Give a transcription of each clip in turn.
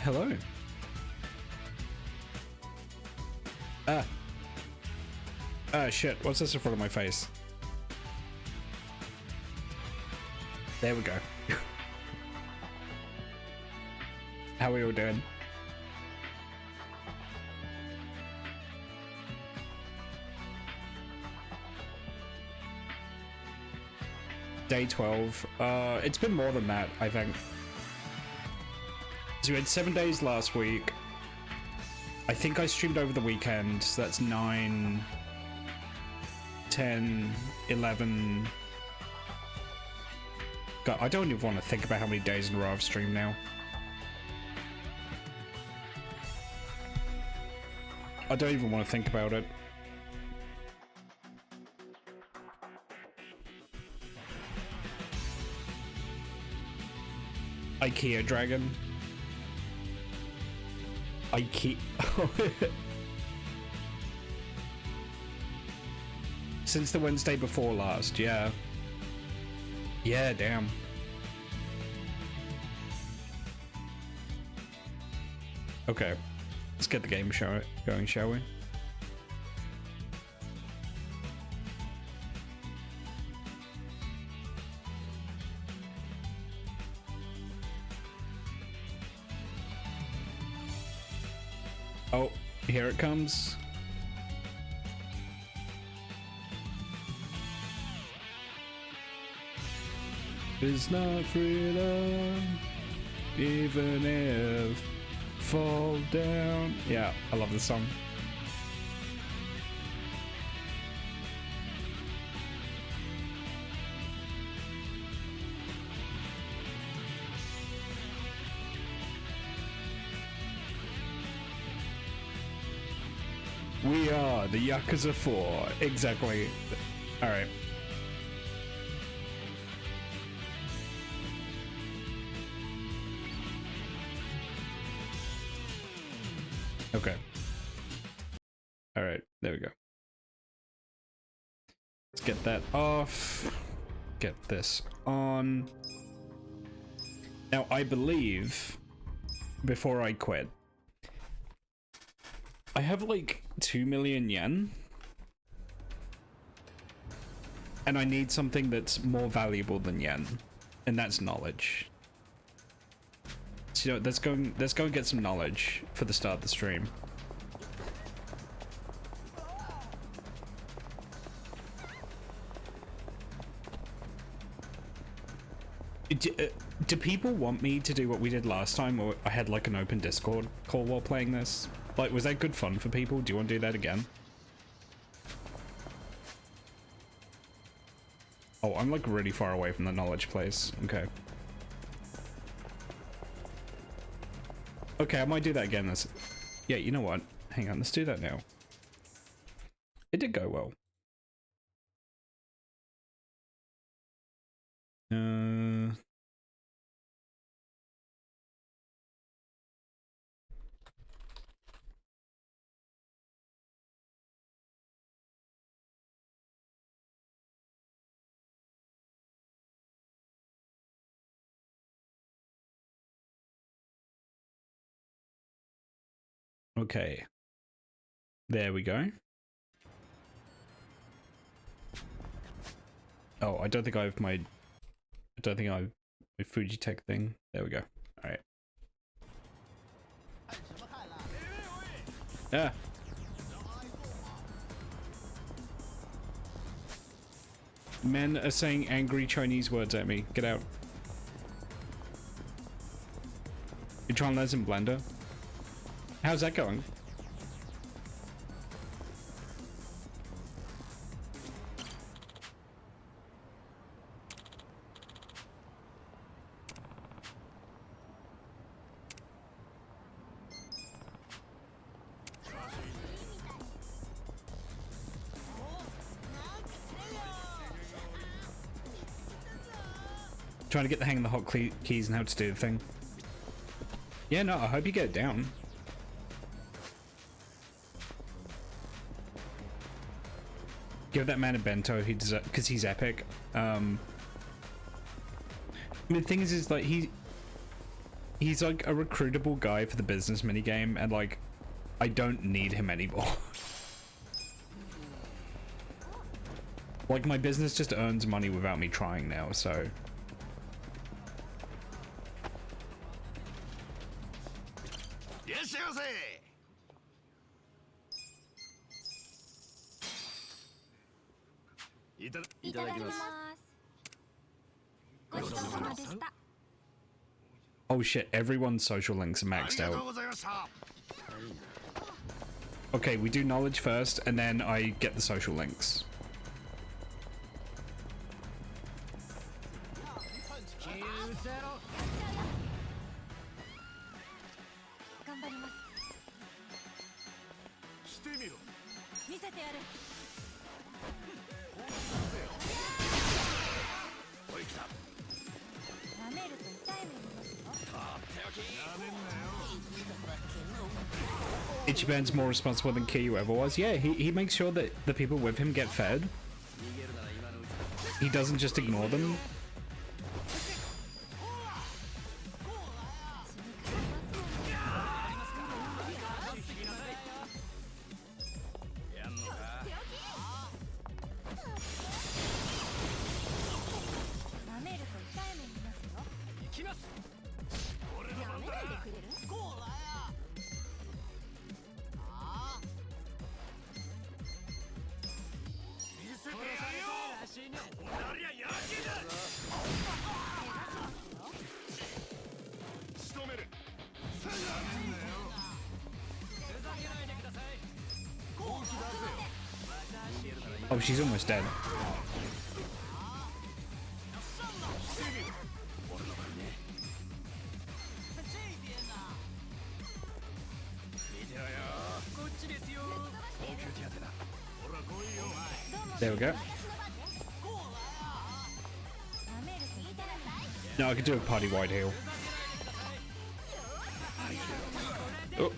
Hello. Shit. What's this in front of my face? There we go. How are we all doing? Day 12. It's been more than that, I think. So we had 7 days last week. I think I streamed over the weekend, so that's 9, 10, 11. God, I don't even want to think about how many days in a row I've streamed now. I don't even want to think about it. IKEA dragon. IKEA. Since the Wednesday before last, yeah. Yeah, damn. Okay, let's get the game show going, shall we? Oh, here it comes. It's not freedom, even if fall down. Yeah, I love this song. We are the Yakuza 4. Exactly. Alright. Okay. Alright, there we go. Let's get that off. Get this on. Now, I believe, before I quit, I have like 2 million yen. And I need something that's more valuable than yen. And that's knowledge. So, you know, let's go and get some knowledge for the start of the stream. Do people want me to do what we did last time, or I had like an open Discord call while playing this? Like, was that good fun for people? Do you want to do that again? Oh, I'm like really far away from the knowledge place. Okay. Okay, I might do that again. Yeah, you know what? Hang on, let's do that now. It did go well. Okay. There we go. Oh, I don't think I have my Fujitech thing. There we go. All right. Ah. Men are saying angry Chinese words at me. Get out. You're trying to learn some Blender? How's that going? Trying to get the hang of the hotkeys and how to do the thing. Yeah, no, I hope you get it down. Give that man a bento, he deserves, because he's epic. I mean, the thing is like he He's like a recruitable guy for the business minigame, and like, I don't need him anymore. Like, my business just earns money without me trying now, so. Oh shit, everyone's social links are maxed out. Okay, we do knowledge first, and then I get the social links. Ichiban's more responsible than Kiryu ever was. Yeah, he makes sure that the people with him get fed. He doesn't just ignore them. Oh, she's almost dead. There we go. No, I could do a party-wide heal. Oh.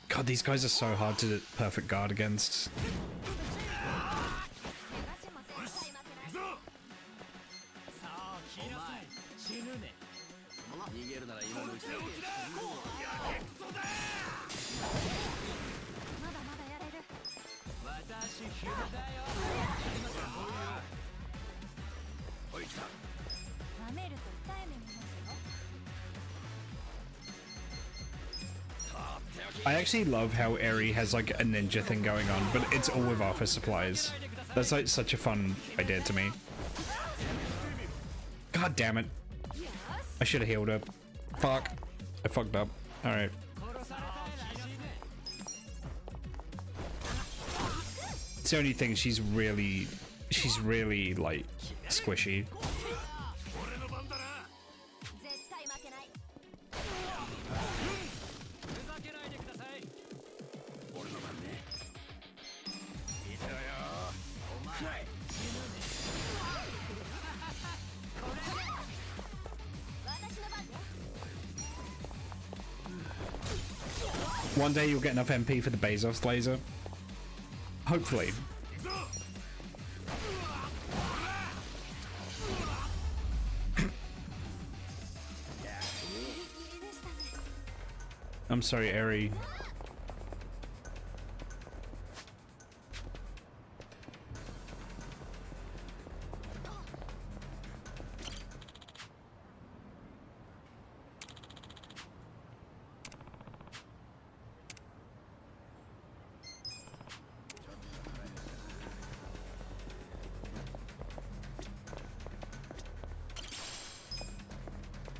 God, these guys are so hard to perfect guard against. I actually love how Eri has like a ninja thing going on, but it's all with office supplies. That's like such a fun idea to me. God damn it. I should have healed her. Fuck. I fucked up. Alright. It's the only thing, she's really like squishy. One day you'll get enough MP for the Bezos laser. Hopefully. I'm sorry, Eri.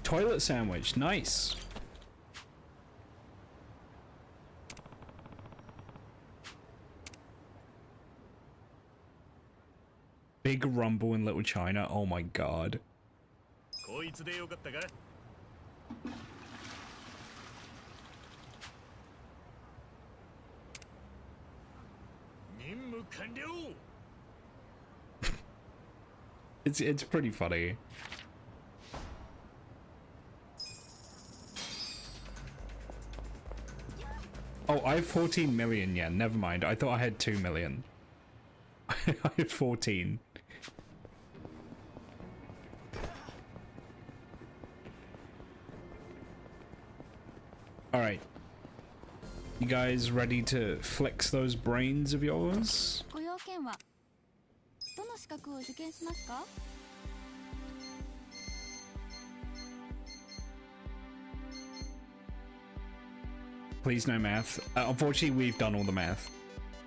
Toilet sandwich, nice. Big rumble in Little China, oh my god. It's pretty funny. Oh, I have 14 million yen. Never mind. I thought I had 2 million. I have 14. All right. You guys ready to flex those brains of yours? ご用件はどの資格を受験しますか? Please no math. Unfortunately, we've done all the math.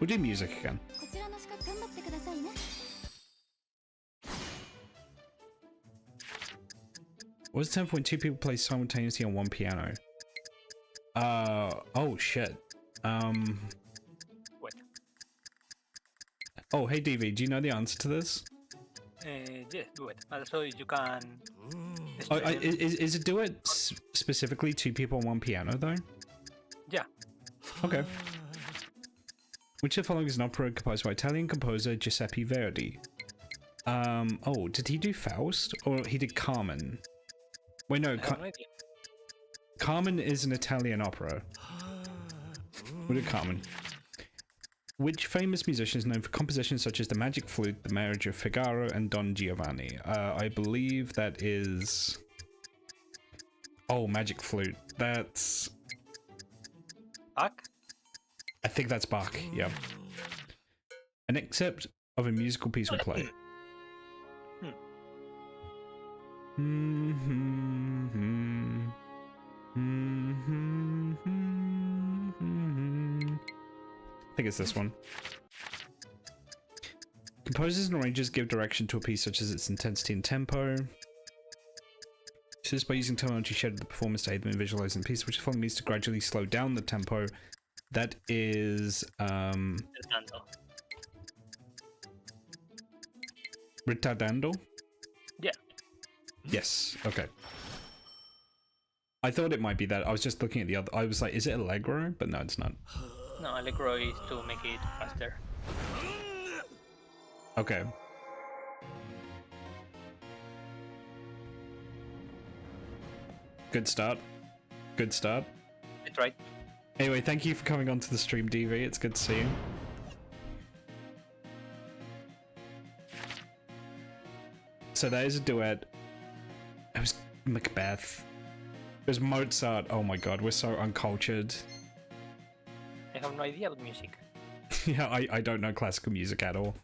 We'll do music again. こちらの資格頑張ってくださいね. What is 10 point 2 people play simultaneously on one piano? Oh shit. What? Oh, hey DV, do you know the answer to this? Yes, do it. Also, you can. Oh, is it do it specifically 2 people on one piano though? Yeah. Okay. Which of the following is an opera composed by Italian composer Giuseppe Verdi? Oh, did he do Faust? Or he did Carmen? Wait, no, Carmen is an Italian opera. What did Carmen? Which famous musician is known for compositions such as The Magic Flute, The Marriage of Figaro, and Don Giovanni? I believe that is... Oh, Magic Flute. That's... Bach? I think that's Bach, yeah. An excerpt of a musical piece will play. I think it's this one. Composers and arrangers give direction to a piece such as its intensity and tempo. So this by using terminology shared with the performance to aid them in visualizing the piece, which following means to gradually slow down the tempo. That is retardando? Yeah. Yes, okay. I thought it might be that. I was just looking at the other. I was like, is it Allegro? But no, it's not. No, Allegro is to make it faster. Okay. Good start. Good start. That's right. Anyway, thank you for coming onto the stream, DV. It's good to see you. So that is a duet. It was Macbeth. It was Mozart. Oh my god, we're so uncultured. I have no idea about music. Yeah, I don't know classical music at all.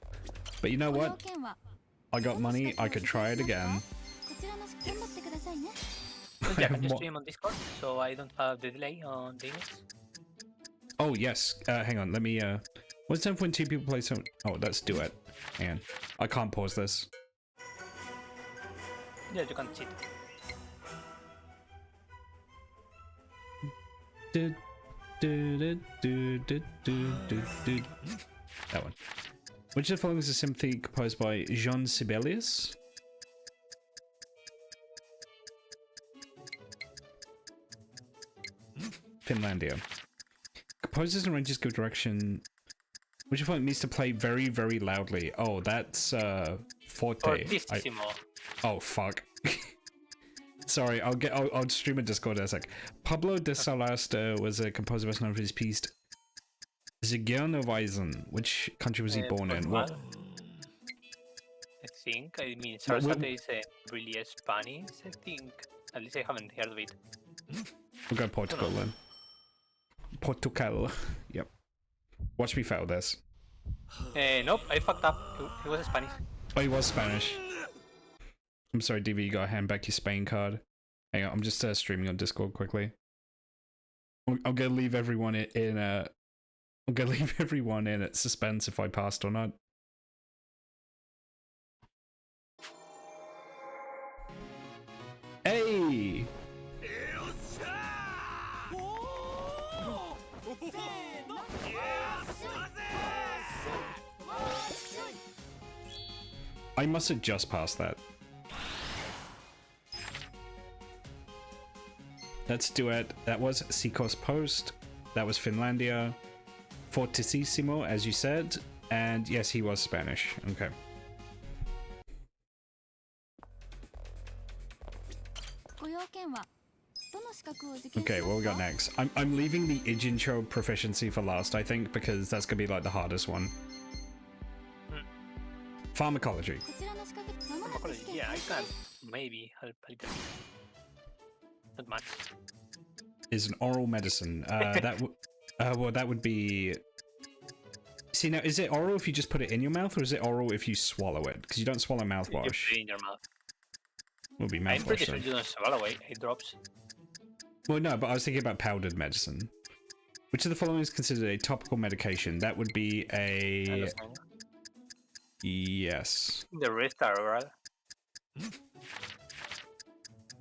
But you know what? I got money, I could try it again. Yeah, can you stream on Discord so I don't have the delay on the image? Oh yes, hang on, let me what's 10.2 people play some... Oh, that's duet. Hang on. I can't pause this. Yeah, you can cheat. That one. Which of the following is a symphony composed by Jean Sibelius? Finlandia. Composers and arrangers give direction. Which of the following needs to play very, very loudly? Oh, that's forte. Fortissimo. Oh fuck. Sorry, I'll stream a Discord in a sec. Pablo de Salaster was a composer best known for his piece Zigeunerweisen. Which country was he born in? What? I think, I mean, Sarasate is really Spanish, I think. At least I haven't heard of it. We'll go Portugal then. Portugal. Yep. Watch me fail this. Nope, I fucked up. He was Spanish. Oh, he was Spanish. I'm sorry, DV, you gotta hand back your Spain card. Hang on, I'm just streaming on Discord quickly. I'm gonna leave everyone I'm gonna leave everyone in at suspense if I passed or not. Hey! I must have just passed that. Let's duet. That was Sikos Post. That was Finlandia. Fortissimo, as you said. And yes, he was Spanish. Okay. Okay, what we got next? I'm leaving the Ijincho proficiency for last, I think, because that's gonna be like the hardest one. Pharmacology. Pharmacology, yeah, I can maybe help a little bit. Not much. is an oral medicine. That would be. See, now, is it oral if you just put it in your mouth, or is it oral if you swallow it? Because you don't swallow mouthwash. You put it in your mouth. Will be I'm pretty mouthwash. sure you don't swallow it. It drops. Well, no, but I was thinking about powdered medicine. Which of the following is considered a topical medication? That would be a... Yes. The rest are oral.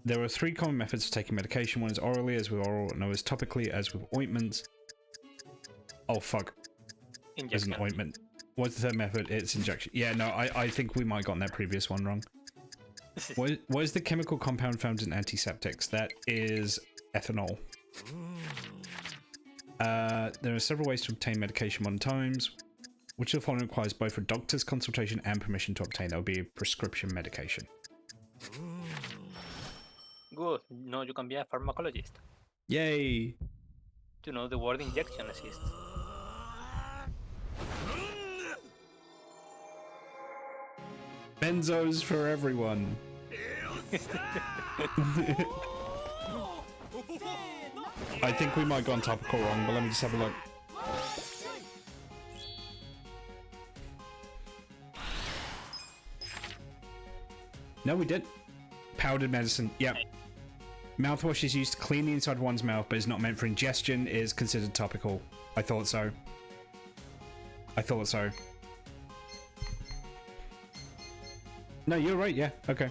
There are 3 common methods for taking medication. One is orally, as with oral, and is topically, as with ointments. Oh, fuck. There's an ointment. What's the third method? It's injection. Yeah, no, I think we might have gotten that previous one wrong. What is the chemical compound found in antiseptics? That is ethanol. There are several ways to obtain medication modern times. Which of the following requires both a doctor's consultation and permission to obtain? That would be a prescription medication. Good. No, you can be a pharmacologist. Yay! To know the word injection exists. Benzos for everyone. I think we might have gone topical wrong, but let me just have a look. No, we did. Powdered medicine. Yep. Mouthwash is used to clean the inside of one's mouth, but is not meant for ingestion. Is considered topical. I thought so. I thought so. No, you're right. Yeah. Okay.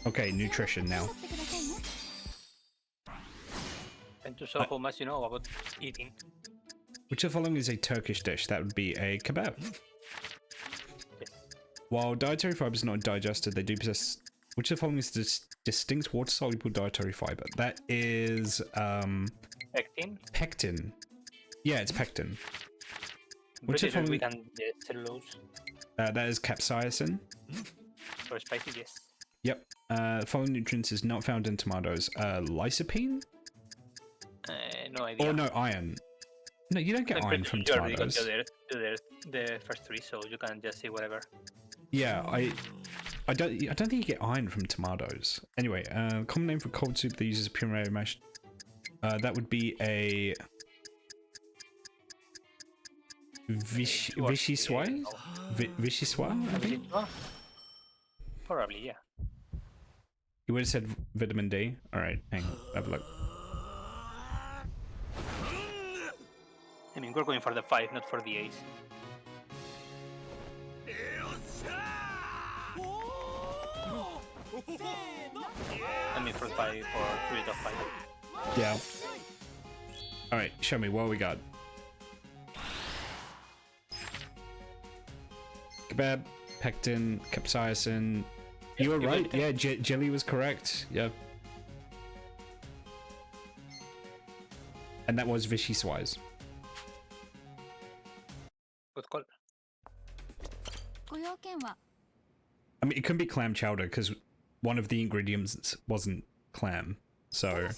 Okay, nutrition now. And to show how much you know about eating. Which of the following is a Turkish dish? That would be a kebab. Yes. While dietary fibers are not digested, they do possess... Which of the following is this distinct water-soluble dietary fiber? That is... Pectin? Pectin. Yeah, it's pectin. Which British of the we following... can cellulose. That is capsaicin. For spicy, yes. Yep. Following nutrients is not found in tomatoes. Lycopene? No idea. Or no, iron. No, you don't get iron from tomatoes. The first 3, so you can just say whatever. Yeah, I don't think you get iron from tomatoes. Anyway, common name for cold soup that uses puree mash. That would be a vichyssoise? Vichyssoise, I think? Probably, yeah. You would have said vitamin D. Alright, hang on, have a look. I mean, we're going for the 5, not for the 8. I mean, for 5 or 3 of 5. Yeah. Alright, show me what we got. Kebab, pectin, capsaicin. You were right. Yeah, jelly was correct. Yeah. And that was vichyssoise. Good call. I mean, it couldn't be clam chowder because one of the ingredients wasn't clam. So,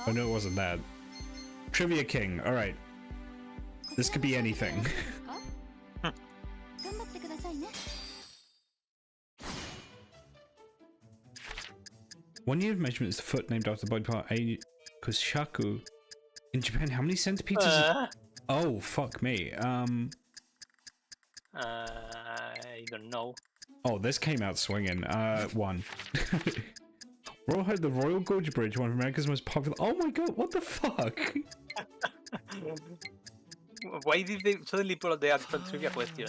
I know it wasn't that. Trivia King. All right. This could be anything. One unit of measurement is the foot, named after the body part Kushaku. In Japan, how many centimeters? Oh, fuck me. I don't know. Oh, this came out swinging. 1. Royal the Royal Gorge Bridge, one of America's most popular. Oh my god, what the fuck? Why did they suddenly pull out the actual trivia question?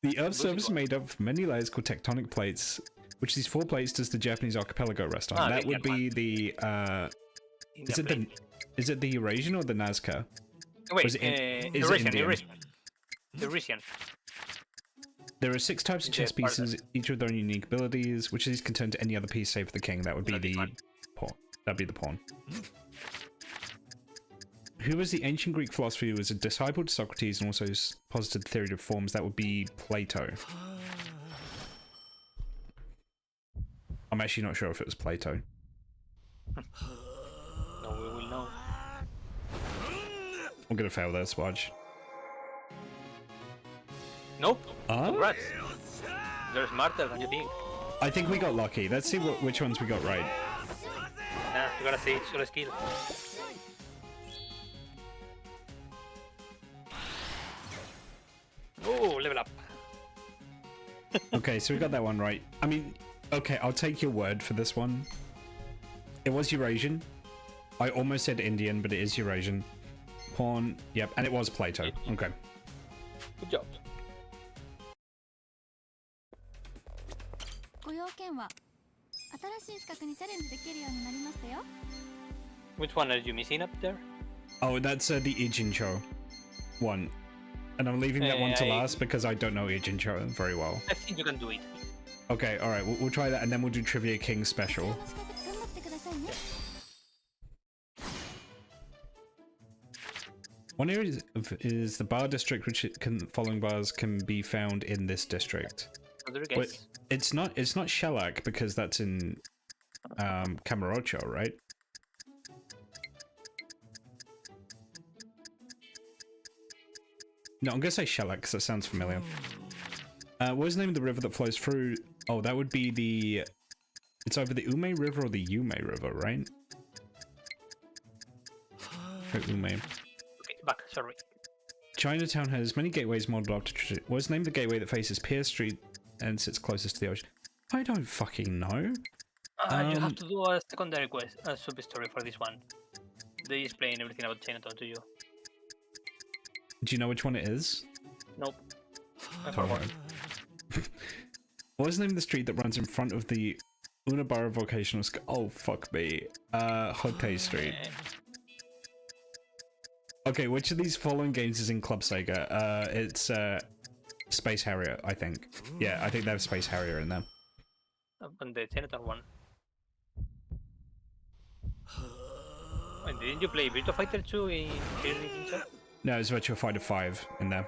The Earth's surface is made up of many layers called tectonic plates, which these 4 plates does the Japanese archipelago rest on. That would be the is it the Eurasian or the Nazca? Wait, Eurasian. There are 6 types of chess pieces, each with their own unique abilities. Which of these can turn to any other piece save for the king? That would be the pawn. That'd be the pawn. Who was the ancient Greek philosopher who was a disciple to Socrates and also posited the theory of forms? That would be Plato. I'm actually not sure if it was Plato. No, we will know. I'm gonna fail this, watch. Nope. Ah? Congrats. They're smarter than you think. I think we got lucky. Let's see which ones we got right. Nah, you gotta say solo skill. Oh, level up. Okay, so we got that one right. I mean, okay, I'll take your word for this one. It was Eurasian. I almost said Indian, but it is Eurasian. Pawn, yep, and it was Plato. Okay. Good job. ご用件は新しい資格にチャレンジできるようになりましたよ。 Which one are you missing up there? Oh, that's the Ijincho one. And I'm leaving that one to last because I don't know Ijincho very well. I think you can do it. Okay, alright, we'll try that and then we'll do Trivia King special. こちらの資格頑張ってくださいね。 One area is the bar district, which following bars can be found in this district. Another Wait, guess. it's not Shellac because that's in Camarocho, right? No, I'm gonna say Shellac because that sounds familiar. What was the name of the river that flows through? Oh, that would be the... It's either the Ume River or the Yume River, right? Oh, Ume. Okay, back, sorry. Chinatown has many gateways modeled after... What is the name of the gateway that faces Pierce Street and sits closest to the ocean? I don't fucking know. You have to do a secondary quest, a sub-story for this one. They explain everything about Chinatown to you. Do you know which one it is? Nope. I Toho. forgot. What is the name of the street that runs in front of the Unabara Vocational School? Oh, fuck me. Hote Street. Okay, which of these following games is in Club Sega? It's Space Harrier, I think. Yeah, I think they have Space Harrier in there. On the Chinatown one. And didn't you play Virtua Fighter 2 in here in Nintendo? No, it's Virtua Fighter 5 in there.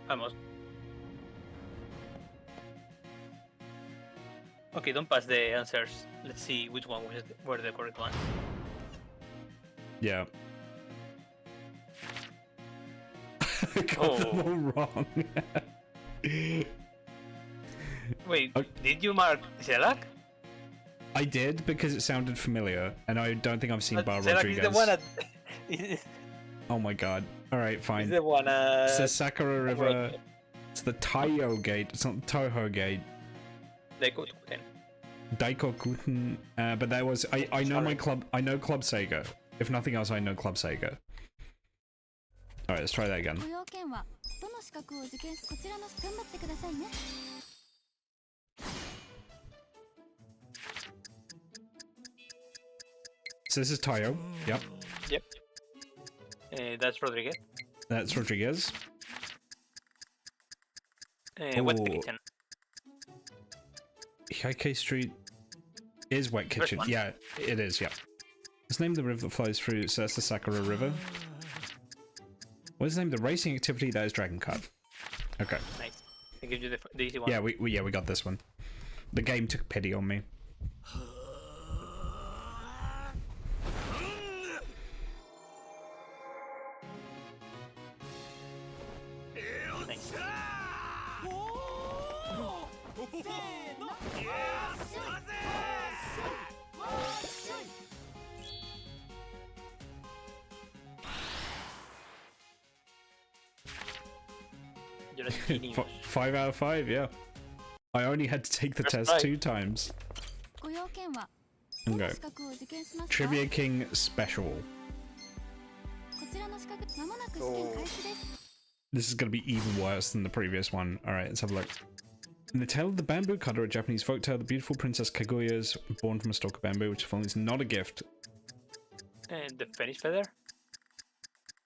Almost. Okay, don't pass the answers. Let's see which one were the correct ones. Yeah. I got them all wrong. Wait, did you mark Shellac? I did because it sounded familiar, and I don't think I've seen Bar Shellac Rodriguez. is the one at... Oh my god. Alright, fine. Is the one It's the Sakura River. It's the Taiyo Gate. It's not the Toho Gate. Daikokuten. But that was... I know my club... I know Club Sega. If nothing else, I know Club Sega. Alright, let's try that again. ご用件はどの資格を受験しこちらの頑張ってくださいね。 So this is Tayo. Yep. Yep. That's Rodriguez. That's Rodriguez. Wet Ooh. Kitchen. Heike Street is Wet Kitchen. one. Yeah, it is, yeah. Let's name the river that flows through, so that's the Sakura River. What is the name of the racing activity? That is Dragon Kart. Okay. Nice. I give you the easy one. Yeah, we got this one. The game took pity on me. Nice. You're a genius. 5 out of 5, yeah. I only had to take the That's test right. 2 times. ご用件はどの Okay. 資格を受験しますか。 Trivia King Special. こちらの資格まもなく試験開始です。 This is going to be even worse than the previous one. Alright, let's have a look. In the Tale of the Bamboo Cutter, a Japanese folktale, the beautiful princess Kaguya is born from a stalk of bamboo, which is not a gift. And the Phoenix feather?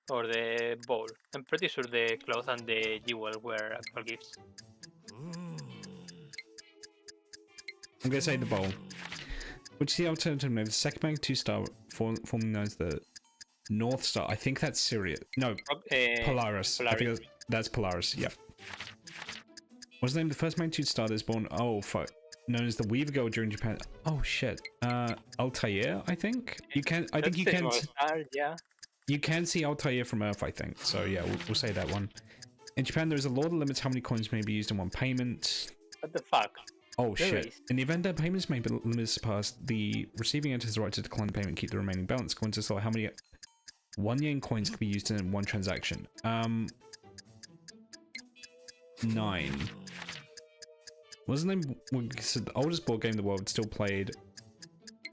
Or the bowl? I'm pretty sure the cloth and the jewel were actual gifts. I'm going to say the bowl. Which is the alternative name? The second magnitude star formerly known as the North Star. I think that's Sirius. No, Polaris. I think that's Polaris, yeah. What's the name of the first magnitude star that's born? Oh, fuck. Known as the Weaver Girl during Japan. Oh, shit. Altair, I think? I think you can... Yeah. You can see Altair from Earth, I think. So, yeah, we'll say that one. In Japan, there is a law that limits how many coins may be used in one payment. What the fuck? Oh There shit. is. In the event that payments may be limited past, the receiving entity has the right to decline the payment, keep the remaining balance. Coins is how many 1 yen coins can be used in one transaction. 9. What's the name? So the oldest board game in the world, still played.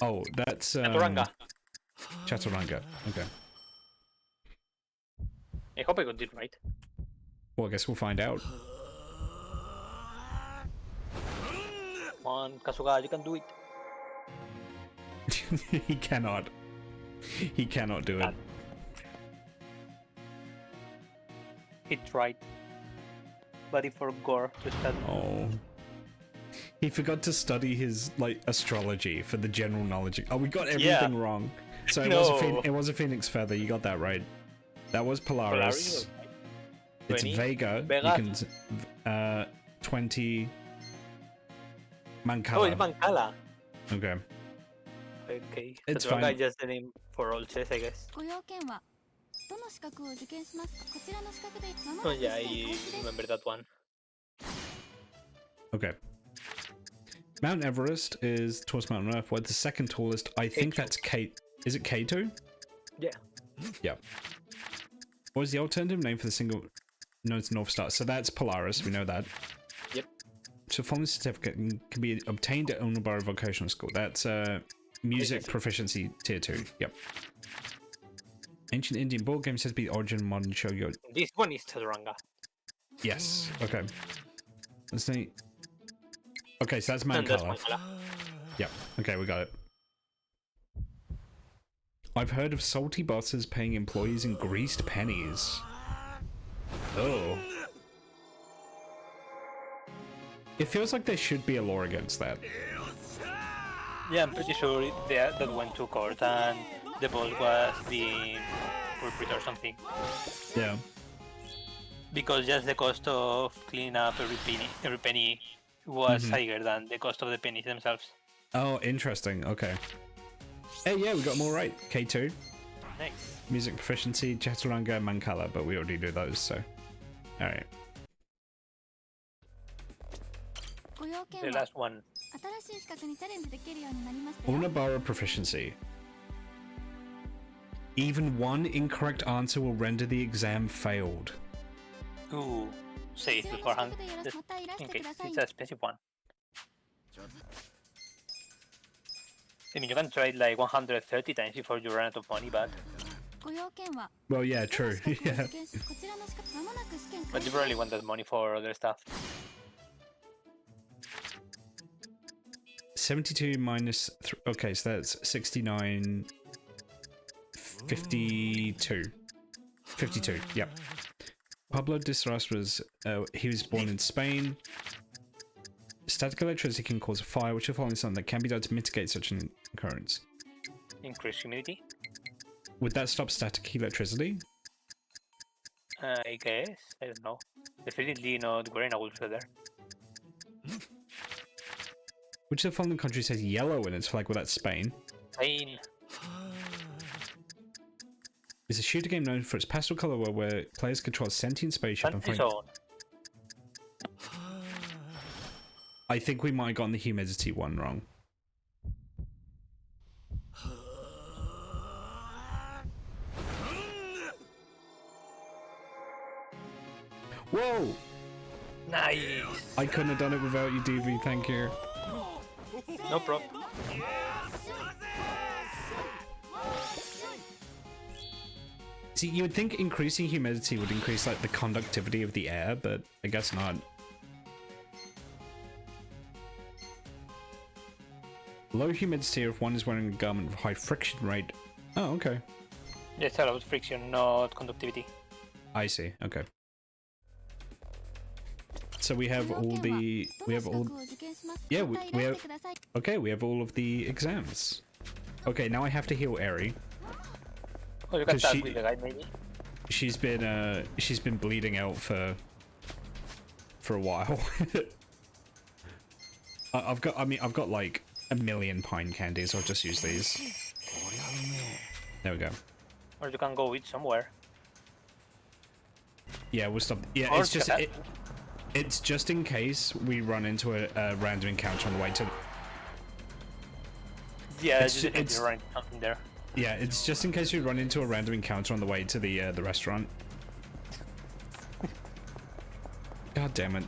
Oh, that's Chaturanga. Chaturanga. Okay. I hope I got it right. Well, I guess we'll find out. Come on, Kasuga, you can do it. He cannot. He cannot do it. He tried. But he forgot to study. Oh. He forgot to study his like astrology for the general knowledge. Oh, we got everything wrong. So it was a phoenix feather. You got that right. That was Polaris. It's 20. Vega. Vega. You can 20 Mancala. Oh, it's Mancala. Okay. Okay. It's Chaturanga fine. is just the name for all chess, I guess. ご用件はどの資格を受験しますか。こちらの資格で間も Oh なく試 yeah, 験 I 開始です。 remember that one. Okay. Mount Everest is tallest mountain on Earth. What's the second tallest? I think that's K. Is it K2? Yeah. Yeah. What is the alternative name for the single? No, it's North Star. So that's Polaris. We know that. Yep. So following certificate can be obtained at Onabara Vocational School. That's music proficiency tier 2. Yep. Ancient Indian board game says to be the origin of modern shogi. This one is Chaturanga. Yes. Okay. Let's see. Okay, so that's And that's Mancala. Mancala. Yep. Okay, we got it. I've heard of salty bosses paying employees in greased pennies. Oh. It feels like there should be a law against that. Yeah, I'm pretty sure that went to court and the boss was being culprit or something. Yeah. Because just the cost of cleaning up every penny was higher than the cost of the pennies themselves. Oh, interesting. Okay. Hey, yeah, we got them all right. K2. Nice. Music proficiency, Chaturanga, Mancala, but we already do those, so. Alright. ご用件 The は last one. 新しい資格にチャレンジできるようになりましたよ。 Onabara proficiency. Even one incorrect answer will render the exam failed. Ooh, say it こちらの資 beforehand. 格でいら Just またいらし in てく case ださい it's an expensive one. I mean, you can try it like 130 times before you run out of money, but ご用件は Well, yeah, どの true. 資格を Yeah. 受験しこちらの資格間もなく試験開 but 始 you で probably す。 want that money for other stuff. 72 minus... Okay, so that's 69... 52. 52, yep. Pablo Disras was... he was born in Spain. Static electricity can cause a fire, which is following something that can be done to mitigate such an occurrence. Increase humidity, Would that stop static electricity? I guess. I don't know. Definitely not wearing a wool feather. Which of the following countries has yellow in its flag? Well, that's Spain. Spain. It's a shooter game known for its pastel color world where players control a sentient spaceship and Country fight. zone. I think we might have gotten the humidity one wrong. Whoa! Nice. I couldn't have done it without you, DV, thank you. No problem. See, you would think increasing humidity would increase, like, the conductivity of the air, but I guess not. Low humidity if one is wearing a garment with high friction rate. Oh, okay. It's about friction, not conductivity. I see, okay. So we have all the... We have all... Yeah, we have... Okay, we have all of the exams. Okay, now I have to heal Eri. Oh, you can 'Cause talk she- with the guy maybe. She's been bleeding out for a while. I've got like a million pine candies. I'll just use these. There we go. Or you can go eat somewhere. Yeah, we'll stop. Yeah, Or it's just that. it's just in case we run into a random encounter on the way to. Yeah, It's you ju- definitely it's- right something there. Yeah, it's just in case we run into a random encounter on the way to the restaurant. God damn it!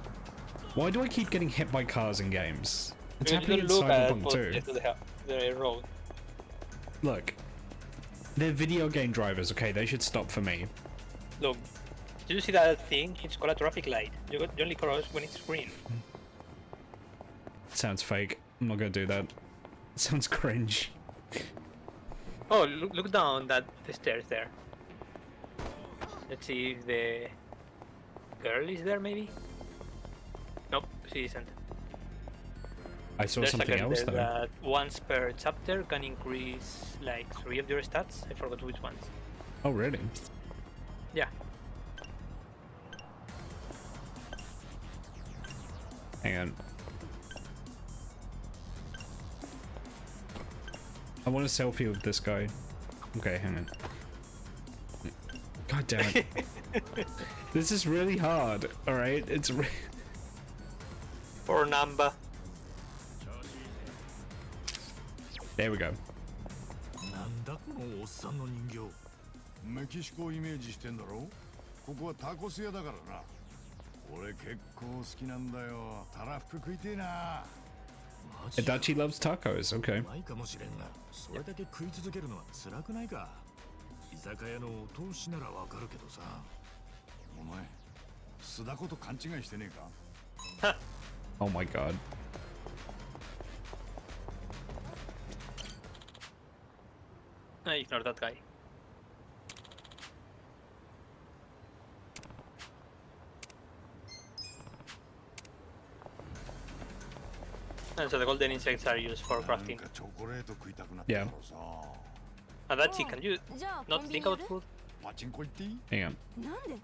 Why do I keep getting hit by cars in games? It's You happening in don't look at Cyberpunk both too. sides of the road. Look, they're video game drivers. Okay, they should stop for me. Look, did you see that thing? It's called a traffic light. You only cross when it's green. Sounds fake. I'm not gonna do that. Sounds cringe. Oh, look down the stairs there. Let's see if the girl is there, maybe? Nope, she isn't. I saw There's a something girl else there though. that once per chapter can increase like 3 of your stats. I forgot which ones. Oh really? Yeah. Hang on. I want a selfie with this guy. Okay, hang on. God damn it. This is really hard, alright? It's Or number. There we go. なんだこのおっさんの人形。メキシコをイメージしてんだろ。ここはタコス屋だからな。俺結構好きなんだよ。たらふく食いてえな。マジか Adachi loves tacos, okay. ないかもしれんが、それだけ食い続けるのは辛くないか。居酒屋のお通しならわかるけどさ。お前、須田こと勘違いしてねえか。 Oh my god. I ignore that guy. And so the golden insects are used for なん crafting. かチョコレート食いたくなったからさ。 And that's it. Can you じゃあ not コンビ think ニや about る food? パチンコ行っていい？ Hang on. なんで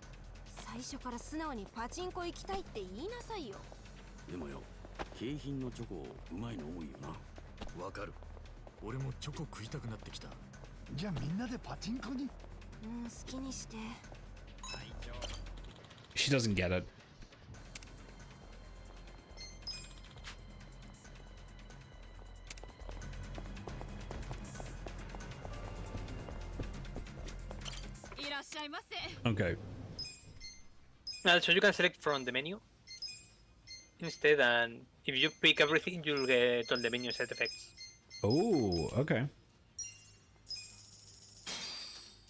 最初から素直にパチンコ行きたいって言いなさいよ。でもよ、景品のチョコうまいの多いよな。わかる。俺もチョコ食いたくなってきた。じゃあみんなでパチンコに。好きにして。 She doesn't get it. Okay. So you can select from the menu instead, and if you pick everything, you'll get all the menu set effects. Oh, okay.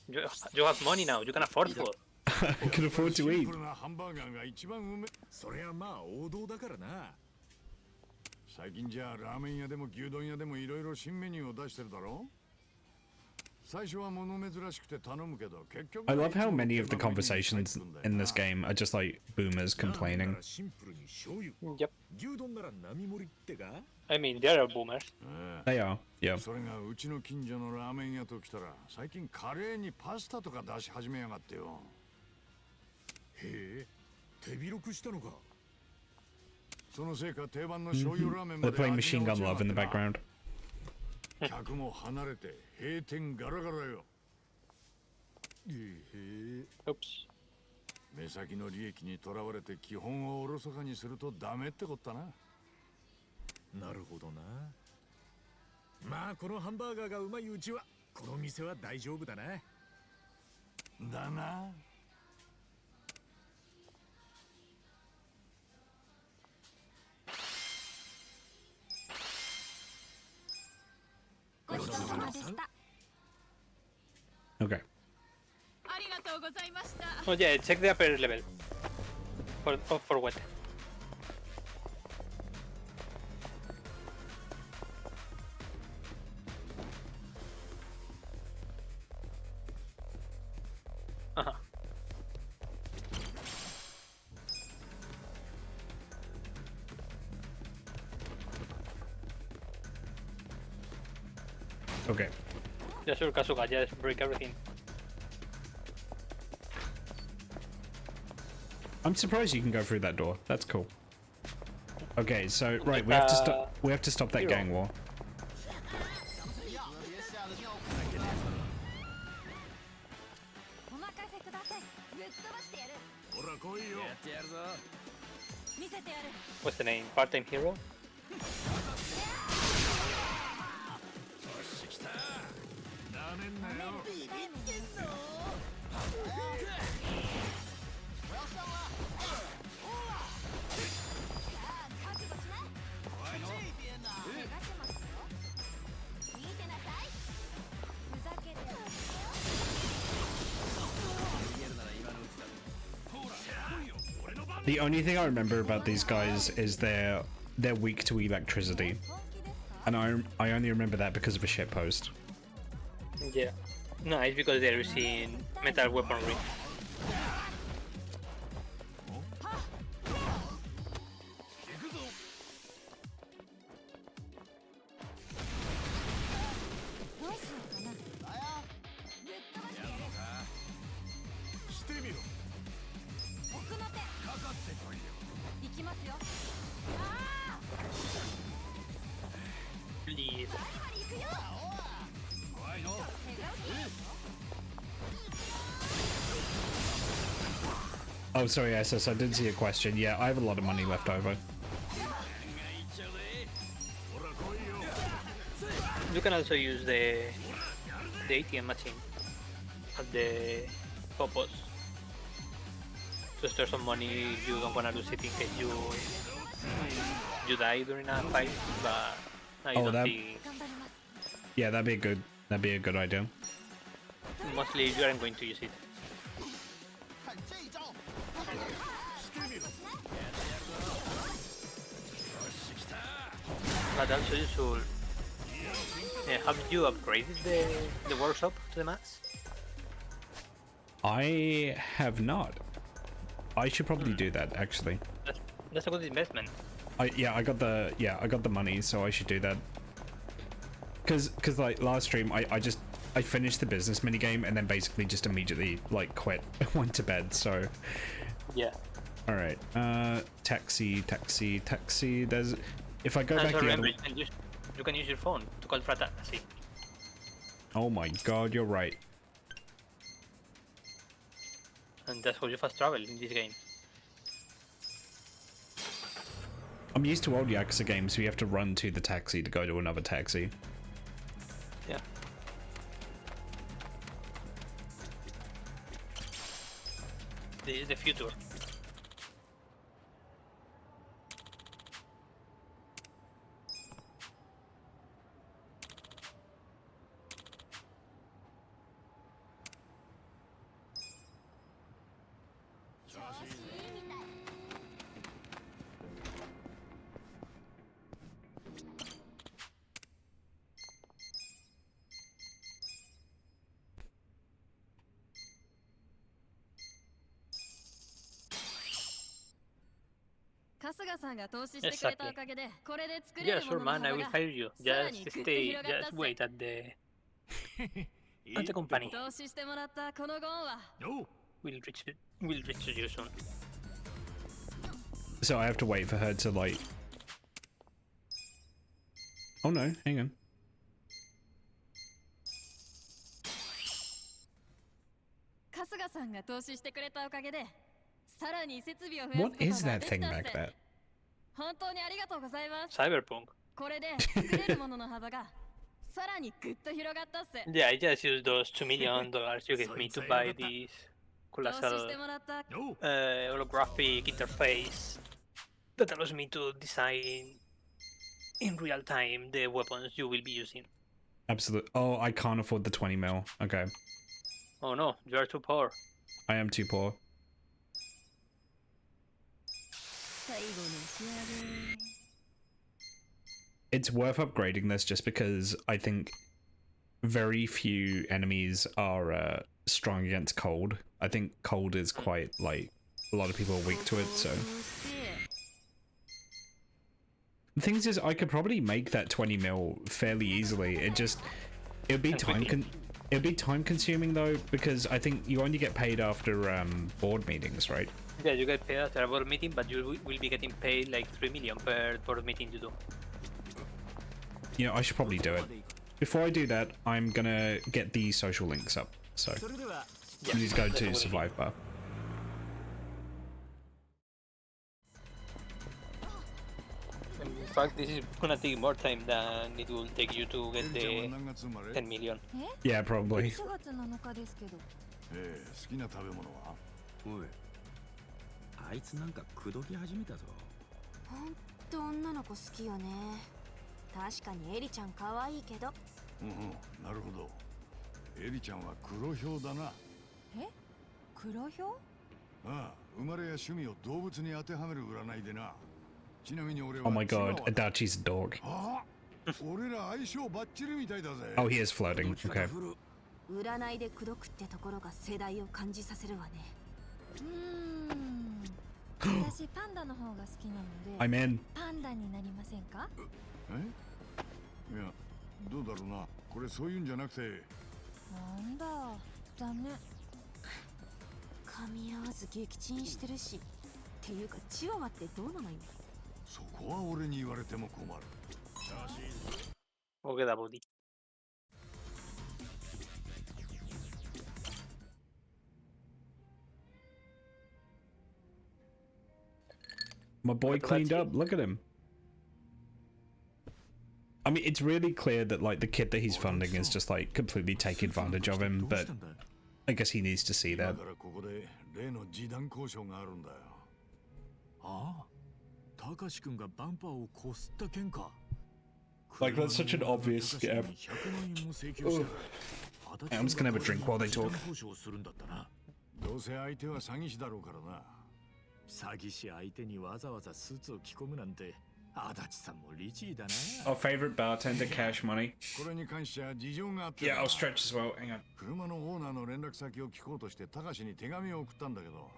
You have money now. You can afford food. I can afford to シン eat. プルなハンバーガーが一番うめえ。そりゃまあ王道だからな。最近じゃラーメン屋でも牛丼屋でもいろいろ新メニューを出してるだろ。最初は物珍しくて頼むけど結局 I love how many of the conversations in this game are just like boomers ラーメン complaining. ならシンプルに醤油。 Yep. 牛丼なら並盛りってか。 I mean, they are boomers. They are, yeah. それがうちの近所のラーメン屋と来たら最近カレーにパスタとか出し始めやがってよ。へえ、手広くしたのか。そのせいか定番の醤油ラーメンま They're で playing 味 Machine が Gun 落ちやが Love って in the な background. 客も離れて閉店ガラガラよ。へえ。 Oops. 目先の利益にとらわれて基本をおろそかにするとダメってこったな。なるほどな。まあこのハンバーガーがうまいうちはこの店は大丈夫だな。だな。ごちそうさまでした。 Okay. ありがとうございました。 Oh yeah, check the upper level. For what? Uh-huh. Okay. Yeah, sure, Kasuga, just break everything. I'm surprised you can go through that door. That's cool. Okay, so right, we have to stop. We have to stop that hero. gang war. お任せください。ぶっ飛ばしてやる。ほら来いよ。 見せてやる What's the name? Part-time hero? なめんなよ。覚悟しな怪我しますよ見てなさいふざけてる The only thing I remember about these guys is they're weak to electricity, 本気ですか and I only remember that because of a shitpost. Yeah. No, it's because they're using metal weaponry. どうしようかなぶっ飛ばしてやるしてみろ。奥の手かかってこいよ。行きますよああ Please. バリバリ行くよ怖いの。手がけ Oh, sorry, SS. I did see a question. Yeah, I have a lot of money left over. ほら来いよ。 You can also use the ATM machine at the purpose to store some money if you don't wanna lose it in case you die during a fight, but I Oh, don't that- think 頑張ります Yeah, that'd be a good idea. mostly you aren't going to use it. してみろ。 But also you should have you upgraded the workshop to the max? I have not. I should probably do that actually. That's a good investment. I got the money, so I should do that. Cause like last stream, I finished the business minigame and then basically just immediately like quit, went to bed. So Yeah. all right, taxi. There's if I go And back so the remember, other. you can use your phone to call for a taxi. Oh my god, you're right. And that's how you fast travel in this game. I'm used to old Yakuza games, so you have to run to the taxi to go to another taxi. Yeah. This is the future. Yeah, sure, man. I will hire you. Just stay. Just wait at the company. 投資してもらったこのゴンは No. We'll reach you soon. So I have to wait for her to like. Oh no, hang on. 春日さんが投資してくれたおかげでさらに設備を増やす What こと is が that で thing きたっ back す there? 本当にありがとうございます Cyberpunk. これで作れるものの幅がさらにぐっと広がったっす Yeah, I just used those $2 million you gave me to buy this 投資し colossal てもらった No. holographic interface that allows me to design in real time the weapons you will be using. Absolute. Oh, I can't afford the 20 mil. Okay, Oh no, you are too poor. I am too poor. 最後の仕上げ It's worth upgrading this just because I think very few enemies are strong against cold. I think cold is quite like a lot of people are weak to it. So そして the thing is, I could probably make that 20 mil fairly easily. It'd be And time quickly. it'd be time consuming though, because I think you only get paid after board meetings, right? Yeah, you get paid after a board meeting, but you will be getting paid like 3 million per board meeting you do. You know, I should probably do it. Before I do that, I'm gonna get the social links up. So それでは you need to go that's to what we need. Survive Bar. fact, this is gonna take more time than it will take you to get the 10 million. Yeah, probably. 4月7日ですけど。好きな食べ物は？おい、あいつなんか口説き始めたぞ。ほんと女の子好きよね。確かにエリちゃん可愛いけど。なるほど。エリちゃんは黒ひょうだな。え？黒ひょう？ああ、生まれや趣味を動物に当てはめる占いでな。ちなみに俺は Oh my god, Adachi's a dog. ああ、俺ら相性バッチリみたいだぜ。Oh, he is flirting. Okay. 占いで口説くってところが世代を感じさせるわね。私パンダの方が好きなので I'm in. パンダになりませんか？いや、どうだろうな。これそういうんじゃなくて。なんだ、残念。噛み合わず撃沈してるし。っていうかチワワってどうなのよ。そこは俺に言われても困る。 Okay, da body. My boy cleaned up. Look at him. I mean, it's really clear that like the kid that he's funding is just like completely taking advantage of him, but I guess he needs to see that. だからここで例の示談交渉があるんだよ。ああ、たかしくんがバンパーをこすった件か。 Like, that's such an obvious scam. I'm just gonna have a drink while they talk. どうせ相手は詐欺師だろうからな。詐欺師相手にわざわざスーツを着込むなんて、足立さんもリチーだな。 Our favorite bartender, Cash Money. これに関しては事情があって。 Yeah, I'll stretch as well. Hang on. 車のオーナーの連絡先を聞こうとしてたかしに手紙を送ったんだけど、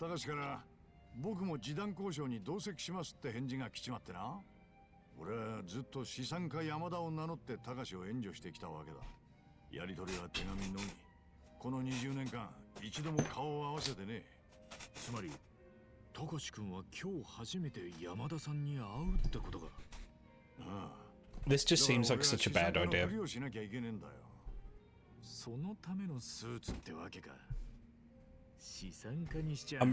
たかしから僕も示談交渉に同席しますって返事が来ちまってな。俺はずっと資産家山田を名乗ってたかしを援助してきたわけだ。やり取りは手紙のみ。この20年間一度も顔を合わせてね。つまりたかしくんは今日初めて山田さんに会うってことか。ああ。 This just seems like such a bad idea. そのためのスーツってわけか。資産家にしちゃ。Oh,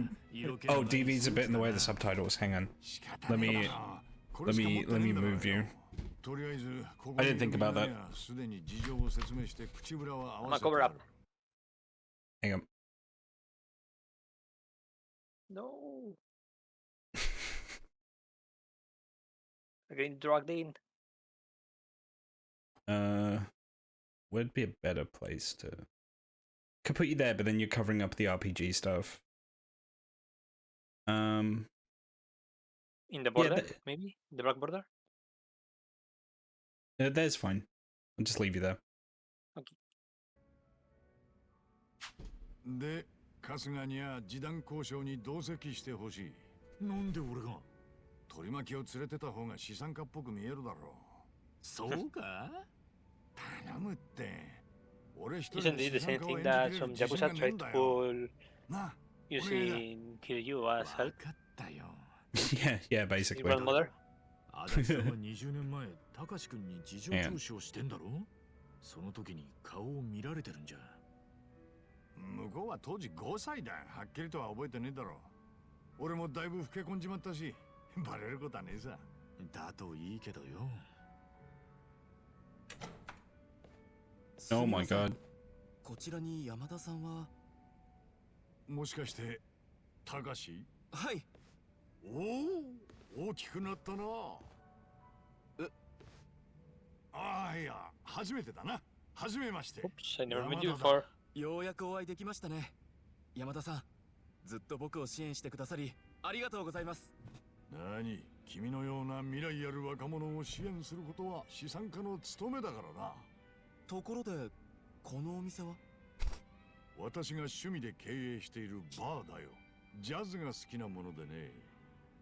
DV's a bit in the way of the subtitles. Hang on. Let me move you. I didn't think about that. I'm gonna cover up. Hang on. No. I'm getting dragged in. Where'd be a better place to? Could put you there, but then you're covering up the RPG stuff. In the border, maybe? The black border? There's fine. I'll just leave you there. Okay. で、春日には示談交渉に同席してほしい。なんで俺が？取り巻きを連れてた方が資産家っぽく見えるだろう。そうか？頼むって。Isn't it the same thing that some Yakuza tried to pull using Kiryu as help? yeah, basically. Grandmother? 足立さんは20年前、たかしくんに事情聴取をしてんだろ？その時に顔を見られてるんじゃ。向こうは当時5歳だ。はっきりとは覚えてねえだろう。俺もだいぶ老け込んじまったし、バレることはねえさ。だといいけどよ。Oh my god. こちらに山田さんは。もしかしてたかし？はい。おお、大きくなったな。ああ、いや、初めてだな。初めまして。 Oops, I never met you before. ようやくお会いできましたね。山田さん、ずっと僕を支援してくださりありがとうございます。何、君のような未来ある若者を支援することは資産家の務めだからな。ところで、このお店は？私が趣味で経営しているバーだよ。ジャズが好きなものでね。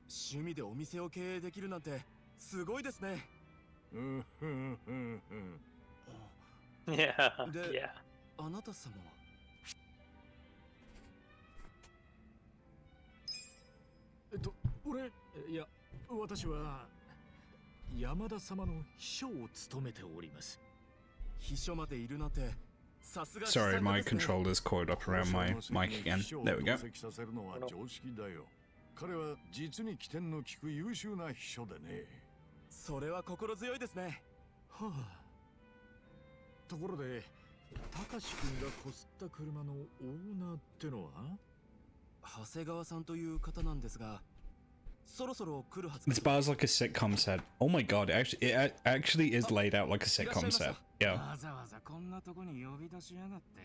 趣味でお店を経営できるなんてすごいですね。Yeah, で、 yeah. あなた様は？私は山田様の秘書を務めております。秘書までいるなんてさすが。 Sorry, my controller's coiled up around my mic again. There we go. 彼は実に起点の利く優秀な秘書でね。それは心強いですね。はあ。ところで、たかし君がこすった車のオーナーってのは長谷川さんという方なんですが、そろそろ来るはず This bar's like a sitcom set. Oh my god, it actually is laid out like a sitcom set. Yeah. わざわざこんなとこに呼び出しやがって。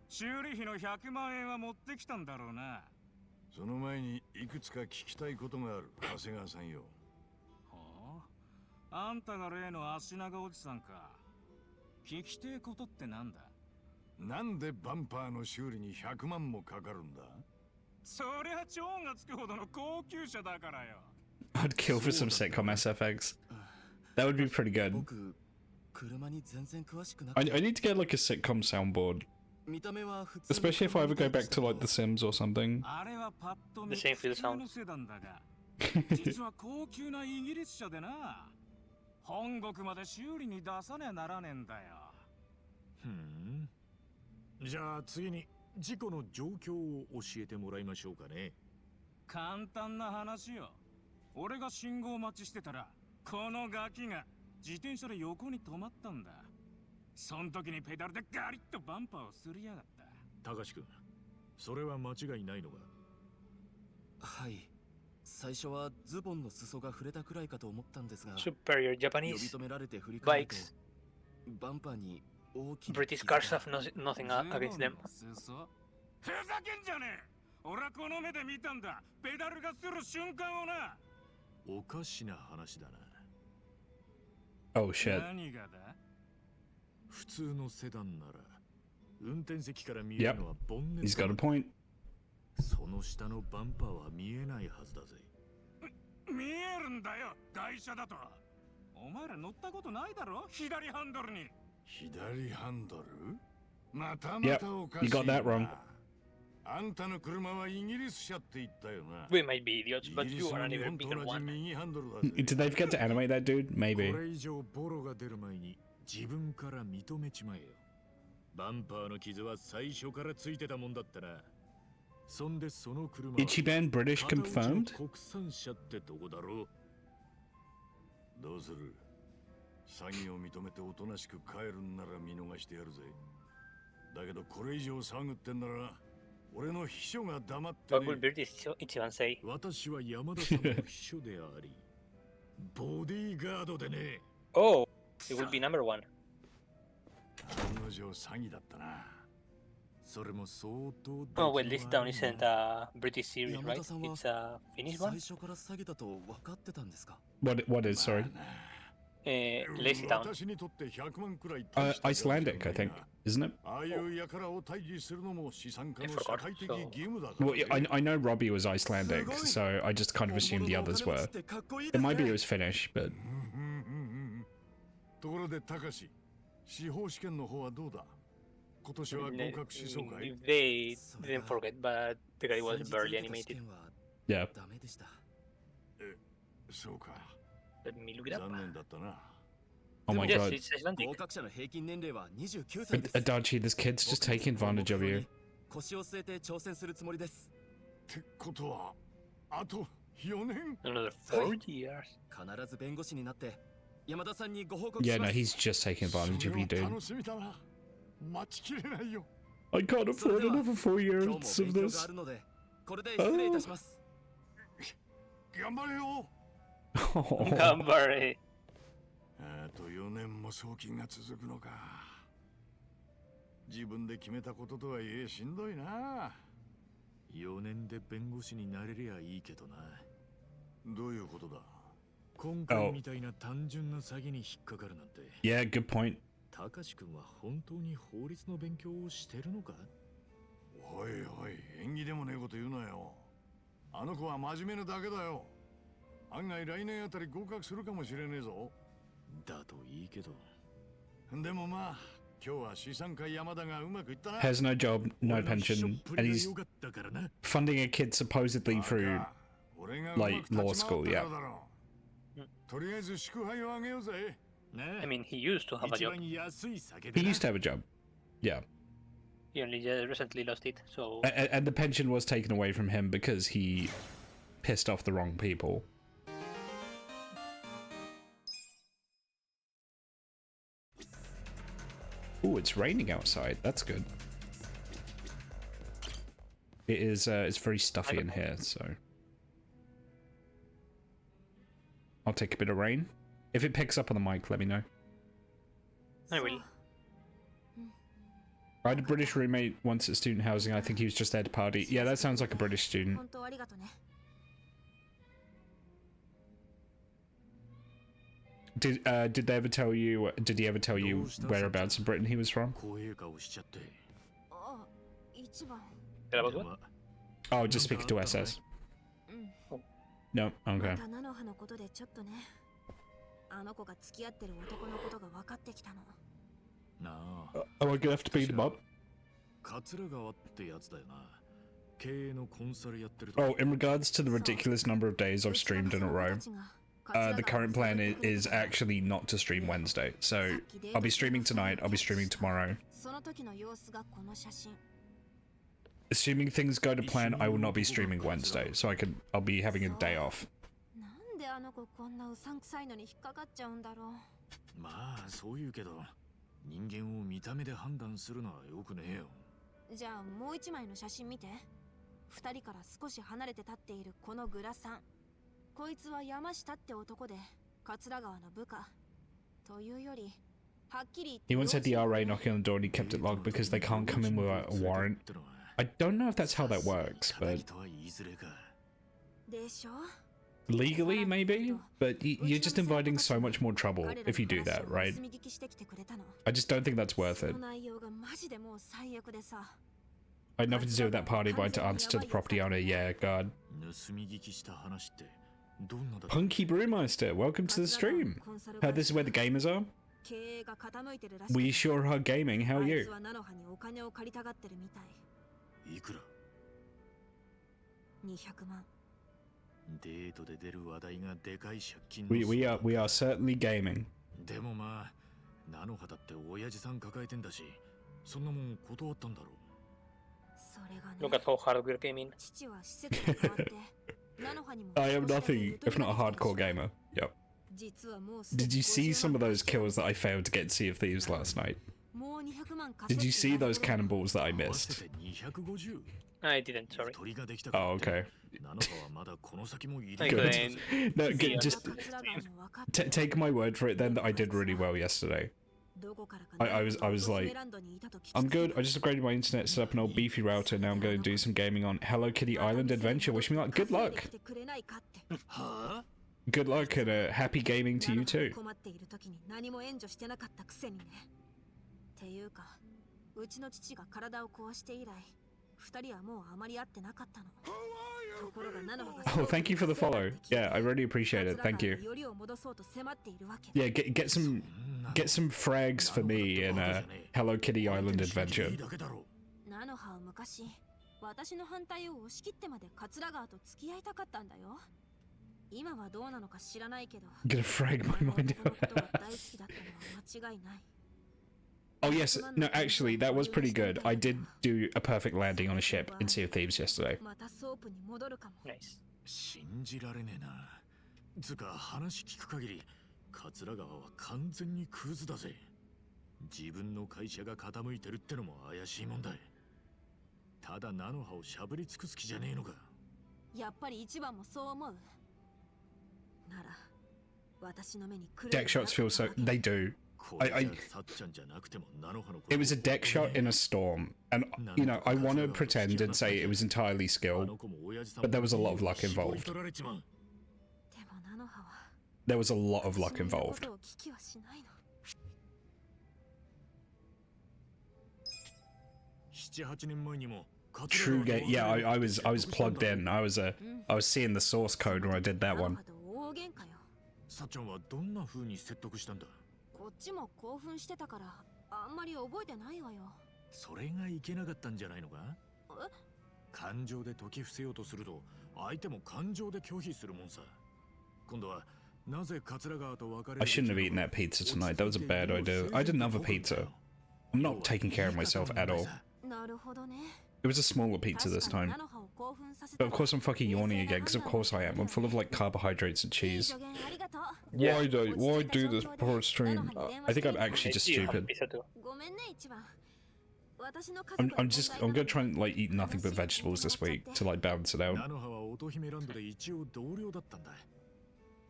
修理費の100万円は持ってきたんだろうな。その前にいくつか聞きたいことがある、長谷川さんよ。ほう、あんたが例の足長おじさんか。聞きてえことってなんだ？なんでバンパーの修理に100万もかかるんだ？そりゃ超がつくほどの高級車だからよ。I'd kill for some sitcom SFX. That would be pretty good. 僕、車に全然詳しくな I くて need to get like a sitcom soundboard. 見た目は普通の Especially if I ever go back to like The Sims or something. あれはパッと見 The same feel 普通のセダンだが、実は高級なイギリス車でな。本国まで修理に出さねえならねえんだよ。ふん。じゃあ次に事故の状況を教えてもらいましょうかね。簡単な話よ。俺が信号待ちしてたら、このガキが自転車で横に止まったんだ。そん時にペダルでガリッとバンパーをすりやがった。たかし君、それは間違いないのか？はい。最初はズボンの裾が触れたくらいかと思ったんですが、 Superior 呼び Japanese 止められて振り返ると bikes. バンパーに大きな British cars have nothing against them. ふざけんじゃねえ。俺はこの目で見たんだ。ペダルがする瞬間をな。おかしな話だな。 Oh shit. 何がだ？普通のセダンなら運転席から見えるのはボンネ He's ッ got a ト。 point. その下のバンパーは見えないはずだぜ。見えるんだよ、外車だと。お前ら乗ったことないだろ、左ハンドルに。左ハンドル？またま Yep, たおか you しい got that wrong. な。あんたの車はイギリス車って言ったよな。 We might be idiots, イ but ギリ you ス are の an 日 even 本と bigger 同じ one. 右ハンドルだぜ。 Did they forget to animate that dude? こ Maybe. れ以上ボロが出る前に自分から認めちまえよ。バンパーの傷は最初からついてたもんだったな。そんでその車は Ichiban British 片打ちの confirmed? 国産車ってどこだろう？どうする？詐欺を認めておとなしく帰るんなら見逃してやるぜ。だけどこれ以上騒ぐってんなら俺の秘書が黙って What ね will British Ichiban say? 私は山田さんの秘書でありボディーガードでね。 Oh, it will be number one. 案の定詐欺だったな。それも相当 Oh, well, this town isn't a British series, right? 山田さんは It's a Finnish 最 one. 初から詐欺だと分かってたんですか？ What is, sorry? Lazy town. 私にとって100万くらい大した Icelandic, I think. Isn't it? ああいう輩を退治するのも資産家の I 社 forgot, 会的 so- 義務だから Well, I know Robbie was Icelandic, so I just kind of assumed the others were. It might be it was Finnish, but ところで高志、司法試験の方はどうだ？今年は合格しそうかい？ They didn't forget, but the guy was barely animated. yeah. ダメでした。そうか。 Let me look it up. 残念だったな。 Oh my Yes, god. it's Icelandic. 合格者の平均年齢は29歳です。 Adachi, this kid's just taking advantage of you. 腰を据えて挑戦するつもりです。ってことは、あと4年？ Another 4 years. 必ず弁護士になって山田さんにご報告 Yeah, しま no, す。 he's just taking そ advantage of れ you, は dude. 楽しみだな。待ちきれないよ。 I can't afford another 4 今日 years も of 勉強が this. あるので、これで失礼いたします。頑張れよ。 Gambaré. あと4年も送金が続くのか。自分で決めたこととはいえしんどいな。4年で弁護士になれりゃいいけどな。どういうことだ？今回みたいな単純な詐欺に引っかかるなんて。 Yeah, good point. たかし君は本当に法律の勉強をしてるのか？おいおい、縁起でもねえこと言うなよ。あの子は真面目なだけだよ。案外来年あたり合格するかもしれねえぞ。だといいけど。でもまあ、今日は資産家山田がうまくいったな。 Has no job, no 俺の秘書 pension, っぷ and りが he's 良かったからな。 funding a kid supposedly through 俺がうまく like 立ち law 回 school, った yeah. からだろう。とりあえず祝杯をあげようぜ。ね I mean, he used to have a 一 job. 番安い酒 He でな。 used to have a job. Yeah. He only just recently lost it, so... And the pension was taken away from him because he pissed off the wrong people. Ooh, it's raining outside. That's good. It is, it's very stuffy in here, so... I'll take a bit of rain. If it picks up on the mic, let me know. I will. I had a British roommate once at student housing. I think he was just there to party. Yeah, that sounds like a British student. Did they ever tell you? Did he ever tell you whereabouts in Britain he was from? Oh, just speaking to SS. No, okay. Oh, I'm gonna have to beat him up. Oh, in regards to the ridiculous number of days I've streamed in a row, the current plan is actually not to stream Wednesday. So I'll be streaming tonight, I'll be streaming tomorrow. Assuming things go to plan, I will not be streaming Wednesday, so I'll be having a day off. He once had the RA knocking on the door and he kept it locked because they can't come in without a warrant. I don't know if that's how that works, but... Legally, maybe? But you're just inviting so much more trouble if you do that, right? I just don't think that's worth it. I had nothing to do with that party, but I had to answer to the property owner. Yeah, God. Punky Brewmeister, welcome to the stream. Heard this is where the gamers are? We sure are gaming, how are you? We are certainly gaming. Look at how hard we're gaming. I am nothing if not a hardcore gamer. Yep. Did you see some of those kills that I failed to get in Sea of Thieves last night? Did you see those cannonballs that I missed? I didn't, sorry. Oh, okay. I Good. couldn't No, see good. on Just the take my word for it then that I did really well yesterday. I was like, I'm good. I just upgraded my internet, set up an old beefy router. Now I'm going to do some gaming on Hello Kitty Island Adventure. Wish me luck. Good luck. Good luck and happy gaming to you too. Oh, thank you for the follow. Yeah, I really appreciate it. Thank you. Yeah, get some frags for me in Hello Kitty Island Adventure. Gonna frag my mind. Oh yes, no, actually, that was pretty good. I did do a perfect landing on a ship in Sea of Thieves yesterday. Nice. 信じられねえな。つか話聞く限り、桂川は完全にクズだぜ。自分の会社が傾いてるってのも怪しいもんだ。ただ菜の葉をしゃぶり尽くす気じゃねえのか。やっぱり一番もそう思う。なら、私の目に狂い Deck shots feel so... They do. It was a deck shot in a storm, and you know, I want to pretend and say it was entirely skill, but there was a lot of luck involved. There was a lot of luck involved. True game. Yeah, I was plugged in. I was seeing the source code when I did that one. こっちも興奮してたからあんまり覚えてないわよ。それがいけなかったんじゃないのか？感情で解き伏せようとすると相手も感情で拒否するもんさ。今度はなぜ桂川と別れる I shouldn't have eaten that pizza tonight. That was a bad idea. I had another pizza. I'm not taking care of myself at all. なるほどね。It was a smaller pizza this time. 菜の葉を But of course I'm fucking yawning again, because of course I am. I'm full of like carbohydrates and cheese. Yeah. Why do this poor stream? I think I'm actually just You have stupid. pizza too. I'm gonna try and like eat nothing but vegetables this week to like balance it out. 菜の葉は乙姫ランドで一応同僚だったんだ。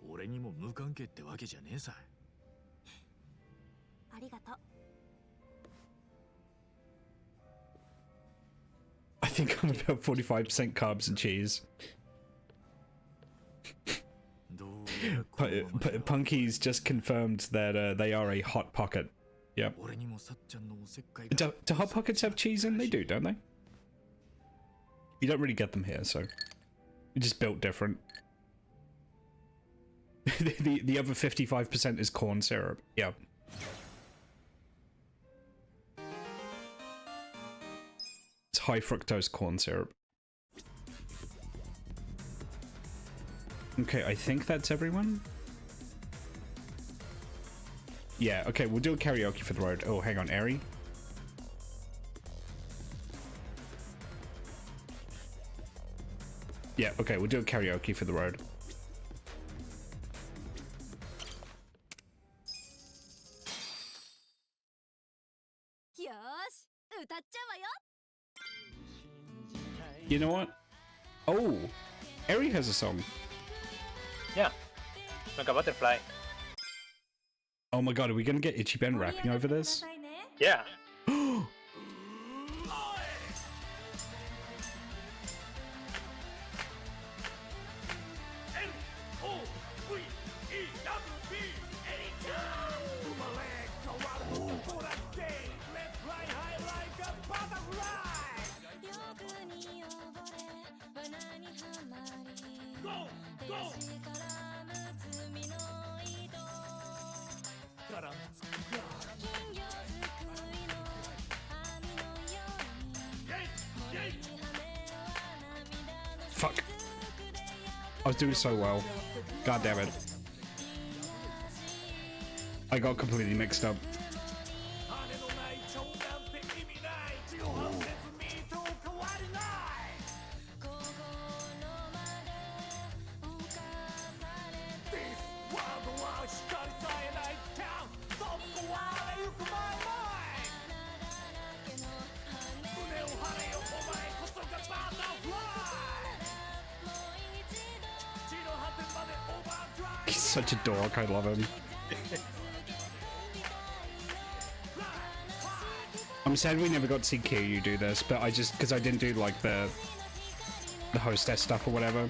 俺にも無関係ってわけじゃねえさ。ありがとう。 I think I'm about 45% carbs and cheese. Punky's just confirmed that they are a hot pocket. Yep. Do hot pockets have cheese in? They do, don't they? You don't really get them here, so you're just built different. the other 55% is corn syrup. Yeah. It's high fructose corn syrup. Okay, I think that's everyone. Yeah, okay, we'll do a karaoke for the road. Oh, hang on, Eri. Yeah, okay, we'll do a karaoke for the road. You know what? Oh, Eri has a song. Yeah. Like a butterfly. Oh my god, are we gonna get Itchy Ben rapping over this? Yeah. Fuck. I was doing so well. God damn it. I got completely mixed up. He's such a dork, I love him. I'm sad we never got to see Kiryu do this, but I just, because I didn't do like the hostess stuff or whatever.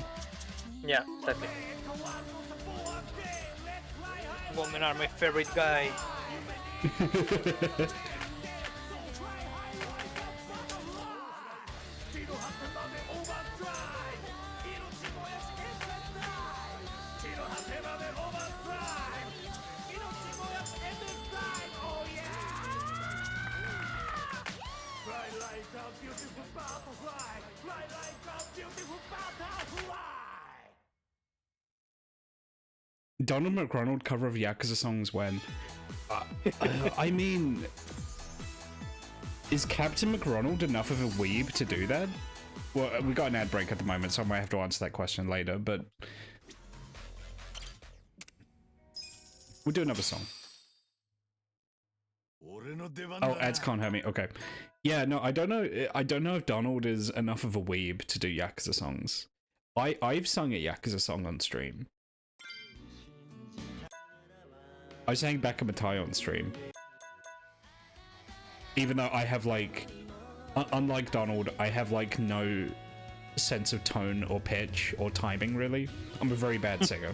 Yeah, exactly. Women are my favorite guy. Donald McDonald cover of Yakuza songs when? I mean, is Captain McDonald enough of a weeb to do that? Well, we got an ad break at the moment, so I might have to answer that question later, but we'll do another song. Oh, ads can't hurt me. Okay. Yeah, no, I don't know if Donald is enough of a weeb to do Yakuza songs. I've sung a Yakuza song on stream. I sang Baka Matai on stream. Even though I have like, unlike Donald, I have like no sense of tone or pitch or timing really. I'm a very bad singer.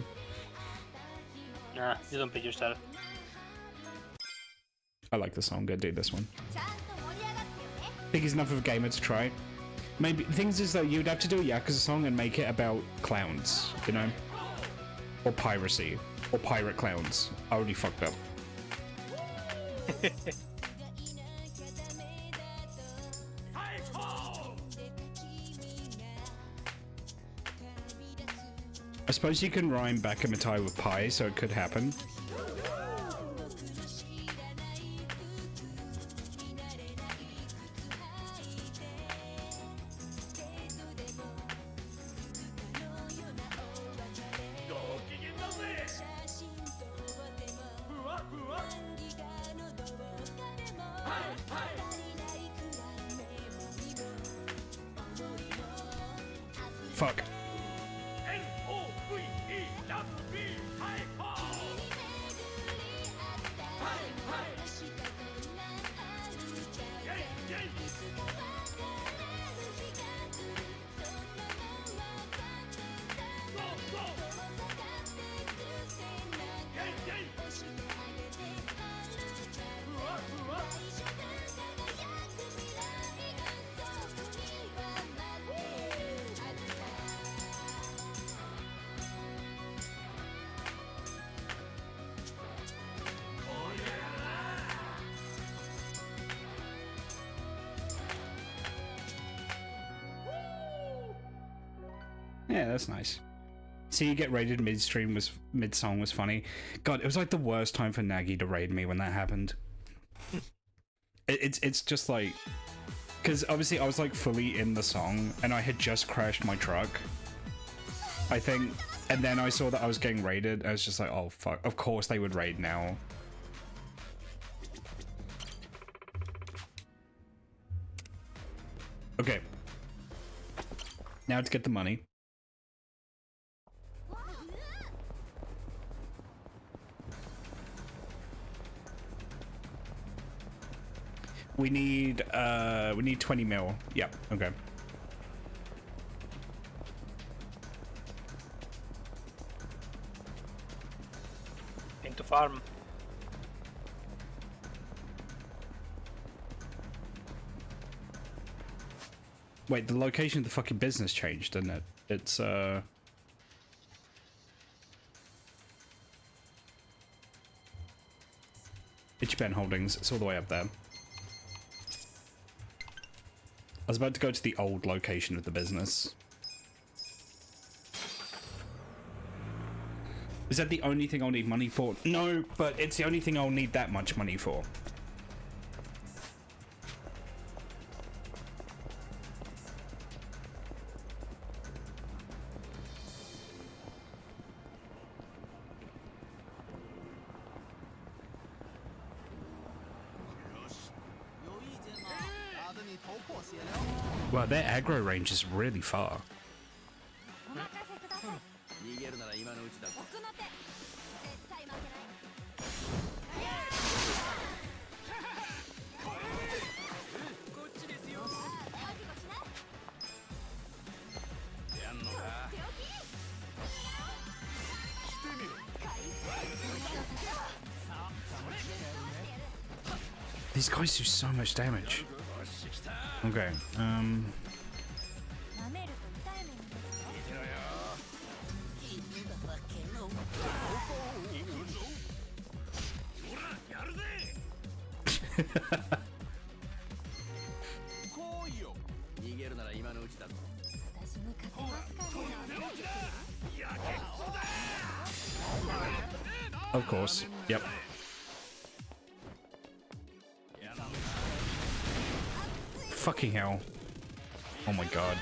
Nah, you don't pitch yourself. I like the song, I'm gonna do this one. Think he's enough of a gamer to try. Maybe, the thing is that you'd have to do a Yakuza song and make it about clowns, you know? Or piracy. Or pirate clowns. I already fucked up. I suppose you can rhyme Baka Matai with pie, so it could happen. fuck. Yeah, that's nice. See, you get raided mid-stream was mid-song was funny. God, it was like the worst time for Nagi to raid me when that happened. It's just like, because obviously I was like fully in the song and I had just crashed my truck, I think, and then I saw that I was getting raided. I was just like, oh fuck, of course they would raid now. Okay, now to get the money. We need 20 mil. Yep, okay. Into farm. Wait, the location of the fucking business changed, didn't it? It's Ichiban Holdings, it's all the way up there. I was about to go to the old location of the business. Is that the only thing I'll need money for? No, but it's the only thing I'll need that much money for. Wow, their aggro range is really far. お任せください。逃げるなら今のうちだぞ。奥の手。絶対負けない。こっちですよ。覚悟しな。やんのか。手置き。してみろ。 These guys do so much damage. Okay, 舐めると痛い目にですよ。 逃げるなら今のうちだぞ。私に勝てますかね。 of course. Yep. Fucking hell. Oh my god.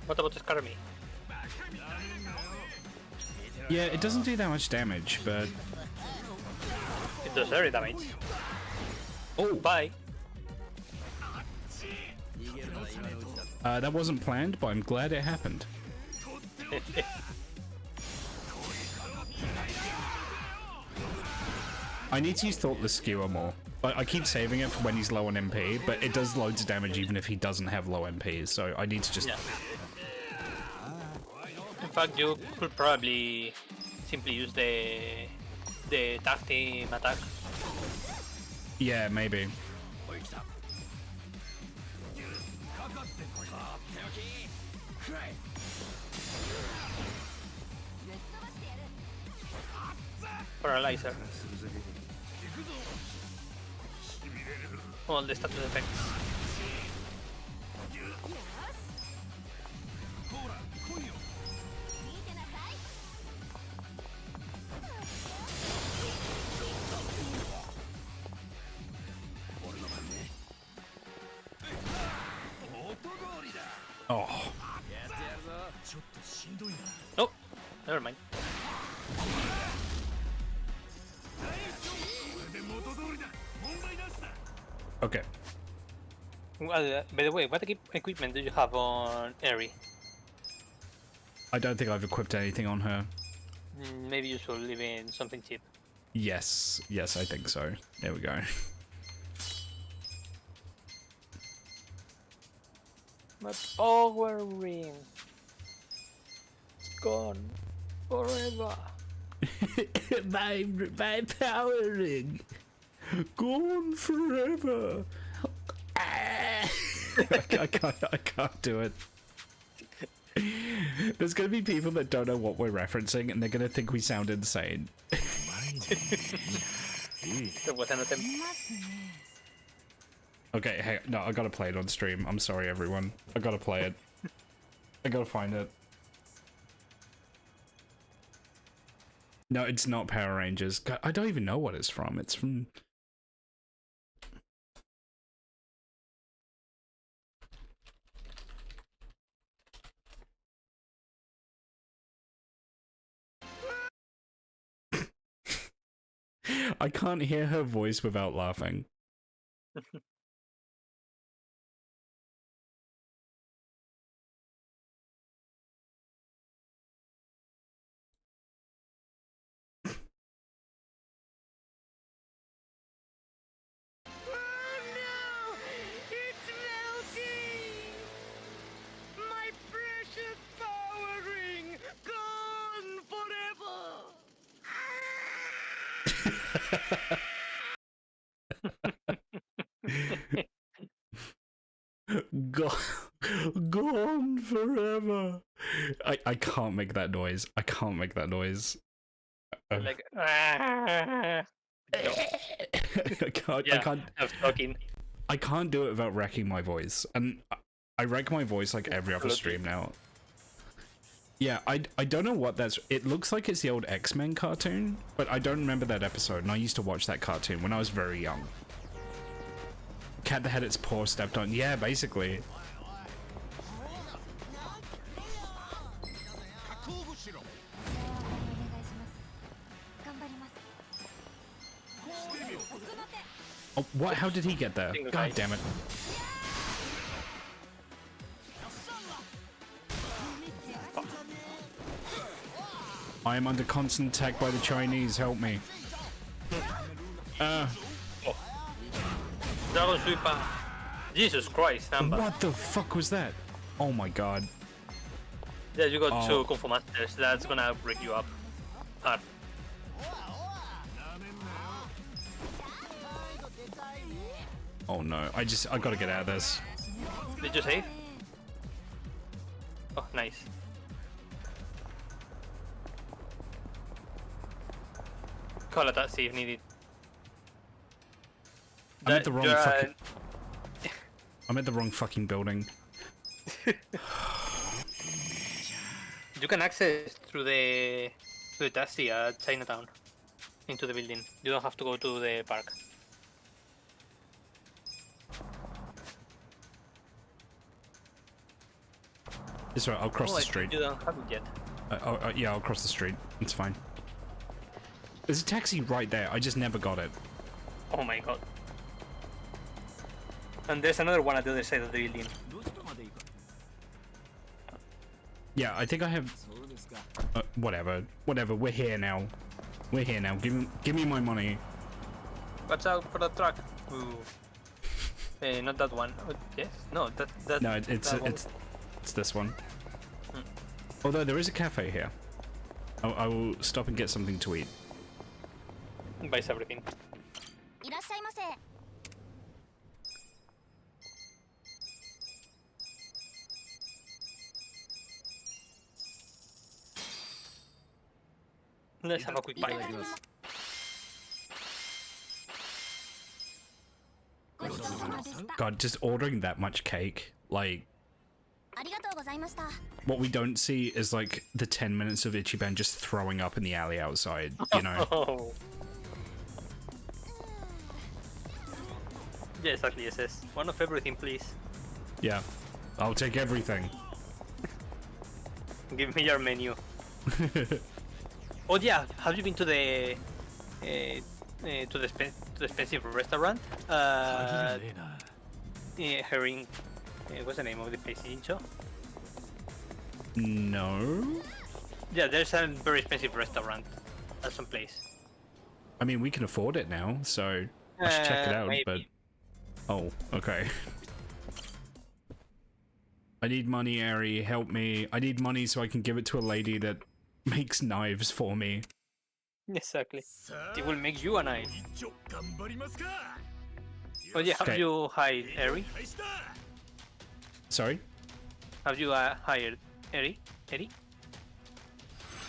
What about this Karami? Yeah, it doesn't do that much damage, but... It does very damage. Oh! Bye. That wasn't planned, but I'm glad it happened. I need to use Thoughtless Skewer more. I keep saving it for when he's low on MP, but it does loads of damage even if he doesn't have low MP, so I need to just... Yeah. In fact, you could probably simply use the tag team attack. Yeah, maybe. Paralyzer. All the status effects. Oh. Oh, never mind. Okay. Well, by the way, what equipment do you have on Eri? I don't think I've equipped anything on her. Maybe you should leave in something cheap. Yes, yes, I think so. There we go. My power ring. It's gone forever. my power ring. Gone forever. I can't do it. There's gonna be people that don't know what we're referencing and they're gonna think we sound insane. There was an attempt. Okay, hey, no, I gotta play it on stream. I'm sorry, everyone. I gotta play it. I gotta find it. No, it's not Power Rangers. God, I don't even know what it's from. It's from... I can't hear her voice without laughing. Gone forever. I can't make that noise. I can't make that noise. Like, no. I can't. Yeah, I can't. I'm talking. I can't do it without wrecking my voice, and I wreck my voice like every other stream now. Yeah, I don't know what that's... It looks like it's the old X-Men cartoon, but I don't remember that episode, and I used to watch that cartoon when I was very young. Cat that had its paw stepped on. Yeah, basically. Oh, what? How did he get there? God damn it. I am under constant attack by the Chinese. Help me. Dragon Sweeper. Jesus Christ, Namba. What the fuck was that? Oh my god. Yeah, you got two Kung Fu Masters. That's gonna break you up. Hard. Oh no. I gotta get out of this. Did you save? Oh, nice. Call it at save needed. I'm at the wrong fucking... I'm at the wrong fucking building. You can access through the taxi at Chinatown into the building. You don't have to go to the park. It's alright, I'll cross the street. You don't have it yet. Yeah, I'll cross the street. It's fine. There's a taxi right there. I just never got it. Oh my god. And there's another one at the other side of the building. Yeah, I think I have... whatever. Whatever, we're here now. We're here now. Give me my money. Watch out for the truck. Ooh. Not that one. Oh, yes. No, that. No, it's that one. it's this one. Although there is a cafe here. I will stop and get something to eat. Buys everything. いらっしゃいませ。 Let's have a quick bite. ごちそうさまでした。 God, just ordering that much cake, like ありがとうございました。 what we don't see is like the 10 minutes of Ichiban just throwing up in the alley outside, you know? Oh. Yeah, exactly. It says one of everything, please. Yeah, I'll take everything. Give me your menu. Oh yeah, have you been to the expensive restaurant? Herring. What's the name of the place in Incho? No? Yeah, there's a very expensive restaurant at some place. I mean, we can afford it now, so I should check it out, Maybe. but... Oh, okay. I need money, Eri, help me. I need money so I can give it to a lady that makes knives for me. Exactly. It will make you a knife. 一丁頑張りますか。 Oh yeah, have Okay. you hired Eri? 開始だ。 Sorry? Have you hired Eri? Eri?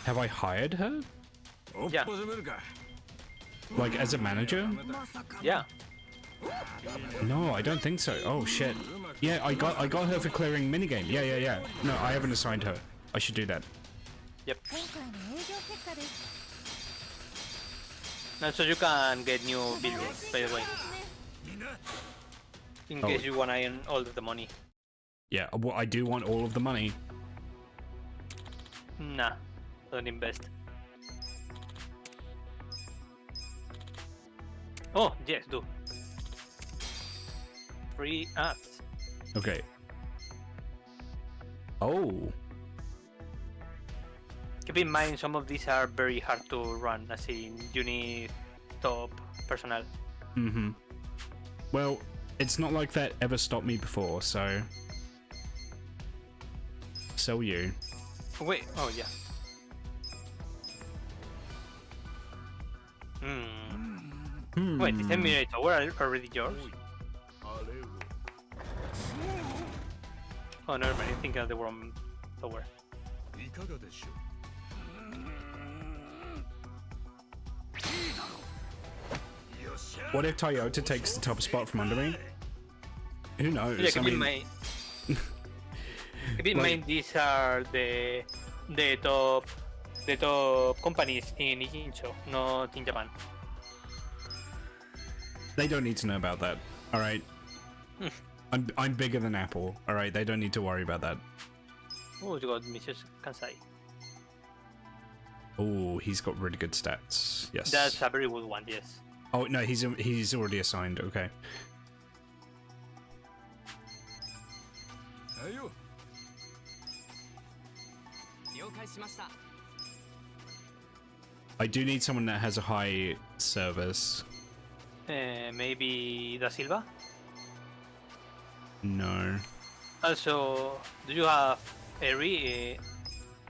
Have I hired her? おっ Yeah. 始めるか。 Like, as a manager? Yeah. No, I don't think so. Oh, shit. Yeah, I got her for clearing minigame. Yeah. No, I haven't assigned her. I should do that. 今回の営業結果です。 And so you can get new videos, by the way, みんな in Oh. case you wanna earn all of the money. Yeah, well, I do want all of the money. Nah, don't invest. Oh, yes, do. Free ads. Okay. Oh. Keep in mind, some of these are very hard to run, as in you need top personnel. Mm-hmm. Well, it's not like that ever stopped me before, so... So you. Wait, oh yeah. Wait, the Terminator were already yours? あれを Oh, never mind, I think they were on tower. いかがでしょう。 What if Toyota takes the top spot from under me? Who knows? Yeah, keep I in mean, mind. Keep in Like- mind, these are the top companies in Incho, not in Japan. they don't need to know about that. All right. I'm bigger than Apple. All right, they don't need to worry about that. Oh, you got Mrs. Kansai. Oh, he's got really good stats. Yes. That's a very good one, yes. Oh no, he's already assigned. Okay. はいよ。了解しました。 I do need someone that has a high service. Maybe Da Silva? No. Also, do you have Eri?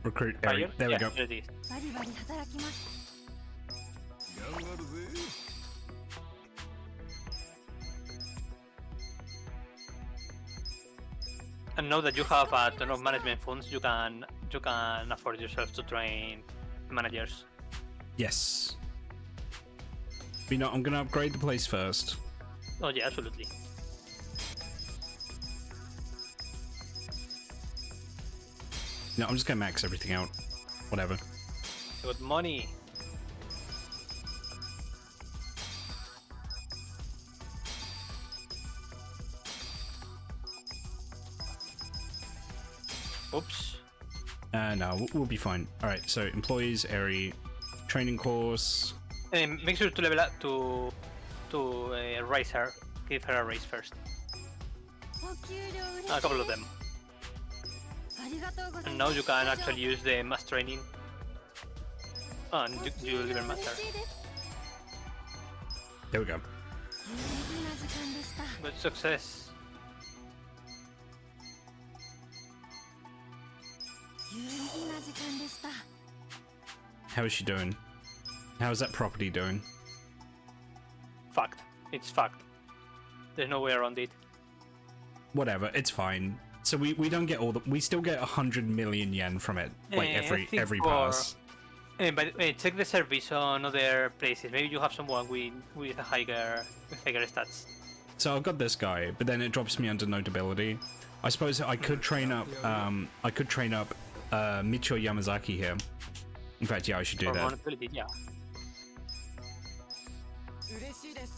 Recruit Fire? Eric. There we Yeah, go. there it is. バリバリ働きます。頑張るぜ。 And now that you have a ton of management funds, you can afford yourself to train managers. Yes. But you know, I'm gonna upgrade the place first. Oh yeah, absolutely. No, I'm just gonna max everything out. Whatever. You got money. Oops. No, we'll be fine. All right. So employees, Eri, training course. Make sure to level up to raise her. Give her a raise first. お給料嬉しい。 A couple of them. ありがとうござい And ま now す。 you can actually use the mass training. And you deliver master. 嬉しいです。 There we go. 有意義な Good success. How is she doing? How's that property doing? Fucked. It's fucked. There's no way around it. Whatever, it's fine. So we don't get all the, we still get 100 million yen from it, like I think every for- pass. But check the service on other places. Maybe you have someone with a higher stats. So I've got this guy, but then it drops me under notability. I suppose I could train up Michio Yamazaki here. In fact, yeah, I should do Or that. vulnerability, yeah. 嬉しいです。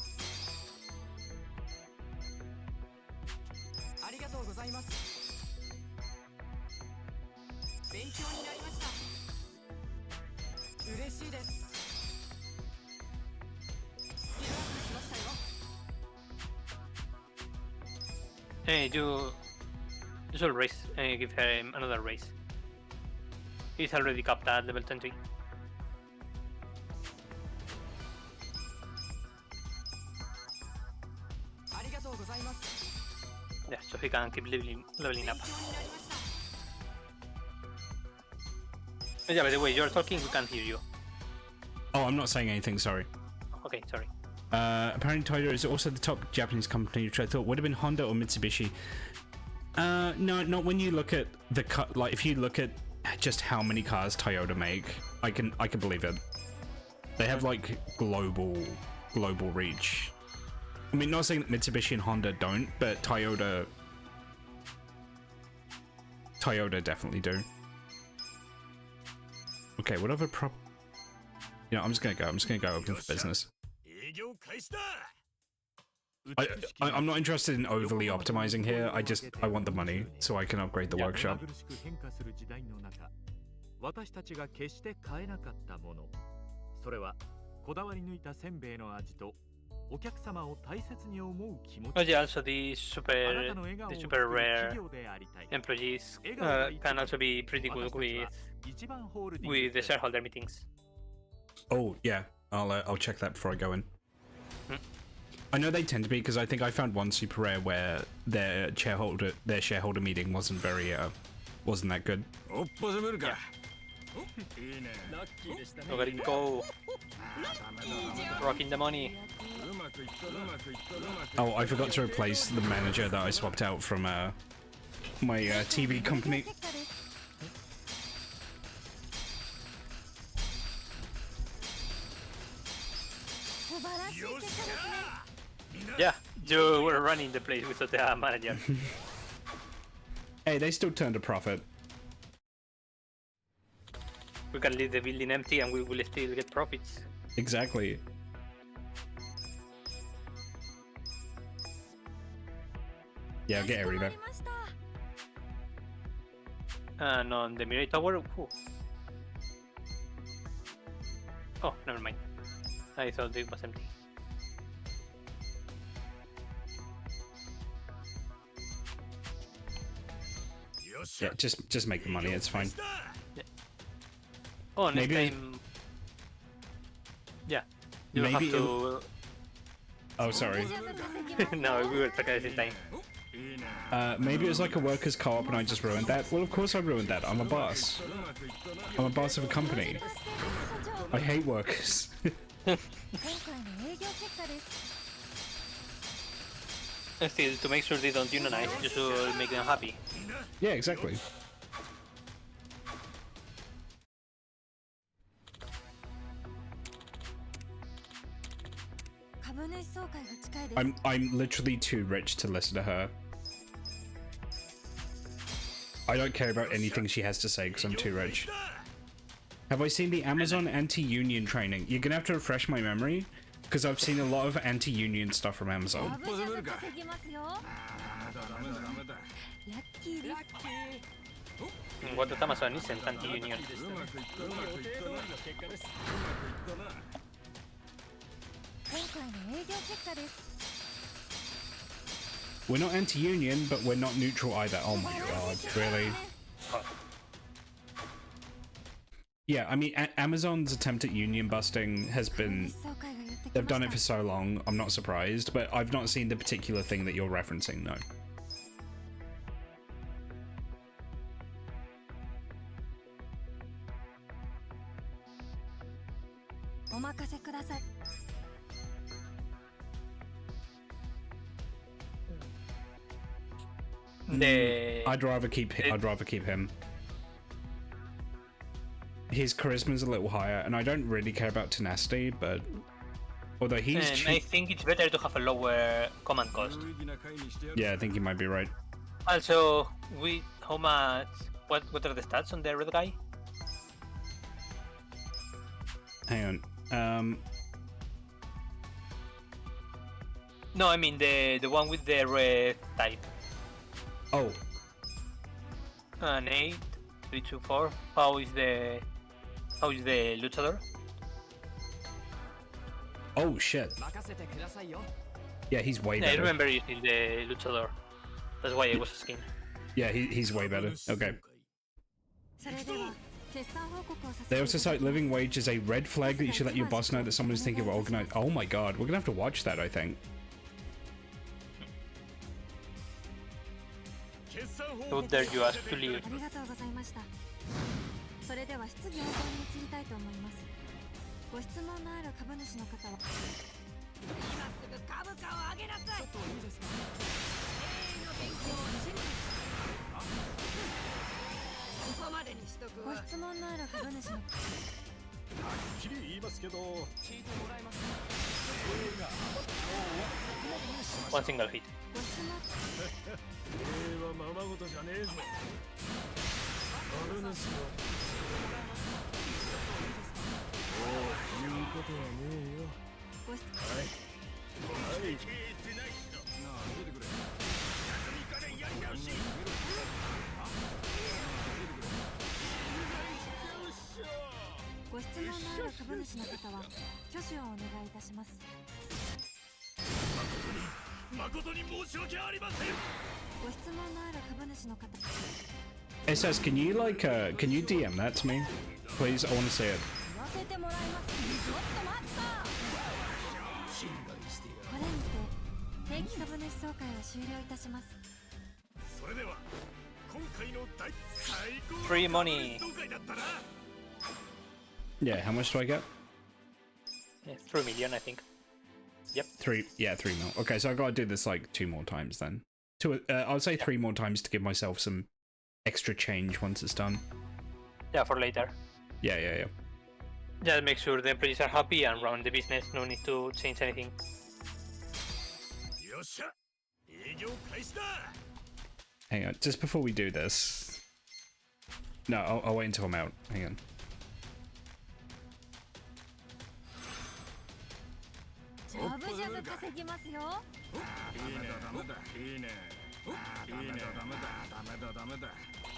ありがとうございます。勉強になりました。嬉しいです。スキルアップしましたよ。 Hey, you should raise, give him another raise. He's already capped at level 20. ありがとうございます。 Yeah, so he can keep leveling up. 勉強になりました。 Yeah, by the way, you're talking, we can't hear you. Oh, I'm not saying anything. Sorry. Okay, sorry. Apparently, Toyota is also the top Japanese company, which I thought would have been Honda or Mitsubishi. No, not when you look at the cut. Like, if you look at just how many cars Toyota make, I can believe it. They have like global reach. I mean, not saying that Mitsubishi and Honda don't, but Toyota definitely do. Okay, whatever prop. You know, I'm just gonna go open for business. 営業開始だ。 I'm not interested in overly optimizing here. I want the money so I can upgrade the workshop. 苦しく変化する時代の中、私たちが決して変えなかったもの、それはこだわり抜いたせんべいの味とお客様を大切に思う気持 Oh ち。 yeah, also the super rare employees can also be pretty good with the shareholder meetings. Oh yeah, I'll check that before I go in. Hmm. I know they tend to be because I think I found one super rare where their shareholder meeting wasn't that good. おっぱせめるか。 Look at it go. Rocking the money. Oh, I forgot to replace the manager that I swapped out from my TV company. Yeah, you were running the place without the manager. Hey, they still turned a profit. We can leave the building empty and we will still get profits. Exactly. Yeah, I'll get everywhere. And on the Mirai Tower, ooh. Oh, never mind. I thought it was empty. Yeah, just make the money. It's fine. Oh, next Maybe- time. Yeah. You don't have Maybe to. Oh, sorry. No, we were talking at the same time. Maybe it was like a workers' co-op and I just ruined that. Well, of course I ruined that. I'm a boss. I'm a boss of a company. I hate workers. Still, to make sure they don't unionize, you should make them happy. Yeah, exactly. I'm literally too rich to listen to her. I don't care about anything she has to say because I'm too rich. Have I seen the Amazon anti-union training? You're gonna have to refresh my memory because I've seen a lot of anti-union stuff from Amazon. What the Amazon isn't anti-union. We're not anti-union, but we're not neutral either. Oh my god, really? Yeah, I mean, Amazon's attempt at union busting has been... They've done it for so long, I'm not surprised, but I've not seen the particular thing that you're referencing, no. I'd rather keep him. His charisma's a little higher, and I don't really care about tenacity, but although he's I think it's better to have a lower command cost. Yeah, I think you might be right. Also, how much? What are the stats on the red guy? Hang on. No, I mean the one with the red type. Oh. An 8, 3, 2, 4. How is the luchador? Oh shit. Yeah, he's way better. I remember using the luchador. That's why I was asking. Yeah, he's way better. Okay. They also cite living wage as a red flag that you should let your boss know that someone is thinking of organizing. Oh my god, we're gonna have to watch that, I think. How dare you ask to leave? それでは質疑応答に移りたいと思います。ご質問のある株主の方は今すぐ株価を上げなさい。ちょっといいですか。経営の勉強をしに。ここまでにしとくわ。ご質問のある株主の。はっきり言いますけど、聞いてもらえますか。One single hit. ご質問。これはままごとじゃねえぞ。株主は。言うことはねえよ。はい。はい。なあ、出てくれ。休みかねやり直し。ご質問のある株主の方は挙手をお願いいたします。誠に申し訳ありません。ご質問のある株主の方。SS, can you DM that to me, please? I want to see it. 言わせてもらいます。ちょっと待った。これにて定期株主総会は終了いたします。それでは今回の最高 Free money. 総会だったな。Yeah, how much do I get? 3 million, I think. Yep. 3 mil. Okay, so I gotta do this like 2 more times then. I'll say 3 more times to give myself some extra change once it's done. Yeah, for later. Yeah. Just make sure the employees are happy and run the business. No need to change anything. Hang on, just before we do this. No, I'll wait until I'm out. Hang on. ジャブジャブ稼ぎますよ。いいね。ダメだ。いいね。ダメだ。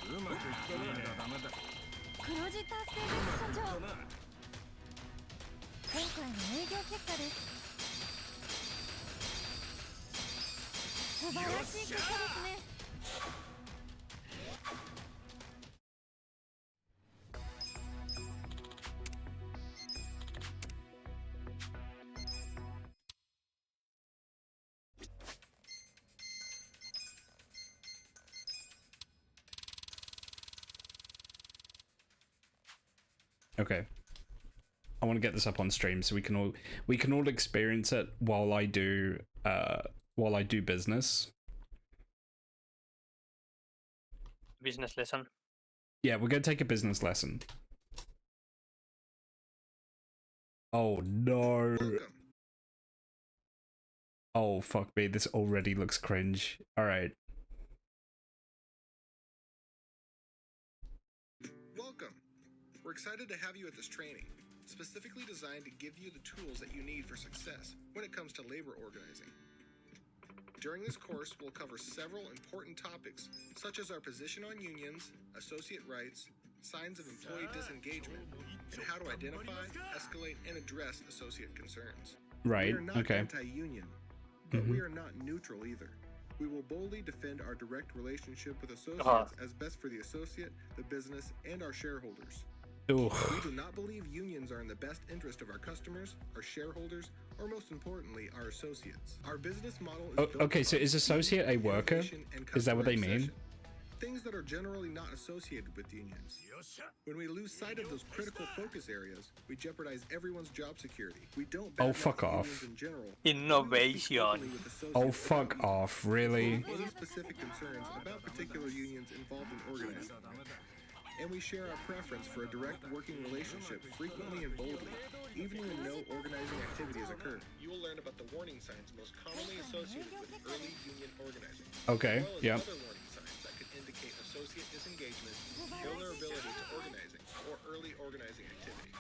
うまくいったな。ダメだ。黒字達成です社長。今回の営業結果です。素晴らしい結果ですね。Okay. I want to get this up on stream so we can all experience it while I do business. Business lesson. Yeah, we're gonna take a business lesson. Oh no. Welcome. Oh fuck me, this already looks cringe. Alright. Welcome. We're excited to have you at this training, specifically designed to give you the tools that you need for success when it comes to labor organizing. During this course, we'll cover several important topics, such as our position on unions, associate rights, signs of employee disengagement, and how to identify, escalate, and address associate concerns. Right, We are not okay. anti-union, but we are not neutral either. We will boldly defend our direct relationship with associates as best for the associate, the business, and our shareholders. Ugh. We do not believe unions are in the best interest of our customers, our shareholders, or most importantly, our associates. Our business model is built Okay, so on is associate a worker? innovation and Is that what they customer mean? obsession, things that are generally not associated with unions. When we lose sight of those critical focus areas, we jeopardize everyone's job security. We don't Oh, badmouth fuck the off. unions in general. Innovation. Oh, fuck off, really? Any specific concerns about particular unions involved in organizing. And we share our preference for a direct working relationship frequently and boldly, even when no organizing activity has occurred. You will learn about the warning signs most commonly associated with early union organizing. Okay, As well as yeah. other warning signs that could indicate associate disengagement, vulnerability to organizing, or early organizing activity.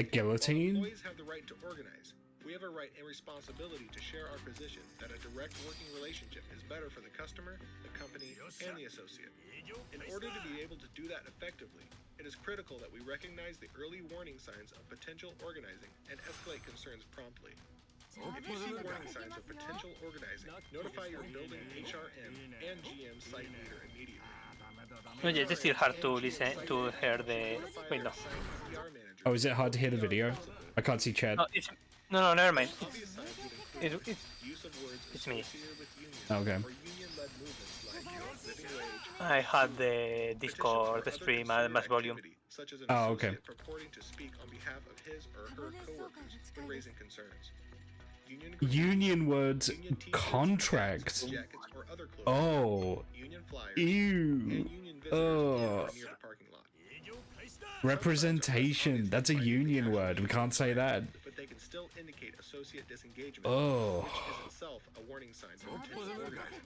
A guillotine? Employees have the right to organize. We have a right and responsibility to share our position that a direct working relationship is better for the customer, the company, and the associate. In order to be able to do that effectively, it is critical that we recognize the early warning signs of potential organizing and escalate concerns promptly. If you see warning signs of potential organizing, notify your building HRM and GM site leader immediately. No, yeah, it's still hard to listen to hear the. Wait, no. Oh, is it hard to hear the video? I can't see chat. No, no, never mind. It's me. Okay. I had the Discord stream at max volume. Oh, okay. Purporting to speak on behalf of his or her coworkers when raising concerns. Union words, contracts. Oh. Ew. Oh. Representation. That's a union word. We can't say that. But they can still indicate associate disengagement, Oh. which is itself a warning sign for potential organizing.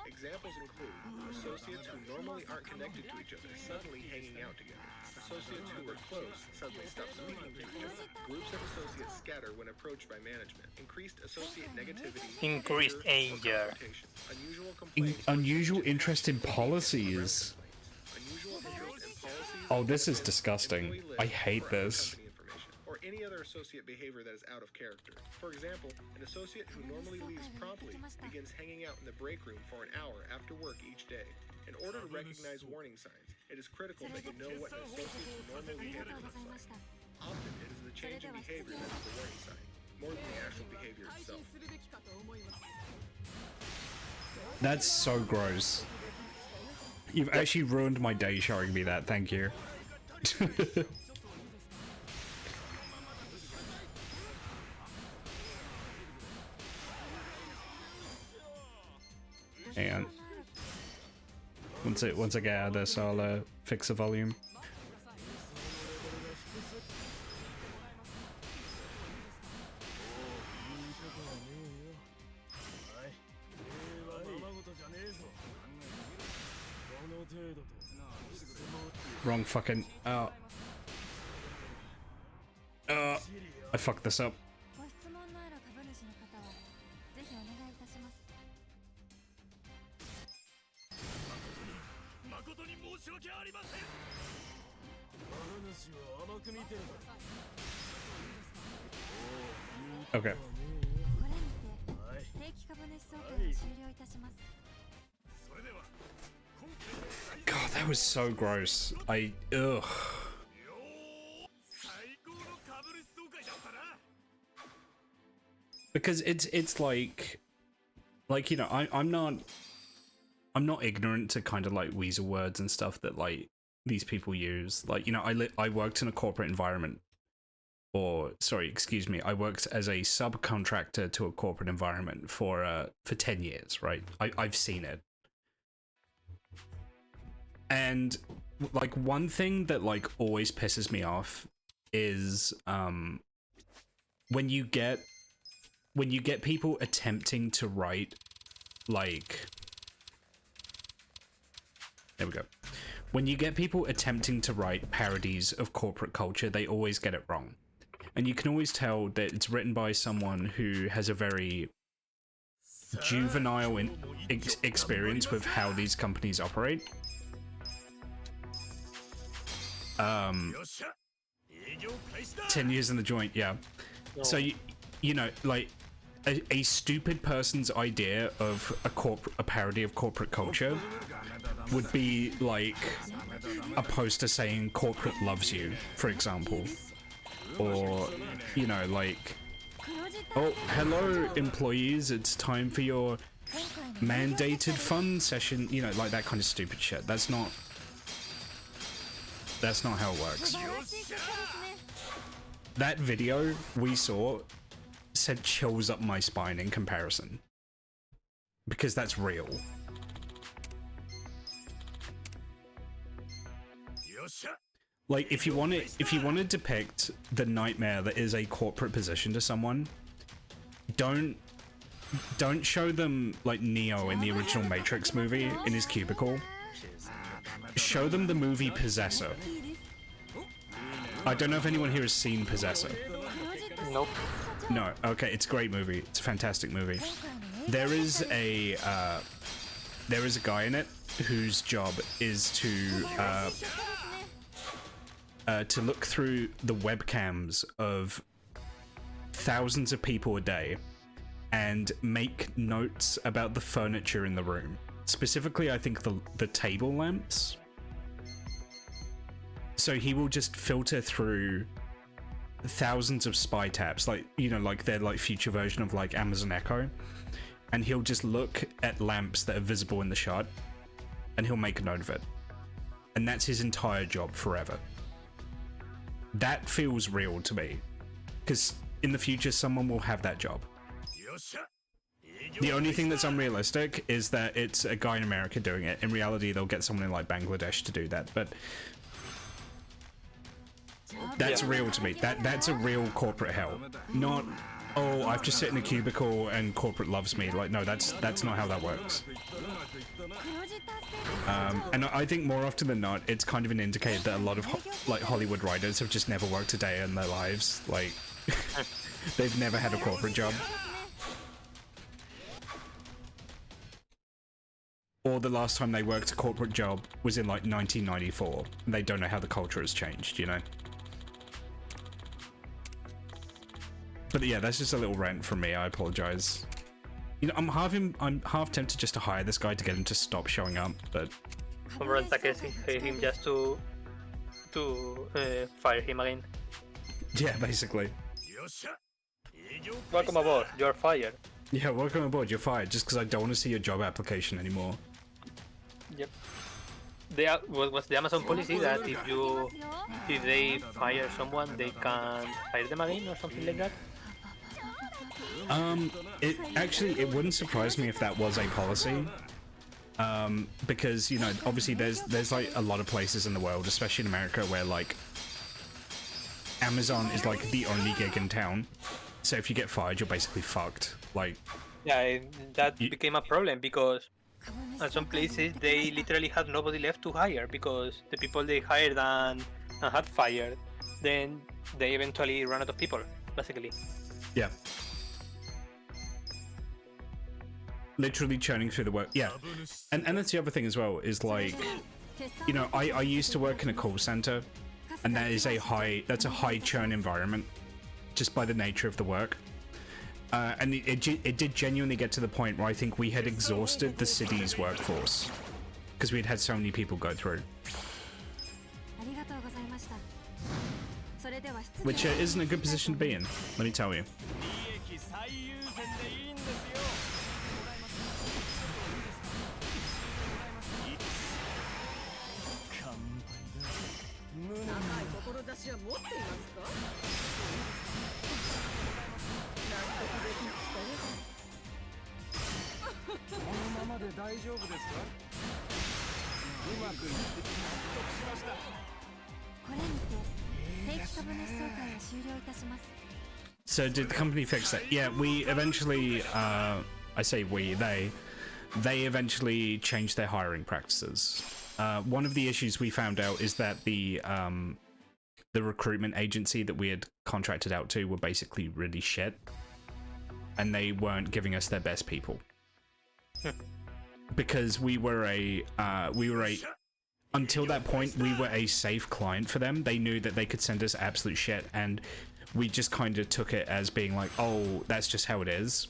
Examples include associates who normally aren't connected to each other suddenly hanging out together. Associates who were close suddenly stop speaking to each other. Groups of associates scatter when approached by management. Increased associate negativity. Increased anger. Unusual complaints. Unusual interest in policies. Unusual interest in policies. Oh, this is disgusting. I hate this. Or any other associate behavior that is out of character. For example, an associate who normally leaves promptly begins hanging out in the break room for an hour after work each day. In order to recognize warning signs, it is critical that you know what an associate's normal behavior looks like. Often, it is the change in behavior that is the warning sign, more than the actual behavior itself. That's so gross. You've actually ruined my day showing me that. Thank you. Hang on. Once I get out of this, I'll fix the volume. Wrong fucking. Oh. I fucked this up. Okay. God, that was so gross. Ugh. Because it's like you know, I'm not ignorant to kind of like weasel words and stuff that like these people use. Like, you know, I worked in a corporate environment, or sorry, excuse me, I worked as a subcontractor to a corporate environment for 10 years, right? I've seen it. And like one thing that like always pisses me off is when you get people attempting to write like, there we go. When you get people attempting to write parodies of corporate culture, they always get it wrong. And you can always tell that it's written by someone who has a very juvenile experience with how these companies operate. 10 years in the joint, yeah. So you know, like a stupid person's idea of a parody of corporate culture would be like a poster saying corporate loves you, for example. Or, you know, like, oh, hello employees, it's time for your mandated fun session, you know, like that kind of stupid shit. That's not how it works. That video we saw said chills up my spine in comparison. Because that's real. Like, if you want to depict the nightmare that is a corporate position to someone, don't show them like Neo in the original Matrix movie in his cubicle. Show them the movie Possessor. I don't know if anyone here has seen Possessor. Nope. No, okay, it's a great movie. It's a fantastic movie. There is a guy in it whose job is to look through the webcams of thousands of people a day and make notes about the furniture in the room. Specifically, I think the table lamps. So he will just filter through thousands of spy taps, like, you know, like their like future version of like Amazon Echo, and he'll just look at lamps that are visible in the shot and he'll make a note of it, and that's his entire job forever. That feels real to me, because in the future someone will have that job. The only thing that's unrealistic is that it's a guy in America doing it. In reality, they'll get someone in like Bangladesh to do that, but that's real to me. That's a real corporate hell. Not, oh, I've just sit in a cubicle and corporate loves me. Like, no, that's not how that works. And I think more often than not, it's kind of an indicator that a lot of like Hollywood writers have just never worked a day in their lives. Like, they've never had a corporate job. Or the last time they worked a corporate job was in like 1994. And they don't know how the culture has changed, you know? But yeah, that's just a little rant from me. I apologize. You know, I'm half tempted just to hire this guy to get him to stop showing up, but Conrad Takeshi hired him just to fire him again. yeah, basically. Welcome aboard, you're fired. Yeah, welcome aboard. You're fired just because I don't want to see your job application anymore. Yep. Was the Amazon policy that if they fire someone, they can hire them again or something like that? It wouldn't surprise me if that was a policy. Because, you know, obviously there's like a lot of places in the world, especially in America, where like Amazon is like the only gig in town. So if you get fired, you're basically fucked. Like, yeah, that became a problem because at some places they literally had nobody left to hire because the people they hired and had fired, then they eventually ran out of people, basically. Yeah. Literally churning through the work. Yeah. And that's the other thing as well, is like, you know, I used to work in a call center, and that's a high churn environment just by the nature of the work. And it did genuinely get to the point where I think we had exhausted the city's workforce because we'd had so many people go through. Which isn't a good position to be in, let me tell you. So did the company fix that? Yeah, we eventually, I say we, they eventually changed their hiring practices. One of the issues we found out is that the recruitment agency that we had contracted out to were basically really shit, and they weren't giving us their best people. Because until that point, we were a safe client for them. They knew that they could send us absolute shit, and we just kind of took it as being like, oh, that's just how it is.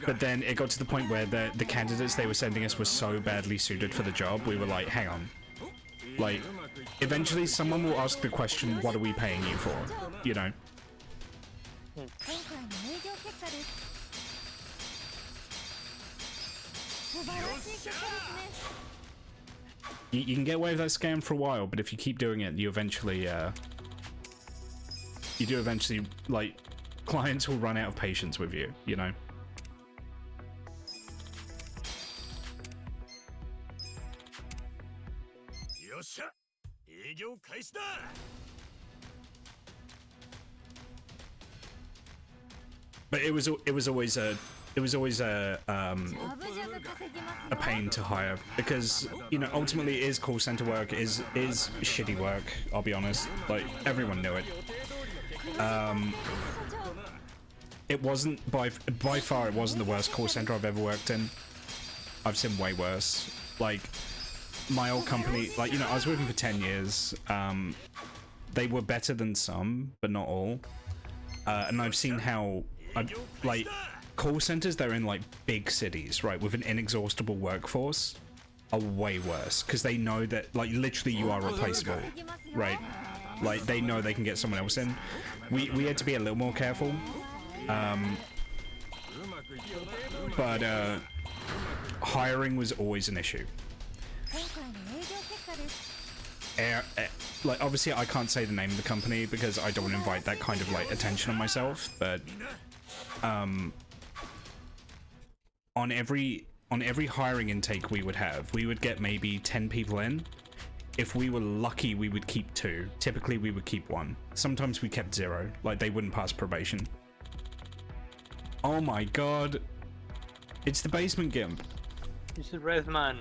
But then it got to the point where the candidates they were sending us were so badly suited for the job, we were like, hang on. Like, eventually someone will ask the question, what are we paying you for? You know? 今回の営業結果です。素晴らしい結果ですね。You can get away with that scam for a while, but if you keep doing it, you eventually, like, clients will run out of patience with you, you know? よっしゃ、営業開始だ。But it was always a pain to hire because, you know, ultimately it is call center work, is shitty work, I'll be honest. Like, everyone knew it. It wasn't by far, it wasn't the worst call center I've ever worked in. I've seen way worse. Like, my old company, like, you know, I was with them for 10 years. They were better than some, but not all. And I've seen how, like, call centers, they're in, like, big cities, right, with an inexhaustible workforce, are way worse. Because they know that, like, literally you are replaceable, right? Like, they know they can get someone else in. We had to be a little more careful. But hiring was always an issue. Like, obviously I can't say the name of the company because I don't want to invite that kind of, like, attention on myself, but on every hiring intake we would have, we would get maybe 10 people in. If we were lucky, we would keep 2. Typically we would keep 1. Sometimes we kept 0, like they wouldn't pass probation. Oh my god, it's the basement gimp. It's the red man.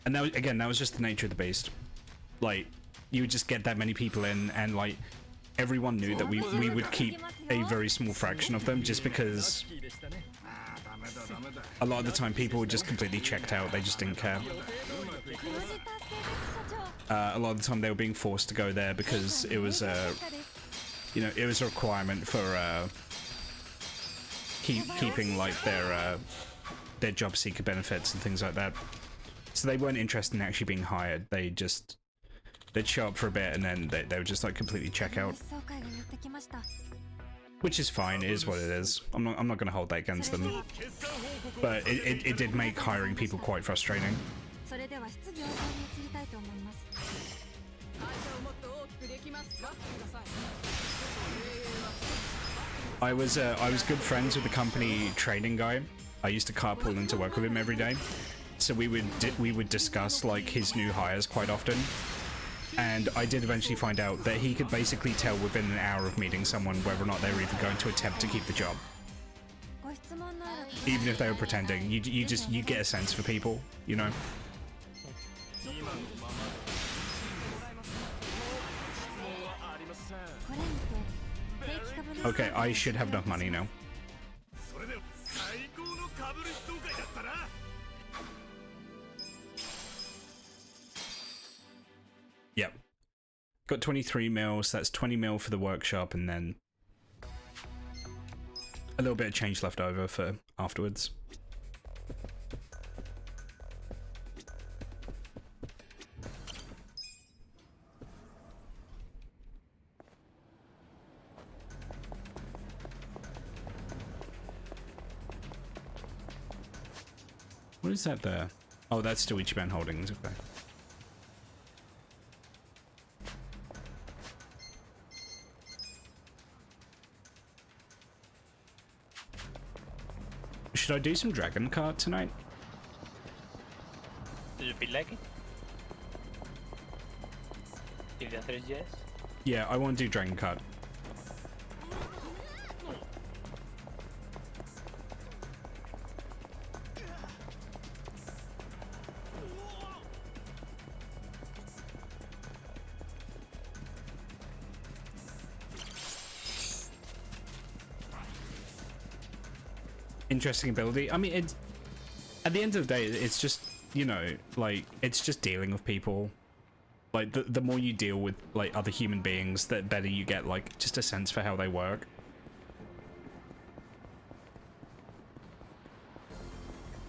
And that was, again, that was just the nature of the beast. Like, you would just get that many people in, and like everyone knew that we would keep a very small fraction of them, just because a lot of the time people were just completely checked out. They just didn't care. A lot of the time they were being forced to go there because it was you know, it was a requirement for keeping like their job seeker benefits and things like that. So they weren't interested in actually being hired. They'd show up for a bit and then they would just like completely check out. Which is fine, it is what it is. I'm not going to hold that against them. But it did make hiring people quite frustrating. I was good friends with the company training guy. I used to carpool into work with him every day. So we would discuss like his new hires quite often. And I did eventually find out that he could basically tell within an hour of meeting someone whether or not they were even going to attempt to keep the job. Even if they were pretending, you get a sense for people, you know? Okay, I should have enough money now. Yep. Got 23 mil, so that's 20 mil for the workshop, and then a little bit of change left over for afterwards. What is that there? Oh, that's still Ichiban Holdings, okay. Should I do some Dragon Kart tonight? Do you feel like it? If the answer is yes. Yeah, I want to do Dragon Kart. Interesting ability. I mean, it's at the end of the day, it's just, you know, like, it's just dealing with people. Like, the more you deal with like other human beings, the better you get like just a sense for how they work.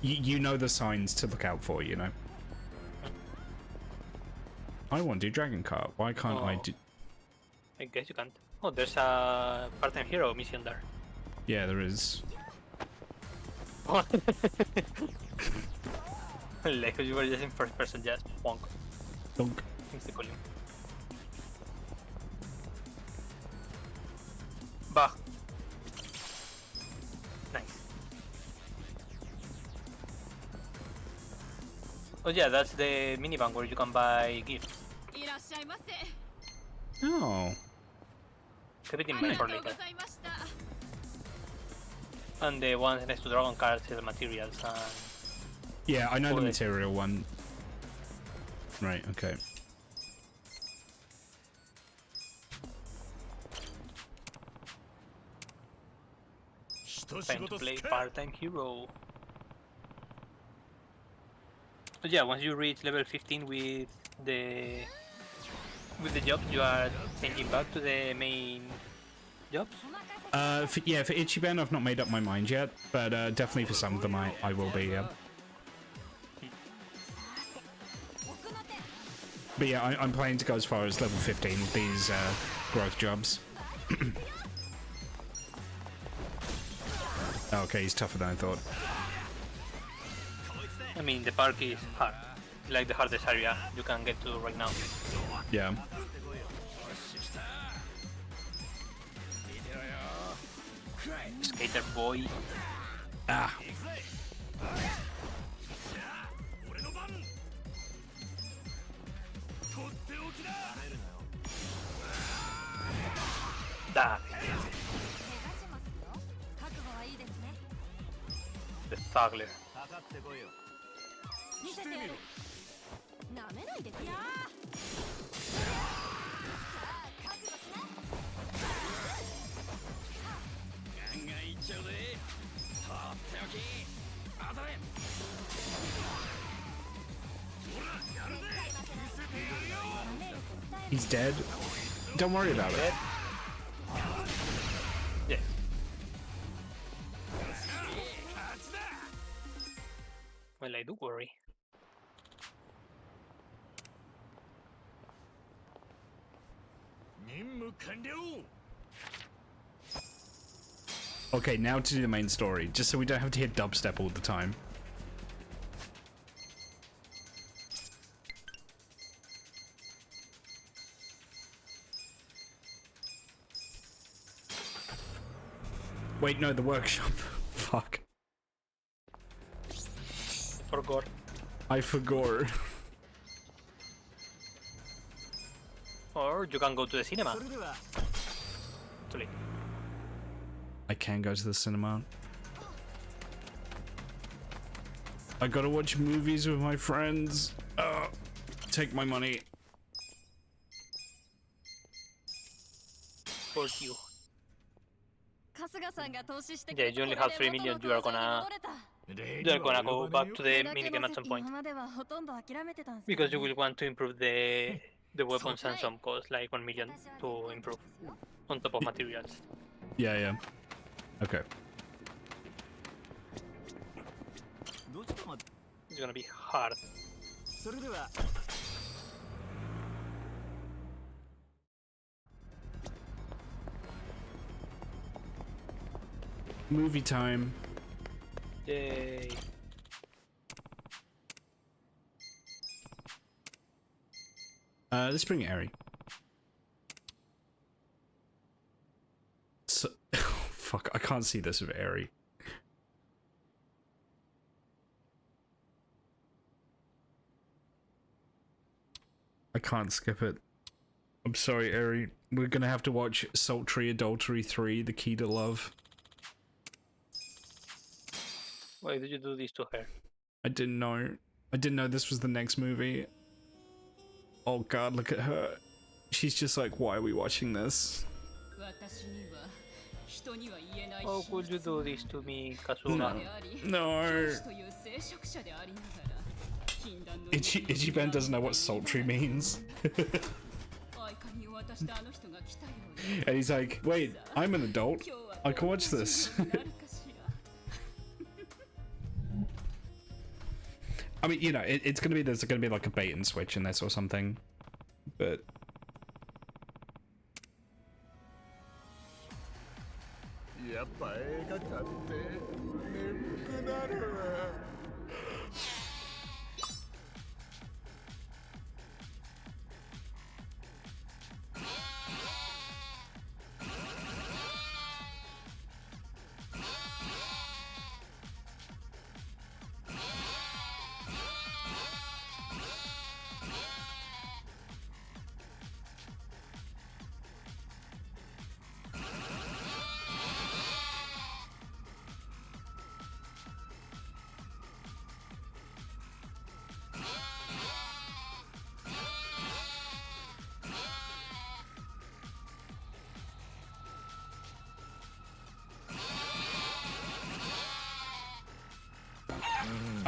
You know the signs to look out for, you know. I want to do Dragon Kart. Why can't I do? I guess you can't. Oh, there's a part-time hero mission there. Yeah, there is. Like you were just in first person, just bonk. Donk. Instantly. Bah. Nice. Oh yeah, that's the minivan where you can buy gifts. いらっしゃいませ。 Oh. Keep it in あり mind が for とうご later. ざいました。 And the ones next to Dragon Cards is the materials and Yeah, I know the Bullet. material one. Right, okay. time to play part-time hero. But yeah, once you reach level 15 with the job, you are changing back to the main jobs. Yeah, for Ichiban, I've not made up my mind yet, but definitely for some of them, I will be. But yeah, I'm planning to go as far as level 15 with these growth jobs. Okay, he's tougher than I thought. I mean, the park is hard, like the hardest area you can get to right now. Yeah. Skater boy. Ah. Die. The Thugler. 見せてやる。なめないでくれ。やガンガンいっちゃうぜ。とっておき。当たれ。ほら、やるぜ。見せてやるよ。He's dead. Don't worry about it. Yes. Well, I do worry. Okay, now to do the main story, just so we don't have to hear dubstep all the time. Wait, no, the workshop. Fuck. Forgot. I forgot. Or you can go to the cinema. Too late. I can go to the cinema. I gotta watch movies with my friends. Take my money. Fuck you. 春日さんが投資してく Yeah, れた you only こ have れ 3 で million. 元 You の are 登場に gonna 戻れた。 you're gonna go back to the これだけ minigame の at セ some ッティン point グまではほとんど諦めてたんですけど because you will want to improve the weapons and some cost like 1 million to improve on top of materials. Yeah, yeah. Okay. It's gonna be hard. Movie time. Yay. Let's bring Eri. So, fuck, I can't see this with Eri. I can't skip it. I'm sorry, Eri. We're gonna have to watch Sultry Adultery 3, The Key to Love. Why did you do this to her? I didn't know. I didn't know this was the next movie. Oh god, look at her. She's just like, why are we watching this? How could you do this to me, Kazuma? No. Ichiban doesn't know what sultry means. And he's like, wait, I'm an adult. I can watch this. I mean, you know, it's gonna be, there's gonna be like a bait and switch in this or something, but.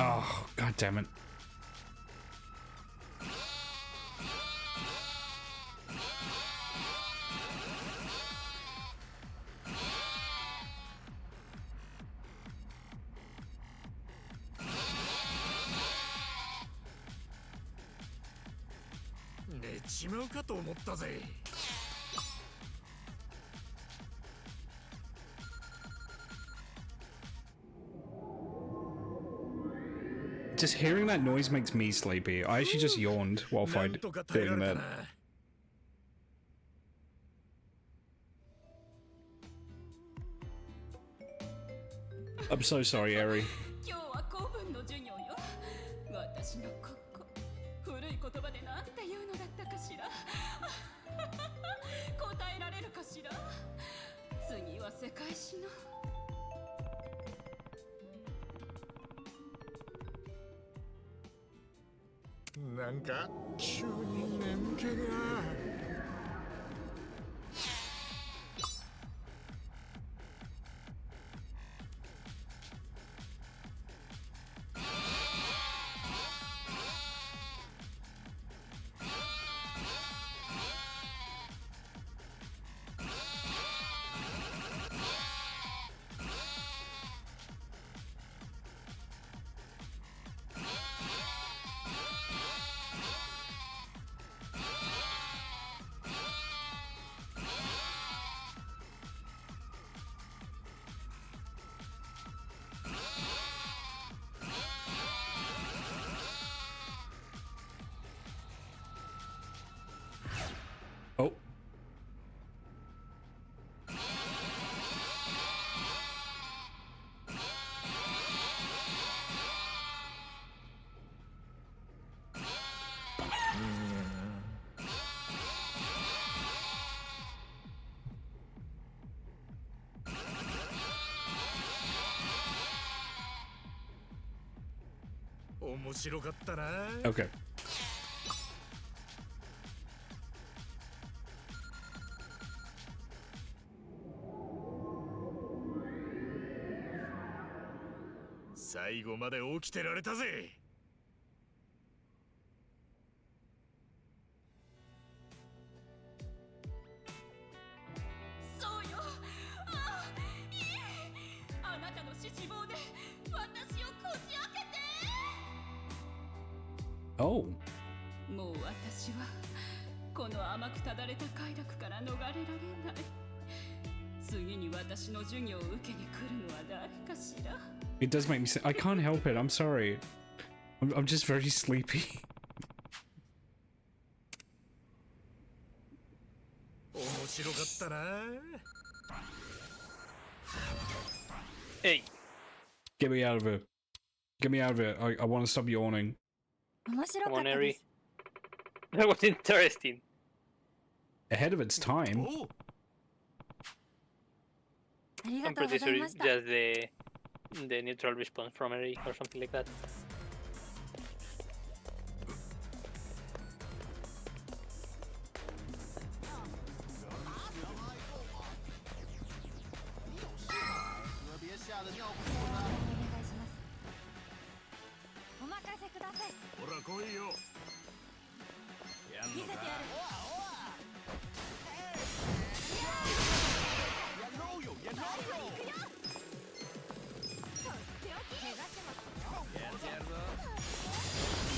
Oh, god damn it. Just hearing that noise makes me sleepy. I actually just yawned while doing that. I'm so sorry, Eri. 今日は古文の授業よ。私のここ古い言葉でなんて言うのだったかしら。答えられるかしら。次は世界史の。なんか急に眠気が。Oh. Okay. Oh. もう私はこの甘くただれた快楽から逃れられない。次に私の授業を受けに来るのは誰かしら。It does make me sick. I can't help it. I'm sorry. I'm just very sleepy. Hey. Get me out of here. Get me out of it. I want to stop yawning. Come on, Eri. That was interesting. Ahead of its time. I'm pretty sure it's just the neutral response from Eri or something like that.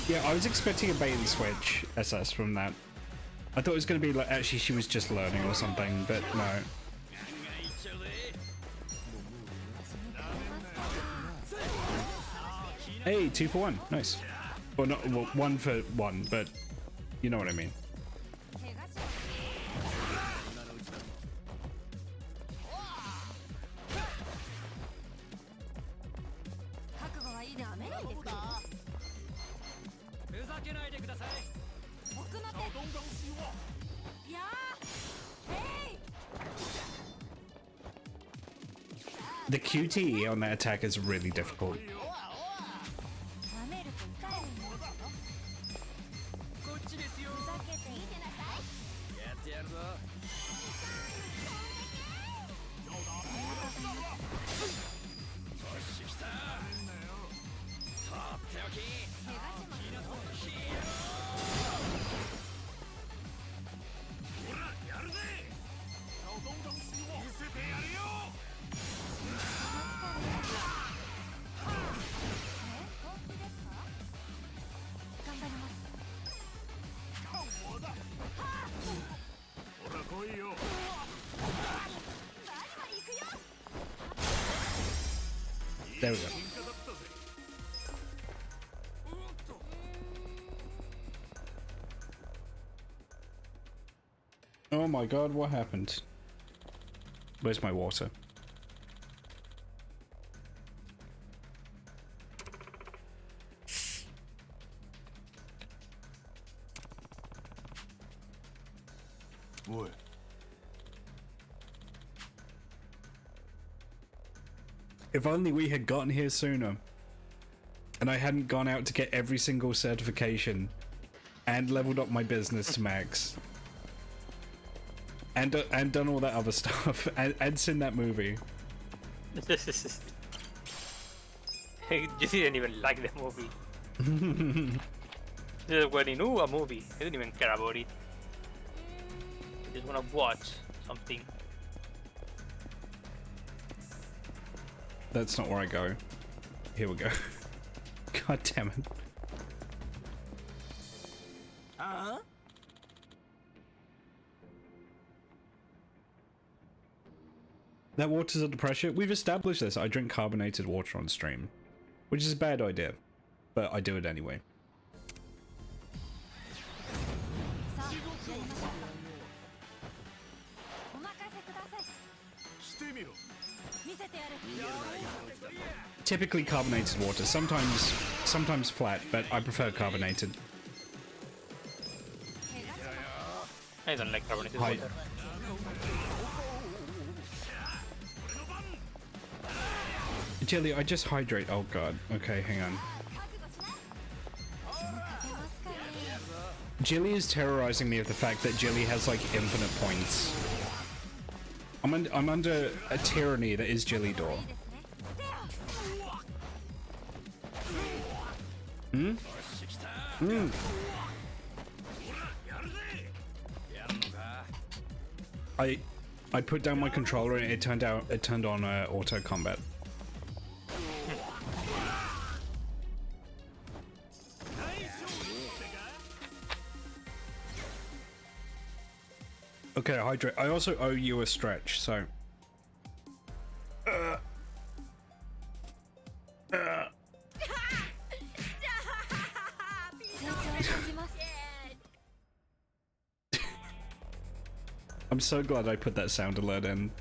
Yeah, I was expecting a bait and switch SS from that. I thought it was going to be like, actually she was just learning or something, but no. Hey, 2 for 1, nice. Well, not well, 1 for 1, but you know what I mean. 覚悟はいいですね。ふざけないでください。奥の手。いやー。Hey! The QTE on that attack is really difficult. 舐めると痛いんですよ。こっちですよ。ふざけて見てなさい。やってやるぞ。There we go. Oh my god, what happened? Where's my water? Boy. If only we had gotten here sooner, and I hadn't gone out to get every single certification, and leveled up my business to max, and done all that other stuff, and seen that movie. You didn't even like the movie. Just waiting, ooh, a movie. I didn't even care about it. I just wanna watch something. That's not where I go. Here we go. God damn it. That water's under pressure? We've established this. I drink carbonated water on stream. Which is a bad idea. But I do it anyway. Typically carbonated water, sometimes flat, but I prefer carbonated. I don't like carbonated water. Jelly, I just hydrate. Oh god. Okay, hang on. Jilly is terrorizing me with the fact that Jilly has like infinite points. I'm under a tyranny that is Jilly Door. Hmm? Hmm. I put down my controller and it turned on auto combat. Okay, hydrate. I also owe you a stretch, so. I'm so glad I put that sound alert in.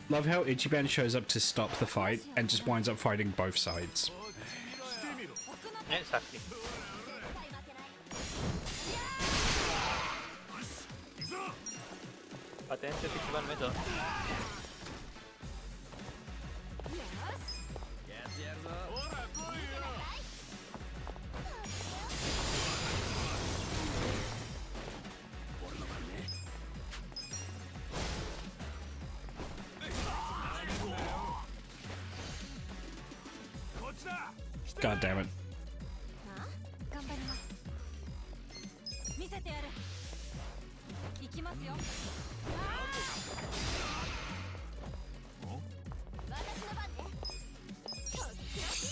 Love how Ichiban shows up to stop the fight and just winds up fighting both sides. Exactly. Patente principalmente. God damn it. ああ頑張ります。見せてやる。行きますよ。私の番ね。とっておき。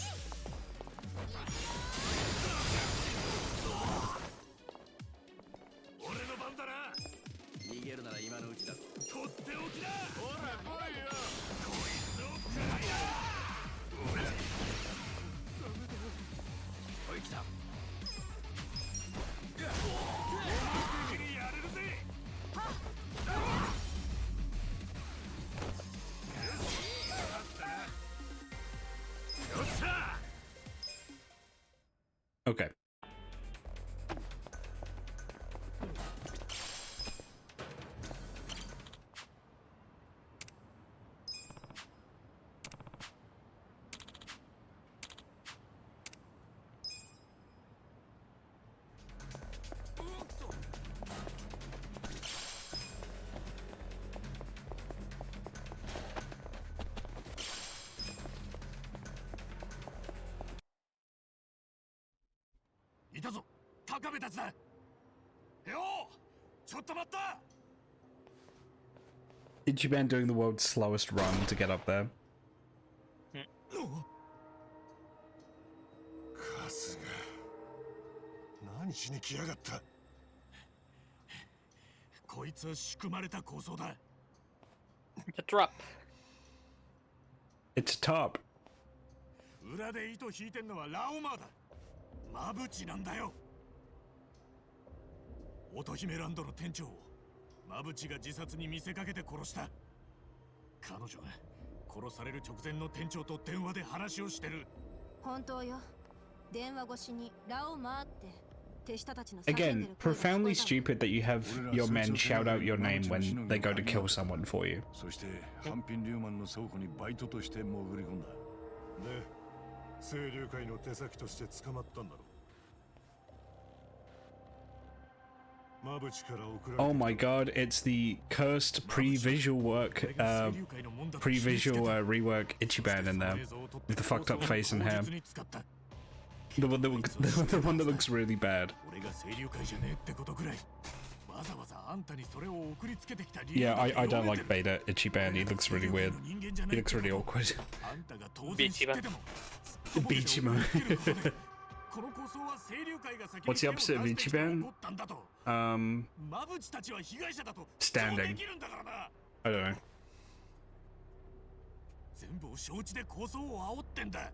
俺の番だな。逃げるなら今のうちだ。とっておきだ。ほら来いよ。こいつを食らいな。おい来た。思いっきりやれるぜ。よっしゃ。 Okay.いたぞ、高部たちだ。よう、ちょっと待った。 Ichiban doing the world's slowest run to get up there. カスが何しに来やがった。こいつは仕組まれた構想だ。 The drop. It's a top. 裏で糸引いてんのはラオマーだ。マブチなんだよ。乙姫ランドの店長をマブチが自殺に見せかけて殺した。彼女が殺される直前の店長と電話で話をしてる。本当よ。電話越しにラオマーって手下たちの Again, profoundly stupid that you have your men shout out your name when they go to kill someone for you. そしてハンピン・リューマンの倉庫にバイトとして潜り込んだ。で、清流会の手先として捕まったんだろう。 Oh my god, it's the cursed pre-visual work, pre-visual rework Ichiban in there, with the fucked up face and hair. The one that looks really bad. Yeah, I don't like Beta Ichiban, he looks really weird. He looks really awkward. Beachima. What's the opposite of Ichiban? Standing. I don't know. 全部を承知で構想を煽ってんだ。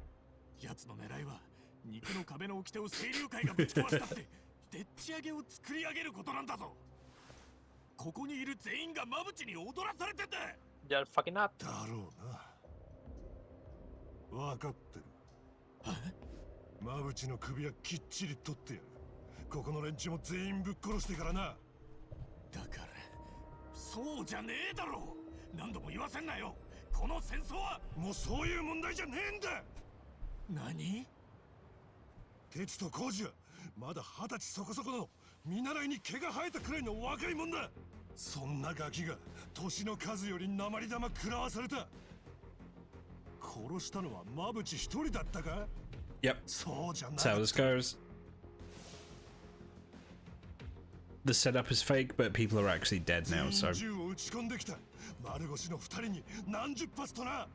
奴の狙いは肉の壁の掟を清流会がぶち壊したってでっち上げを作り上げることなんだぞ。ここにいる全員がマブチに踊らされてんだ。 They're fucking up. だろうな。分かってる。マブチの首はきっちり取ってやる。ここの連中も全員ぶっ殺してからな。だからそうじゃねえだろう。何度も言わせんなよ。この戦争はもうそういう問題じゃねえんだ。何？鉄と工事はまだ20歳そこそこの見習いに毛が生えたくらいの若いもんだ。そんなガキが年の数より鉛玉食らわされた。殺したのはマブチ一人だったか？ Yep.そうじゃな That's how this goes. The setup is fake, but people are actually dead now, so. 銃を撃ち込んできた。丸腰の2人に何十発とな。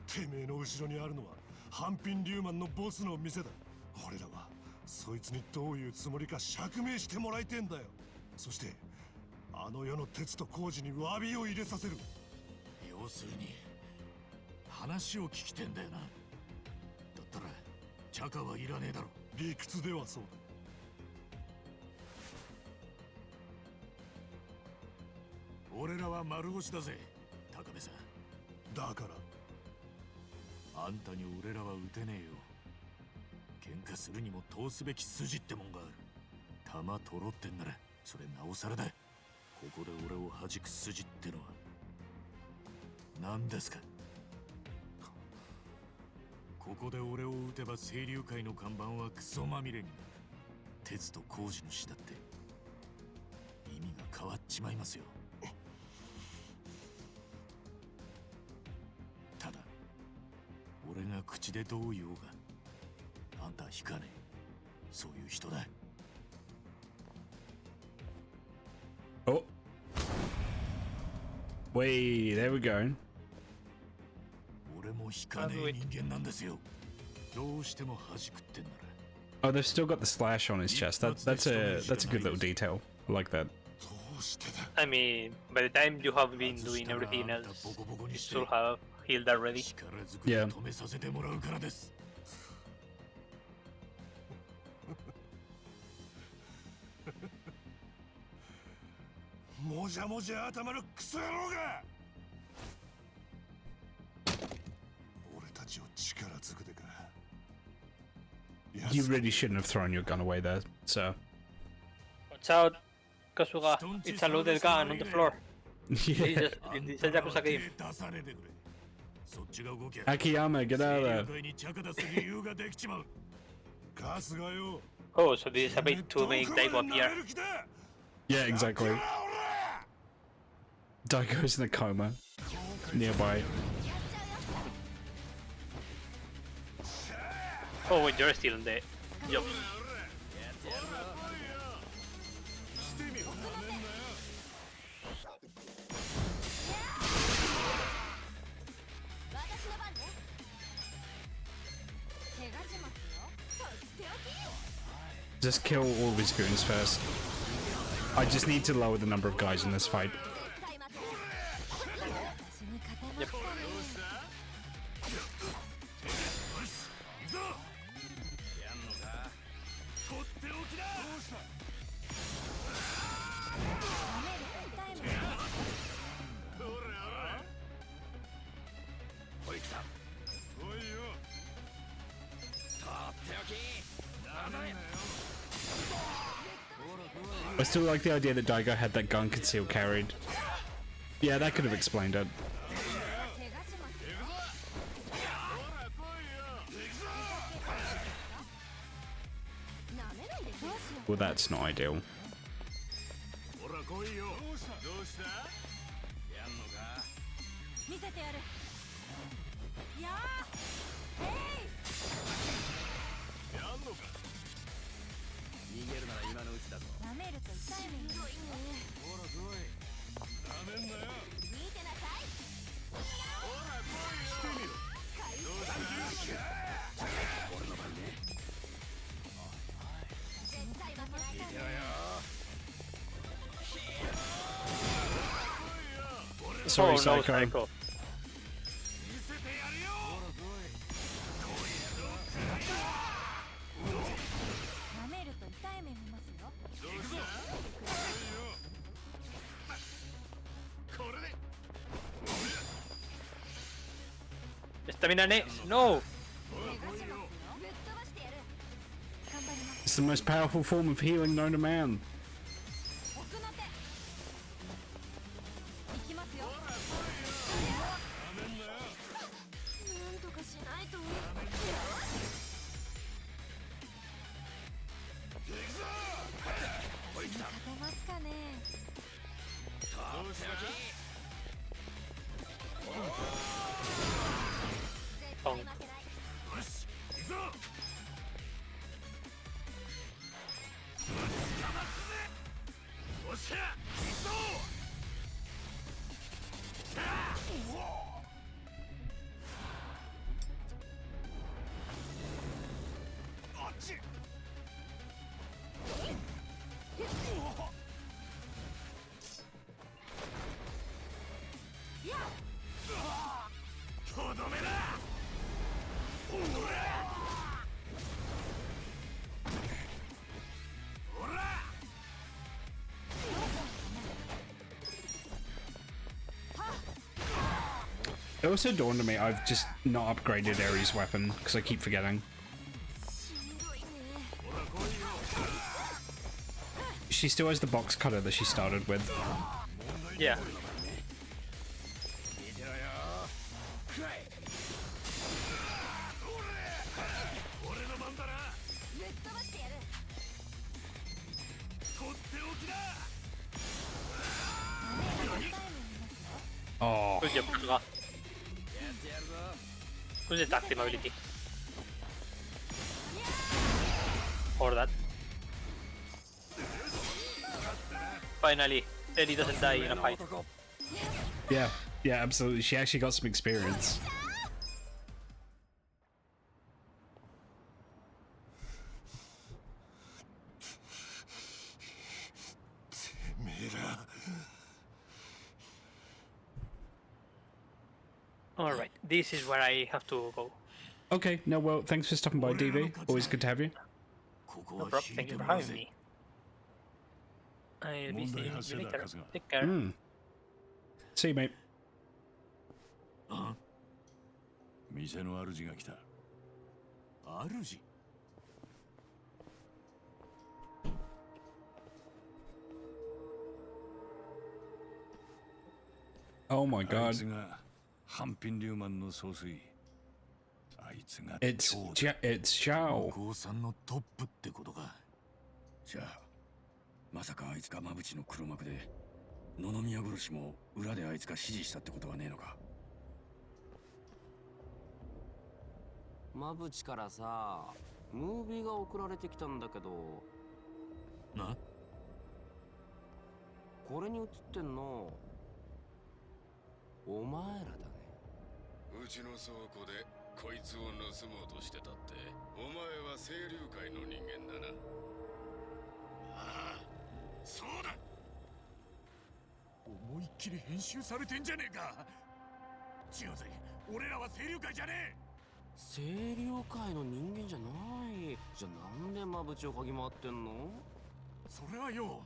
てめえの後ろにあるのはハンピン・リューマンのボスの店だ。俺らはそいつにどういうつもりか釈明してもらいてんだよ。そしてあの世の鉄と工事に詫びを入れさせる。要するに話を聞きてんだよな。だったらチャカはいらねえだろ。理屈ではそうだ。俺らは丸腰だぜ、高部さん。だからあんたに俺らは撃てねえよ。喧嘩するにも通すべき筋ってもんがある。弾取ろってんならそれなおさらだ。ここで俺を弾く筋ってのは何ですか？ここで俺を撃てば清流会の看板はクソまみれになる。鉄と工事の死だって意味が変わっちまいますよ。口でどう言おうがあんたは引かねえ。そういう人だ。 Oh. Wait, there we go. 俺も引かねえ人間なんですよ。どうしても恥食ってんなら。 Oh, they've still got the slash on his chest. That's a good little detail. I like that. どうしてだ。 I mean, by the time you have been doing everything else, you should have healed already. 力ずくで止めさせてもらうからです。もじゃもじゃ頭のクソ野郎が。俺たちを力ずくでか。 You really shouldn't have thrown your gun away there, sir. Watch out, Kasuga. It's a loaded gun on the floor. Yeah. It's a Yakuza game. Akiyama, get out of there. Oh, so this is a bait to make Daigo appear. Yeah, exactly. Daigo's in a coma. Nearby. Oh, wait, you're still in the jobs. Just kill all of his goons first. I just need to lower the number of guys in this fight. Yep. I still like the idea that Daigo had that gun concealed carried. Yeah, that could have explained it. Well, that's not ideal. Sorry, Oh, no, Psycho. Psycho. Stamina next. No. It's the most powerful form of healing known to man. Pong. It also dawned on me I've just not upgraded Ares' weapon because I keep forgetting. She still has the box cutter that she started with. Yeah. Oh, Good job, Kasuga. Who's the tactic ability? Or that. Finally, Eddie doesn't die in a fight. Yeah, yeah, absolutely. She actually got some experience. Alright, this is where I have to go. Okay, no, well, thanks for stopping by, DV. Always good to have you. No problem, thank you for having me. I'll be seeing you later. Take care. See you, mate. 店の主が来た。主？ Oh my god. It's Xiao. 高3のトップってことか。じゃあ、まさかあいつが馬淵の黒幕で、野々宮殺しも裏であいつが指示したってことはねえのか。馬淵からさ、ムービーが送られてきたんだけど。な？これに映ってんの。お前らだね。うちの倉庫でこいつを盗もうとしてたって、お前は清流会の人間だな。ああ、そうだ。思いっきり編集されてんじゃねえか。違うぜ、俺らは清流会じゃねえ。清流会の人間じゃない。じゃあなんで馬淵を嗅ぎ回ってんの？それはよ。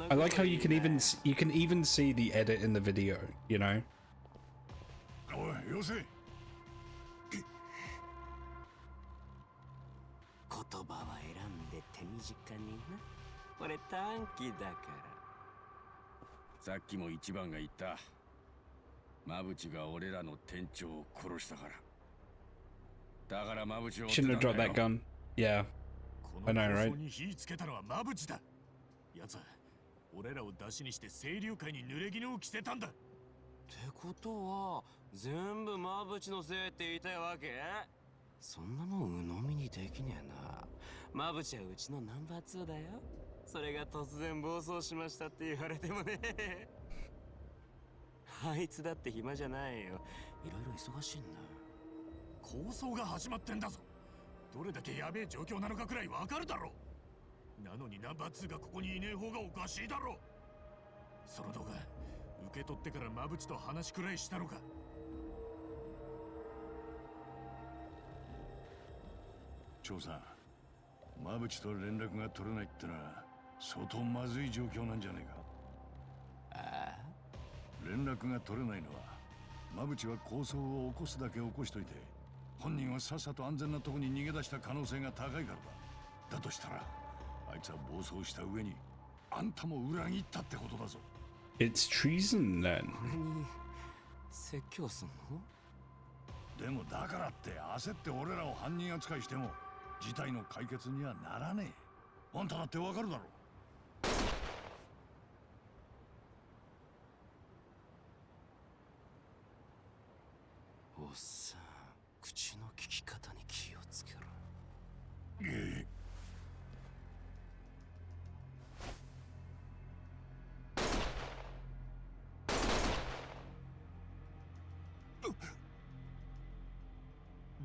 I like how you can even see the edit in the video, you know. おい、よせ。言葉は選んで手短にな。俺短気だから。さっきも一番が言った。馬淵が俺らの店長を殺したから。だから馬淵を。Shouldn't have dropped that gun. Yeah. I know, right? このに火つけたのは馬淵だ。奴は俺らを出しにして清流会に濡れ衣を着せたんだ。ってことは全部馬淵のせいって言いたいわけ？そんなもん鵜呑みにできねえな。馬淵はうちのナンバー2だよ。それが突然暴走しましたって言われてもね。あいつだって暇じゃないよ。いろいろ忙しいんだ。抗争が始まってんだぞ。どれだけやべえ状況なのかくらいわかるだろう。なのにナンバー2がここにいねえ方がおかしいだろう。その動画受け取ってから馬淵と話くらいしたのか。長さん、馬淵と連絡が取れないってのは相当まずい状況なんじゃねえか。ああ、連絡が取れないのは馬淵は抗争を起こすだけ起こしといて、本人はさっさと安全なとこに逃げ出した可能性が高いからだ。だとしたらあいつは暴走した上にあんたも裏切ったってことだぞ。 It's treason then. 俺に説教すんの？でもだからって焦って俺らを犯人扱いしても事態の解決にはならねえ。あんただってわかるだろ。おっさん、口の利き方に気をつけろ。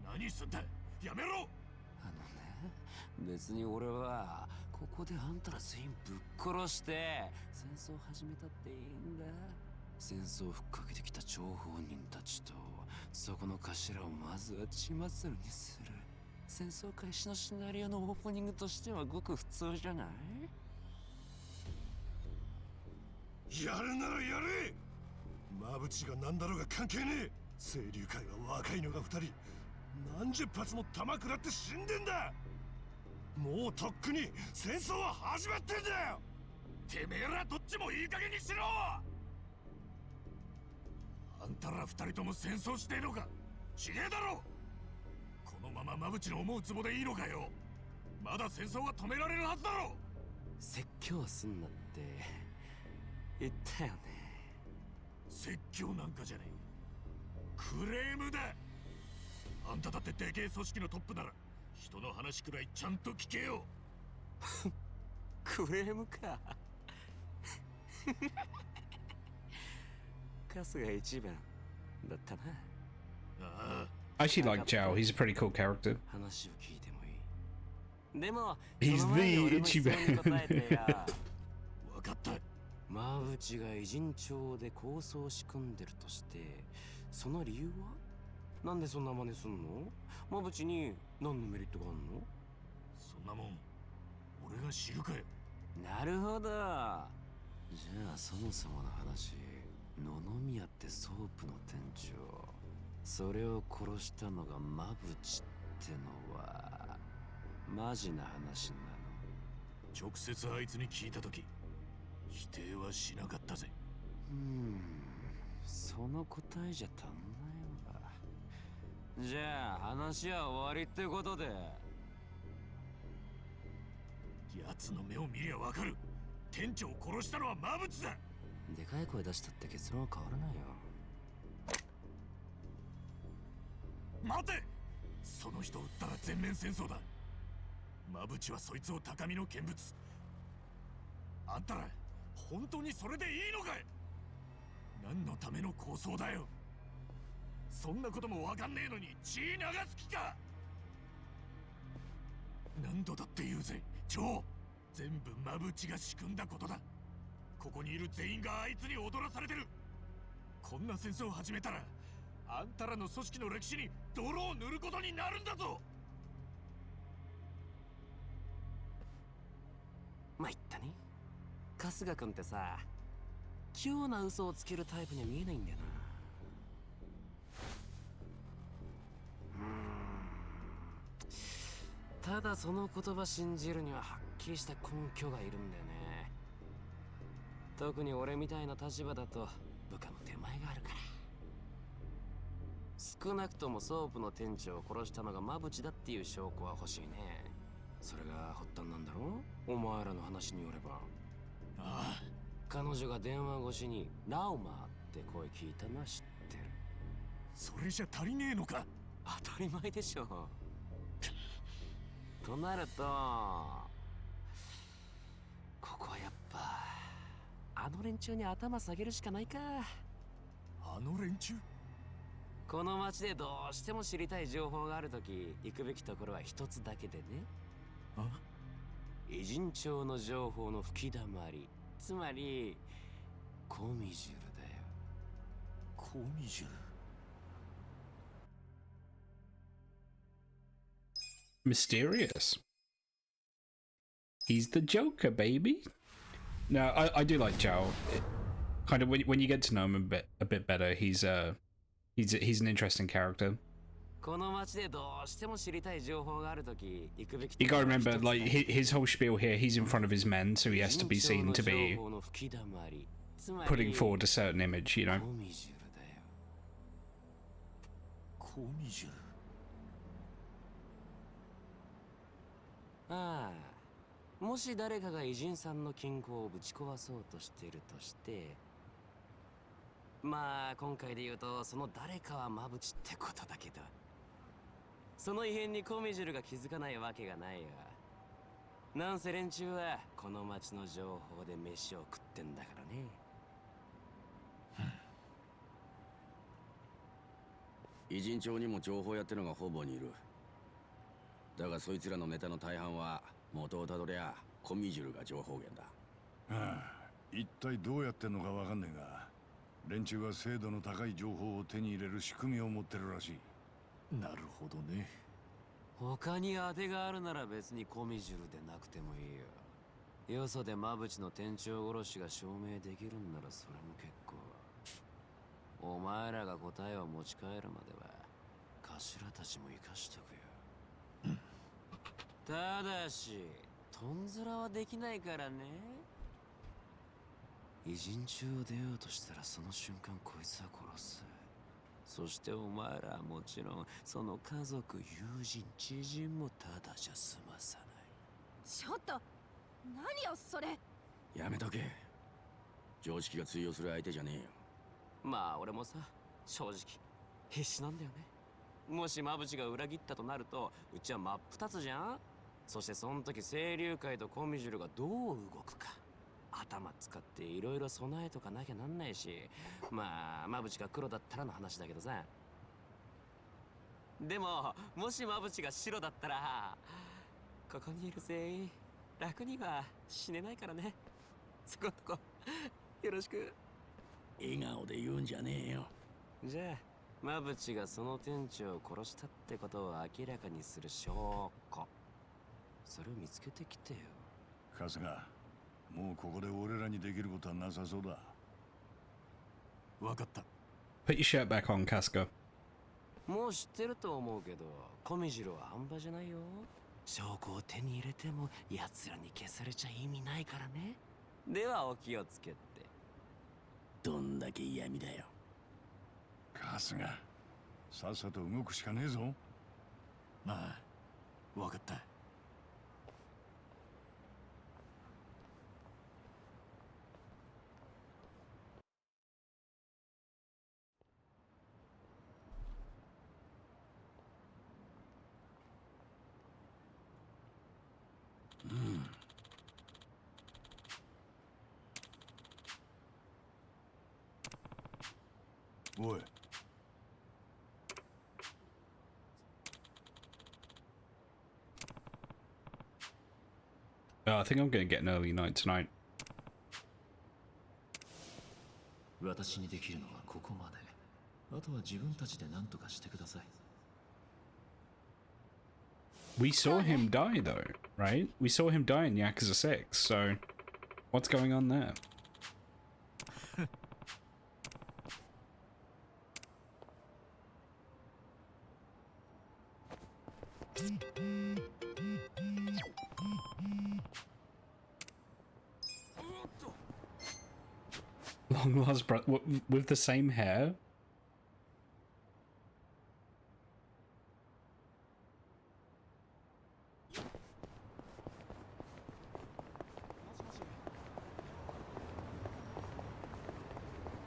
何すんだ、やめろ。別に俺はここであんたら全員ぶっ殺して戦争始めたっていいんだ。戦争をふっかけてきた張本人たちとそこの頭をまずは血祭りにする。戦争開始のシナリオのオープニングとしてはごく普通じゃない？やるならやれ。馬淵が何だろうが関係ねえ。清流会は若いのが2人、何十発も弾食らって死んでんだ。もうとっくに戦争は始まってんだよ。てめえらどっちもいい加減にしろ。あんたら2人とも戦争してえのか。ちげえだろ。このまま馬淵の思うツボでいいのかよ。まだ戦争は止められるはずだろ。説教すんなって言ったよね。説教なんかじゃねえ。クレームだ。あんただってでけえ組織のトップなら人の話くらいちゃんと聞けよ。クレームか。カスが一番だったな。ああ。 I actually like Zhao. He's a pretty cool character. 話を聞いてもいい。でも、 He's その前に the 俺の質問に Ichiban. 答えてや。わかった。マブチが偉人帳で構想を仕組んでるとして、その理由はなんでそんな真似すんの？マブチに何のメリットがあんの？そんなもん俺が知るかよ。なるほど。じゃあそもそもの話、野々宮ってソープの店長、それを殺したのがマブチってのはマジな話なの？直接あいつに聞いたとき否定はしなかったぜ。その答えじゃ足んないわ。じゃあ話は終わりってことで。奴の目を見りゃわかる。店長を殺したのはマブチだ。でかい声出したって結論は変わらないよ。待て。その人を撃ったら全面戦争だ。マブチはそいつを高みの見物。あんたら本当にそれでいいのかい？何のための構想だよ。そんなこともわかんねえのに血流す気か。何度だって言うぜジョー。全部マブチが仕組んだことだ。ここにいる全員があいつに踊らされてる。こんな戦争を始めたらあんたらの組織の歴史に泥を塗ることになるんだぞ。参ったね。春日君ってさ、器用な嘘をつけるタイプには見えないんだよな。ただその言葉信じるにははっきりした根拠がいるんだよね。特に俺みたいな立場だと部下の手前があるから。少なくともソープの店長を殺したのがマブチだっていう証拠は欲しいね。それが発端なんだろう？お前らの話によれば。ああ。彼女が電話越しにラウマーって声聞いたのは知ってる。それじゃ足りねえのか？当たり前でしょ。となるとここはやっぱあの連中に頭下げるしかないか。あの連中？この町でどうしても知りたい情報があるとき行くべきところは一つだけでね。あ？偉人帳の情報の吹き溜まり、つまりコミジュルだよ。コミジュル。Mysterious. He's the Joker, baby. No, I do like Zhao. Kind of when you get to know him a bit better, he's an interesting character. You gotta remember, like his whole spiel here, he's in front of his men, so he has to be seen to be putting forward a certain image, you know. コミジュル。ああ、もし誰かが偉人さんの金庫をぶち壊そうとしているとして、まあ今回で言うとその誰かはマブチってことだけど、その異変にコミジュルが気づかないわけがないよ。なんせ連中はこの町の情報で飯を食ってんだからね。偉人帳にも情報屋ってのがほぼにいる。だがそいつらのネタの大半は元をたどりゃコミジュルが情報源だ。ああ、一体どうやってんのかわかんねえが、連中は精度の高い情報を手に入れる仕組みを持ってるらしい。なるほどね。他に当てがあるなら別にコミジュルでなくてもいいよ。よそでマブチの店長殺しが証明できるんならそれも結構。お前らが答えを持ち帰るまでは頭たちも生かしとくよ。ただしトンズラはできないからね。偉人中を出ようとしたらその瞬間こいつは殺す。そしてお前らはもちろんその家族、友人、知人もただじゃ済まさない。ちょっと何よそれ。やめとけ。常識が通用する相手じゃねえよ。まあ俺もさ、正直必死なんだよね。もし馬淵が裏切ったとなると、うちは真っ二つじゃん。そしてその時清流会とコミジュルがどう動くか。頭使っていろいろ備えとかなきゃなんないし、まあ馬淵が黒だったらの話だけどさ。でももし馬淵が白だったら、ここにいる全員楽には死ねないからね。そこんとこよろしく。笑顔で言うんじゃねえよ。じゃあ馬淵がその店長を殺したってことを明らかにする証拠、それを見つけてきてよ。春日、もうここで俺らにできることはなさそうだ。わかった。 Put your shirt back on, Casca. もう知ってると思うけど、コミジロは半端じゃないよ。証拠を手に入れても奴らに消されちゃ意味ないからね。ではお気をつけて。どんだけ嫌味だよ。春日、さっさと動くしかねえぞ。ああ、わかった。おい。I think I'm gonna get an early night tonight. 私にできるのはここまで。あとは自分たちで何とかしてください。We saw him die though, right? We saw him die in Yakuza 6, so what's going on there? Long lost brother with the same hair?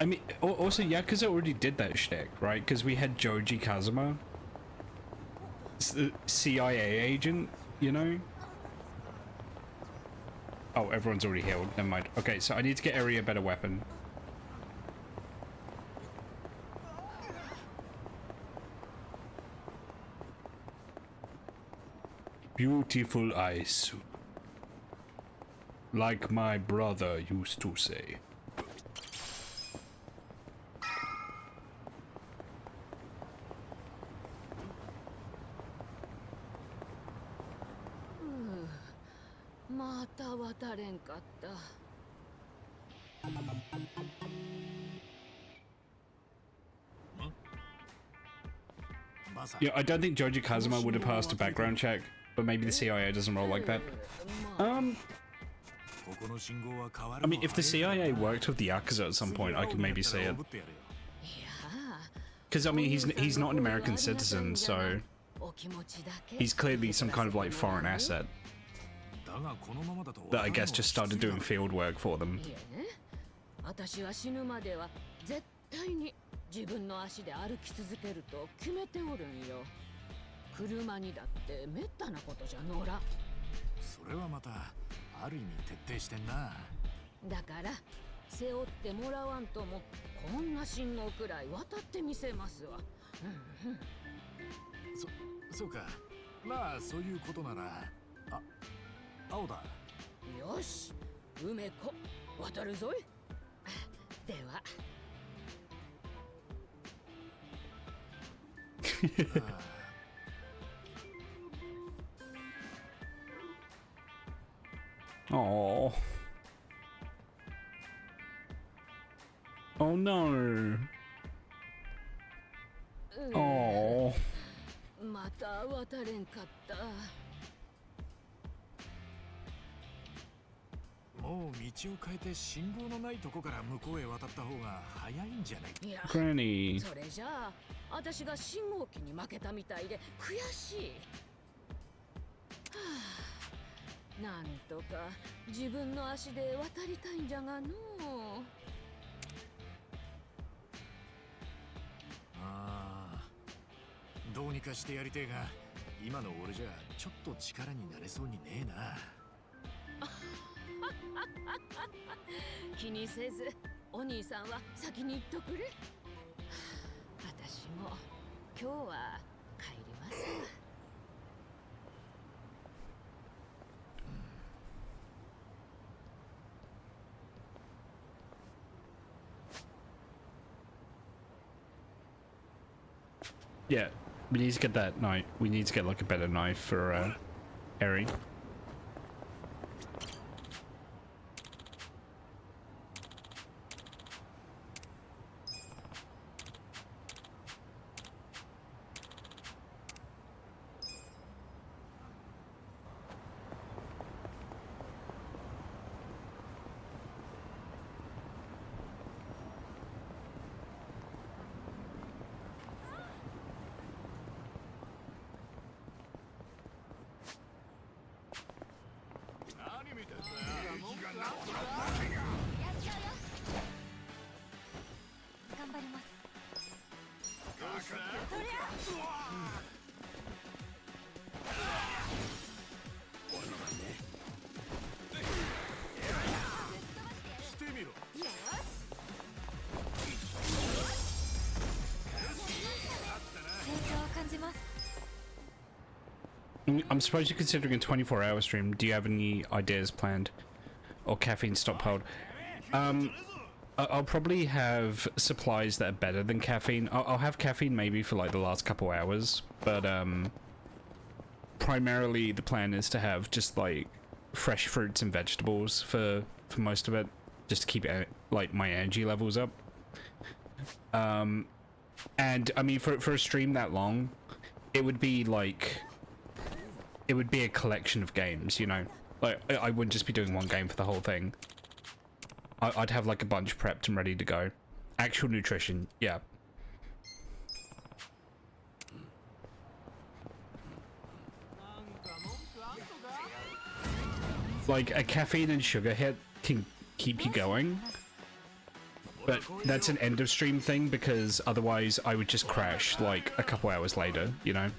I mean, also Yakuza already did that shtick, right? Because we had Joji Kazuma, the CIA agent, you know? Oh, everyone's already healed. Never mind. Okay, so I need to get Eri a better weapon. Beautiful eyes. Like my brother used to say. Yeah, I don't think Joji Kazuma would have passed a background check, but maybe the CIA doesn't roll like that. I mean, if the CIA worked with the Yakuza at some point, I could maybe see it. Because, I mean, he's not an American citizen, so he's clearly some kind of, like, foreign asset that I guess just started doing field work for them. 自分の足で歩き続けると決めておるんよ。車にだってめったなことじゃのら。それはまたある意味徹底してんな。だから背負ってもらわんともこんな信号くらい渡ってみせますわ。そうか。まあそういうことなら、青だ。よし、梅子渡るぞい。では。Oh. Oh no. Oh. また渡れんかった。もう道を変えて信号のないとこから向こうへ渡った方が早いんじゃない？いや、 Granny. それじゃあ私が信号機に負けたみたいで悔しい。はあ、なんとか自分の足で渡りたいんじゃがのう。ああ、どうにかしてやりてえが、今の俺じゃちょっと力になれそうにねえな。気にせずお兄さんは先に行っとくれ。私も今日は帰ります。Yeah, we need to get that knife. We need to get like a better knife for Eri. I'm surprised you're considering a 24-hour stream. Do you have any ideas planned? Or caffeine stockpiled? I'll probably have supplies that are better than caffeine. I'll have caffeine maybe for like the last couple hours, but primarily the plan is to have just like fresh fruits and vegetables for most of it, just to keep it like my energy levels up. And I mean for a stream that long, it would be like, it would be a collection of games, you know? Like, I wouldn't just be doing one game for the whole thing. I'd have like a bunch prepped and ready to go. Actual nutrition, yeah. Like, a caffeine and sugar hit can keep you going. But that's an end of stream thing, because otherwise I would just crash like a couple hours later, you know?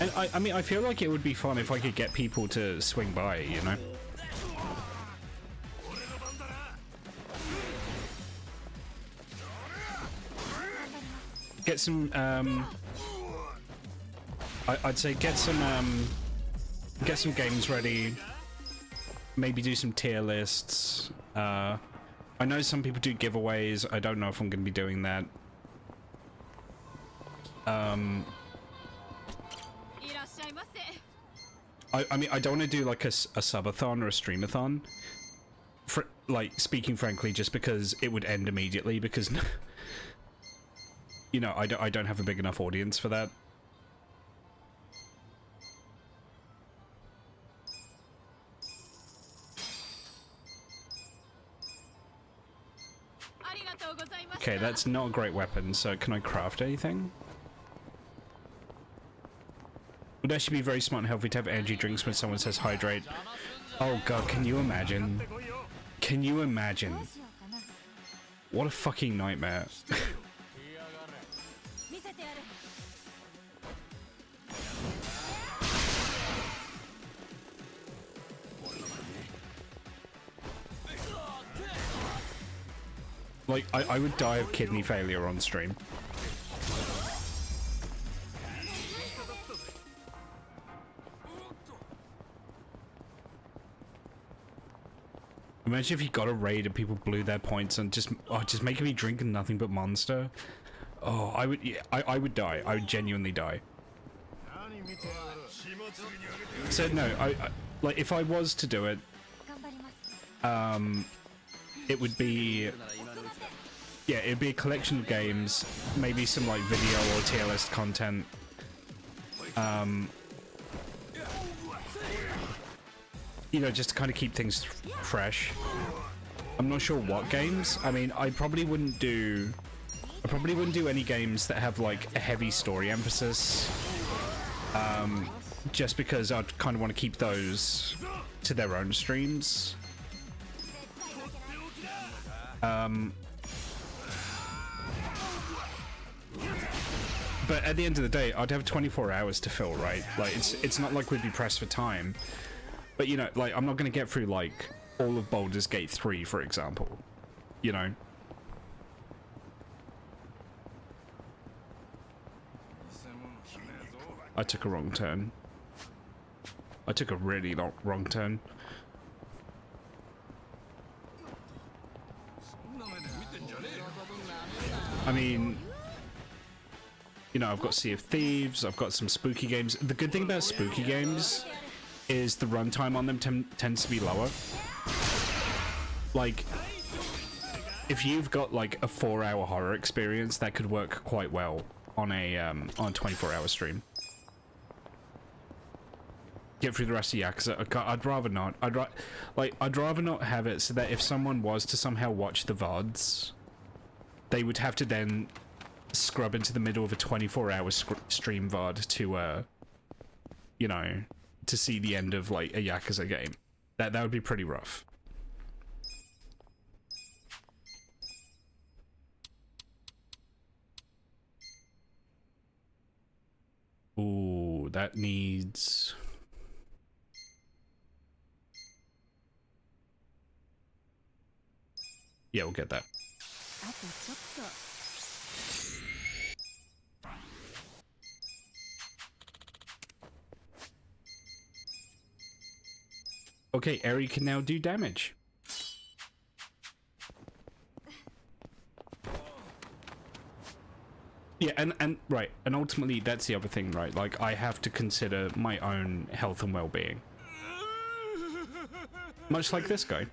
And I mean, I feel like it would be fun if I could get people to swing by, you know? Get some, I'd say get some games ready. Maybe do some tier lists. I know some people do giveaways. I don't know if I'm going to be doing that. I mean, I don't want to do like a subathon or a streamathon. Like, speaking frankly, just because it would end immediately, because, you know, I don't have a big enough audience for that. Okay, that's not a great weapon, so can I craft anything? Would actually be very smart and healthy to have energy drinks when someone says hydrate. Oh god, can you imagine? Can you imagine? What a fucking nightmare. Like, I would die of kidney failure on stream. Imagine if you got a raid and people blew their points and just making me drink nothing but Monster. Oh, I would, yeah, I would die. I would genuinely die. So no, I like, if I was to do it, it would be, yeah, it'd be a collection of games, maybe some like video or tier list content. You know, just to kind of keep things fresh. I'm not sure what games. I mean, I probably wouldn't do any games that have like a heavy story emphasis. just because I'd kind of want to keep those to their own streams. But at the end of the day, I'd have 24 hours to fill, right? Like, it's not like we'd be pressed for time. But, you know, like, I'm not going to get through, like, all of Baldur's Gate 3, for example. You know? I took a wrong turn. I took a really wrong turn. I mean, you know, I've got Sea of Thieves, I've got some spooky games. The good thing about spooky games is the runtime on them tends to be lower. Like, if you've got like a 4-hour horror experience, that could work quite well on a 24-hour stream. Get through the rest of Yakuza. I'd rather not. I'd rather not have it so that if someone was to somehow watch the VODs, they would have to then scrub into the middle of a 24-hour stream VOD to, you know, to see the end of like a Yakuza game. That would be pretty rough. Ooh, that needs... Yeah, we'll get that. Okay, Eri can now do damage. Yeah, and right, and ultimately that's the other thing, right? Like, I have to consider my own health and well-being. Much like this guy.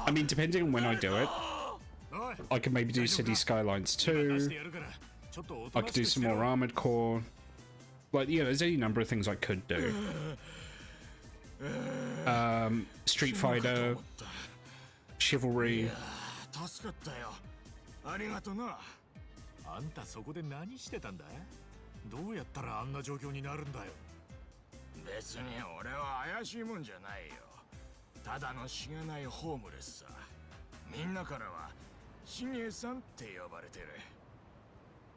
I mean, depending on when I do it, I could maybe do City Skylines 2. I could do some more Armored Core. Like, you know, there's any number of things I could do. Street Fighter, Chivalry. ありがとな。あんたそこで何してたんだ？どうやったらあんな状況になるんだよ。別に俺は怪しいもんじゃないよ。ただのしがないホームレスさ。みんなからはしげさんって呼ばれてる。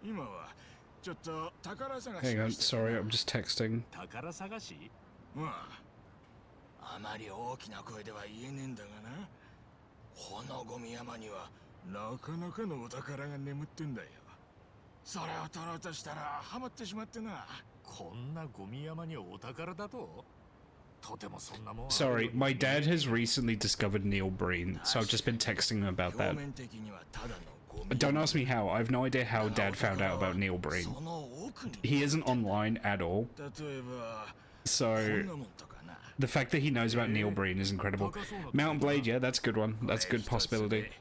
今はちょっと宝探し。Hang on, sorry, I'm just texting. 宝探し？まあ、あまり大きな声では言えねえんだがな。このゴミ山には。 なかなかのお宝が眠ってんだよ。それを取ろうとしたらハマってしまってな。こんなゴミ山にお宝だと？とてもそんなもん。Sorry, my dad has recently discovered Neil Breen, so I've just been texting him about that. Don't ask me how. I have no idea how Dad found out about Neil Breen. He isn't online at all. So the fact that he knows about Neil Breen is incredible. Mountain Blade, yeah, that's a good one. That's a good possibility.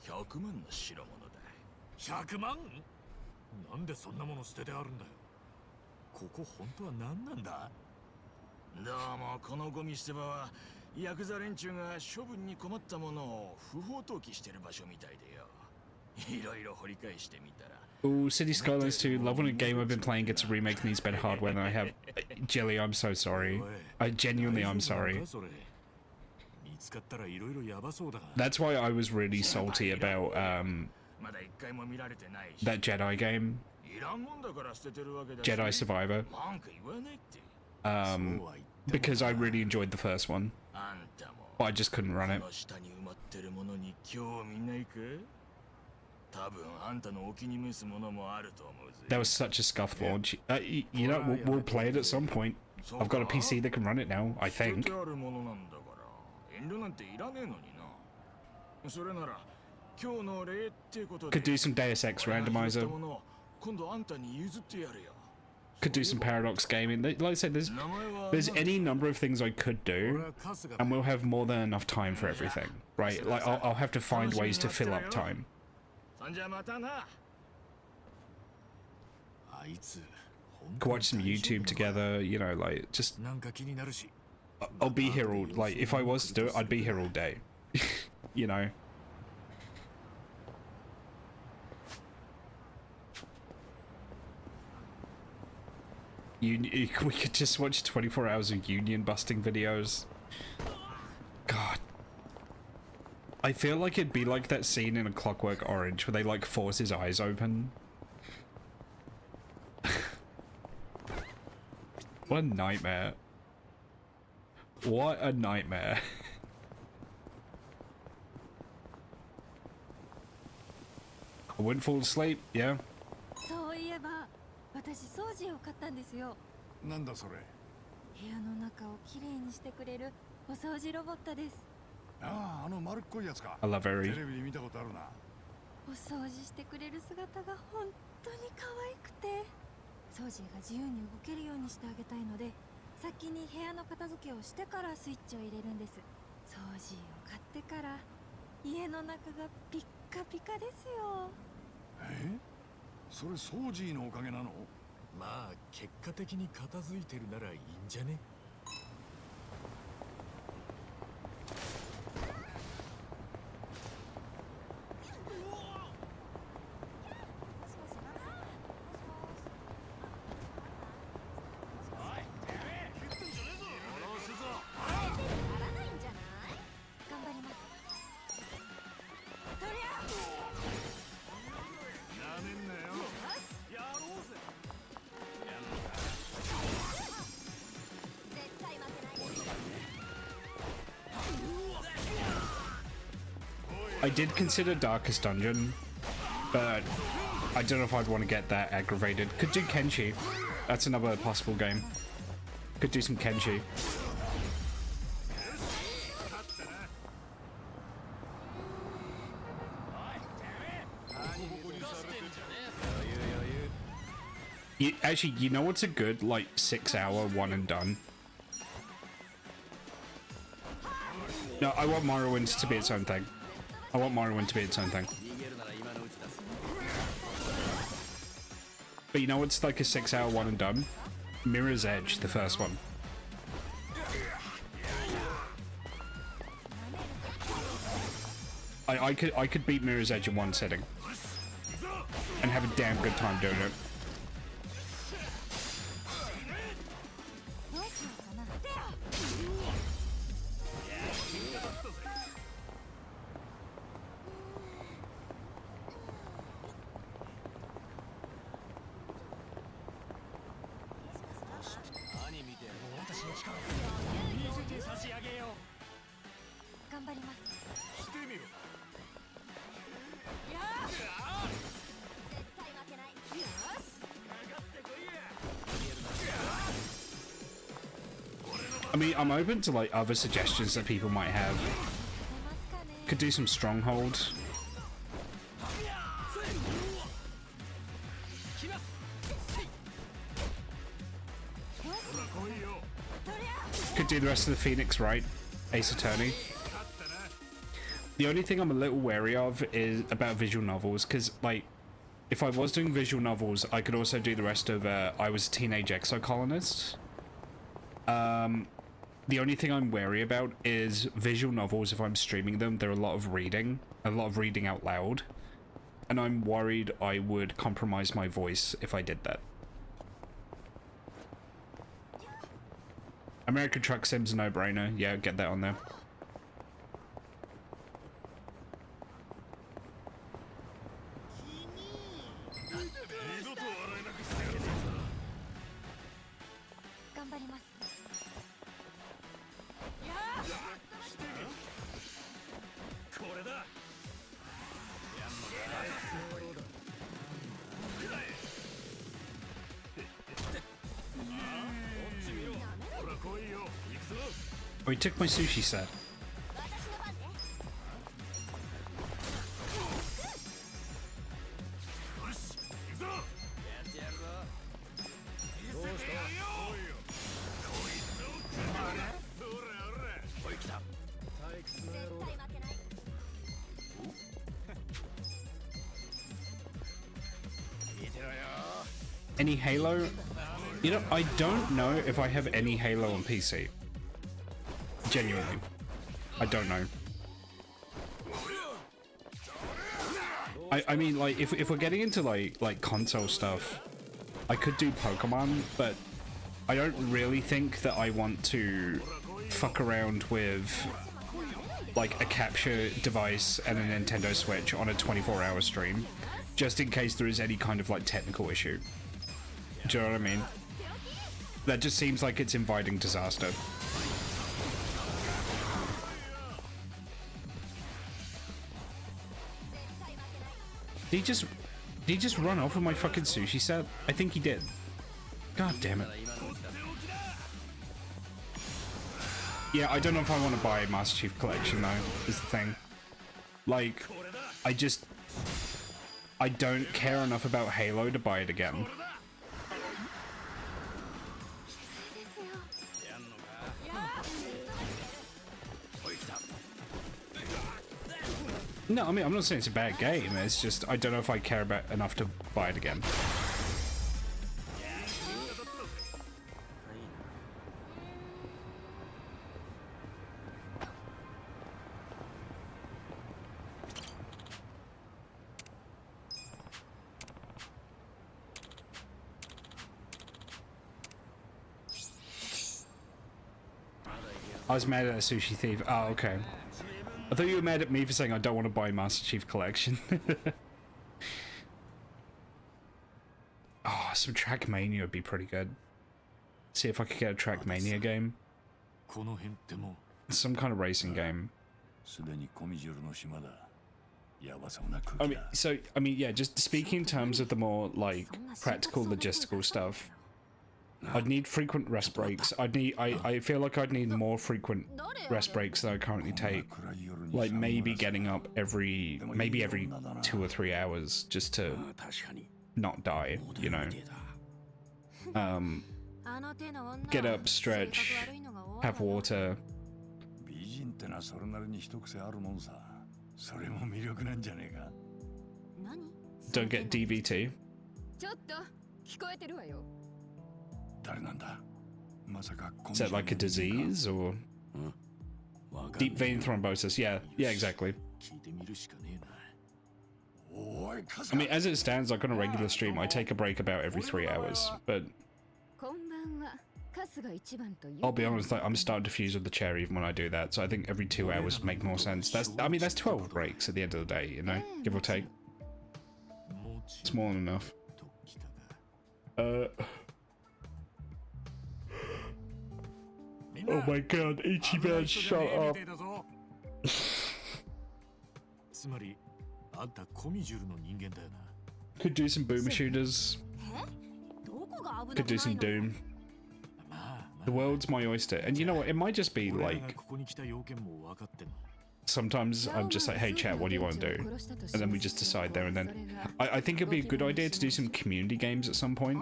100万の代物だ。100万？なんでそんなもの捨ててあるんだよ。ここ本当は何なんだ？どうもこのゴミ捨て場はヤクザ連中が処分に困ったものを不法投棄してる場所みたいでよ。いろいろ掘り返してみたら。Ooh, City Skylines 2. Love when a game I've been playing gets a remake and needs better hardware than I have. Jelly, I'm so sorry. I genuinely, I'm sorry. That's why I was really salty about that Jedi game, Jedi Survivor, because I really enjoyed the first one, but I just couldn't run it. That was such a scuffed launch. You know, we'll play it at some point. I've got a PC that can run it now, I think. Could do some Deus Ex randomizer. Could do some Paradox gaming. Like I said, there's any number of things I could do, and we'll have more than enough time for everything, right? Like I'll have to find ways to fill up time. Could watch some YouTube together, you know, like, just... I'll be here all... Like, if I was to do it, I'd be here all day. You know? We could just watch 24 hours of union busting videos. God. I feel like it'd be like that scene in A Clockwork Orange where they like force his eyes open. What a nightmare. What a nightmare. I wouldn't fall asleep, yeah. そういえば私掃除を買ったんですよ。なんだそれ。部屋の中をきれいにしてくれるお掃除ロボットです。ああ、あの丸っこいやつか。 I love Eri. テレビで見たことあるな。お掃除してくれる姿が本当に可愛くて、掃除が自由に動けるようにしてあげたいので、先に部屋の片付けをしてからスイッチを入れるんです。掃除を買ってから家の中がピッカピカですよ。それ掃除のおかげなの？まあ結果的に片付いてるならいいんじゃね？I did consider Darkest Dungeon, but I don't know if I'd want to get that aggravated. Could do Kenshi. That's another possible game. Could do some Kenshi. Actually, you know what's a good, like, 6-hour one and done? No, I want Morrowind to be its own thing. I want Morrowind to be its own thing. But you know what's like a 6-hour one and done? Mirror's Edge, the first one. I could beat Mirror's Edge in one sitting. And have a damn good time doing it. I mean, I'm open to like other suggestions that people might have. Could do some Stronghold. Could do the rest of the Phoenix Wright, Ace Attorney. The only thing I'm a little wary of is about visual novels, because like, if I was doing visual novels, I could also do the rest of I Was a Teenage Exocolonist. The only thing I'm wary about is visual novels. If I'm streaming them, there are a lot of reading out loud, and I'm worried I would compromise my voice if I did that. American Truck Sim's a no-brainer. Yeah, get that on there. Oh, he took my sushi set. Any Halo? You know, I don't know if I have any Halo on PC. Genuinely. I don't know. I mean, like, if we're getting into, like console stuff, I could do Pokemon, but I don't really think that I want to fuck around with, like, a capture device and a Nintendo Switch on a 24-hour stream, just in case there is any kind of, like, technical issue. Do you know what I mean? That just seems like it's inviting disaster. Did he just run off with my fucking sushi set? I think he did. God damn it. Yeah, I don't know if I want to buy Master Chief Collection though, is the thing. Like, I don't care enough about Halo to buy it again. No, I mean, I'm not saying it's a bad game, it's just, I don't know if I care about enough to buy it again. I was mad at a sushi thief. Oh, okay. I thought you were mad at me for saying I don't want to buy Master Chief Collection. Oh, some Trackmania would be pretty good. See if I could get a Trackmania game. Some kind of racing game. I mean, yeah, just speaking in terms of the more, like, practical logistical stuff, I'd need frequent rest breaks. I feel like I'd need more frequent rest breaks than I currently take. Like maybe getting up every 2 or 3 hours just to not die, you know. Get up, stretch, have water. Don't get DVT. Is that like a disease or deep vein thrombosis? Yeah, exactly. I mean, as it stands, like on a regular stream, I take a break about every 3 hours, but I'll be honest, like, I'm starting to fuse with the chair even when I do that, so I think every 2 hours would make more sense. I mean, that's 12 breaks at the end of the day, you know, give or take. It's more than enough. Oh my god, Ichiban, shut up. Could do some boomer shooters. Could do some Doom. The world's my oyster. And you know what, it might just be like, sometimes I'm just like, hey chat, what do you want to do? And then we just decide there and then. I think it'd be a good idea to do some community games at some point.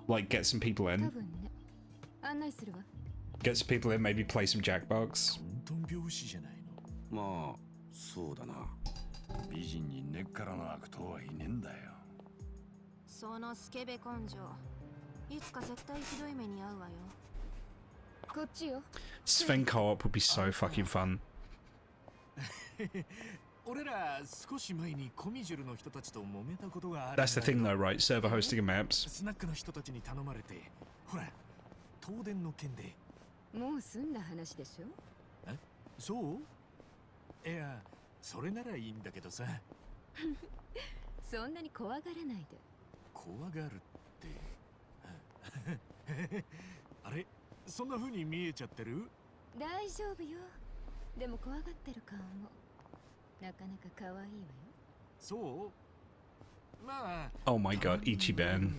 Like, get some people in. Get some people in, maybe play some Jackbox. Sven co-op would be so fucking fun. That's the thing though, right? Server hosting and maps. Oh my god, Ichiban.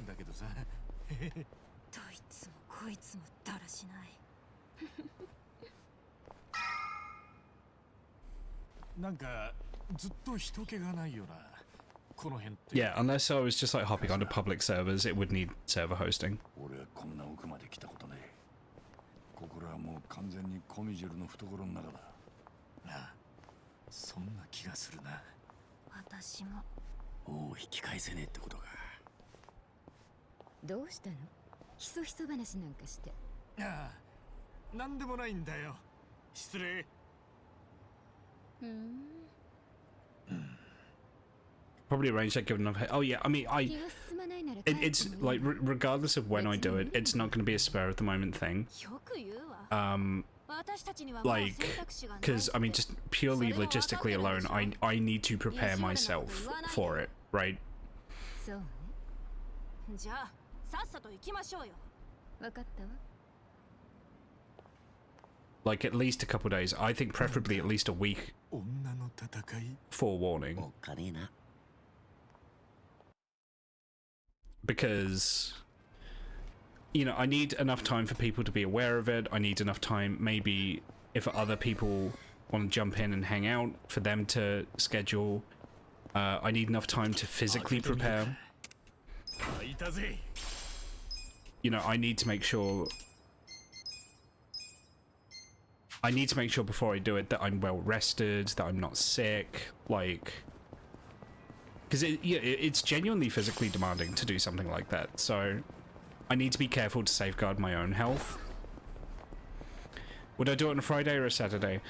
Yeah, unless I was just like hopping onto public servers, it would need server hosting. どうしたの？ひそひそ話なんかして。ああ、なんでもないんだよ。失礼。Probably arrange that given enough. Oh yeah, I mean, it's like regardless of when I do it, it's not going to be a spur of the moment thing. Like, because I mean, just purely logistically alone, I need to prepare myself for it, right? Like at least a couple days. I think preferably at least a week. Forewarning. Because, you know, I need enough time for people to be aware of it. I need enough time, maybe, if other people want to jump in and hang out, for them to schedule. I need enough time to physically prepare. You know, I need to make sure... I need to make sure before I do it that I'm well rested, that I'm not sick, like... Because it's genuinely physically demanding to do something like that, so I need to be careful to safeguard my own health. Would I do it on a Friday or a Saturday?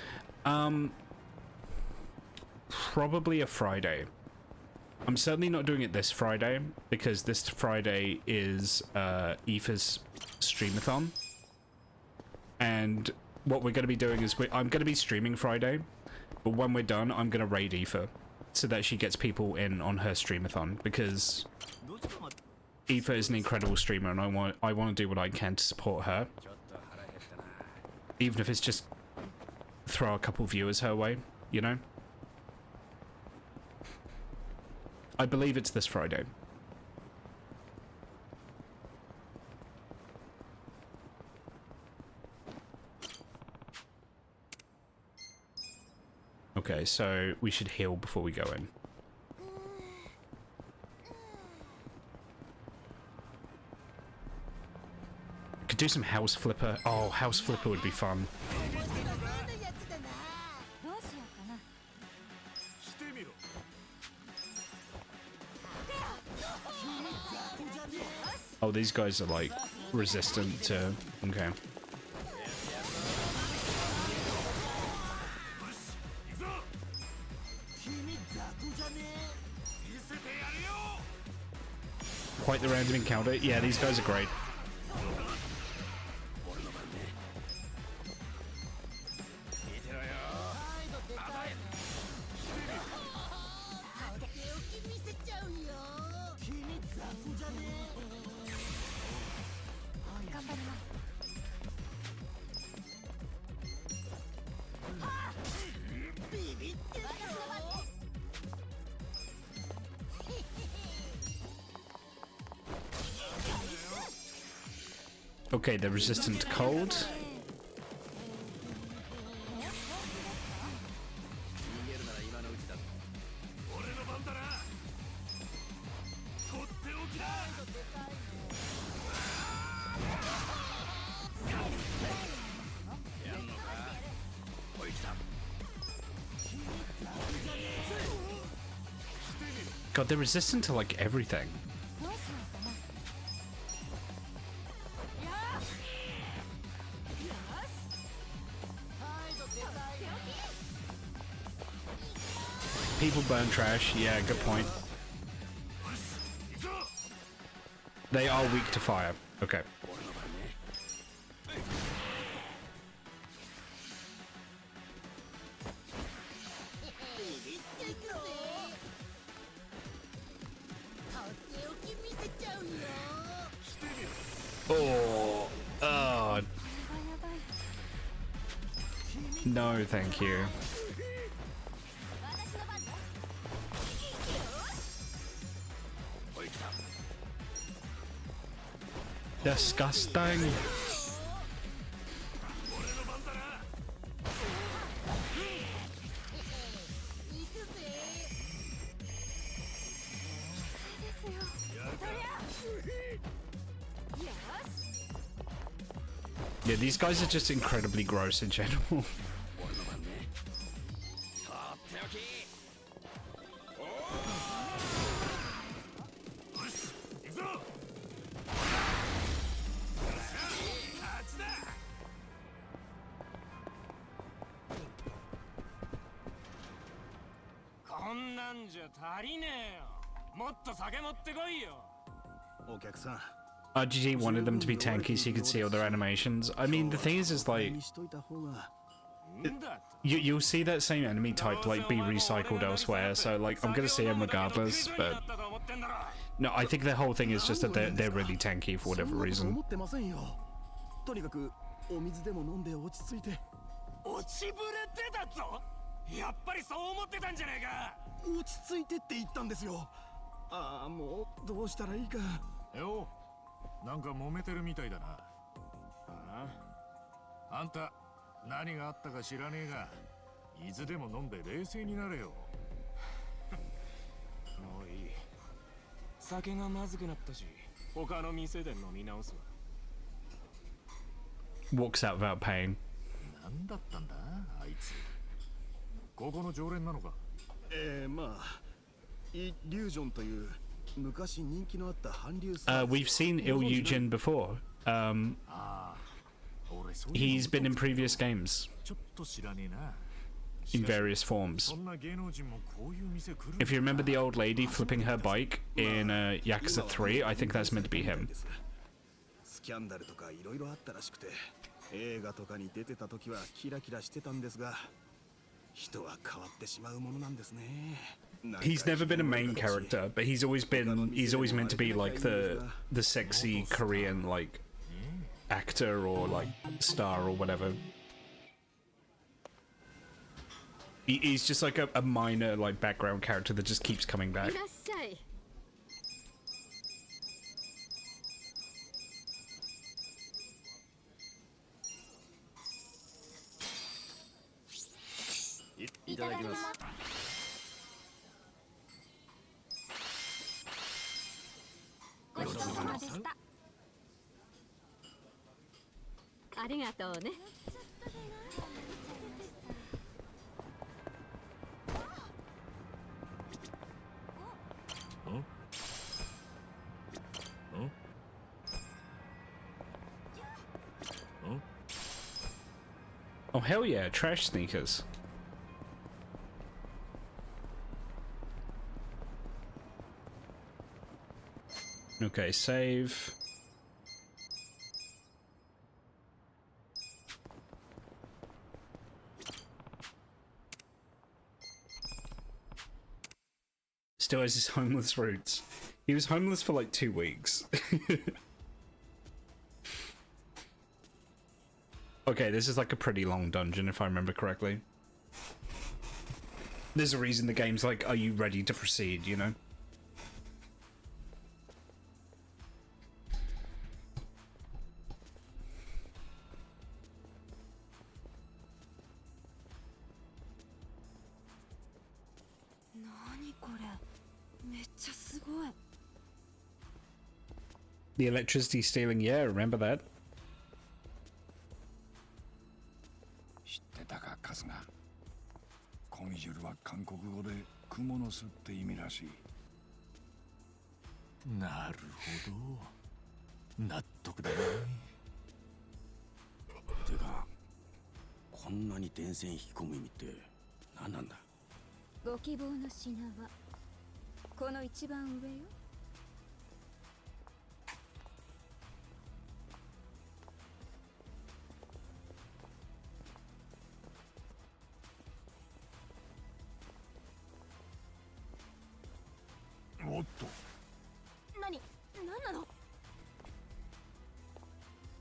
Probably a Friday. I'm certainly not doing it this Friday, because this Friday is Aoife's streamathon. And what we're going to be doing is I'm going to be streaming Friday, but when we're done, I'm going to raid Aoife, so that she gets people in on her streamathon, because Aoife is an incredible streamer and I want to do what I can to support her. Even if it's just throw a couple viewers her way, you know? I believe it's this Friday. Okay, so we should heal before we go in. Could do some house flipper. Oh, house flipper would be fun. Oh, these guys are like resistant to... Okay. Quite the random encounter. Yeah, these guys are great. Okay, they're resistant to cold. God, they're resistant to like everything. People burn trash. Yeah, good point. They are weak to fire. Okay. Oh. Oh. No, thank you. Disgusting. Yeah, these guys are just incredibly gross in general. 足りねえよ。もっと酒持ってこいよ。お客さん。RGG wanted them to be tanky so you could see all their animations. I mean, the thing is like, you'll see that same enemy type like be recycled elsewhere, so like I'm gonna see him regardless. But no, I think the whole thing is just that they're really tanky for whatever reason. とにかくお水でも飲んで落ち着いて。落ちぶれてたぞ。やっぱりそう思ってたんじゃねえか。落ち着いてって言ったんですよ。ああ、もうどうしたらいいか。よ、なんか揉めてるみたいだな。あんた何があったか知らねえが、いつでも飲んで冷静になれよ。もういい。酒がまずくなったし、他の店で飲み直すわ。Walks out without paying. なんだったんだあいつ。ここの常連なのか。まあ、イリュージョンという昔人気のあった韓流。We've seen Ilyushin before. He's been in previous games. ちょっと知らねえな。 In various forms. If you remember the old lady flipping her bike in Yakuza 3, I think that's meant to be him. スキャンダルとかいろいろあったらしくて、映画とかに出てた時はキラキラしてたんですが、人は変わってしまうものなんですね。He's never been a main character, but he's always meant to be like the sexy Korean like actor or like star or whatever. He's just like a minor like background character that just keeps coming back. Oh hell yeah, trash sneakers. Okay, save. Still has his homeless roots. He was homeless for like 2 weeks. Okay, this is like a pretty long dungeon if I remember correctly. There's a reason the game's like, are you ready to proceed, you know? The electricity stealing, yeah, remember that. 知ってたか、カズナ。コミジュルは韓国語で蜘蛛の巣って意味らしい。なるほど。納得だね。てか、こんなに電線引き込む意味って何なんだ。ご希望の品はこの一番上よ。おっと。何なの。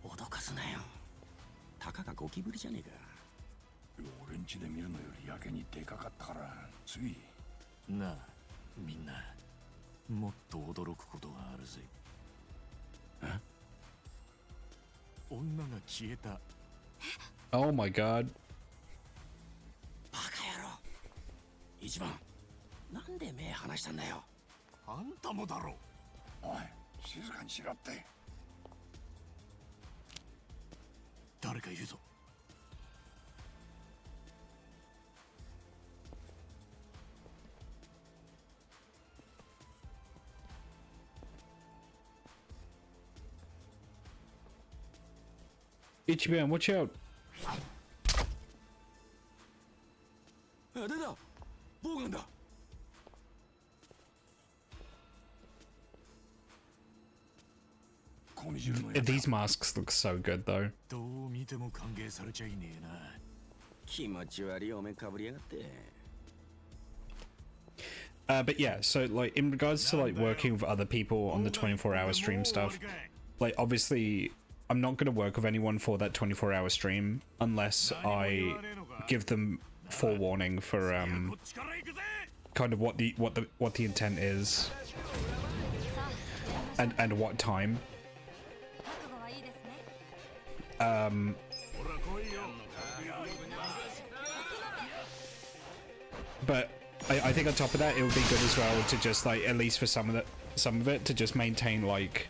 脅かすなよ。たかがゴキブリじゃねえか。俺んちで見るのよりやけにでかかったからつい。なあ、みんなもっと驚くことがあるぜ。女が消えた。Oh my god. バカ野郎。一番、なんで目離したんだよ。あんたもだろ。おい、静かにしろって。誰かいるぞ。Ichiban, watch out. あ、出た。ボウガンだ。These masks look so good though. どう見ても歓迎されちゃいねえな。気持ち悪いお面かぶりやがって。But yeah, so like in regards to like working with other people on the 24-hour stream stuff, like obviously I'm not going to work with anyone for that 24-hour stream unless I give them forewarning for kind of what the intent is and what time. But I think on top of that, it would be good as well to just like, at least for some of it, to just maintain like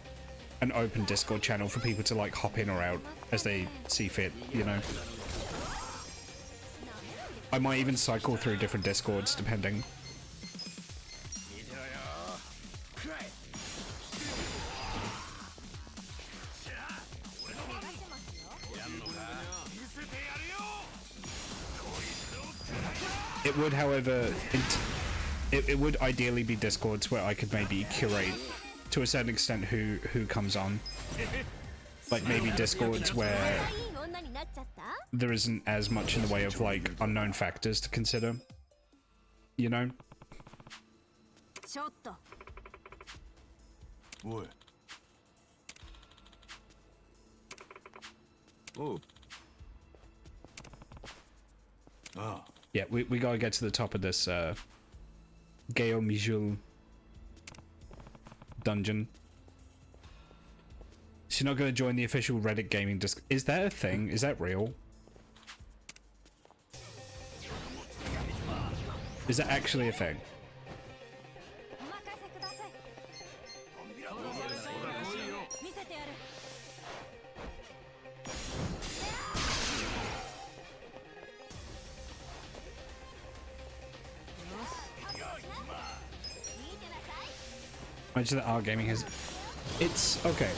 an open Discord channel for people to like hop in or out as they see fit, you know. I might even cycle through different Discords depending. It would, however, it would ideally be Discords where I could maybe curate to a certain extent who comes on. Like maybe Discords where there isn't as much in the way of like unknown factors to consider, you know? What? Oh. Ah. Yeah, we gotta get to the top of this Geo Mijul dungeon. She's not gonna join the official Reddit gaming disc. Is that a thing? Is that real? Is that actually a thing? Imagine that our gaming has... It's... okay.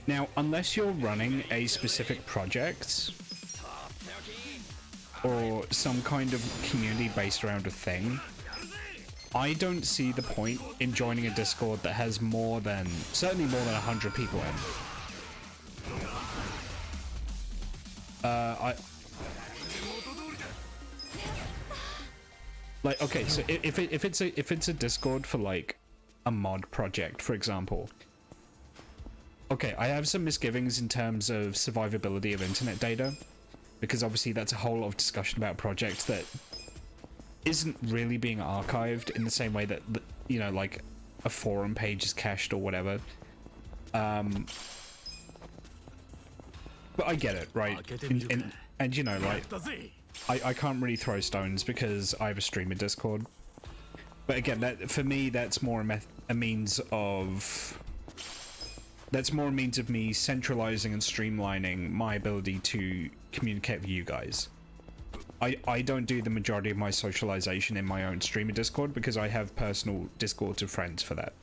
Now, unless you're running a specific project or some kind of community based around a thing, I don't see the point in joining a Discord that has more than, certainly more than 100 people in. Like, okay, so if it's a Discord for like a mod project, for example, okay, I have some misgivings in terms of survivability of internet data, because obviously that's a whole lot of discussion about projects that isn't really being archived in the same way that, you know, like a forum page is cached or whatever. But I get it, right? And you know, like, I can't really throw stones because I have a streamer Discord. But again, that for me, that's more a means of... That's more a means of me centralizing and streamlining my ability to communicate with you guys. I don't do the majority of my socialization in my own streamer Discord because I have personal Discords of friends for that.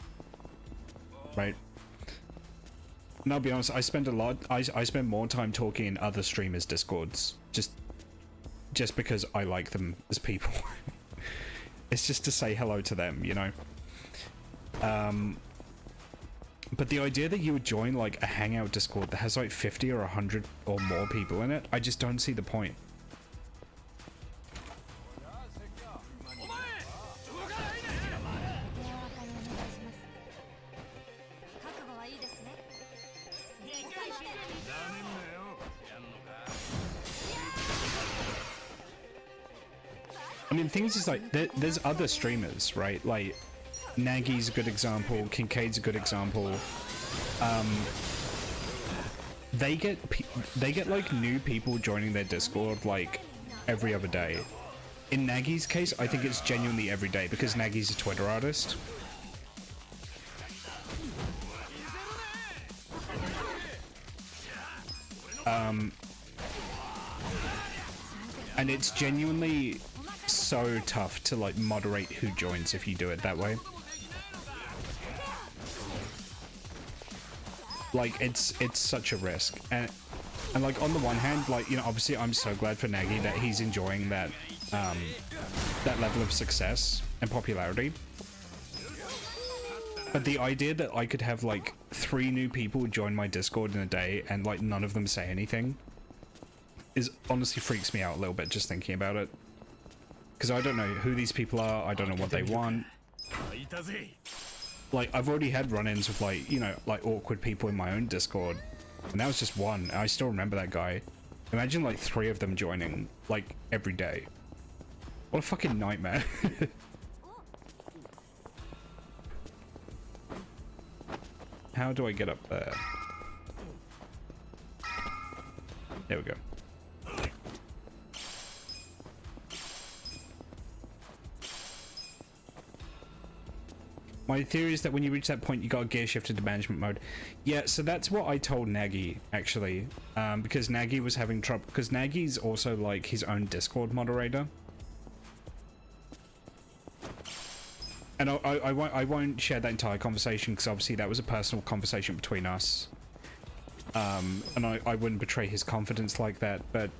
Right? And I'll be honest, I spend more time talking in other streamers Discords just because I like them as people. It's just to say hello to them, you know. But the idea that you would join like a hangout Discord that has like 50 or 100 or more people in it, I just don't see the point. I mean, things is like there's other streamers, right? Like Nagy's a good example, Kincaid's a good example. They get like new people joining their Discord like every other day. In Nagy's case, I think it's genuinely every day because Nagy's a Twitter artist. And it's genuinely so tough to like moderate who joins if you do it that way. Like it's such a risk, and like on the one hand, like, you know, obviously I'm so glad for Nagy that he's enjoying that that level of success and popularity. But the idea that I could have like 3 new people join my Discord in a day and like none of them say anything is honestly freaks me out a little bit just thinking about it. Because I don't know who these people are, I don't know what they want. Like, I've already had run-ins with like, you know, like awkward people in my own Discord. And that was just one. I still remember that guy. Imagine like 3 of them joining like every day. What a fucking nightmare. How do I get up there? There we go. My theory is that when you reach that point, you got to gear shift into management mode. Yeah, so that's what I told Nagy, actually. Because Nagy was having trouble. Because Nagy's also like his own Discord moderator. And I won't share that entire conversation because obviously that was a personal conversation between us. And I wouldn't betray his confidence like that, but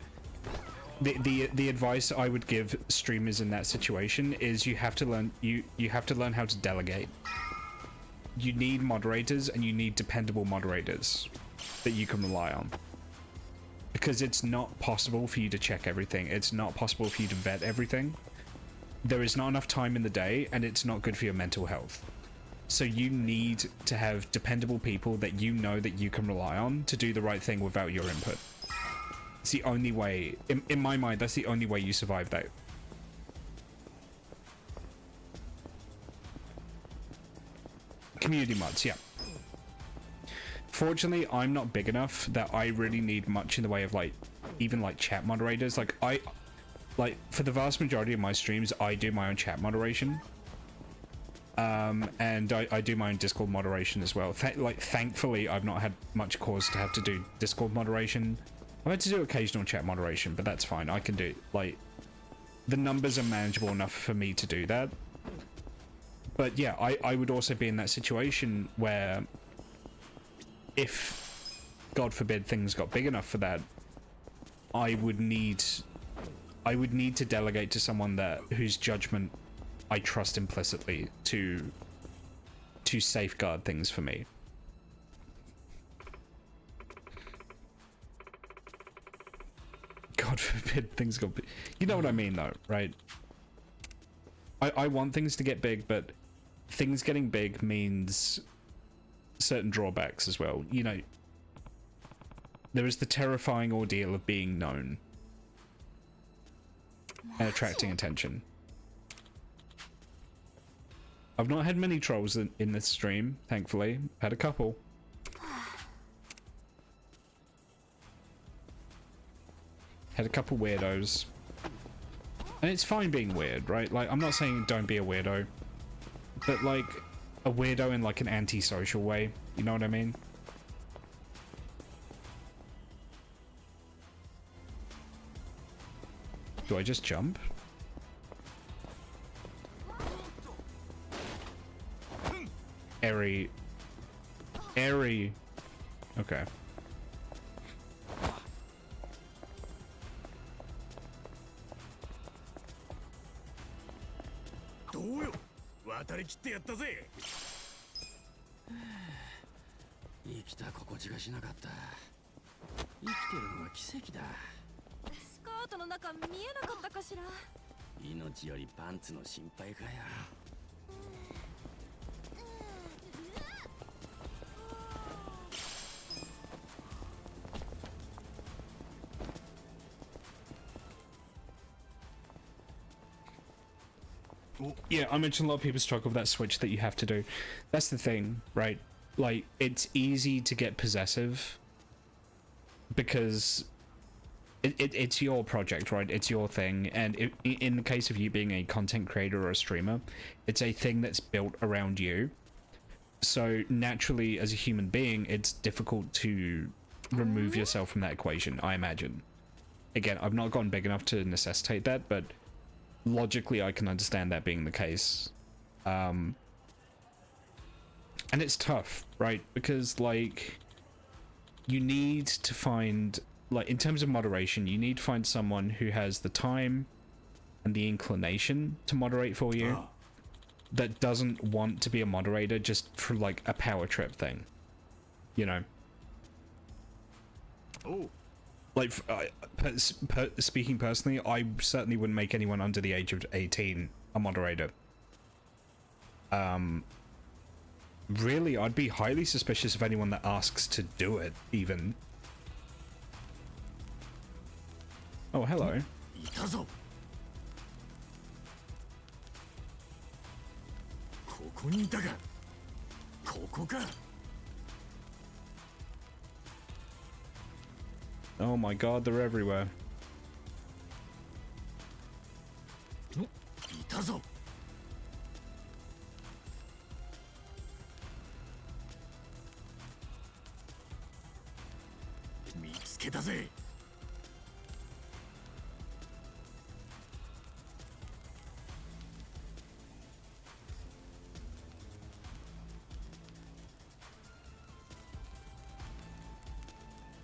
the advice I would give streamers in that situation is you have to learn you have to learn how to delegate. You need moderators and you need dependable moderators that you can rely on. Because it's not possible for you to check everything. It's not possible for you to vet everything. There is not enough time in the day, and it's not good for your mental health. So you need to have dependable people that you know that you can rely on to do the right thing without your input. It's the only way, in my mind, that's the only way you survive that. Community mods, yeah. Fortunately, I'm not big enough that I really need much in the way of like, even like chat moderators. Like, for the vast majority of my streams, I do my own chat moderation. And I do my own Discord moderation as well. Thankfully, I've not had much cause to have to do Discord moderation. I've had to do occasional chat moderation, but that's fine. I can do, like, the numbers are manageable enough for me to do that. But yeah, I would also be in that situation where if, God forbid, things got big enough for that, I would need to delegate to someone whose judgment I trust implicitly to safeguard things for me. God forbid things got big. You know what I mean though, right? I want things to get big, but things getting big means certain drawbacks as well. You know, there is the terrifying ordeal of being known and attracting attention. I've not had many trolls in this stream, thankfully. Had a couple. Had a couple weirdos. And it's fine being weird, right? Like, I'm not saying don't be a weirdo. But, like, a weirdo in, like, an antisocial way. You know what I mean? Do I just jump? Airy. Okay. どうよ渡りきってやったぜ生きた心地がしなかった生きてるのが奇跡だスカートの中見えなかったかしら命よりパンツの心配かよ Yeah, I mentioned a lot of people struggle with that switch that you have to do. That's the thing, right? Like, it's easy to get possessive because it's your project, right? It's your thing. And in the case of you being a content creator or a streamer, it's a thing that's built around you. So naturally, as a human being, it's difficult to remove yourself from that equation, I imagine. Again, I've not gone big enough to necessitate that, but logically I can understand that being the case. And it's tough, right? Because, like, you need to find, like, in terms of moderation, you need to find someone who has the time and the inclination to moderate for you. that doesn't want to be a moderator just for like a power trip thing, you know. Oh. Like, speaking personally, I certainly wouldn't make anyone under the age of 18 a moderator. Really, I'd be highly suspicious of anyone that asks to do it, even. Oh, hello. いたぞ。ここにいたか。ここか。 Oh my god, they're everywhere. いたぞ。見つけたぜ。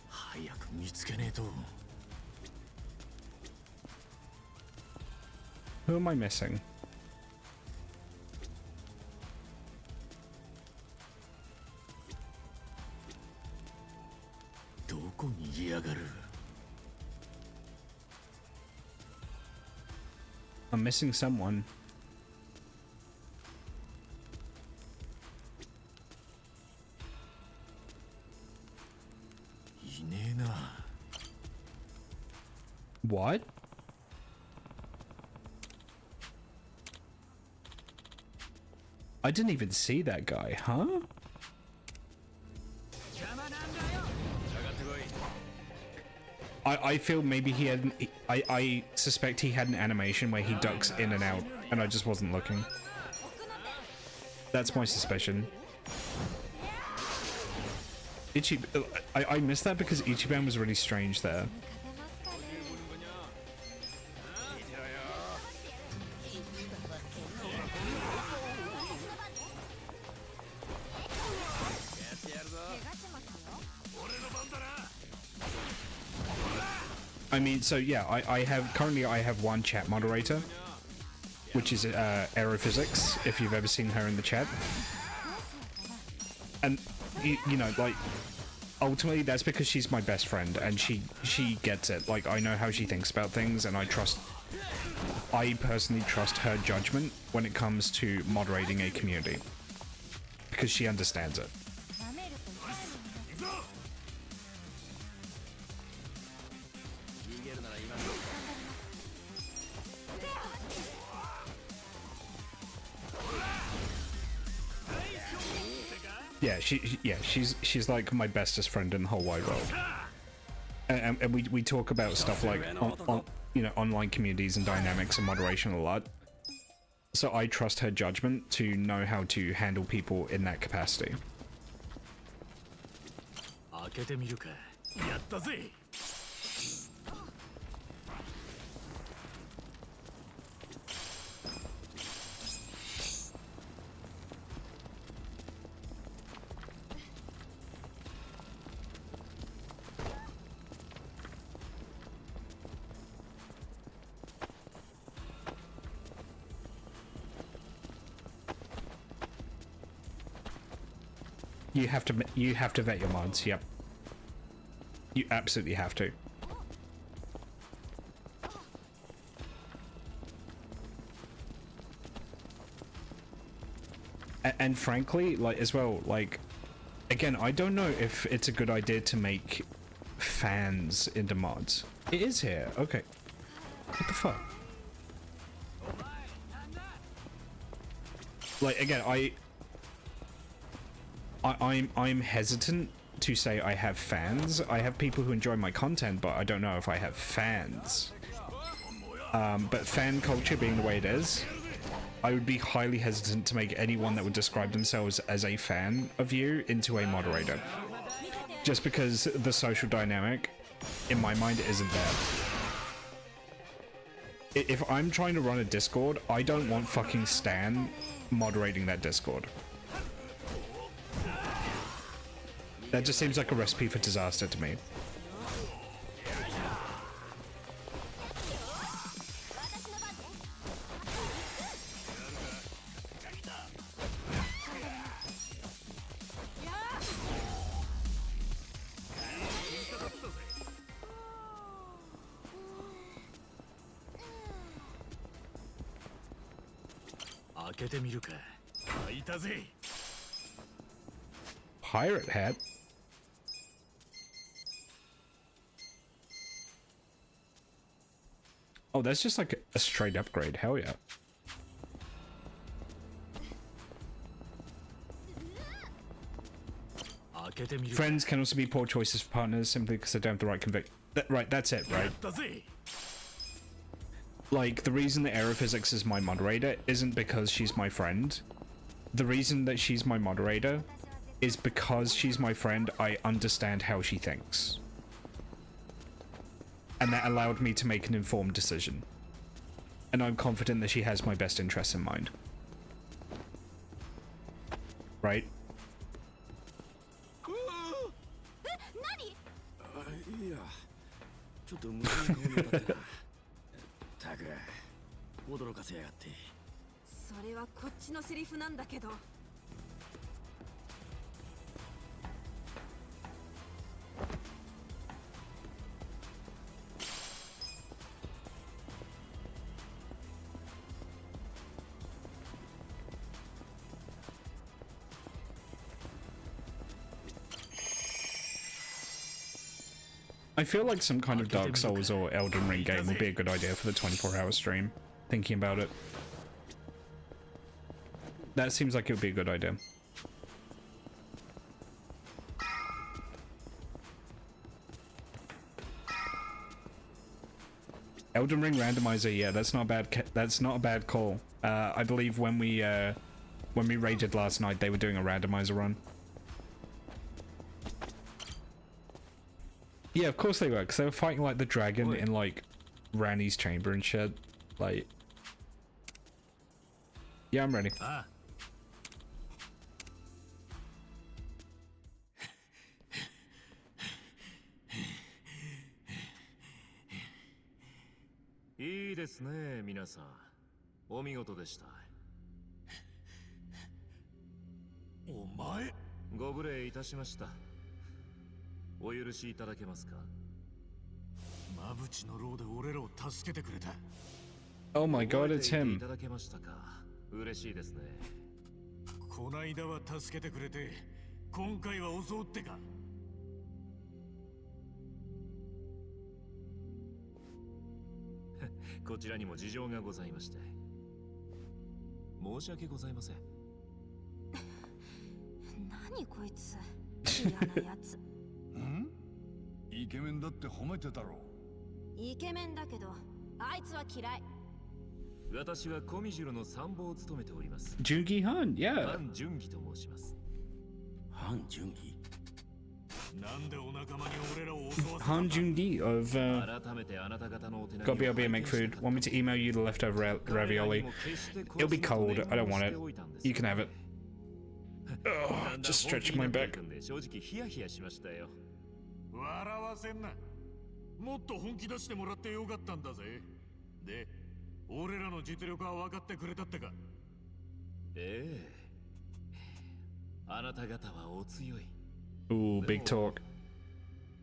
早く見つけねえと。 Who am I missing? どこにいやがる。 I'm missing someone. いねえな。 What? I didn't even see that guy, huh? I feel maybe he had I suspect he had an animation where he ducks in and out and I just wasn't looking. That's my suspicion. I missed that because Ichiban was really strange there. I mean, so yeah, I have one chat moderator, which is Aerophysics, if you've ever seen her in the chat. And you know, like, ultimately that's because she's my best friend and she gets it. Like, I know how she thinks about things and I personally trust her judgment when it comes to moderating a community because she understands it. Yeah, she's like my bestest friend in the whole wide world, and we talk about stuff like you know, online communities and dynamics and moderation a lot. So I trust her judgment to know how to handle people in that capacity. 開けてみるか。やったぜ。 You have to vet your mods. Yep. You absolutely have to. And frankly, like, as well, like, again, I don't know if it's a good idea to make fans into mods. It is here. Okay. What the fuck? Like, again, I'm hesitant to say I have fans. I have people who enjoy my content, but I don't know if I have fans. But fan culture being the way it is, I would be highly hesitant to make anyone that would describe themselves as a fan of you into a moderator. Just because the social dynamic, in my mind, isn't there. If I'm trying to run a Discord, I don't want fucking Stan moderating that Discord. That just seems like a recipe for disaster to me. 開けてみるか。開いたぜ。 Pirate hat? Oh, that's just like a straight upgrade. Hell yeah. Friends can also be poor choices for partners simply because they don't have the right conviction. Right, that's it, right? Like, the reason that Aerophysics is my moderator isn't because she's my friend. The reason that she's my moderator is because she's my friend, I understand how she thinks. And that allowed me to make an informed decision. And I'm confident that she has my best interests in mind. Right? I feel like some kind of Dark Souls or Elden Ring game would be a good idea for the 24-hour stream. Thinking about it. That seems like it would be a good idea. Elden Ring randomizer, yeah, that's not a bad call. I believe when we raided last night, they were doing a randomizer run. Yeah, of course they were, because they were fighting like the dragon in like Ranni's chamber and shit. Like, yeah, I'm ready.いいですね、皆さん。お見事でした。お前、ご無礼いたしました。お許しいただけますか。マブチの牢で俺らを助けてくれた。Oh my god, it's い him. ただけましたか。嬉しいですね。こないだは助けてくれて、今回は襲うってか。こちらにも事情がございまして。申し訳ございません。何こいつ。嫌なやつ。ん？イケメンだって褒めてたろ。イケメンだけど、あいつは嫌い。私はコミジュルの参謀を務めております。Jungi Han, yeah. ハン・ジュンギと申します。ハン・ジュンギ？ Han Jungi of Gobi Make Food. Want me to email you the leftover ravioli? It'll be cold. I don't want it. You can have it. Oh, just stretch my back. 笑わせんな。もっと本気出してもらってよかったんだぜ。で、俺らの実力は分かってくれたってか。ええ。あなた方はお強い。 Ooh, big talk.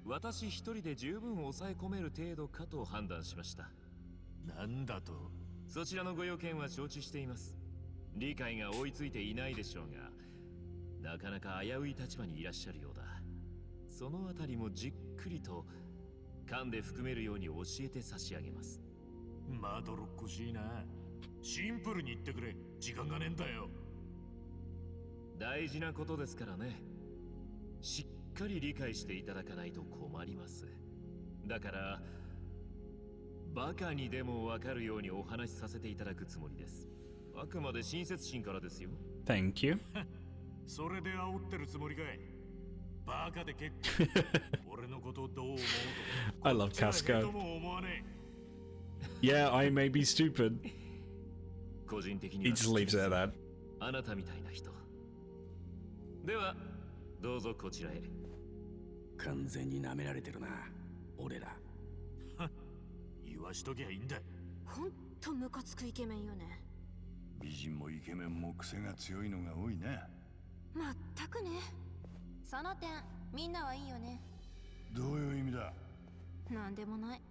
私一人で十分抑え込める程度かと判断しました。なんだと？そちらのご用件は承知しています。理解が追いついていないでしょうが、なかなか危うい立場にいらっしゃるようだ。そのあたりもじっくりと勘で含めるように教えて差し上げます。まどろっこしいな。シンプルに言ってくれ。時間がねえんだよ。大事なことですからね。しっかり理解していただかないと困ります。だからバカにでもわかるようにお話しさせていただくつもりです。あくまで親切心からですよ。Thank you. それで煽ってるつもりかい。バカで結構。俺のことどう思うと。I love Casca. Yeah, I may be stupid. 個人的に He just leaves it at that. あなたみたいな人。では。どうぞこちらへ。完全に舐められてるな、俺ら。言わしときゃいいんだ。ほんとムカつくイケメンよね。美人もイケメンも癖が強いのが多いね。まったくね。その点、みんなはいいよね。どういう意味だ？なんでもない。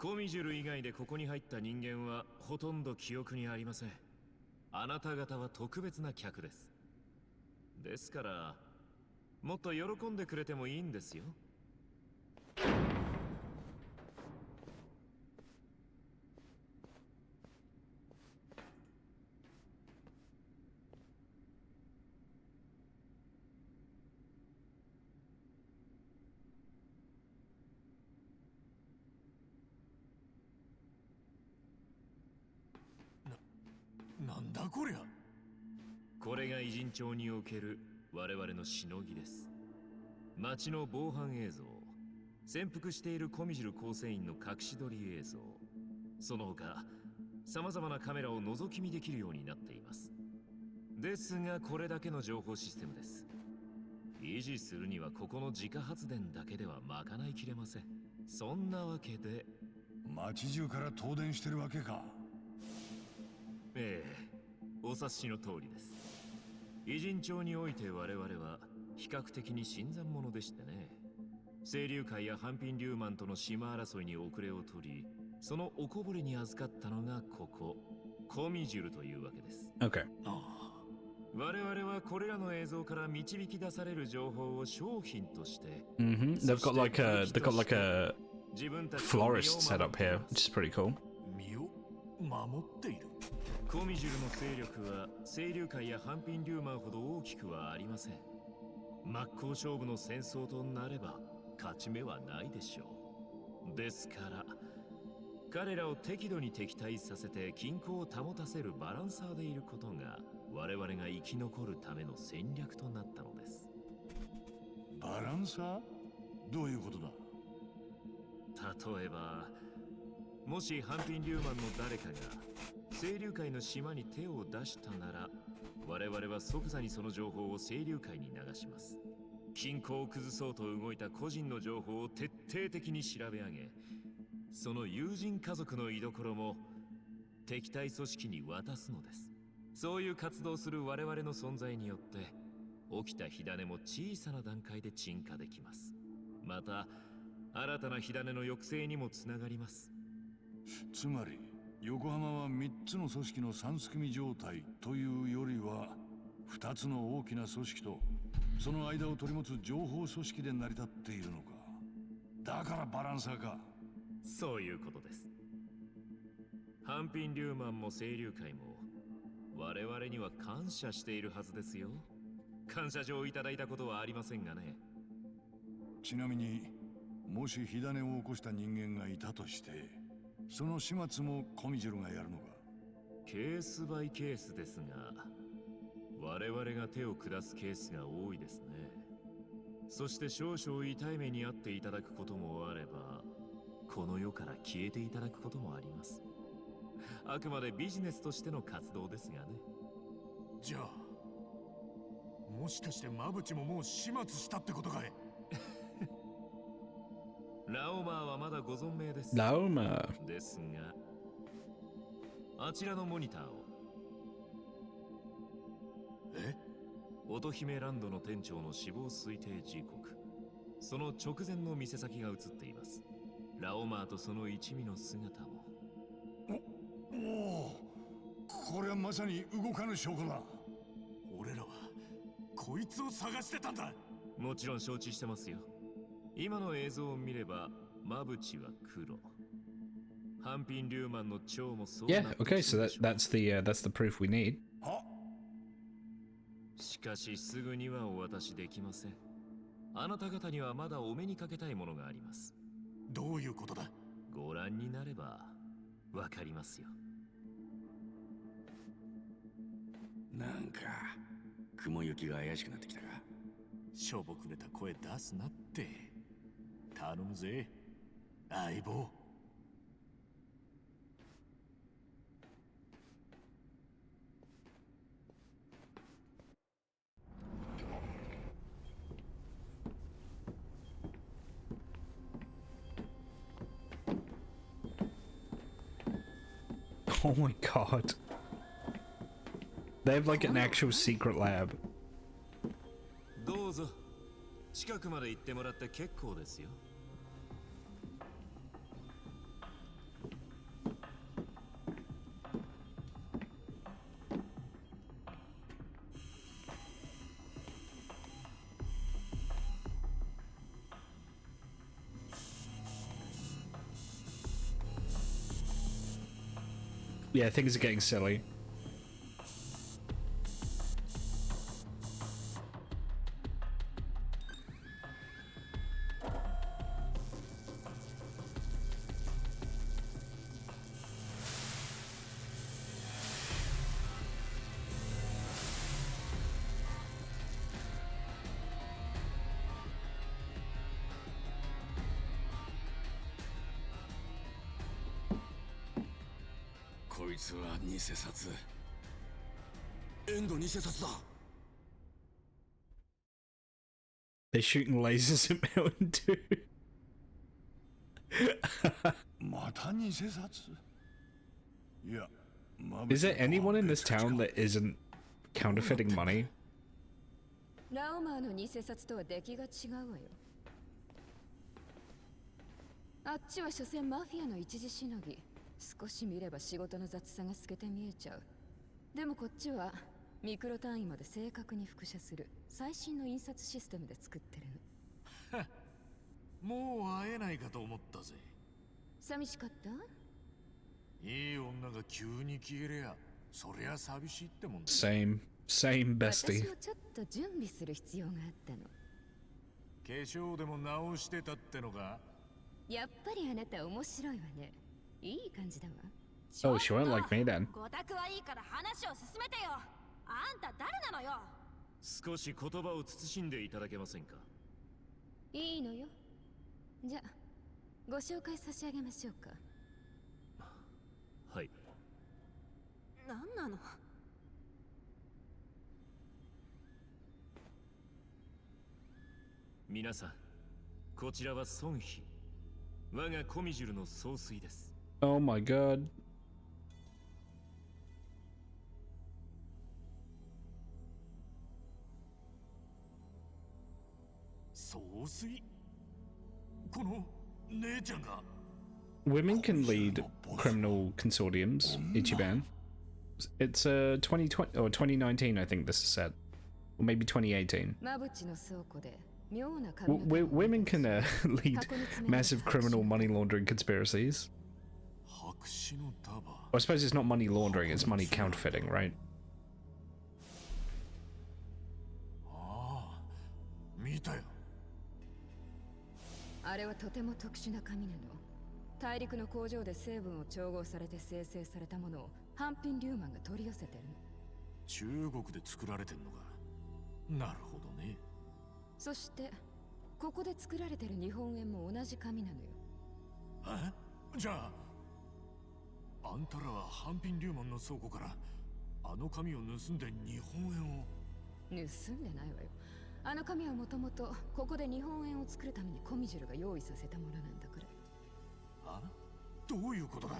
コミジュル以外でここに入った人間はほとんど記憶にありません。あなた方は特別な客です。ですからもっと喜んでくれてもいいんですよ。なんだこりゃ。これが偉人町における我々のしのぎです。街の防犯映像、潜伏しているコミジュル構成員の隠し撮り映像、その他様々なカメラを覗き見できるようになっています。ですがこれだけの情報システムです。維持するにはここの自家発電だけでは賄いきれません。そんなわけで街中から東電してるわけか。ええ、お察しの通りです。偉人町において我々は比較的に新参者でしてね。清流会や半品リューマンとの島争いに遅れを取り、そのおこぼれに預かったのがここコミジュルというわけです。 Okay. 我々はこれらの映像から導き出される情報を商品として、They've got like a florist set up here, which is pretty cool. 身を守っている。コミジュルの勢力は清流会や半品リューマンほど大きくはありません。真っ向勝負の戦争となれば勝ち目はないでしょう。ですから彼らを適度に敵対させて均衡を保たせるバランサーでいることが我々が生き残るための戦略となったのです。バランサー？どういうことだ？例えばもし半品リューマンの誰かが清流会の島に手を出したなら、我々は即座にその情報を清流会に流します。均衡を崩そうと動いた個人の情報を徹底的に調べ上げ、その友人家族の居所も敵対組織に渡すのです。そういう活動する我々の存在によって起きた火種も小さな段階で鎮火できます。また新たな火種の抑制にもつながります。つまり横浜は3つの組織の三すくみ状態というよりは2つの大きな組織とその間を取り持つ情報組織で成り立っているのか。だからバランサーか。そういうことです。半品リューマンも清流会も我々には感謝しているはずですよ。感謝状をいただいたことはありませんがね。ちなみにもし火種を起こした人間がいたとしてその始末もコミジュルがやるのか。ケースバイケースですが我々が手を下すケースが多いですね。そして少々痛い目に遭っていただくこともあればこの世から消えていただくこともあります。あくまでビジネスとしての活動ですがね。じゃあもしかしてマブチももう始末したってことかい？ラオマーはまだご存命です。ラオマーですが、あちらのモニターを。乙姫ランドの店長の死亡推定時刻、その直前の店先が映っています。ラオマーとその一味の姿も。おお、これはまさに動かぬ証拠だ。俺らはこいつを探してたんだ。もちろん承知してますよ。今の映像を見ればマブチは黒、半品リューマンの蝶もそうなって Yeah, okay, so that's the proof we need. しかしすぐにはお渡しできません。あなた方にはまだお目にかけたいものがあります。どういうことだ？ご覧になればわかりますよ。なんか雲行きが怪しくなってきたか。しょぼくれた声出すなって。頼むぜ相棒。Oh my god. They have like an actual secret lab. どうぞ近くまで行ってもらって結構ですよ。Yeah, things are getting silly. They're shooting lasers at Mountain Dew. Is there anyone in this town that isn't counterfeiting money? ラオマーの偽札とは出来が違うわよ。あっちは所詮マフィアの一時しのぎ。少し見れば仕事の雑さが透けて見えちゃう。でもこっちはミクロ単位まで正確に複写する最新の印刷システムで作ってるの。もう会えないかと思ったぜ。寂しかった？いい女が急に消えりゃ、そりゃ寂しいってもんだ。Same bestie. 私もちょっと準備する必要があったの。化粧でも直してたってのか？やっぱりあなた面白いわね。いい感じだわ。Oh, she won't like me then. ごたくはいいから話を進めてよ。あんた誰なのよ。少し言葉を慎んでいただけませんか？いいのよ。じゃあご紹介差し上げましょうか。はい。何なの？皆さん、こちらは孫妃。我がコミジュルの総帥です。Oh my god. 総帥？この姉ちゃんが Women can lead criminal consortiums, Ichiban. It's 2020 or 2019, I think this is said. Or maybe 2018. Women can lead massive criminal money laundering conspiracies. Well, I suppose it's not money laundering, it's money counterfeiting, right? 見たよ。あれはとても特殊な紙なの。大陸の工場で成分を調合されて生成されたものをハンピン・リューマンが取り寄せてるの。中国で作られてんのか。なるほどね。そしてここで作られてる日本円も同じ紙なのよ。え？じゃああんたらはハンピン・リューマンの倉庫からあの紙を盗んで日本円を。盗んでないわよ。あの紙はもともとここで日本円を作るためにコミジュルが用意させたものなんだから。あ？どういうことだ？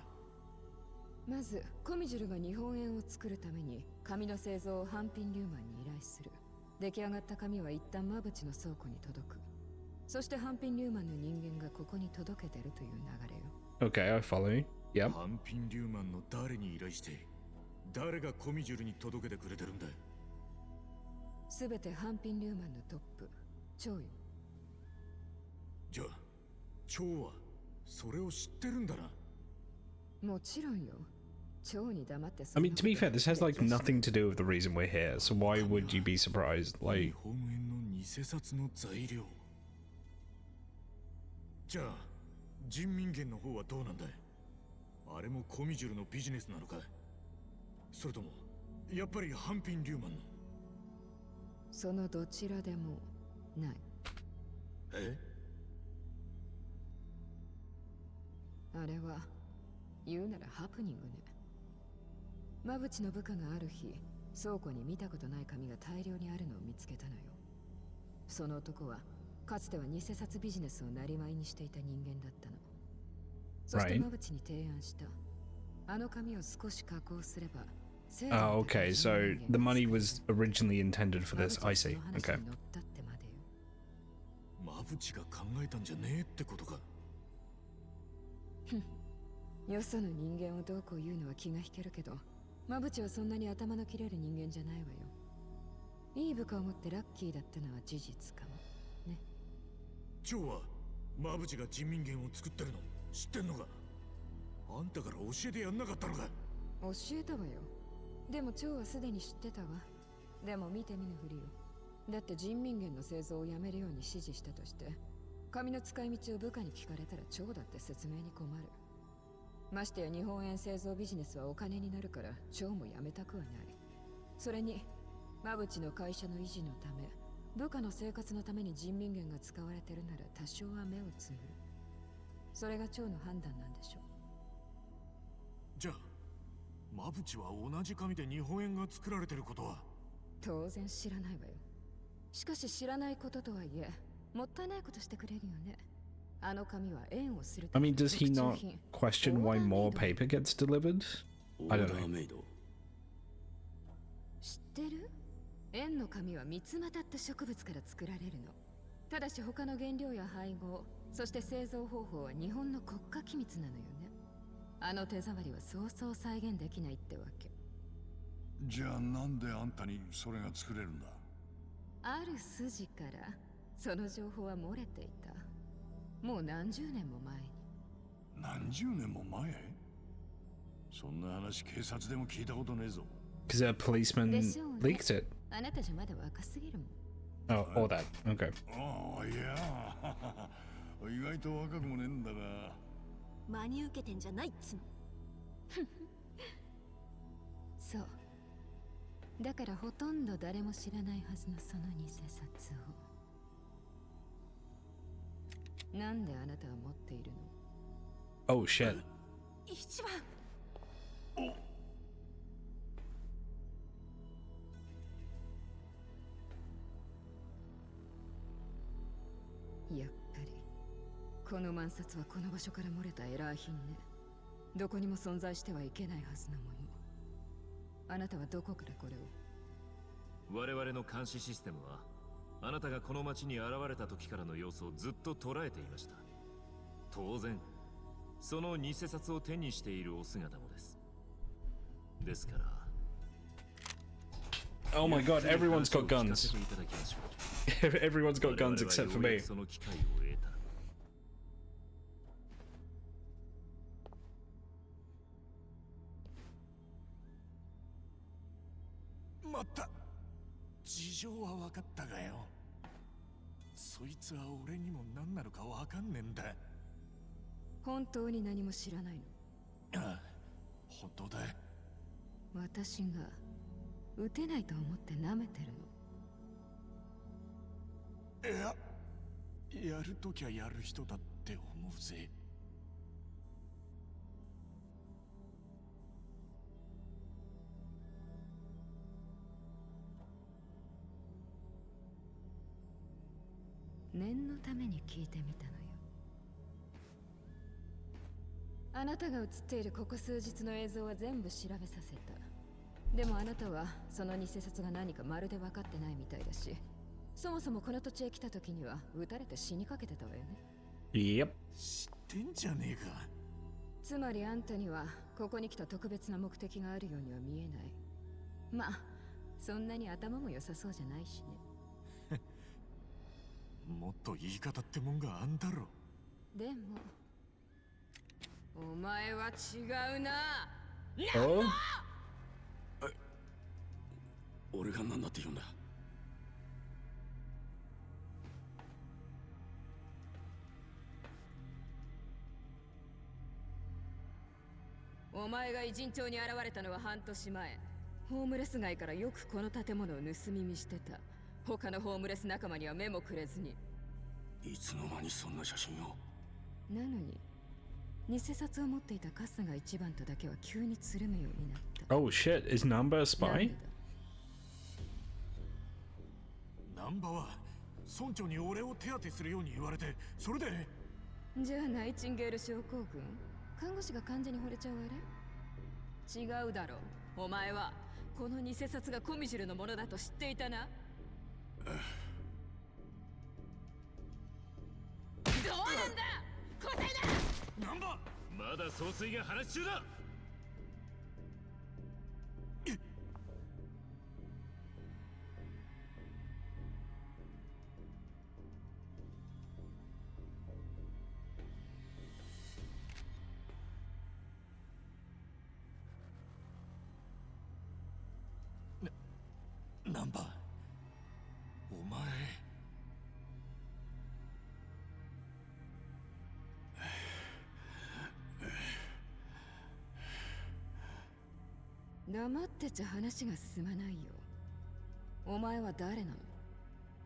まずコミジュルが日本円を作るために紙の製造をハンピン・リューマンに依頼する。出来上がった紙は一旦マブチの倉庫に届く。そしてハンピン・リューマンの人間がここに届けてるという流れよ。Okay, I follow you. Yep. ハンピン・リューマンの誰に依頼して誰がコミジュルに届けてくれてるんだ？すべてハンピン・リューマンのトップ、チョウよ。じゃあ、チョウはそれを知ってるんだな。もちろんよ。チョウに黙って。 I mean, to be fair, this has like nothing to do with the reason we're here, so why would you be surprised? Like, 日本円の偽札の材料。じゃあ、人民元の方はどうなんだい？あれもコミジュルのビジネスなのか？それとも、やっぱりハンピン・リューマンの？そのどちらでもない。え？あれは言うならハプニングね。マブチの部下がある日、倉庫に見たことない紙が大量にあるのを見つけたのよ。その男はかつては偽札ビジネスを生業にしていた人間だったの。そしてマブチに提案した。あの紙を少し加工すれば。Oh, okay, so the money was originally intended for this. I see. Okay. マブチが考えたんじゃねえってことか。よその人間をどうこう言うのは気が引けるけど、マブチはそんなに頭の切れる人間じゃないわよ。いい部下を持ってラッキーだったのは事実かもね。ジョーはマブチが人民元を作ってるの知ってんのか？あんたから教えてやんなかったのか？教えたわよ。でも蝶はすでに知ってたわ。でも見て見ぬふりよ。だって人民元の製造をやめるように指示したとして、紙の使い道を部下に聞かれたら蝶だって説明に困る。ましてや日本円製造ビジネスはお金になるから蝶もやめたくはない。それに馬淵の会社の維持のため、部下の生活のために人民元が使われてるなら多少は目をつむる。それが蝶の判断なんでしょう。じゃあ馬淵は同じ紙で日本円が作られてることは当然知らないわよ。しかし知らないこととはいえ、もったいないことしてくれるよね。あの紙は円をする。I mean, does he not question why more paper gets delivered? I don't know. 知ってる？円の紙は三つ股って植物から作られるの。ただし他の原料や配合、そして製造方法は日本の国家機密なのよね。あの手触りはそうそう再現できないってわけ。じゃあなんであんたにそれが作れるんだ？ある筋からその情報は漏れていた。もう何十年も前に。何十年も前？そんな話警察でも聞いたことねえぞ。Because a policeman leaked it. あなたじゃまだ若すぎるもん。Oh, all that. Okay. ああ、いや意外と若くもねえんだが。真に受けてんじゃないっつの。そう。だからほとんど誰も知らないはずのその偽札を。なんであなたは持っているの？ Oh shit. 一番。やっぱりこの万札はこの場所から漏れたエラー品ね。どこにも存在してはいけないはずのもの。あなたはどこからこれを？我々の監視システムはあなたがこの町に現れた時からの様子をずっと捉えていました。当然その偽札を手にしているお姿もです。ですから Oh my god, everyone's got guns. Everyone's got guns except for me. その機会を得た。また事情は分かったがよ。そいつは俺にも何なのか分かんねえんだ。本当に何も知らないの？ああ、本当だ。私が撃てないと思って舐めてるの？いや、やるときはやる人だって思うぜ。念のために聞いてみたのよ。あなたが映っているここ数日の映像は全部調べさせた。でもあなたはその偽札が何かまるで分かってないみたいだし、そもそもこの土地へ来た時には撃たれて死にかけてたわよね。Yep. 知ってんじゃねえか。つまりあんたにはここに来た特別な目的があるようには見えない。まあそんなに頭も良さそうじゃないしね。もっと言い方ってもんがあんだろ。でもお前は違うな。Oh? 俺が何だって言うんだ。お前が偉人町に現れたのは半年前。ホームレス街からよくこの建物を盗み見してた。他のホームレス仲間には目もくれずに。いつの間にそんな写真を。なのに偽札を持っていたカスが一番とだけは急につるむようになった。Oh shit, is Namba a spy? ナンバは村長に俺を手当てするように言われて、それで。じゃあナイチンゲール症候群？看護師が患者に惚れちゃうあれ？違うだろう。お前はこの偽札がコミジュルのものだと知っていたな。どうなんだ答えだ。ナンバまだ総帥が話中だ。ナンバー、お前。黙ってちゃ話が進まないよ。お前は誰なの？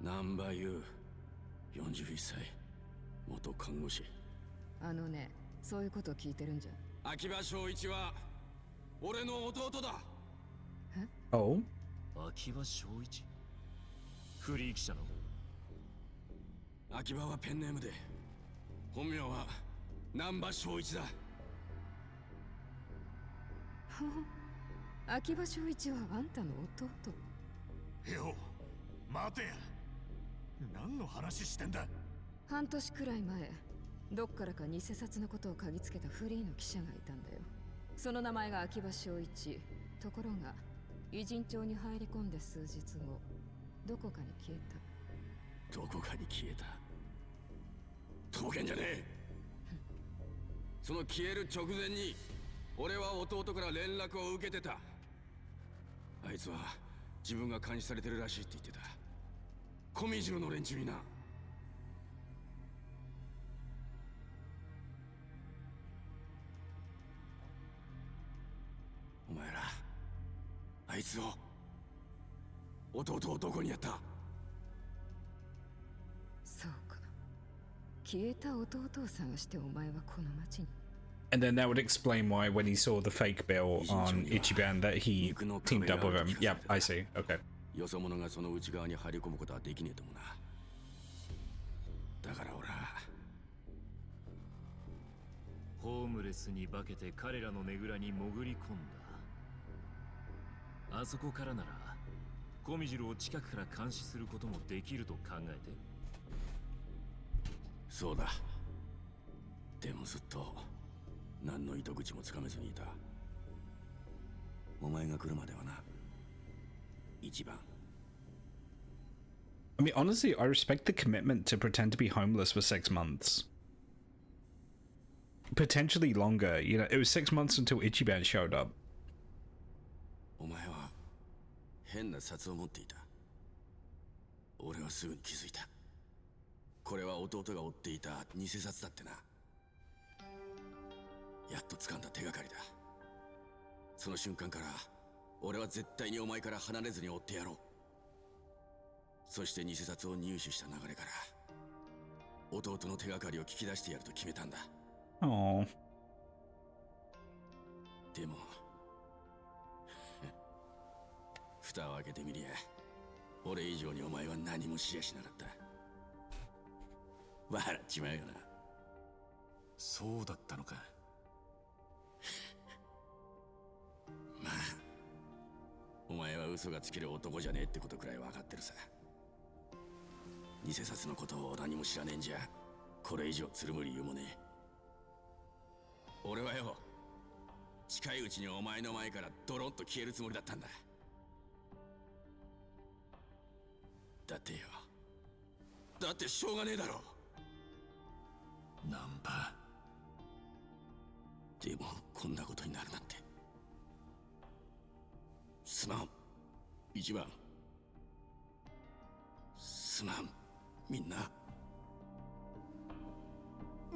南波優、41歳、元看護師。あのね、そういうことを聞いてるんじゃ。秋葉正一は俺の弟だ。え？ Oh? 秋葉正一、フリー記者の。秋葉はペンネームで、本名は南波正一だ。秋葉正一はあんたの弟。よ、待てや。何の話してんだ。半年くらい前、どっからか偽札のことを嗅ぎつけたフリーの記者がいたんだよ。その名前が秋葉正一。ところが偉人帳に入り込んで数日後、どこかに消えた。どこかに消えた。当然じゃねえ。その消える直前に俺は弟から連絡を受けてた。あいつは自分が監視されてるらしいって言ってた。コミジュの連中にな。お前らあいつを、弟をどこにやった？そうか。消えた弟を探してお前はこの町に。And then that would explain why when he saw the fake bill on Ichiban that he teamed up with him. Yep, I see. Okay. よそ者がその内側に入り込むことはできねえと思うな。だから俺はホームレスに化けて彼らのねぐらに潜り込んだ。あそこからならコミジルを近くから監視することもできると考えて。そうだ。でもずっと何の糸口もつかめずにいた。お前が来るまではな。一番。I mean, honestly, I respect the commitment to pretend to be homeless for 6 months. Potentially longer, you know, it was 6 months until Ichiban showed up. お前は変な札を持っていた。俺はすぐに気づいた。これは弟が追っていた偽札だってな。やっと掴んだ手がかりだ。その瞬間から俺は絶対にお前から離れずに追ってやろう。そして偽札を入手した流れから弟の手がかりを聞き出してやると決めたんだ。Oh. でも蓋を開けてみりゃ俺以上にお前は何も知りゃしなかった。笑っちまうよな。そうだったのか。まあお前は嘘がつける男じゃねえってことくらい分かってるさ。偽札のことを何も知らねえんじゃこれ以上つるむ理由もねえ。俺はよ、近いうちにお前の前からドロンと消えるつもりだったんだ。だってよ、だってしょうがねえだろ。ナンパ。でもこんなことになるなんて。すまん、一番。すまん、みんな。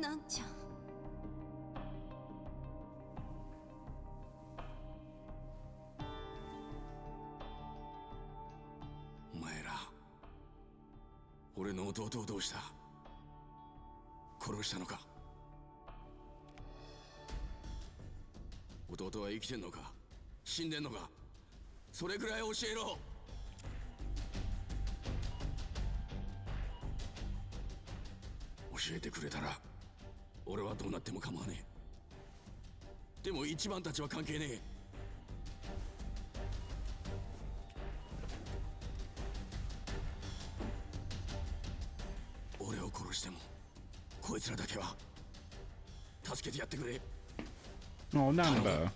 なんちゃん。お前ら、俺の弟をどうした？殺したのか？弟は生きてんのか死んでんのか、それくらい教えろ。教えてくれたら俺はどうなっても構わねえ。でも一番たちは関係ねえ。俺を殺してもこいつらだけは助けてやってくれ。Oh, Namba.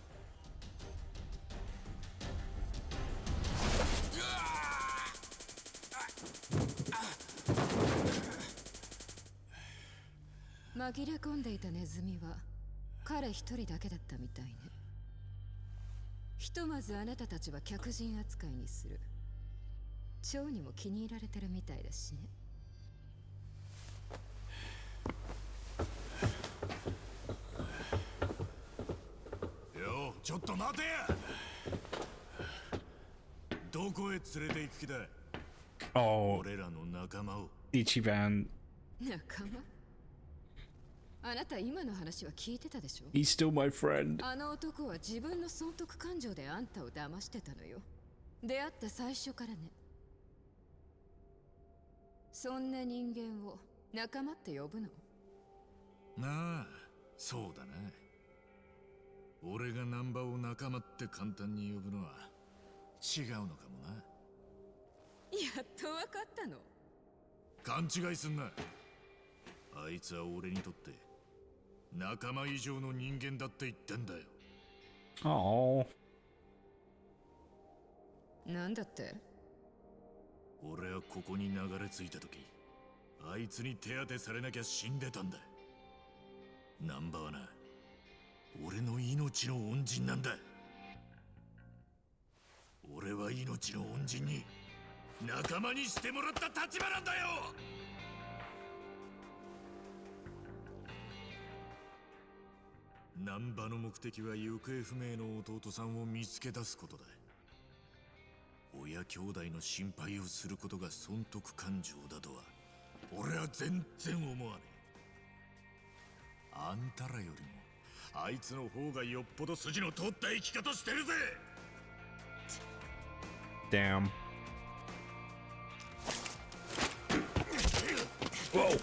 紛れ込んでいたネズミは彼一人だけだったみたいね。ひとまずあなたたちは客人扱いにする。蝶にも気に入られてるみたいだしね。よ、ちょっと待てや。どこへ連れて行く気だ。俺らの仲間を。Ichiban. 仲間？あなた今の話は聞いてたでしょ？ He's still my friend. あの男は自分の損得感情であんたを騙してたのよ。出会った最初からね。そんな人間を仲間って呼ぶの？なあ、そうだな。俺がナンバを仲間って簡単に呼ぶのは違うのかもな。やっとわかったの？勘違いすんな。あいつは俺にとって仲間以上の人間だって言ってんだよ。Oh. なんだって？俺はここに流れ着いた時、あいつに手当てされなきゃ死んでたんだ。ナンバはな、俺の命の恩人なんだ。俺は命の恩人に仲間にしてもらった立場なんだよ。ナンバの目的は行方不明の弟さんを見つけ出すことだ。親兄弟の心配をすることが損得感情だとは俺は全然思わねえ。あんたらよりもあいつの方がよっぽど筋の通った生き方してるぜ。Damn. Whoa.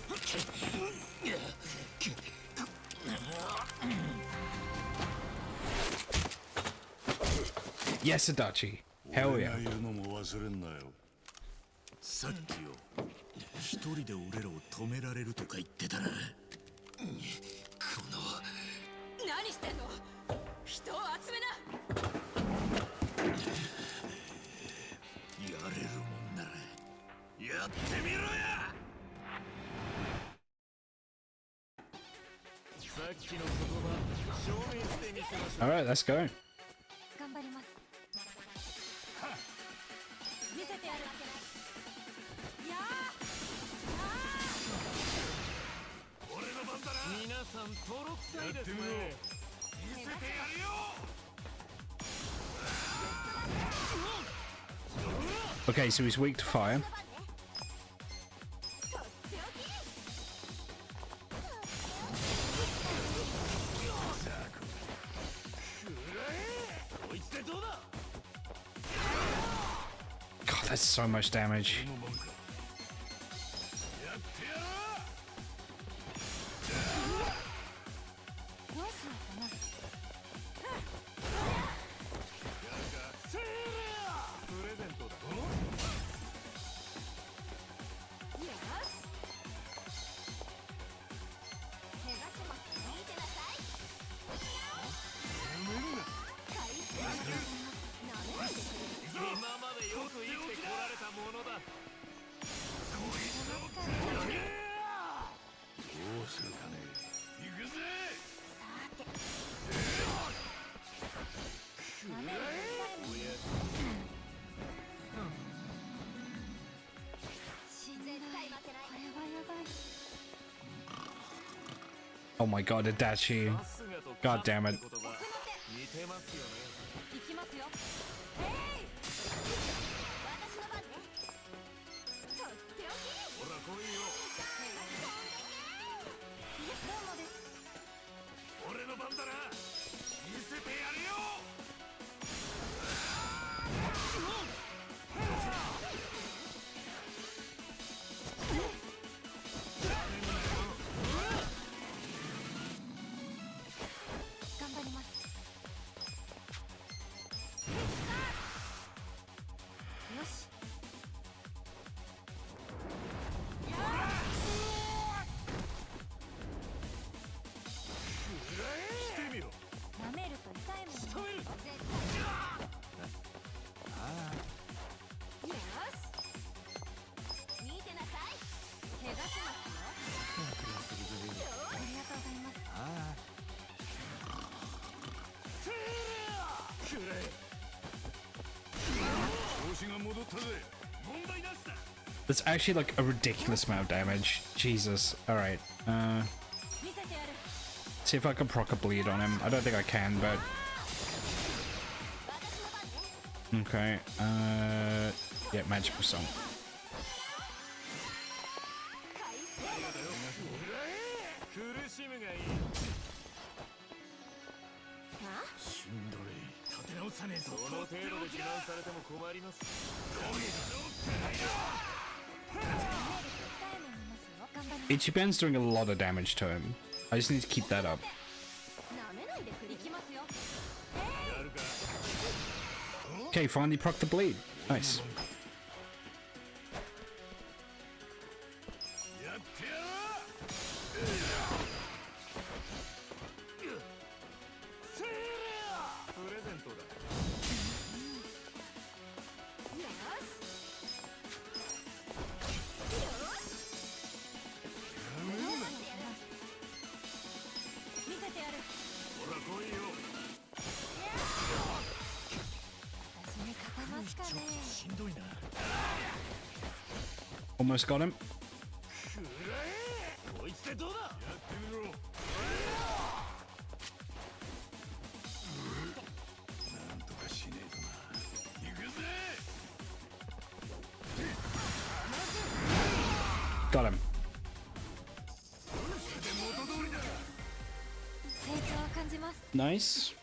Yes, Adachi. Hell yeah. さっきよ、一人で俺らを止められるとか言ってたな。何してんの？人を集めな。やれるもんならやってみろや。さっきの言葉証明してみせましょう。 All right, let's go. 頑張ります。見せてやるわけない。や俺の番だな。皆さん泥臭いですね。見せてやるよ。 Okay, so he's weak to fire. God, that's so much damage. Oh my god, Adachi. God damn it. 行きますよ。私の番ね。とっておき。ほら来いよ。どうもです。俺の番だな。見せてやるよ。頑張ります。よし。してみろ。舐めると痛いもん。絶対。よし。見てなさい。怪我しますよ。ありがとうございます。調子が戻ったぜ。That's actually like a ridiculous amount of damage. Jesus. Alright. See if I can proc a bleed on him. I don't think I can, but... Okay. Yeah, magical song. Ichiban's doing a lot of damage to him. I just need to keep that up. Okay, finally proc the bleed. Nice. Almost got him. Got him. Nice.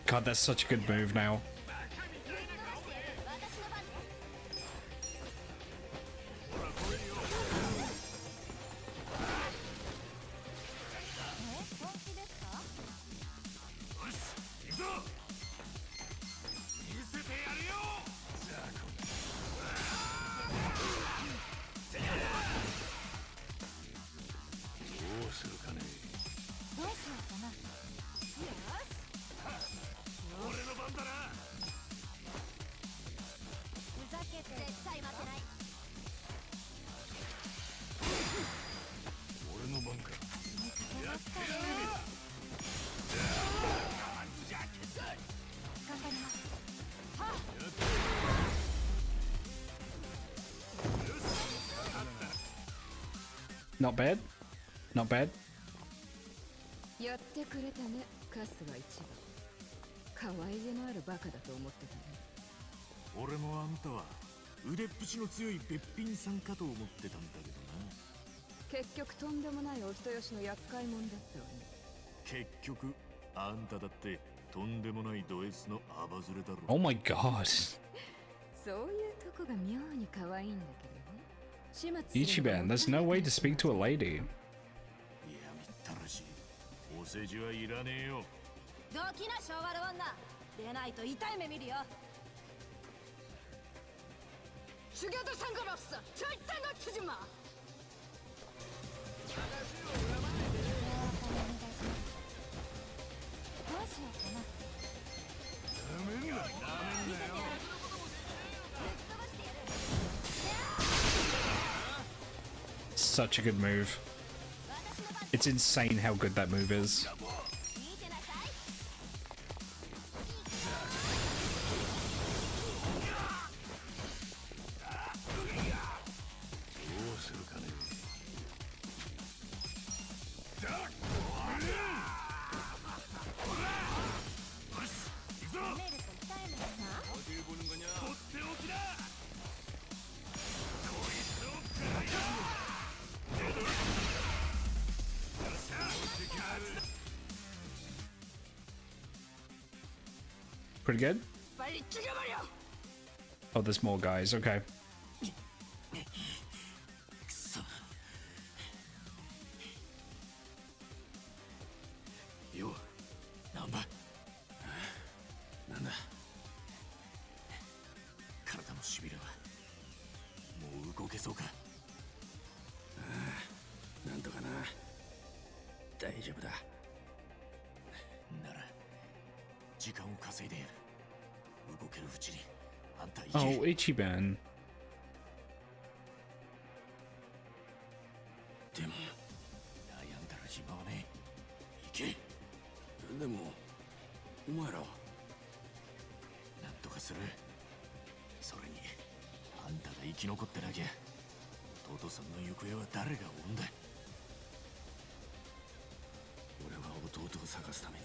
God, that's such a good move now. Not bad. Not bad. やってくれたね、カスが一番。可愛げのあるバカだと思ってたね。俺もあんたは腕っぷしの強いべっぴんさんかと思ってたんだけどな。結局とんでもないお人よしの厄介者だったわね。結局あんただってとんでもないド S のアバズレだろ。Oh my god. そういうとこが妙に可愛いんだけどね。Ichiban, there's no way to speak to a lady. いや、みったらしい。お世辞はいらねえよ。どきな昭和の女。出ないと痛い目見るよ。修行とサンゴロス、ちょいったの辻間。どうしようかな。ダメんだよ。 Such a good move. It's insane how good that move is. Pretty good? Oh, there's more guys. Okay. よなんばなんだ体のしびれはもう動けそうかなんとかな大丈夫だなら時間を稼いでやる動けるうちにあんた行け Oh, Ichiban. でも悩んだら暇はねえ行けでもお前らはなんとかするそれにあんたが生き残ってなきゃ弟さんの行方は誰が追うんだ俺は弟を探すために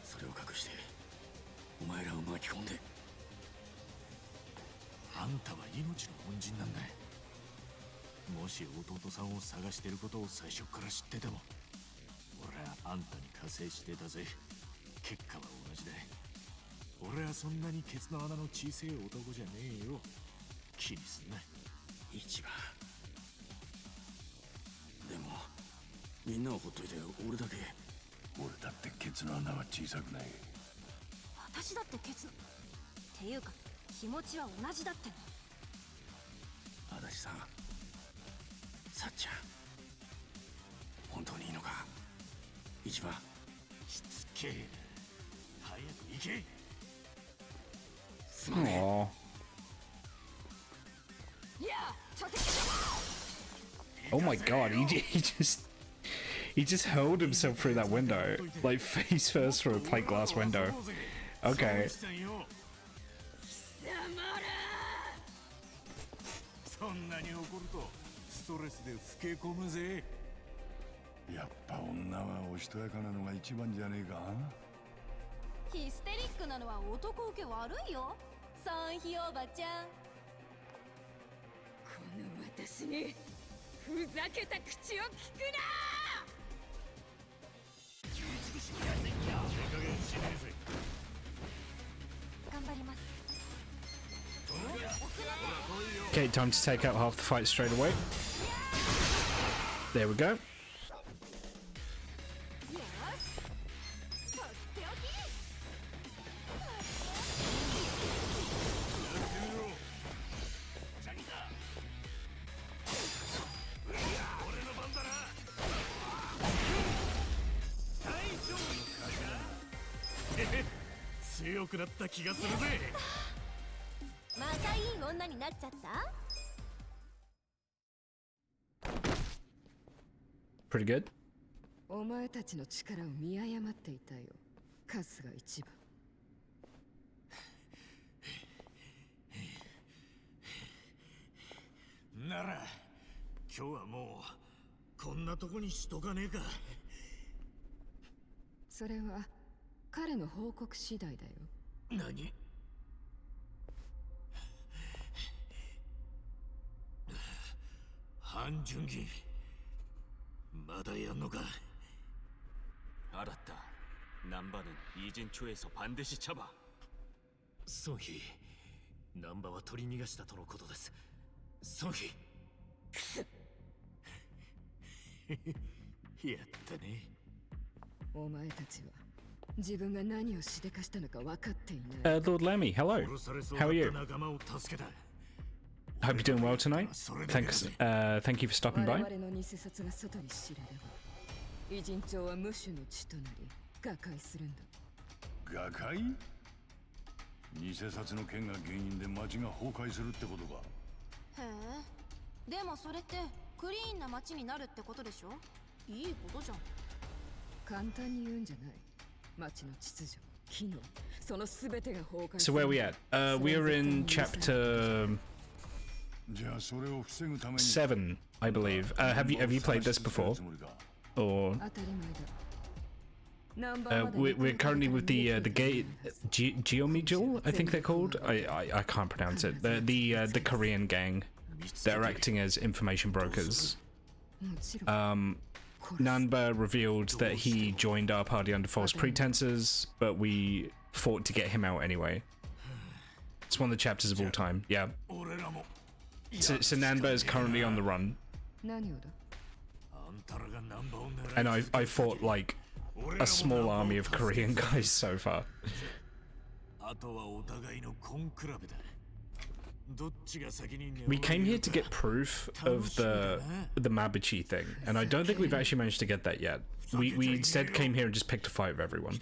それを隠してお前らを巻き込んであんたは命の恩人なんだもし弟さんを探してることを最初から知ってても俺はあんたに加勢してたぜ結果は同じだ俺はそんなにケツの穴の小さい男じゃねえよ気にすんな一番でもみんなをほっといて俺だけ俺だってケツの穴は小さくない私だってケツっていうか気持ちは同じだって足立さんさっちゃん本当にいいのか一番しつけえ早く行けすまね Aww. いや貯石 Oh my god, he just hurled himself through that window, like face first through a plate glass window. Okay. そんなに怒るとストレスで老け込むぜやっぱ女はおしとやかなのが一番じゃねえかヒステリックなのは男受け悪いよサンヒおばちゃんこの私にふざけた口を聞くな頑張ります Okay, time to take out half the fight straight away. There we go. Pretty good. お前たちの力を見誤っていたよ。カスが一番。なら今日はもうこんなとこにしとかねえかそれは彼の報告次第だよ。何半純義まだやんのか 알았다. 남바는 이진 초에서 반드시 잡아. ソンヒナンバは取り逃がしたとのことですソンヒやったねお前たちは自分が何をしでかしたのか分かっていない。Lord Lemmy, hello. How are you? 仲間を助けた Hope you're doing well tonight. Thank you for stopping 我 by. 々の偽札が外に知れれば、偉人帳は無種の地となり、瓦解するんだ。瓦解偽札の件が原因で町が崩壊するってことかへえでもそれってクリーンな街になるってことでしょいいことじゃん簡単に言うんじゃない。町の秩序、機能、その全てが崩壊 So where are we at? We're in chapter じゃあそれを防ぐために 7, I believe. Have you played this before? Or 当たり前だ。we're currently with the Geomijul, I think they're called. I can't pronounce it. The Korean gang that are acting as information brokers. Nanba revealed that he joined our party under false pretenses, but we fought to get him out anyway. It's one of the chapters of all time. Yeah. So Nanba is currently on the run. And I fought like a small army of Korean guys so far. We came here to get proof of the Mabuchi thing, and I don't think we've actually managed to get that yet. We instead came here and just picked a fight with everyone.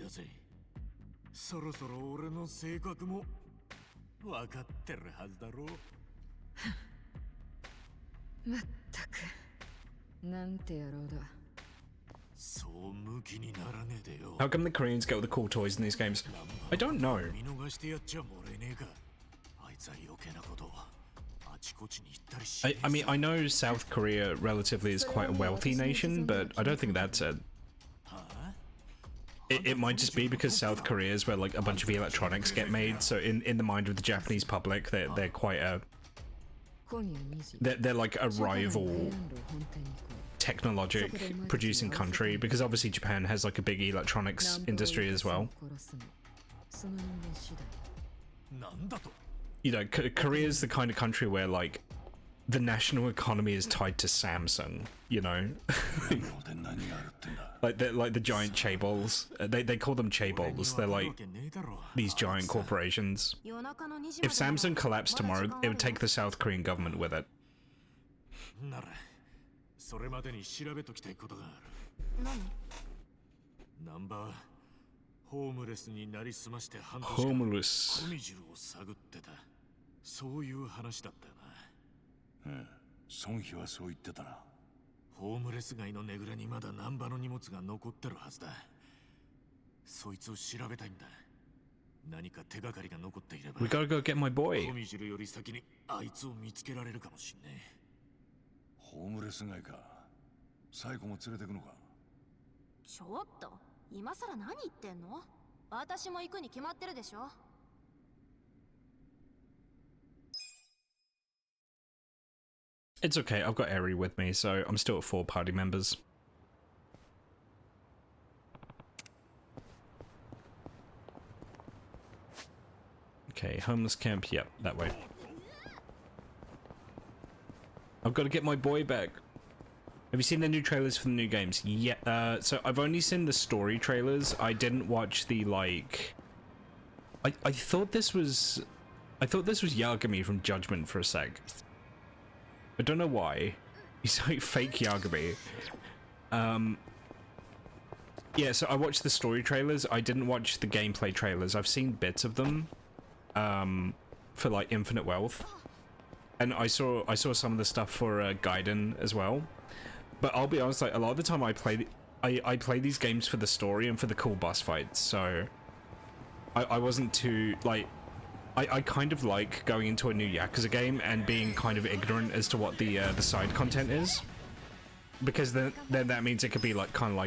How come the Koreans get all the cool toys in these games? I don't know. I mean, I know South Korea relatively is quite a wealthy nation, but I don't think that's it. It might just be because South Korea is where like a bunch of electronics get made, so in the mind of the Japanese public, they're quite a... They're like a rival technologic producing country, because obviously Japan has like a big electronics industry as well. You know, Korea is the kind of country where like the national economy is tied to Samsung, you know. like the giant chaebols. They call them chaebols. They're like these giant corporations. If Samsung collapsed tomorrow, it would take the South Korean government with it. Homeless. We gotta go get my boy. It's okay, I've got Eri with me, so I'm still at 4 party members. Okay, homeless camp, yep, that way. I've got to get my boy back. Have you seen the new trailers for the new games? Yeah, so I've only seen the story trailers. I didn't watch the, like... I thought this was... Yagami from Judgment for a sec. I don't know why. He's like fake Yagami. Yeah, so I watched the story trailers. I didn't watch the gameplay trailers. I've seen bits of them for like Infinite Wealth. And I saw some of the stuff for Gaiden as well. But I'll be honest, like a lot of the time I play these games for the story and for the cool boss fights. So I wasn't too like I kind of like going into a new Yakuza game and being kind of ignorant as to what the side content is, because then that means it could be like kind of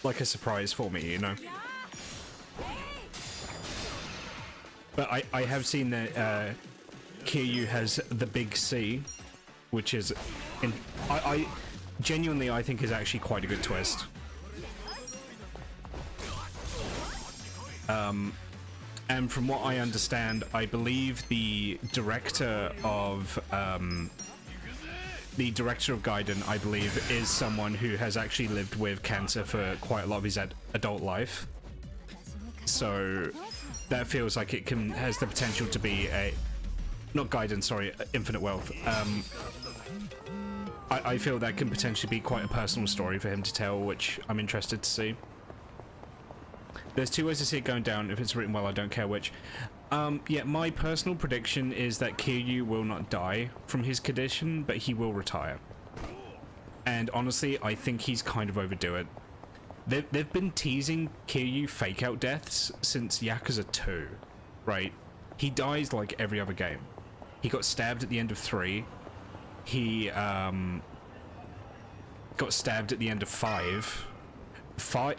like a surprise for me, you know. But I have seen that Kiryu has the big C, which is I genuinely I think is actually quite a good twist. And from what I understand, I believe the director of Gaiden, I believe, is someone who has actually lived with cancer for quite a lot of his adult life. So that feels like it has the potential to be not Gaiden, sorry, Infinite Wealth. I feel that can potentially be quite a personal story for him to tell, which I'm interested to see. There's 2 ways to see it going down. If it's written well, I don't care which. Yeah, my personal prediction is that Kiryu will not die from his condition, but he will retire. And honestly, I think he's kind of overdue it. They've been teasing Kiryu fake-out deaths since Yakuza 2, right? He dies like every other game. He got stabbed at the end of 3. He got stabbed at the end of 5.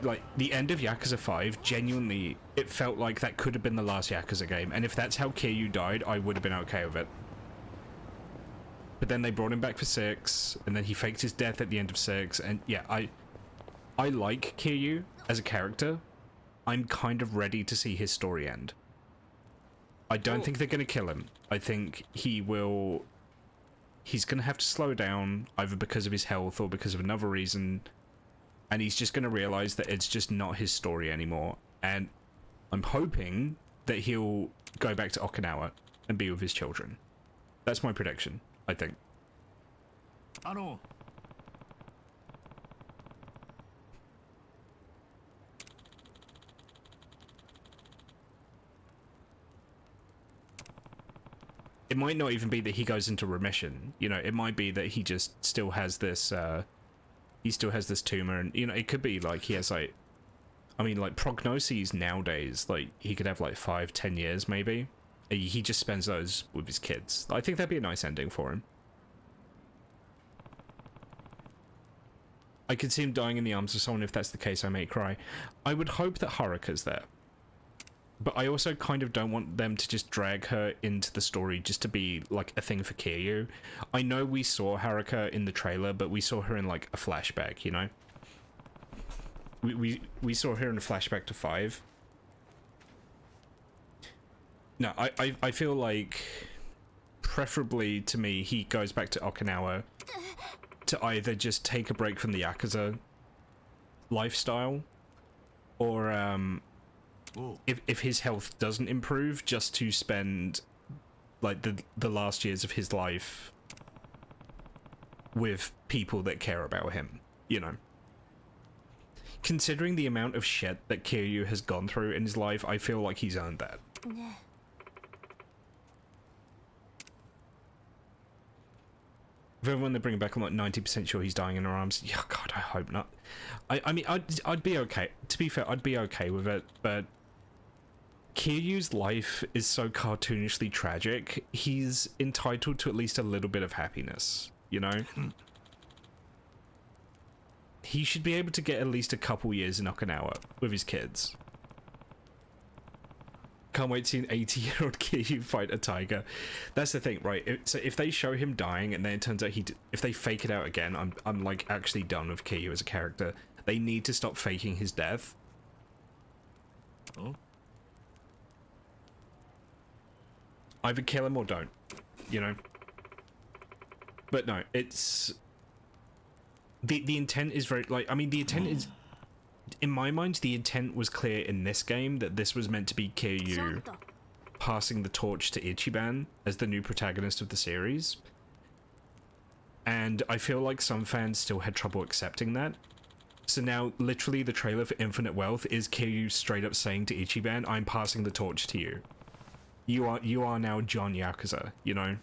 Like the end of Yakuza 5, genuinely, it felt like that could have been the last Yakuza game, and if that's how Kiryu died, I would have been okay with it. But then they brought him back for 6, and then he faked his death at the end of 6, and yeah, I like Kiryu as a character. I'm kind of ready to see his story end. I don't think they're going to kill him. I think he's going to have to slow down, either because of his health or because of another reason, and he's just going to realize that it's just not his story anymore. And I'm hoping that he'll go back to Okinawa and be with his children. That's my prediction, I think. It might not even be that he goes into remission. You know, it might be that he just still has this, he still has this tumor, and, you know, it could be like he has, like, I mean, like, prognoses nowadays, like, he could have, like, 5-10 years, maybe. He just spends those with his kids. I think that'd be a nice ending for him. I could see him dying in the arms of someone. If that's the case, I may cry. I would hope that Haruka's there. But I also kind of don't want them to just drag her into the story just to be, like, a thing for Kiryu. I know we saw Haruka in the trailer, but we saw her in, like, a flashback, you know? We saw her in a flashback to 5. No, I feel like, preferably to me, he goes back to Okinawa to either just take a break from the Yakuza lifestyle, or, if his health doesn't improve, just to spend, like, the last years of his life with people that care about him, you know? Considering the amount of shit that Kiryu has gone through in his life, I feel like he's earned that. When they bring him back, I'm like 90% sure he's dying in her arms. Yeah, God, I hope not. I mean, I'd be okay. To be fair, I'd be okay with it, but Kiryu's life is so cartoonishly tragic, he's entitled to at least a little bit of happiness, you know? He should be able to get at least a couple years in Okinawa with his kids. Can't wait to see an 80-year-old Kiryu fight a tiger. That's the thing, right? So if they show him dying and then it turns out if they fake it out again, I'm like actually done with Kiryu as a character. They need to stop faking his death. Oh. Either kill him or don't, you know? But no, it's... The intent is very, like, I mean, the intent is... In my mind, the intent was clear in this game that this was meant to be Kiryu passing the torch to Ichiban as the new protagonist of the series. And I feel like some fans still had trouble accepting that. So now, literally, the trailer for Infinite Wealth is Kiryu straight up saying to Ichiban, I'm passing the torch to you. You are now John Yakuza, you know?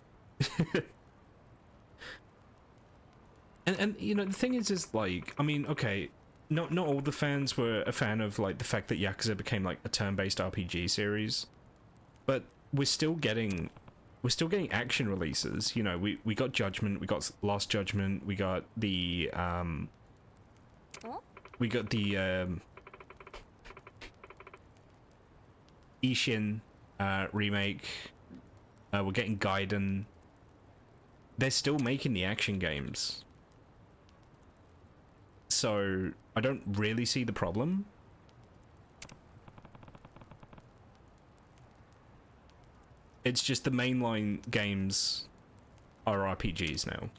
and you know, the thing is like, I mean, okay, not all the fans were a fan of, like, the fact that Yakuza became, like, a turn-based RPG series, but we're still getting action releases, you know. We got Judgment, we got Lost Judgment, we got the Ishin remake, we're getting Gaiden. They're still making the action games, so I don't really see the problem. It's just the mainline games are RPGs now.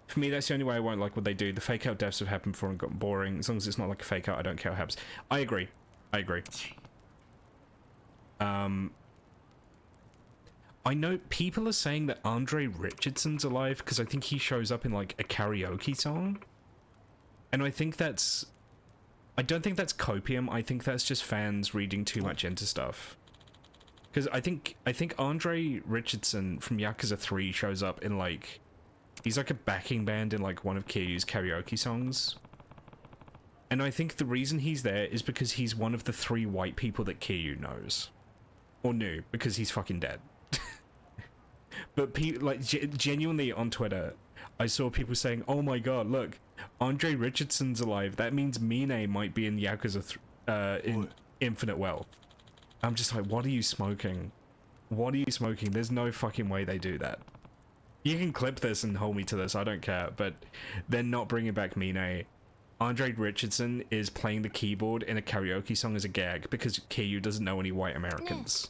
For me, that's the only way I won't like what they do. The fake out deaths have happened before and gotten boring. As long as it's not like a fake out, I don't care what happens. I agree. I know people are saying that Andre Richardson's alive because I think he shows up in, like, a karaoke song. And I think that's... I don't think that's copium. I think that's just fans reading too much into stuff. Because I think Andre Richardson from Yakuza 3 shows up in, like... He's like a backing band in, like, one of Kiryu's karaoke songs. And I think the reason he's there is because he's one of the 3 white people that Kiryu knows. Or knew, because he's fucking dead. But like, genuinely on Twitter, I saw people saying, oh my god, look, Andre Richardson's alive. That means Mine might be in Yakuza in Infinite Wealth. I'm just like, what are you smoking? What are you smoking? There's no fucking way they do that. You can clip this and hold me to this, I don't care, but they're not bringing back Mine. Andre Richardson is playing the keyboard in a karaoke song as a gag because Kiryu doesn't know any white Americans.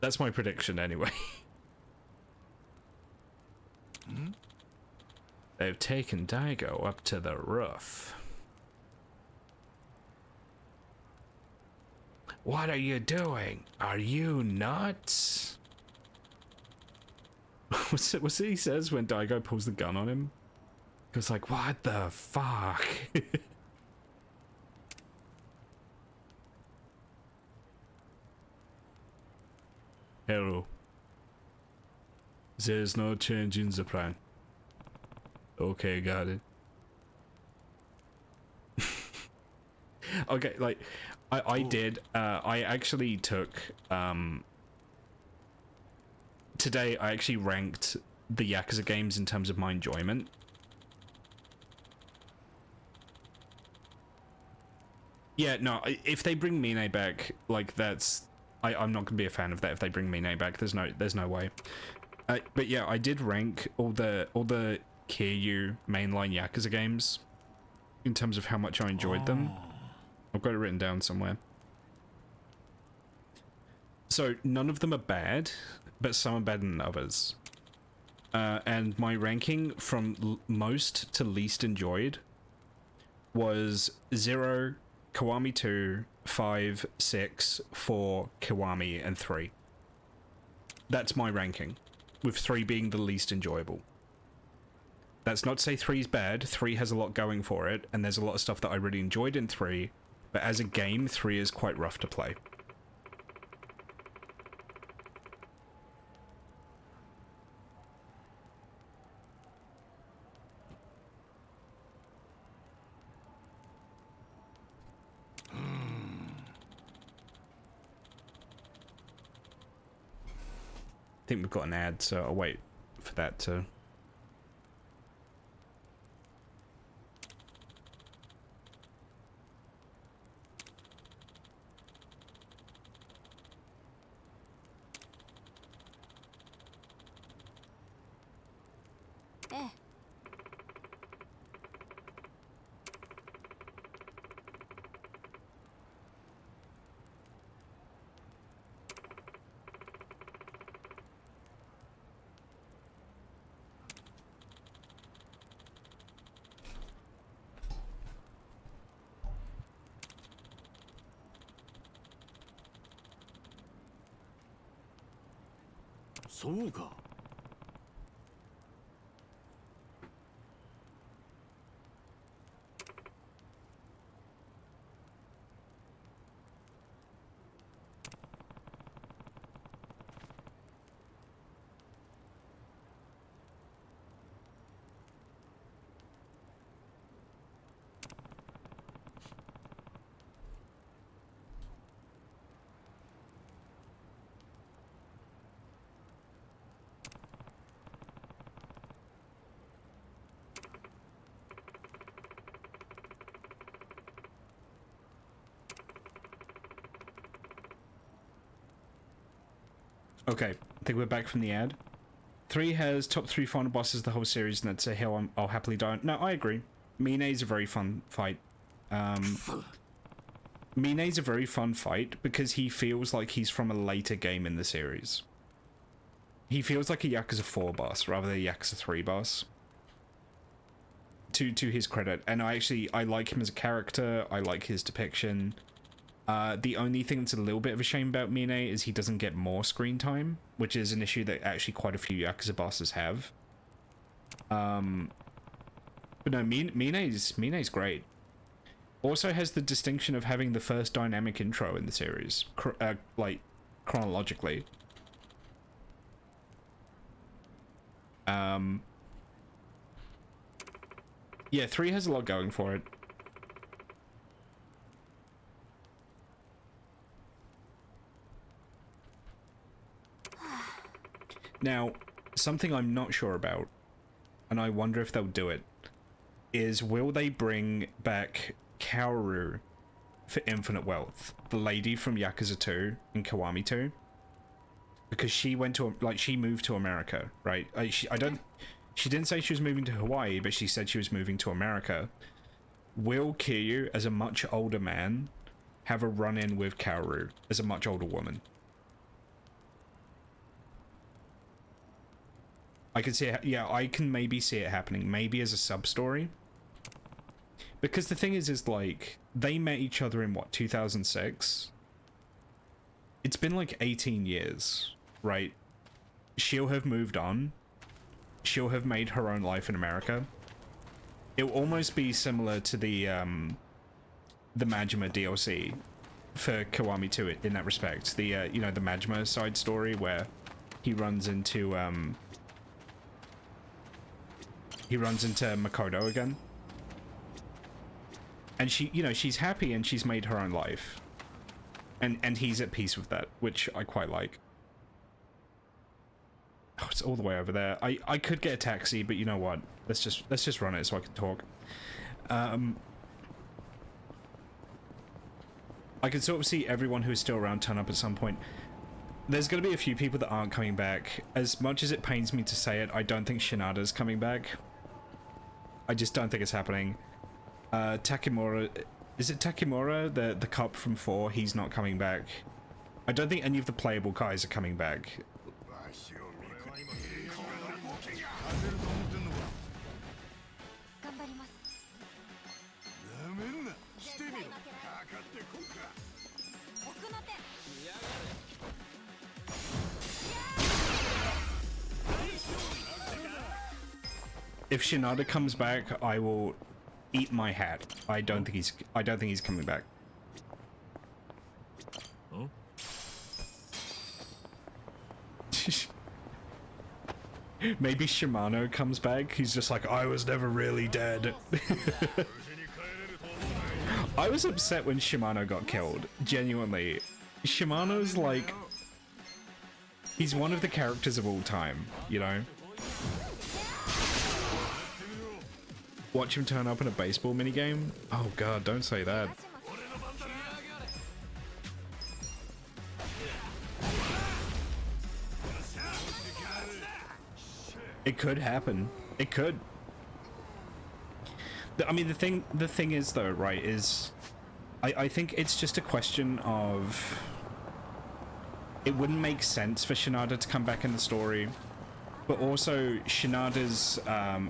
That's my prediction anyway. They've taken Daigo up to the roof. What are you doing? Are you nuts? What's it he says when Daigo pulls the gun on him? He goes like, what the fuck? Hello. There's no change in the plan. Okay, got it. Okay, like, I actually took, today I actually ranked the Yakuza games in terms of my enjoyment. Yeah, no, if they bring Mine back, like, I'm not gonna be a fan of that if they bring Mine back, there's no way. But yeah, I did rank all the Kiryu mainline Yakuza games in terms of how much I enjoyed them. I've got it written down somewhere. So none of them are bad, but some are better than others. And my ranking from most to least enjoyed was 0, Kiwami 2, 5, 6, 4, Kiwami, and 3. That's my ranking, with 3 being the least enjoyable. That's not to say 3's bad. 3 has a lot going for it, and there's a lot of stuff that I really enjoyed in 3, but as a game, 3 is quite rough to play. I think we've got an ad, so I'll wait for that to...そうか。Okay, I think we're back from the ad. 3 has top 3 final bosses of the whole series, and that's a hill I'll happily die on. No, I agree. Mine's a very fun fight. Mine's a very fun fight because he feels like he's from a later game in the series. He feels like a Yakuza 4 boss rather than a Yakuza 3 boss. To his credit, and I like him as a character. I like his depiction. The only thing that's a little bit of a shame about Mine is he doesn't get more screen time, which is an issue that actually quite a few Yakuza bosses have. But no, Mine's great. Also has the distinction of having the first dynamic intro in the series, like chronologically. Yeah, 3 has a lot going for it. Now, something I'm not sure about, and I wonder if they'll do it, is will they bring back Kaoru for Infinite Wealth, the lady from Yakuza 2 and Kiwami 2? because she went to she moved to America, right? She didn't say she was moving to Hawaii, but she said she was moving to America. Will Kiryu, as a much older man, have a run-in with Kaoru as a much older woman? I can see it, yeah, I can maybe see it happening, maybe as a sub-story. Because the thing is like, they met each other in, what, 2006? It's been like 18 years, right? She'll have moved on. She'll have made her own life in America. It will almost be similar to the Majima DLC for Kiwami 2 in that respect. The, you know, the Majima side story where he runs into Makoto again. And she, you know, she's happy and she's made her own life. And he's at peace with that, which I quite like. Oh, it's all the way over there. I could get a taxi, but you know what? Let's just run it so I can talk. I can sort of see everyone who is still around turn up at some point. There's going to be a few people that aren't coming back. As much as it pains me to say it, I don't think Shinada's coming back. I just don't think it's happening. Takemura... Is it Takemura, the cop from 4? He's not coming back. I don't think any of the playable guys are coming back. If Shinada comes back, I will eat my hat. I don't think he's coming back. Huh? Maybe Shimano comes back. He's just like, I was never really dead. I was upset when Shimano got killed. Genuinely. Shimano's like... He's one of the characters of all time, you know? Watch him turn up in a baseball minigame? Oh god, don't say that. It could happen. It could. I mean, the thing is though, right, is I think it's just a question of it wouldn't make sense for Shinada to come back in the story. But also, Shinada's,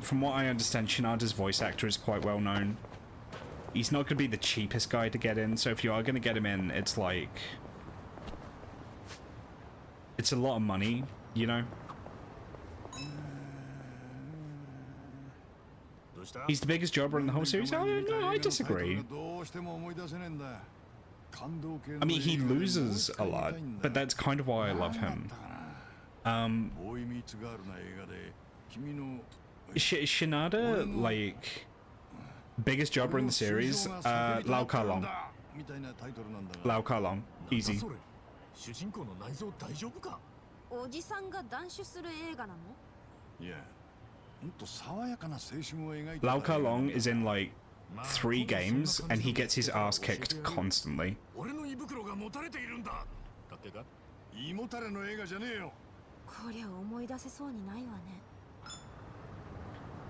from what I understand, Shinada's voice actor is quite well known. He's not going to be the cheapest guy to get in, so if you are going to get him in, it's like... It's a lot of money, you know? He's the biggest jobber in the whole series? Oh, no, I disagree. I mean, he loses a lot, but that's kind of why I love him. Shinada, like, biggest jobber in the series, Lau Ka-long. Lau Ka-long, easy. Lau Ka-long is in like 3 games and he gets his ass kicked constantly.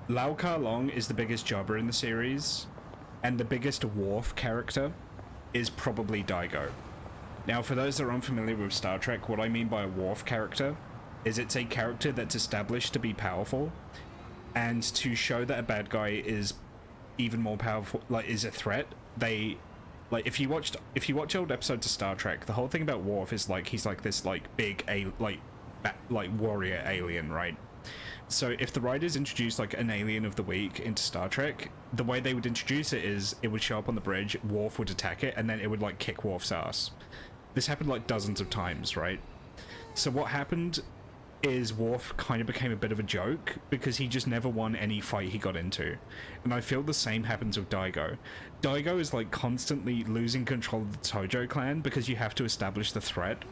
Lau Ka-long is the biggest jobber in the series, and the biggest wharf character is probably Daigo. Now, for those that are unfamiliar with Star Trek, what I mean by a wharf character is it's a character that's established to be powerful, and to show that a bad guy is even more powerful, like, is a threat, they... Like, if you watch old episodes of Star Trek, the whole thing about Worf is, like, he's like this, like, big, warrior alien, right? So if the writers introduced, like, an alien of the week into Star Trek, the way they would introduce it is, it would show up on the bridge, Worf would attack it, and then it would, like, kick Worf's ass. This happened, like, dozens of times, right? So what happened is Worf kind of became a bit of a joke because he just never won any fight he got into. And I feel the same happens with Daigo. Daigo is like constantly losing control of the Tojo clan because you have to establish the threat.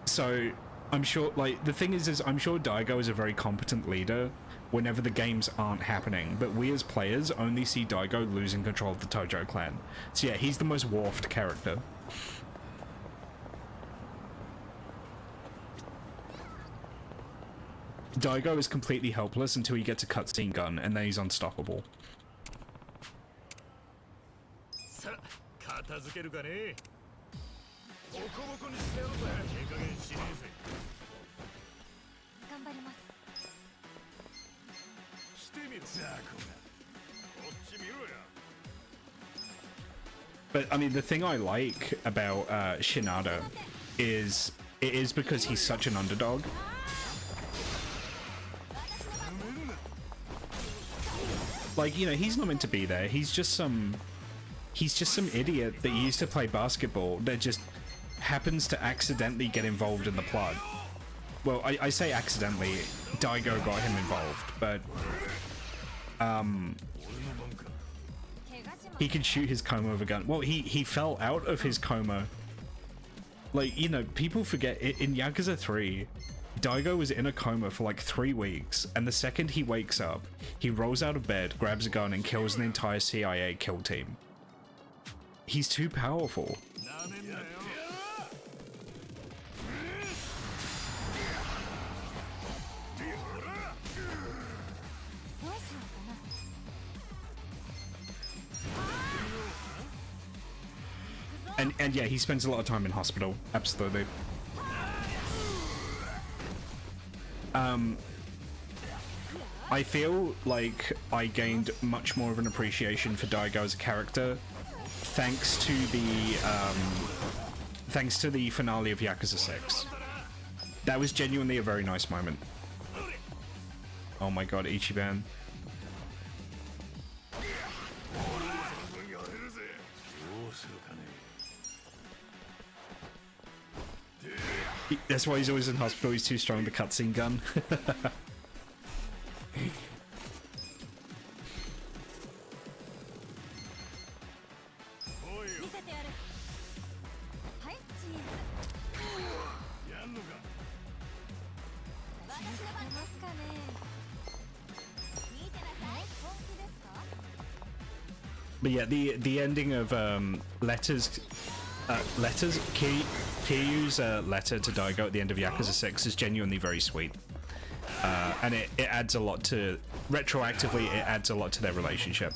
So I'm sure, like, the thing is I'm sure Daigo is a very competent leader whenever the games aren't happening, but we as players only see Daigo losing control of the Tojo clan. So yeah, he's the most Worfed character. Daigo is completely helpless until he gets a cutscene gun, and then he's unstoppable. さあ片付けるかね。ボコボコにしてやろうぜ。いい加減しねえぜ。頑張ります。してみろ。ザコが。こっち見ろや。 But I mean, the thing I like about Shinada is it is because he's such an underdog. Like, you know, he's not meant to be there. He's just some idiot that used to play basketball that just happens to accidentally get involved in the plot. Well, I say accidentally. Daigo got him involved, but he could shoot his coma with a gun. Well, he fell out of his coma. Like, you know, people forget in Yakuza 3, Daigo was in a coma for like 3 weeks, and the second he wakes up, he rolls out of bed, grabs a gun, and kills an entire CIA kill team. He's too powerful. And yeah, he spends a lot of time in hospital. Absolutely. I feel like I gained much more of an appreciation for Daigo as a character thanks to the finale of Yakuza 6. That was genuinely a very nice moment. Oh my god, Ichiban. That's why he's always in hospital. He's too strong. The cutscene gun. But yeah, the ending of Kiryu's letter to Daigo at the end of Yakuza 6 is genuinely very sweet. And it adds a lot to, retroactively, it adds a lot to their relationship.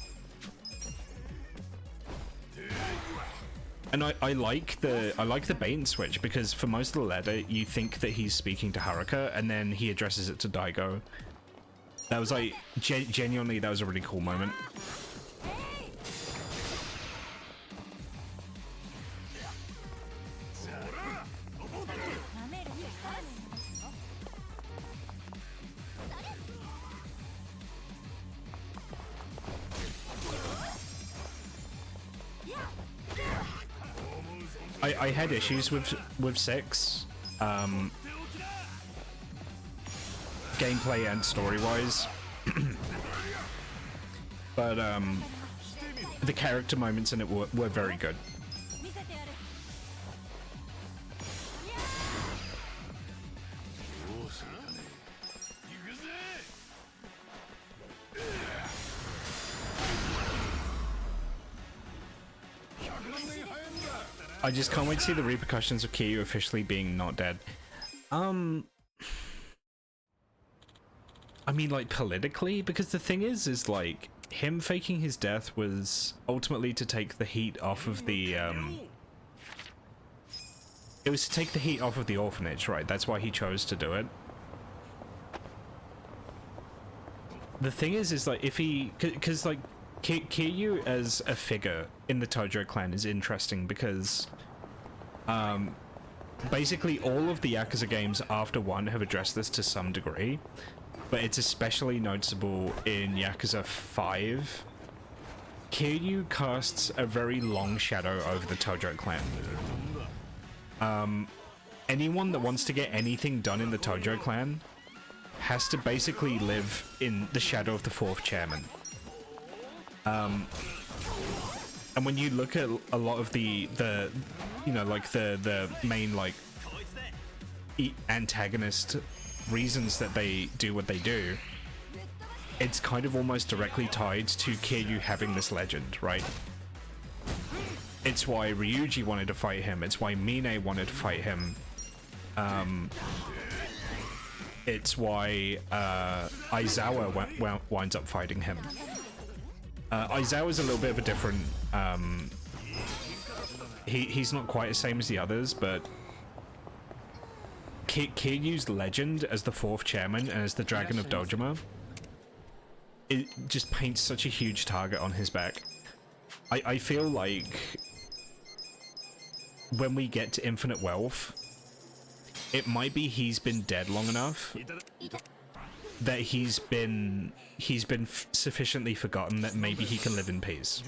And I like the bait and switch, because for most of the letter you think that he's speaking to Haruka, and then he addresses it to Daigo. That was like genuinely, that was a really cool moment. I had issues with 6, gameplay and story-wise, but the character moments in it were very good. I just can't wait to see the repercussions of Kiryu officially being not dead. I mean, like, politically, because the thing is like, him faking his death was ultimately to take the heat off of the, it was to take the heat off of the orphanage, right? That's why he chose to do it. The thing is like, if he, because like, Kiryu as a figure in the Tojo clan is interesting because basically all of the Yakuza games after 1 have addressed this to some degree, but it's especially noticeable in Yakuza 5. Kiryu casts a very long shadow over the Tojo clan. Anyone that wants to get anything done in the Tojo clan has to basically live in the shadow of the 4th chairman. And when you look at a lot of the you know, like the main like antagonist reasons that they do what they do, it's kind of almost directly tied to Kiryu having this legend, right? It's why Ryuji wanted to fight him, it's why Mine wanted to fight him. it's why Aizawa winds up fighting him. Aizawa's a little bit of a different. He's not quite the same as the others, but Kiryu's legend as the 4th chairman and as the Dragon of Dojima, it just paints such a huge target on his back. I feel like when we get to Infinite Wealth, it might be he's been dead long enough that he's been sufficiently forgotten that maybe he can live in peace.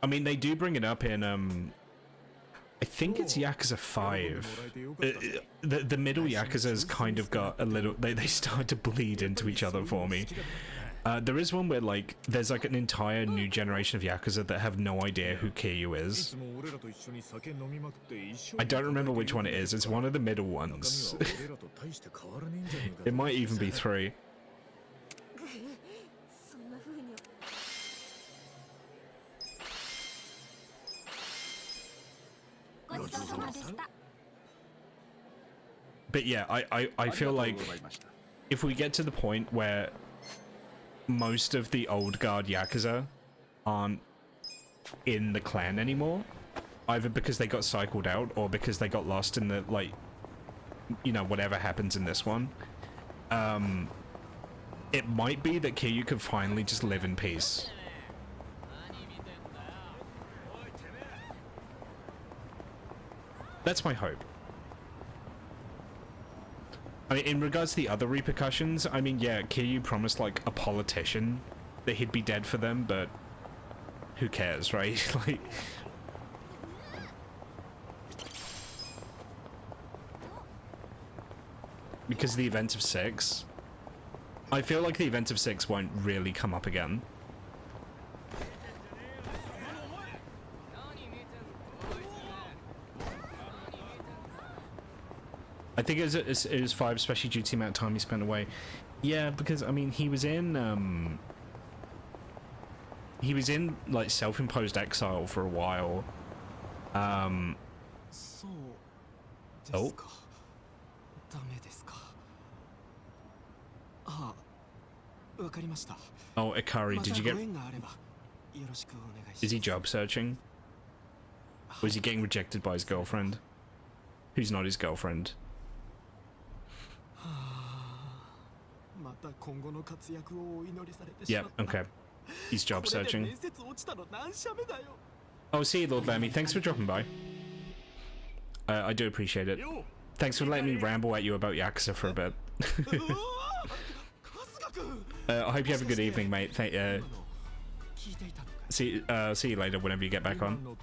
I mean, they do bring it up in I think it's Yakuza 5. The middle Yakuza's kind of got a little, they start to bleed into each other for me. There is one where like there's like an entire new generation of Yakuza that have no idea who Kiryu is. I don't remember which one it is. It's one of the middle ones. It might even be 3. But yeah, I feel like if we get to the point where most of the old guard Yakuza aren't in the clan anymore, either because they got cycled out or because they got lost in the, like, you know, whatever happens in this one, it might be that Kiryu could finally just live in peace. That's my hope. I mean, in regards to the other repercussions, I mean, yeah, Kiryu promised, like, a politician that he'd be dead for them, but who cares, right? Like, because of the event of 6, I feel like the event of 6 won't really come up again. I think it was 5, especially due to the amount of time he spent away. Yeah, because I mean, he was in like self-imposed exile for a while. Oh. Oh, Ikari, did you get? Is he job searching? Or is he getting rejected by his girlfriend? Who's not his girlfriend? Yeah, okay. He's job searching. Oh, see you, Lord Lemmy. Thanks for dropping by. I do appreciate it. Thanks for letting me ramble at you about Yakuza for a bit. I hope you have a good evening, mate. See you later whenever you get back on.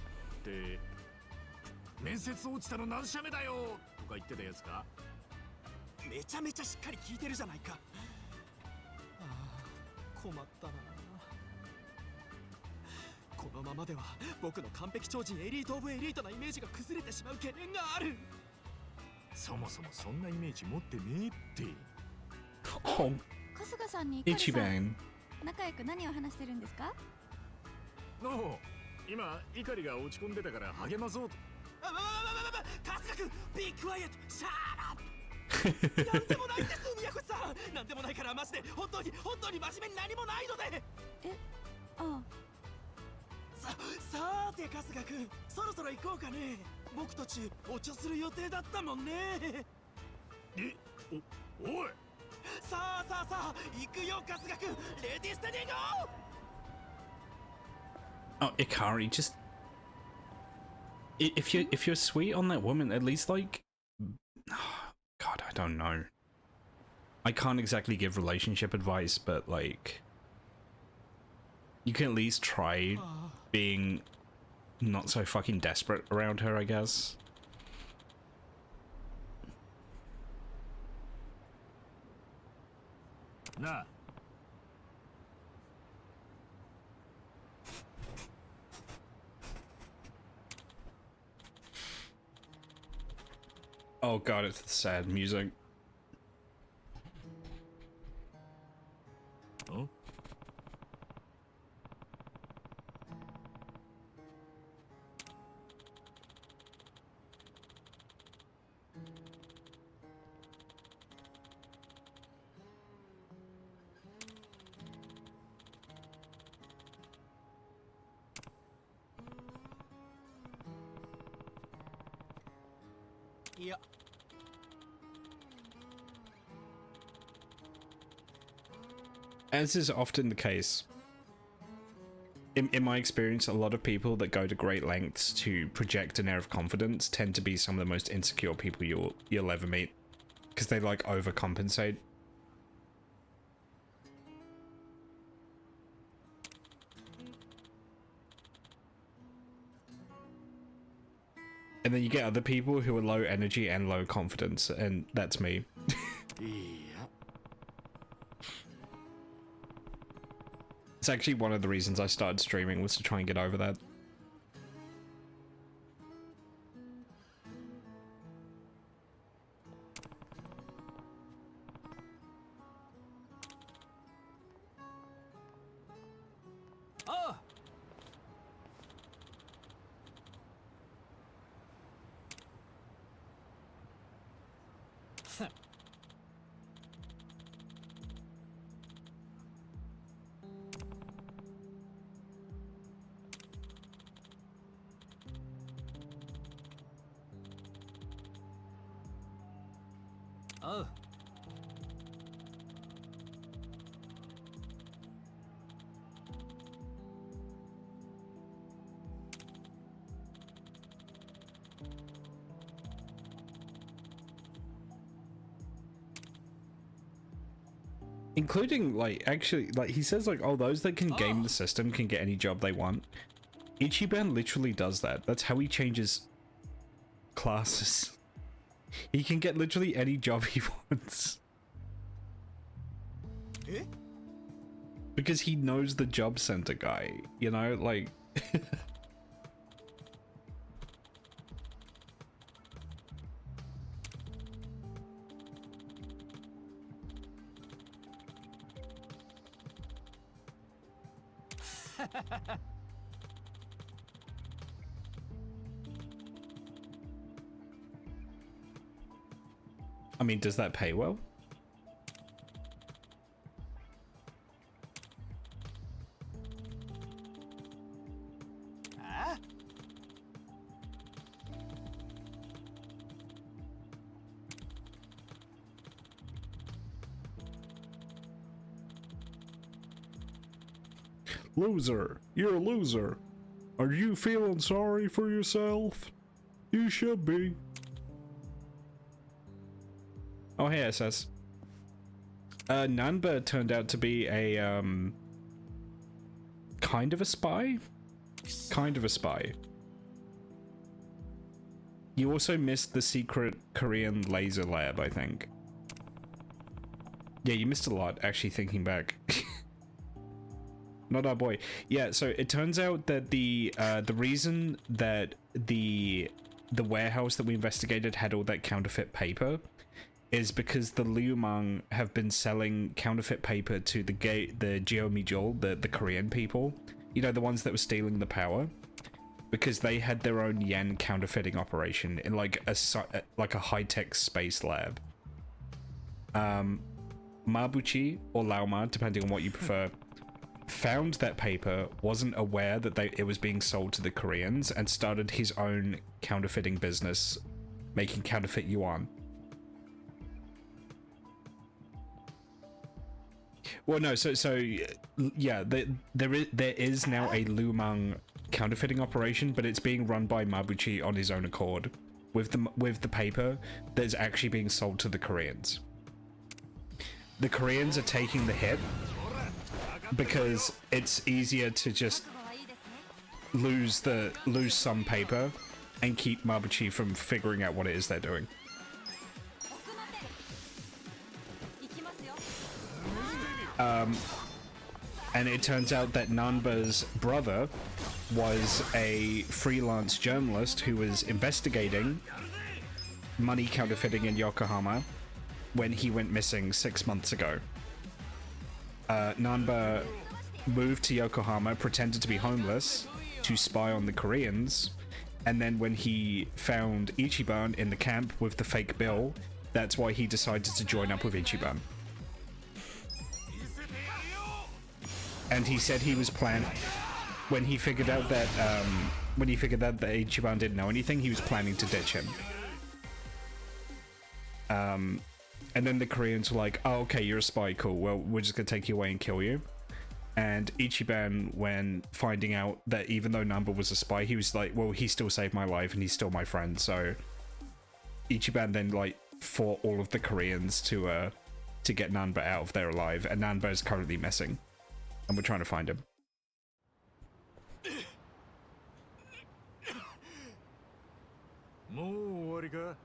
面接落ちたの何社目だよとか言ってたやつか。めちゃめちゃしっかり聞いてるじゃないか。ああ、困ったな。このままでは僕の完璧超人エリートオブエリートなイメージが崩れてしまう懸念がある。そもそもそんなイメージ持ってねえって。春日さんに一番仲良く何を話してるんですか？の今怒りが落ち込んでたから励まそうと。春日君、be quiet, shut up なんでもないです、宮越さん。なんでもないからマジで本当に真面目に何もないので。あさて春日君、そろそろ行こうかね。僕たちお茶する予定だったもんね。おい、さあ行くよ春日君。レディーステディーゴー。 Oh, Ikari, just if you're sweet on that woman, at least like, God, I don't know. I can't exactly give relationship advice, but like, you can at least try being not so fucking desperate around her, I guess. Nah. Oh god, it's the sad music. As is often the case, in my experience, a lot of people that go to great lengths to project an air of confidence tend to be some of the most insecure people you'll ever meet, because they like overcompensate. And then you get other people who are low energy and low confidence, and that's me. It's actually one of the reasons I started streaming, was to try and get over that. Including, like, actually, like, he says, like, oh, those that can game the system can get any job they want. Ichiban literally does that. That's how he changes classes. He can get literally any job he wants. Because he knows the job center guy, you know, like... I mean, does that pay well? Loser, you're a loser. Are you feeling sorry for yourself? You should be. Oh, hey, SS. Nanba turned out to be a, kind of a spy? Kind of a spy. You also missed the secret Korean laser lab, I think. Yeah, you missed a lot, actually, thinking back. Not our boy. Yeah, so it turns out that the reason that the warehouse that we investigated had all that counterfeit paper is because the Liumang have been selling counterfeit paper to the Jeomijol, the Korean people. You know, the ones that were stealing the power. Because they had their own yen counterfeiting operation in like a high-tech space lab. Mabuchi, or Laoma, depending on what you prefer, found that paper, wasn't aware that it was being sold to the Koreans, and started his own counterfeiting business, making counterfeit yuan. Well, no, so yeah, there is now a Lumang counterfeiting operation, but it's being run by Mabuchi on his own accord, with the paper that is actually being sold to the Koreans. The Koreans are taking the hit because it's easier to just lose some paper and keep Mabuchi from figuring out what it is they're doing. And it turns out that Nanba's brother was a freelance journalist who was investigating money counterfeiting in Yokohama when he went missing 6 months ago. Nanba moved to Yokohama, pretended to be homeless to spy on the Koreans, and then when he found Ichiban in the camp with the fake bill, that's why he decided to join up with Ichiban. And he said he was planning, when he figured out that Ichiban didn't know anything, he was planning to ditch him. And then the Koreans were like, oh, okay, you're a spy, cool, well, we're just gonna take you away and kill you. And Ichiban, when finding out that even though Namba was a spy, he was like, well, he still saved my life and he's still my friend. So Ichiban then like fought all of the Koreans to get Namba out of there alive, and Namba is currently missing, and we're trying to find him. もう終わりか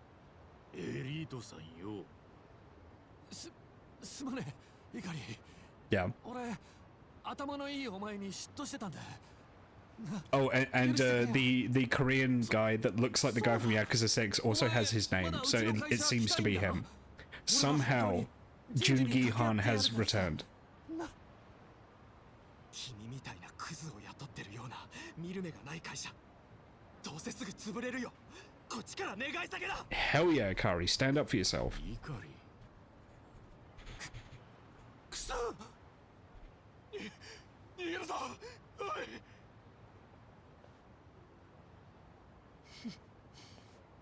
エリートさんよすまねえイカリ Yeah. 俺頭のいいお前に嫉妬してたんだ Oh, and the Korean guy that looks like the guy from Yakuza 6 also has his name, so it seems to be him. Somehow, Jungi Han has returned. 君みたいなクズを雇ってるような見る目がない会社どうせすぐ潰れるよこっちから願い下げだ Hell yeah, Akari, stand up for yourself. イカリくそ逃げるぞお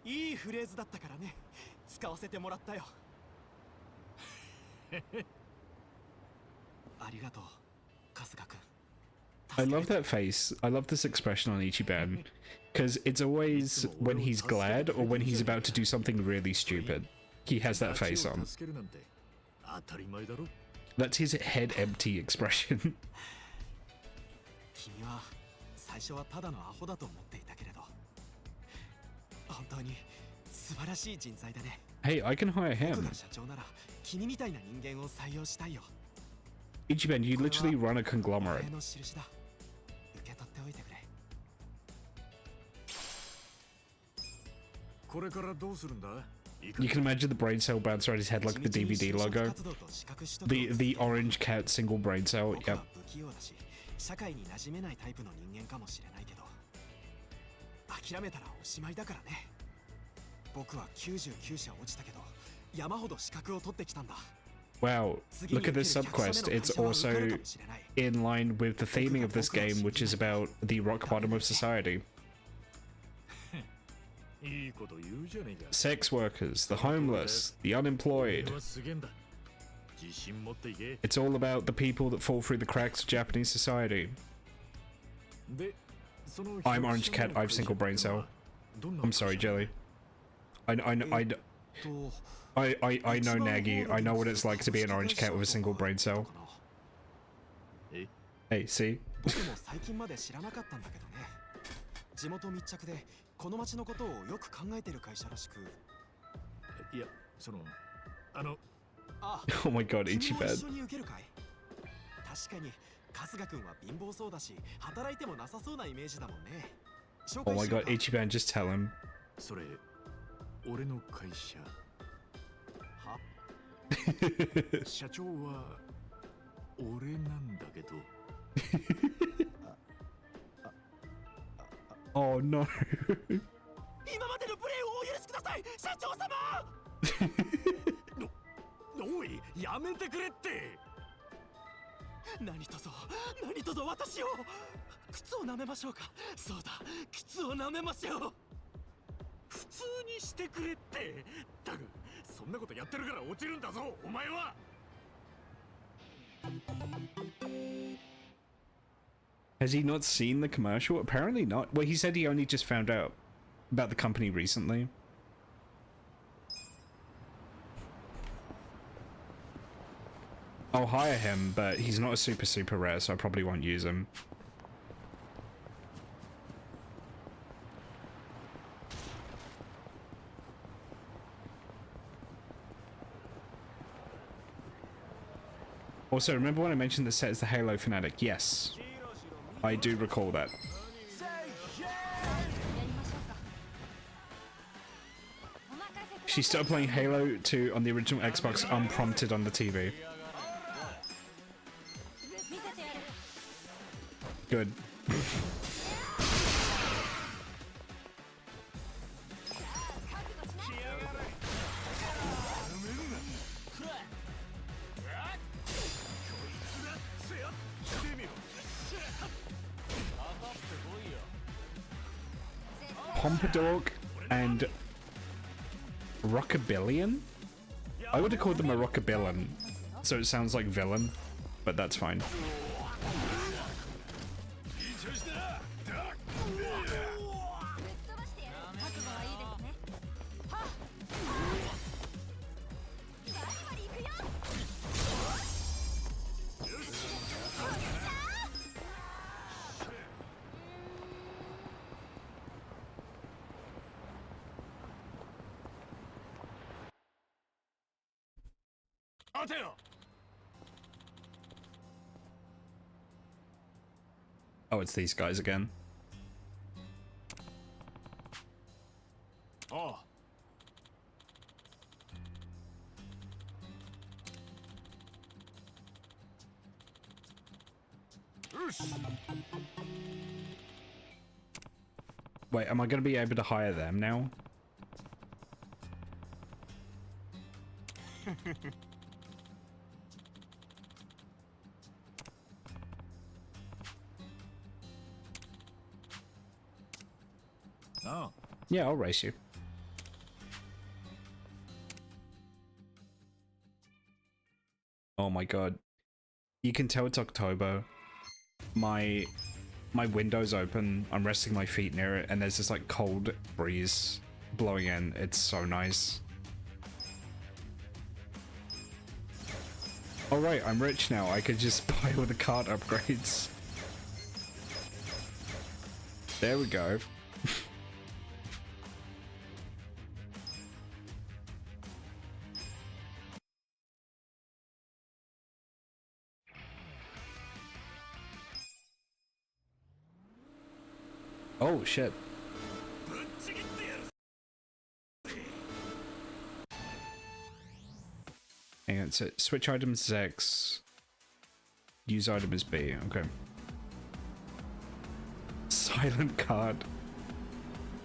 いいいフレーズだったからね使わせてもらったよありがとう春日君 I love that face. I love this expression on Ichiban, because it's always when he's glad or when he's about to do something really stupid. He has that face on. That's his head empty expression. 君は最初はただのアホだと思っていたけれど本当に素晴らしい人材だね Hey, I can hire him. 僕が社長なら君みたいな人間を採用したいよ Ichiban, you literally run a conglomerate. お前の印だ受け取っておいてくれこれからどうするんだ You can imagine the brain cell bounce around his head like the DVD logo. The orange cat single brain cell, yep. 不器用だし社会に馴染めないタイプの人間かもしれないけど諦めたらおしまいだからね僕は99社落ちたけど山ほど資格を取ってきたんだ Wow, look at this subquest. It's also in line with the theming of this game, which is about the rock bottom of society. Sex workers, the homeless, the unemployed. It's all about the people that fall through the cracks of Japanese society. I'm Orange Cat, I've single brain cell. I'm sorry, Jelly. I know Nagi. I know what it's like to be an orange cat with a single brain cell. Hey, see? 僕も最近まで知らなかったんだけどね地元密着でこの町のことをよく考えてる会社らしくいやそのOh my god, Ichiban. 一緒に受けるかい確かに春日君は貧乏そうだし働いてもなさそうなイメージだもんね Oh my god, Ichiban, just tell him. それ俺の会社は社長は俺なんだけど Oh no. 今までのプレーをお許しください社長様おいやめてくれって何とぞ私を靴を舐めましょうかそうだ靴を舐めましょう普通にしてくれってだがそんなことやってるから落ちるんだぞお前は Has he not seen the commercial? Apparently not. Well, he said he only just found out about the company recently. I'll hire him, but he's not a super rare, so I probably won't use him. Also, remember when I mentioned the set is the Halo fanatic? Yes, I do recall that. She started playing Halo 2 on the original Xbox unprompted on the TV. Good. Pompadour and Rockabillion? I would have called them a rockabillion, so it sounds like villain, but that's fine. Oh, it's these guys again. Oh. Wait, am I going to be able to hire them now? Oh. Yeah, I'll race you. Oh my god. You can tell it's October. My window's open, I'm resting my feet near it, and there's this like cold breeze blowing in. It's so nice. Alright, I'm rich now. I could just buy all the card upgrades. There we go. Oh shit. Hang on, so switch items is X. Use item is B. Okay. Silent card.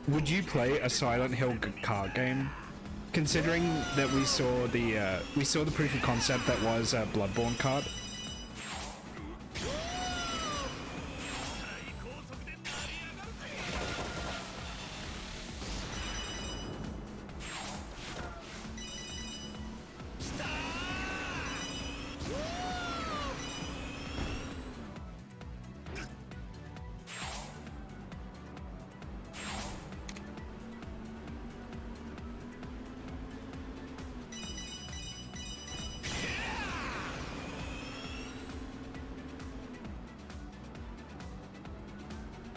Would you play a Silent Hill card game? Considering that we saw the proof of concept that was a Bloodborne card.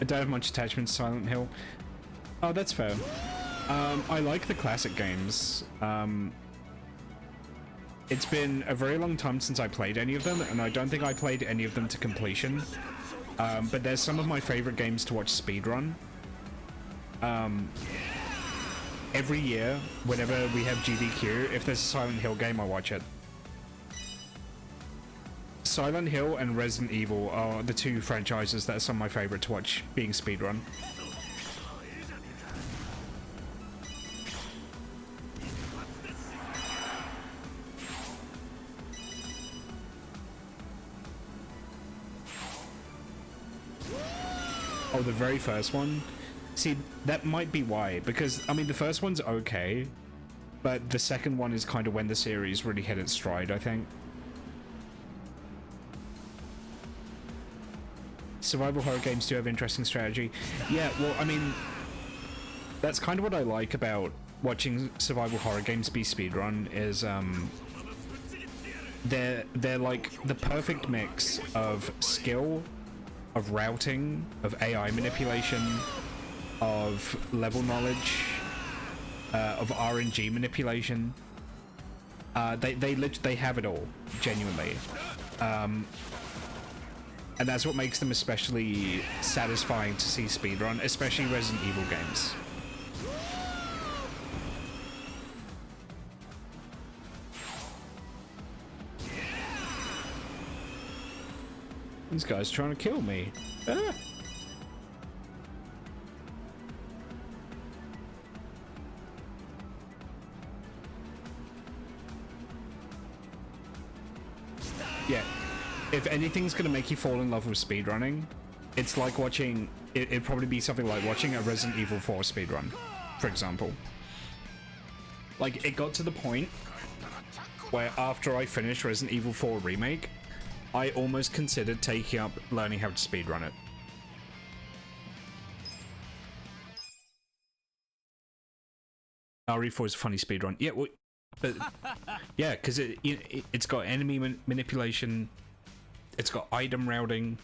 I don't have much attachment to Silent Hill. Oh, that's fair. I like the classic games. It's been a very long time since I played any of them, and I don't think I played any of them to completion. But there's some of my favorite games to watch speedrun. Every year, whenever we have GDQ, if there's a Silent Hill game, I watch it. Silent Hill and Resident Evil are the two franchises that are some of my favorite to watch being speedrun. Oh, the very first one? See, that might be why, because, I mean, the first one's okay, but the second one is kind of when the series really hit its stride, I think. Survival horror games do have interesting strategy. Yeah, well, I mean, that's kind of what I like about watching survival horror games be speedrun, is, they're like the perfect mix of skill, of routing, of AI manipulation, of level knowledge, of RNG manipulation. They have it all, genuinely. And that's what makes them especially satisfying to see speedrun, especially Resident Evil games. This guy's trying to kill me. Ah. Yeah. If anything's gonna make you fall in love with speedrunning, it's like watching... It'd probably be something like watching a Resident Evil 4 speedrun, for example. Like, it got to the point where after I finished Resident Evil 4 Remake, I almost considered taking up learning how to speedrun it. RE4 is a funny speedrun. Yeah, well, but yeah, because it's got enemy manipulation, it's got item routing,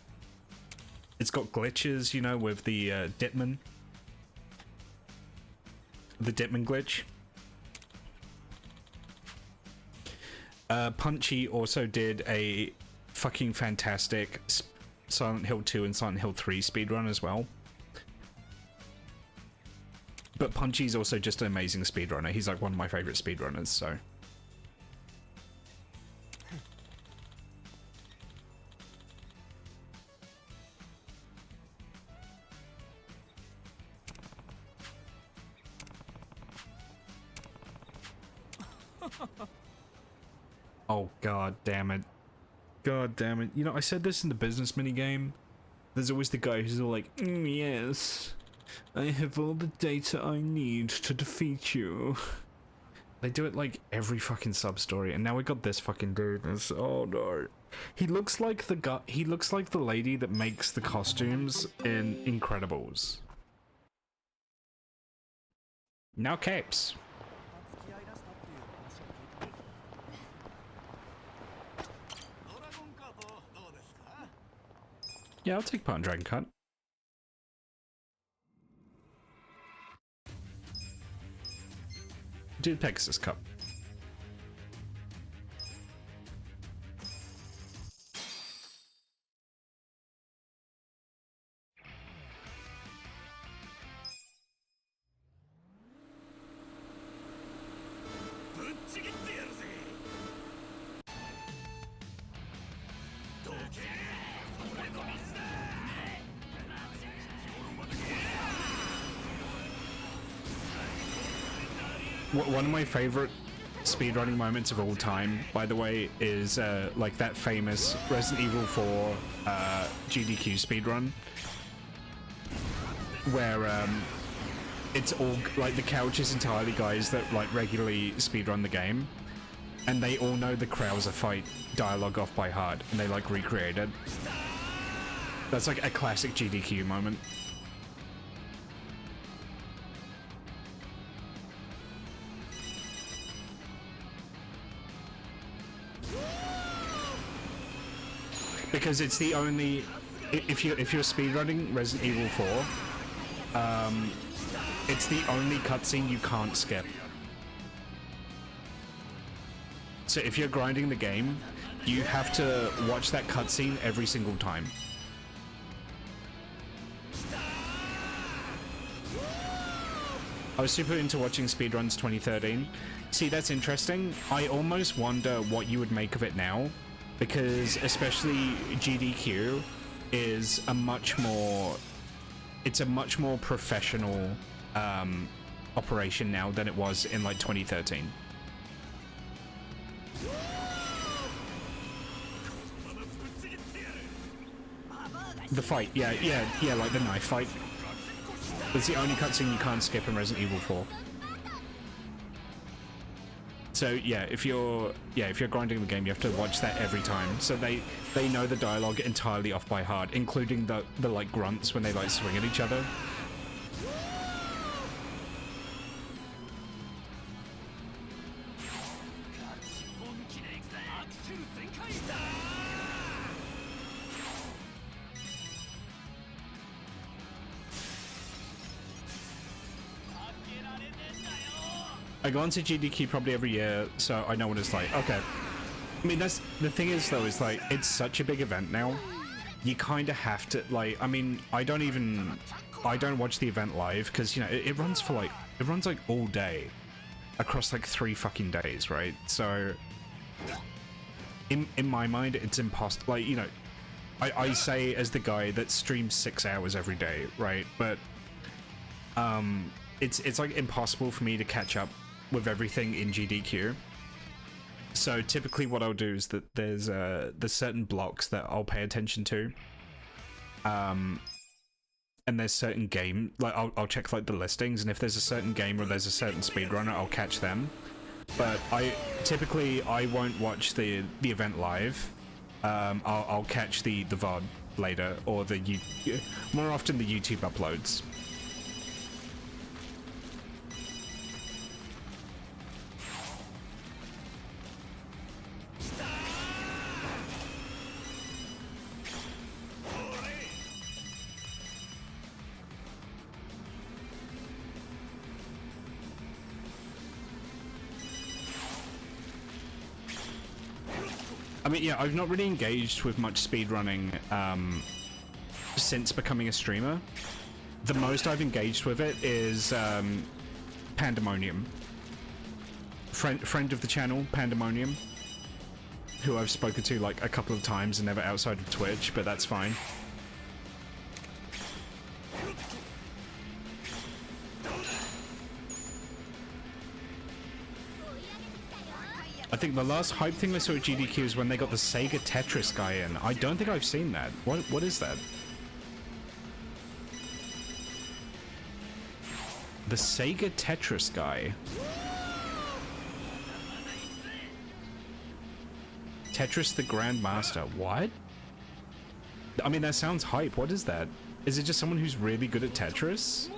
it's got glitches, you know, with the Ditman. The Ditman glitch. Punchy also did a fucking fantastic Silent Hill 2 and Silent Hill 3 speedrun as well. But Punchy's also just an amazing speedrunner. He's like one of my favorite speedrunners, so. Oh, god damn it. God damn it. You know, I said this in the business minigame. There's always the guy who's all like, yes, I have all the data I need to defeat you. They do it like every fucking sub-story, and now we got this fucking dude. It's, oh no. He looks like the guy, he looks like the lady that makes the costumes in Incredibles. Now capes. Yeah, I'll take part in Dragon Cut. Do the Pegasus Cup. One of my favorite speedrunning moments of all time, by the way, is like that famous Resident Evil 4 GDQ speedrun, where it's all like the couch is entirely guys that like regularly speedrun the game, and they all know the Krauser fight dialogue off by heart, and they like recreate it. That's like a classic GDQ moment. Because it's the only, if you're speedrunning Resident Evil 4, it's the only cutscene you can't skip. So if you're grinding the game, you have to watch that cutscene every single time. I was super into watching speedruns 2013. See, that's interesting. I almost wonder what you would make of it now. Because especially GDQ is a much more, it's a much more professional operation now than it was in like 2013. The fight, yeah, like the knife fight. It's the only cutscene you can't skip in Resident Evil 4. So yeah, if you're grinding the game, you have to watch that every time. So they know the dialogue entirely off by heart, including the like grunts when they like swing at each other. I go onto GDQ probably every year, so I know what it's like. Okay. I mean, that's the thing is though, is like it's such a big event now. You kind of have to like. I mean, I don't watch the event live because you know it runs like all day, across like 3 fucking days, right? So in my mind, it's impossible. Like, you know, I say as the guy that streams 6 hours every day, right? But it's like impossible for me to catch up with everything in GDQ. So typically what I'll do is that there's certain blocks that I'll pay attention to, and there's certain game, like I'll check like the listings, and if there's a certain game or there's a certain speedrunner, I'll catch them. but I typically won't watch the event live. I'll catch the VOD later, or more often the YouTube uploads. I mean, yeah, I've not really engaged with much speedrunning since becoming a streamer. The most I've engaged with it is Pandemonium. Friend of the channel, Pandemonium, who I've spoken to like a couple of times and never outside of Twitch, but that's fine. I think the last hype thing I saw at GDQ is when they got the Sega Tetris guy in. I don't think I've seen that. What is that? The Sega Tetris guy. Tetris the Grandmaster. What? I mean, that sounds hype. What is that? Is it just someone who's really good at Tetris?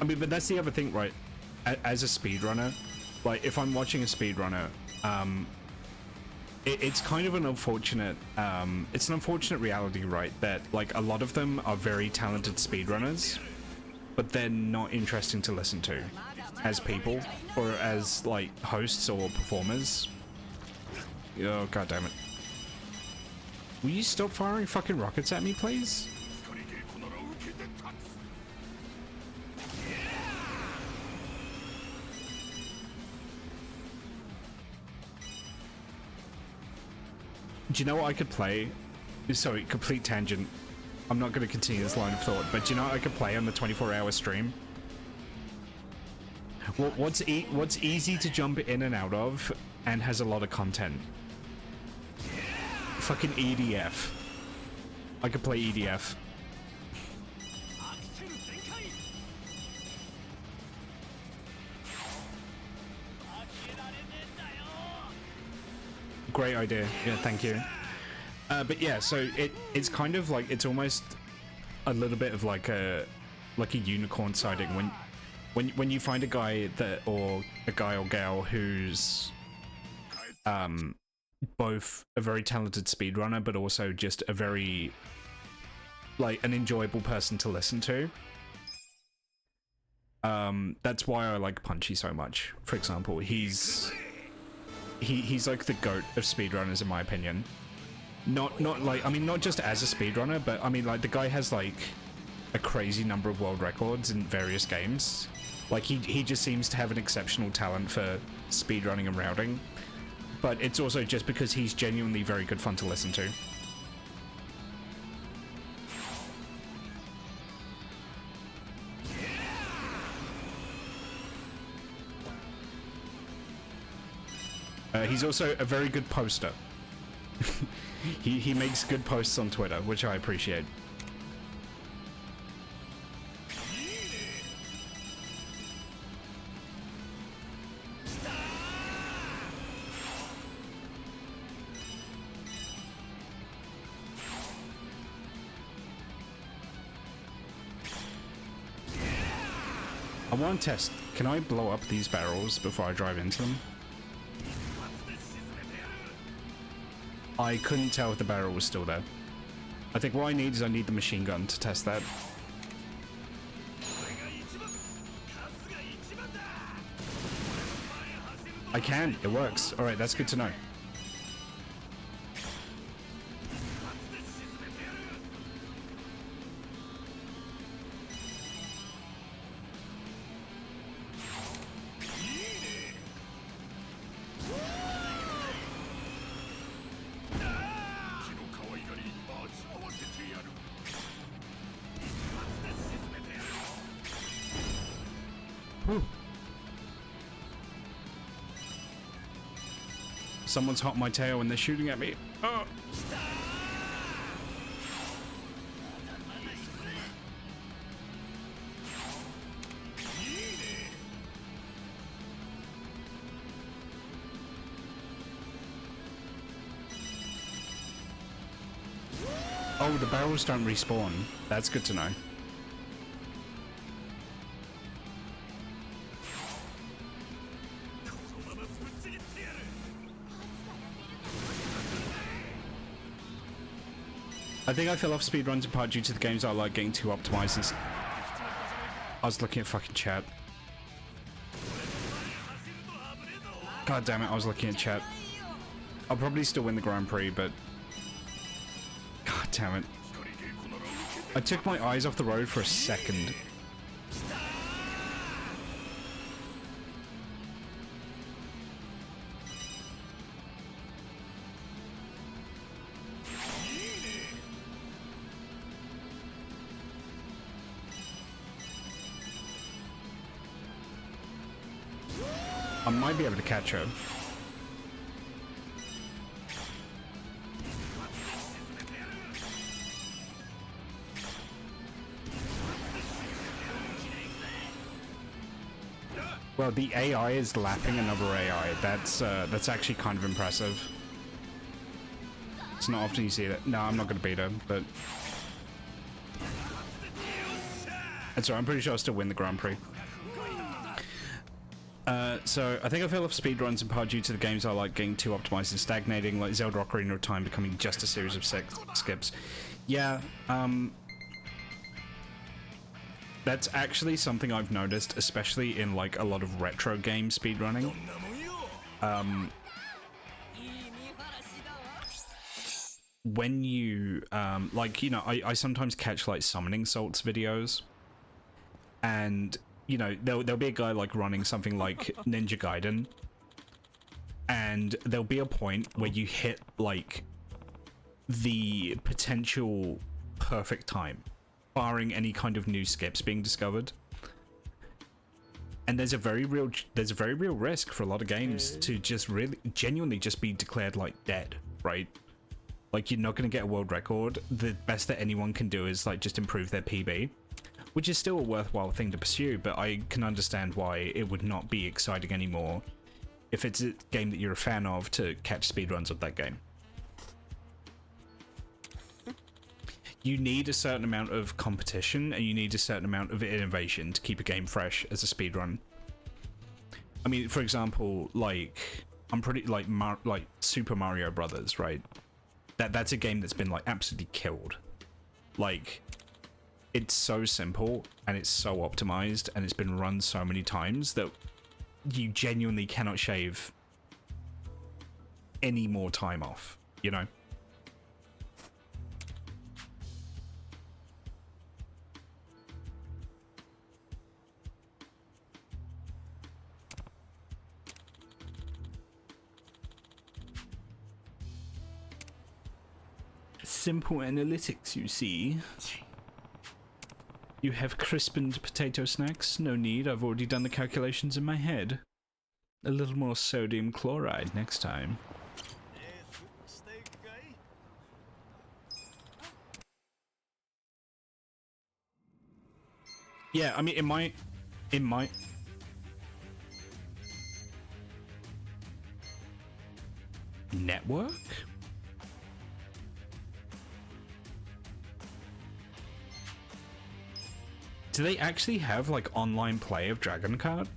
I mean, but that's the other thing, right? As a speedrunner, like, if I'm watching a speedrunner, it's kind of an unfortunate, it's an unfortunate reality, right? That, like, a lot of them are very talented speedrunners, but they're not interesting to listen to as people, or as, like, hosts or performers. Oh, god damn it. Will you stop firing fucking rockets at me, please? Do you know what I could play? Sorry, complete tangent. I'm not going to continue this line of thought, but do you know what I could play on the 24-hour stream? What's easy to jump in and out of and has a lot of content? Fucking EDF. I could play EDF. Great idea. Yeah, thank you. But yeah, so it's kind of like, it's almost a little bit of like a unicorn sighting when you find a guy or gal who's both a very talented speedrunner but also just a very like an enjoyable person to listen to. That's why I like Punchy so much. For example, he's like the GOAT of speedrunners in my opinion. Not like, I mean, not just as a speedrunner, but I mean, like, the guy has like a crazy number of world records in various games. Like, he just seems to have an exceptional talent for speedrunning and routing. But it's also just because he's genuinely very good fun to listen to. He's also a very good poster. He makes good posts on Twitter, which I appreciate. I want to test. Can I blow up these barrels before I drive into them? I couldn't tell if the barrel was still there. I think what I need is I need the machine gun to test that. I can. It works. Alright, that's good to know. Someone's hot my tail and they're shooting at me. Oh. Oh, the barrels don't respawn. That's good to know. I think I fell off speedruns in part due to the games I like getting too optimized and I was looking at fucking chat. God damn it, I was looking at chat. I'll probably still win the Grand Prix, but... God damn it. I took my eyes off the road for a second. I might be able to catch her. Well, the AI is lapping another AI. That's actually kind of impressive. It's not often you see that. No, I'm not going to beat her, but... That's right, I'm pretty sure I'll still win the Grand Prix. So, I think I fell off speedruns in part due to the games I like getting too optimized and stagnating, like Zelda Ocarina of Time becoming just a series of skips. Yeah, that's actually something I've noticed, especially in like a lot of retro game speedrunning. When you, like, you know, I sometimes catch like summoning salts videos, and you know, there'll be a guy like running something like Ninja Gaiden, and there'll be a point where you hit like the potential perfect time, barring any kind of new skips being discovered. And there's a very real risk for a lot of games to just really genuinely just be declared like dead, right? Like, you're not going to get a world record. The best that anyone can do is like just improve their PB, which is still a worthwhile thing to pursue, but I can understand why it would not be exciting anymore if it's a game that you're a fan of to catch speedruns of that game. You need a certain amount of competition and you need a certain amount of innovation to keep a game fresh as a speedrun. I mean, for example, like, I'm pretty like Super Mario Brothers, right? That's a game that's been like absolutely killed. Like, it's so simple and it's so optimized and it's been run so many times that you genuinely cannot shave any more time off, you know? Simple analytics, you see. You have crispened potato snacks? No need, I've already done the calculations in my head. A little more sodium chloride next time. Yeah, I mean, it might... Network? Do they actually have like online play of Dragon Kart?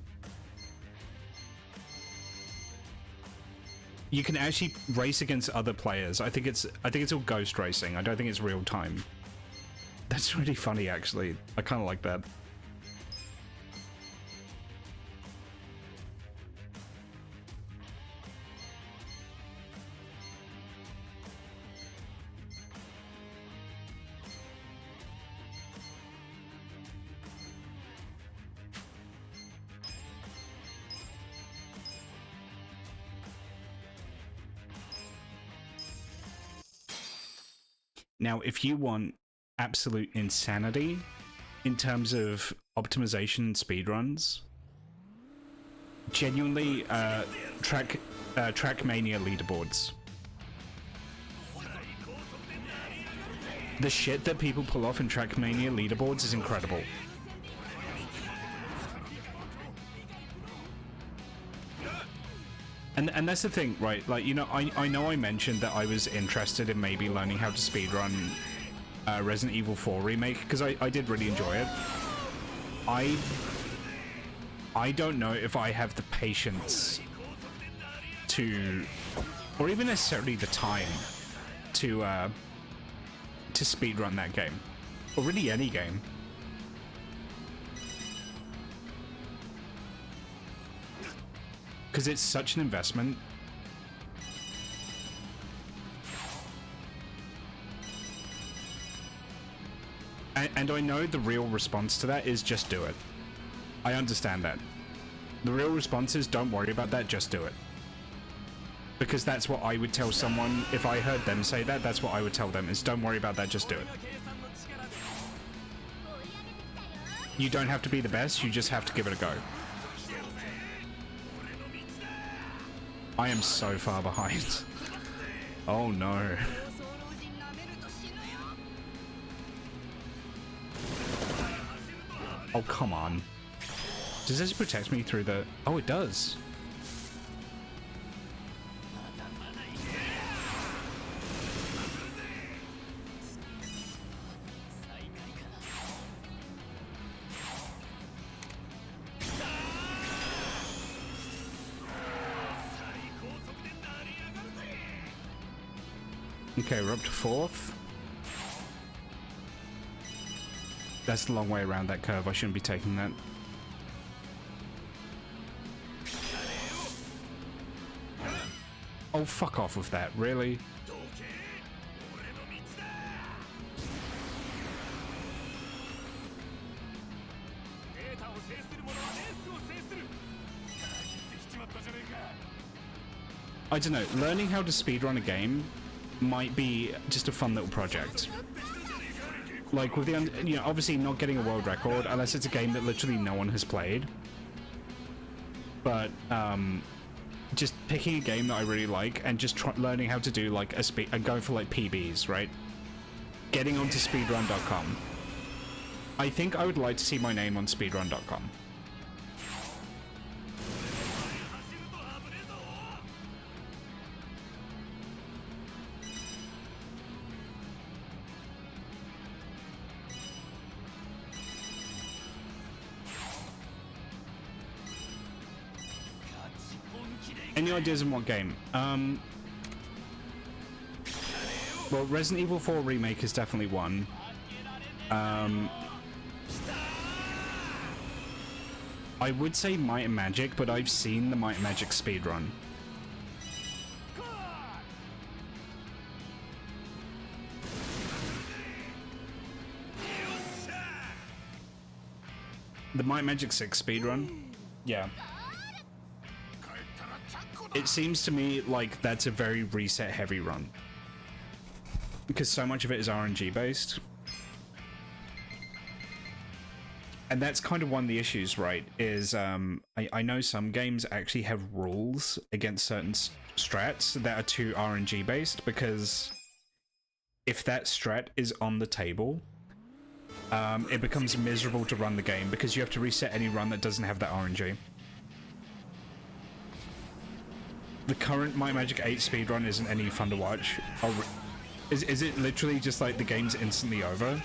You can actually race against other players. I think it's all ghost racing. I don't think it's real time. That's really funny, actually. I kind of like that. Now, if you want absolute insanity in terms of optimization and speedruns, genuinely, Trackmania leaderboards. The shit that people pull off in Trackmania leaderboards is incredible. And that's the thing, right? Like, you know, I know I mentioned that I was interested in maybe learning how to speedrun Resident Evil 4 Remake, because I did really enjoy it. I don't know if I have the patience to, or even necessarily the time to speedrun that game, or really any game. Because it's such an investment. And I know the real response to that is just do it. I understand that. The real response is don't worry about that, just do it. Because that's what I would tell someone if I heard them say that. That's what I would tell them is don't worry about that, just do it. You don't have to be the best, you just have to give it a go. I am so far behind. Oh no. Oh, come on. Does this protect me through the... Oh, it does. Okay, we're up to 4th. That's the long way around that curve. I shouldn't be taking that. Oh, fuck off with that. Really? I don't know. Learning how to speedrun a game might be just a fun little project. Like with the, you know, obviously not getting a world record unless it's a game that literally no one has played. But just picking a game that I really like and just learning how to do like a speed and going for like PBs, right? Getting onto speedrun.com. I think I would like to see my name on speedrun.com. Any ideas on what game? Well, Resident Evil 4 Remake is definitely one. I would say Might and Magic, but I've seen the Might and Magic speedrun. The Might and Magic 6 speedrun? Yeah. It seems to me like that's a very reset heavy run. Because so much of it is RNG based. And that's kind of one of the issues, right? Is I know some games actually have rules against certain strats that are too RNG based, because if that strat is on the table, it becomes miserable to run the game because you have to reset any run that doesn't have that RNG. The current Might Magic 8 speedrun isn't any fun to watch. Is it literally just like the game's instantly over?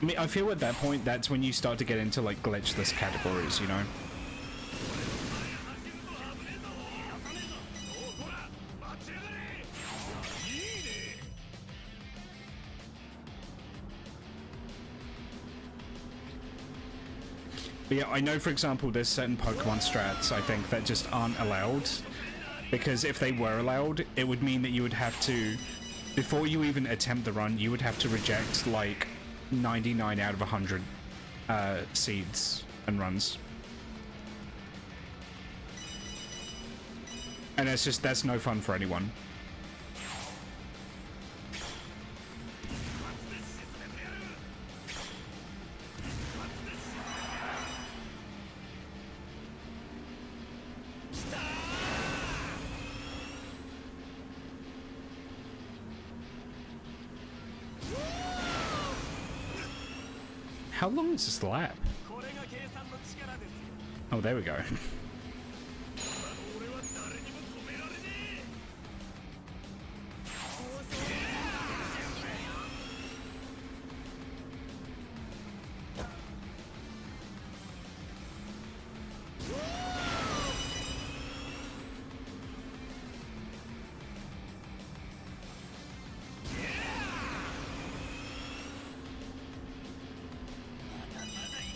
I mean, I feel at that point, that's when you start to get into like glitchless categories, you know? But yeah, I know, for example, there's certain Pokemon strats, I think, that just aren't allowed. Because if they were allowed, it would mean that you would have to, before you even attempt the run, you would have to reject, like, 99 out of 100 seeds and runs. And that's no fun for anyone. How long is this lap? Oh, there we go.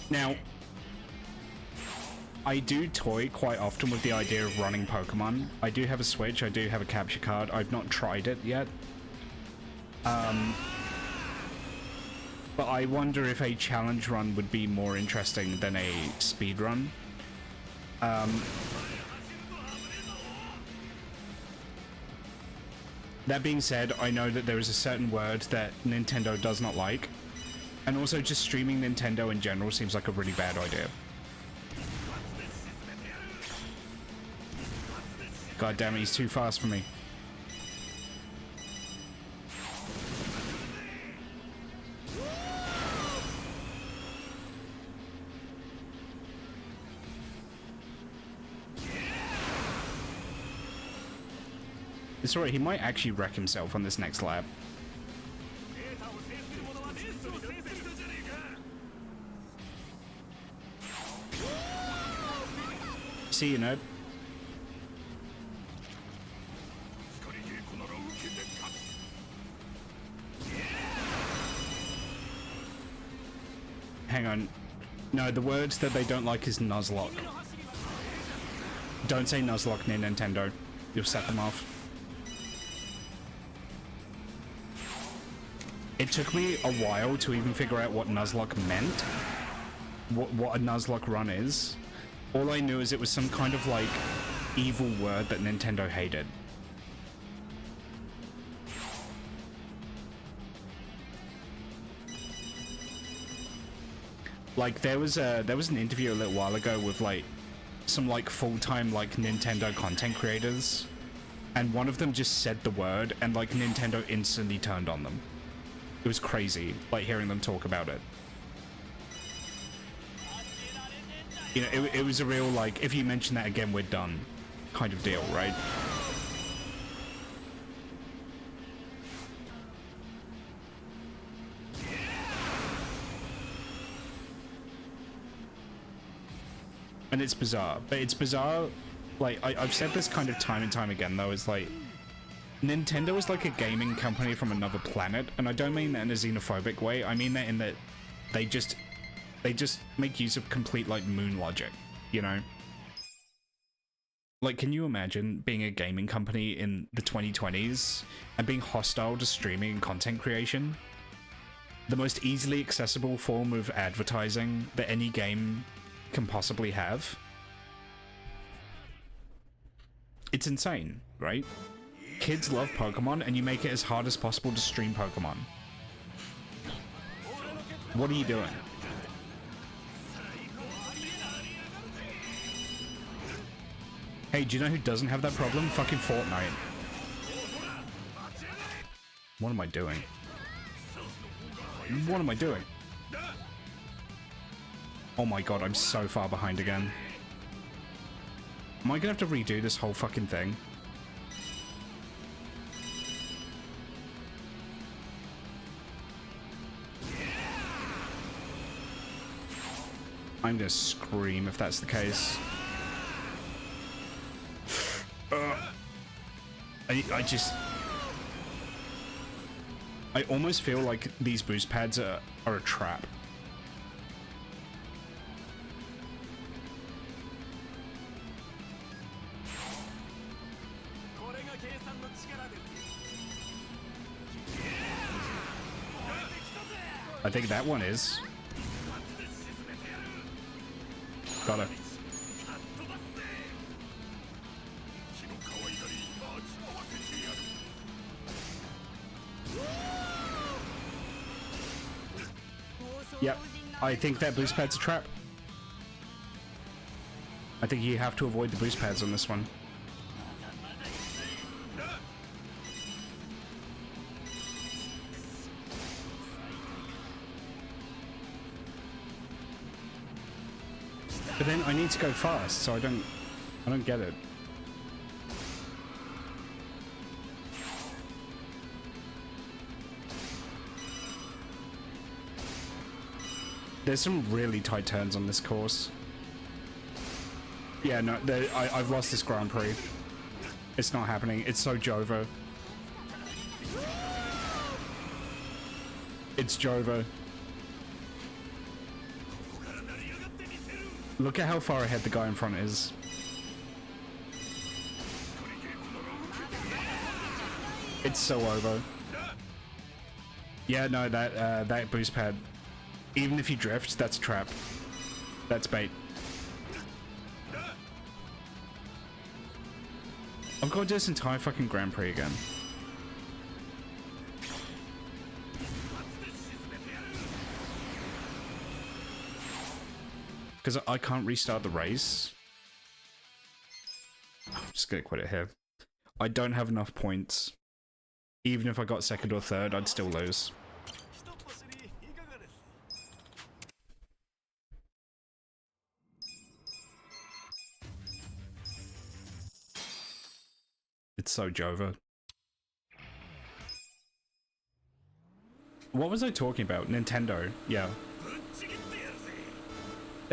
Now, I do toy quite often with the idea of running Pokemon. I do have a Switch, I do have a capture card. I've not tried it yet. But I wonder if a challenge run would be more interesting than a speed run. That being said, I know that there is a certain word that Nintendo does not like. And also just streaming Nintendo in general seems like a really bad idea. God damn it, he's too fast for me. It's alright, he might actually wreck himself on this next lap. See you, nerd. Hang on. No, the words that they don't like is Nuzlocke. Don't say Nuzlocke near Nintendo. You'll set them off. It took me a while to even figure out what Nuzlocke meant. What a Nuzlocke run is. All I knew is it was some kind of like evil word that Nintendo hated. Like there was an interview a little while ago with like some like full-time like Nintendo content creators, and one of them just said the word and like Nintendo instantly turned on them. It was crazy, like hearing them talk about it. You know, it was a real like, if you mention that again, we're done kind of deal, right? And it's bizarre, but it's bizarre. Like I've said this kind of time and time again though, is like Nintendo is like a gaming company from another planet, and I don't mean that in a xenophobic way. I mean that in that they just make use of complete like moon logic, you know? Like, can you imagine being a gaming company in the 2020s and being hostile to streaming and content creation? The most easily accessible form of advertising that any game can possibly have. It's insane, right? Kids love Pokemon, and you make it as hard as possible to stream Pokemon. What are you doing? Hey, do you know who doesn't have that problem? Fucking Fortnite. What am I doing? What am I doing? Oh my god, I'm so far behind again. Am I gonna have to redo this whole fucking thing? I'm gonna scream if that's the case. I almost feel like these boost pads are a trap. I think that one is. Got it. Yep, I think that boost pad's a trap. I think you have to avoid the boost pads on this one. But then I need to go fast, so I don't get it. There's some really tight turns on this course. Yeah, no, I've lost this Grand Prix. It's not happening. It's so Jovo. It's Jovo. Look at how far ahead the guy in front is. It's so over. Yeah, no, that boost pad. Even if you drift, that's a trap. That's bait. I've got to do this entire fucking Grand Prix again. Because I can't restart the race. I'm just gonna quit it here. I don't have enough points. Even if I got second or third, I'd still lose. It's so Jova. What was I talking about? Nintendo. Yeah.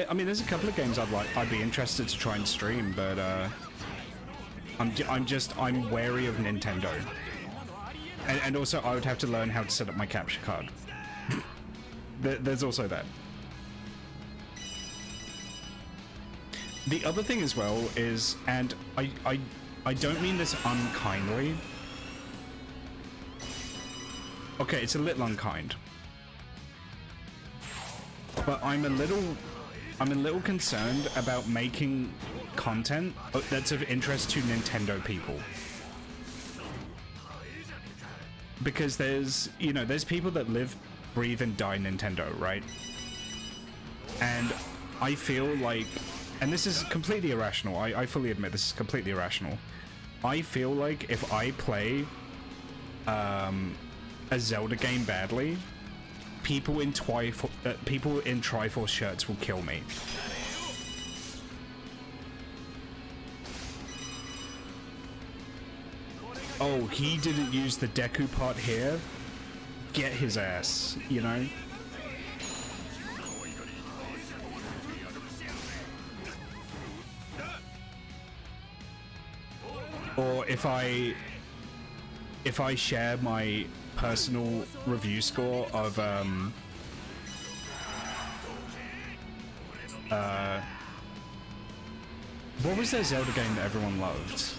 I mean, there's a couple of games I'd be interested to try and stream, but I'm wary of Nintendo. And also I would have to learn how to set up my capture card. There's also that. The other thing as well is, and I don't mean this unkindly. Okay, it's a little unkind. But I'm a little concerned about making content that's of interest to Nintendo people. Because there's people that live, breathe, and die Nintendo, right? And I feel like, and this is completely irrational, I fully admit this is completely irrational. I feel like if I play a Zelda game badly, people in Triforce shirts will kill me. Oh, he didn't use the Deku pot here? Get his ass, you know? Or if I share my personal review score of what was that Zelda game that everyone loved?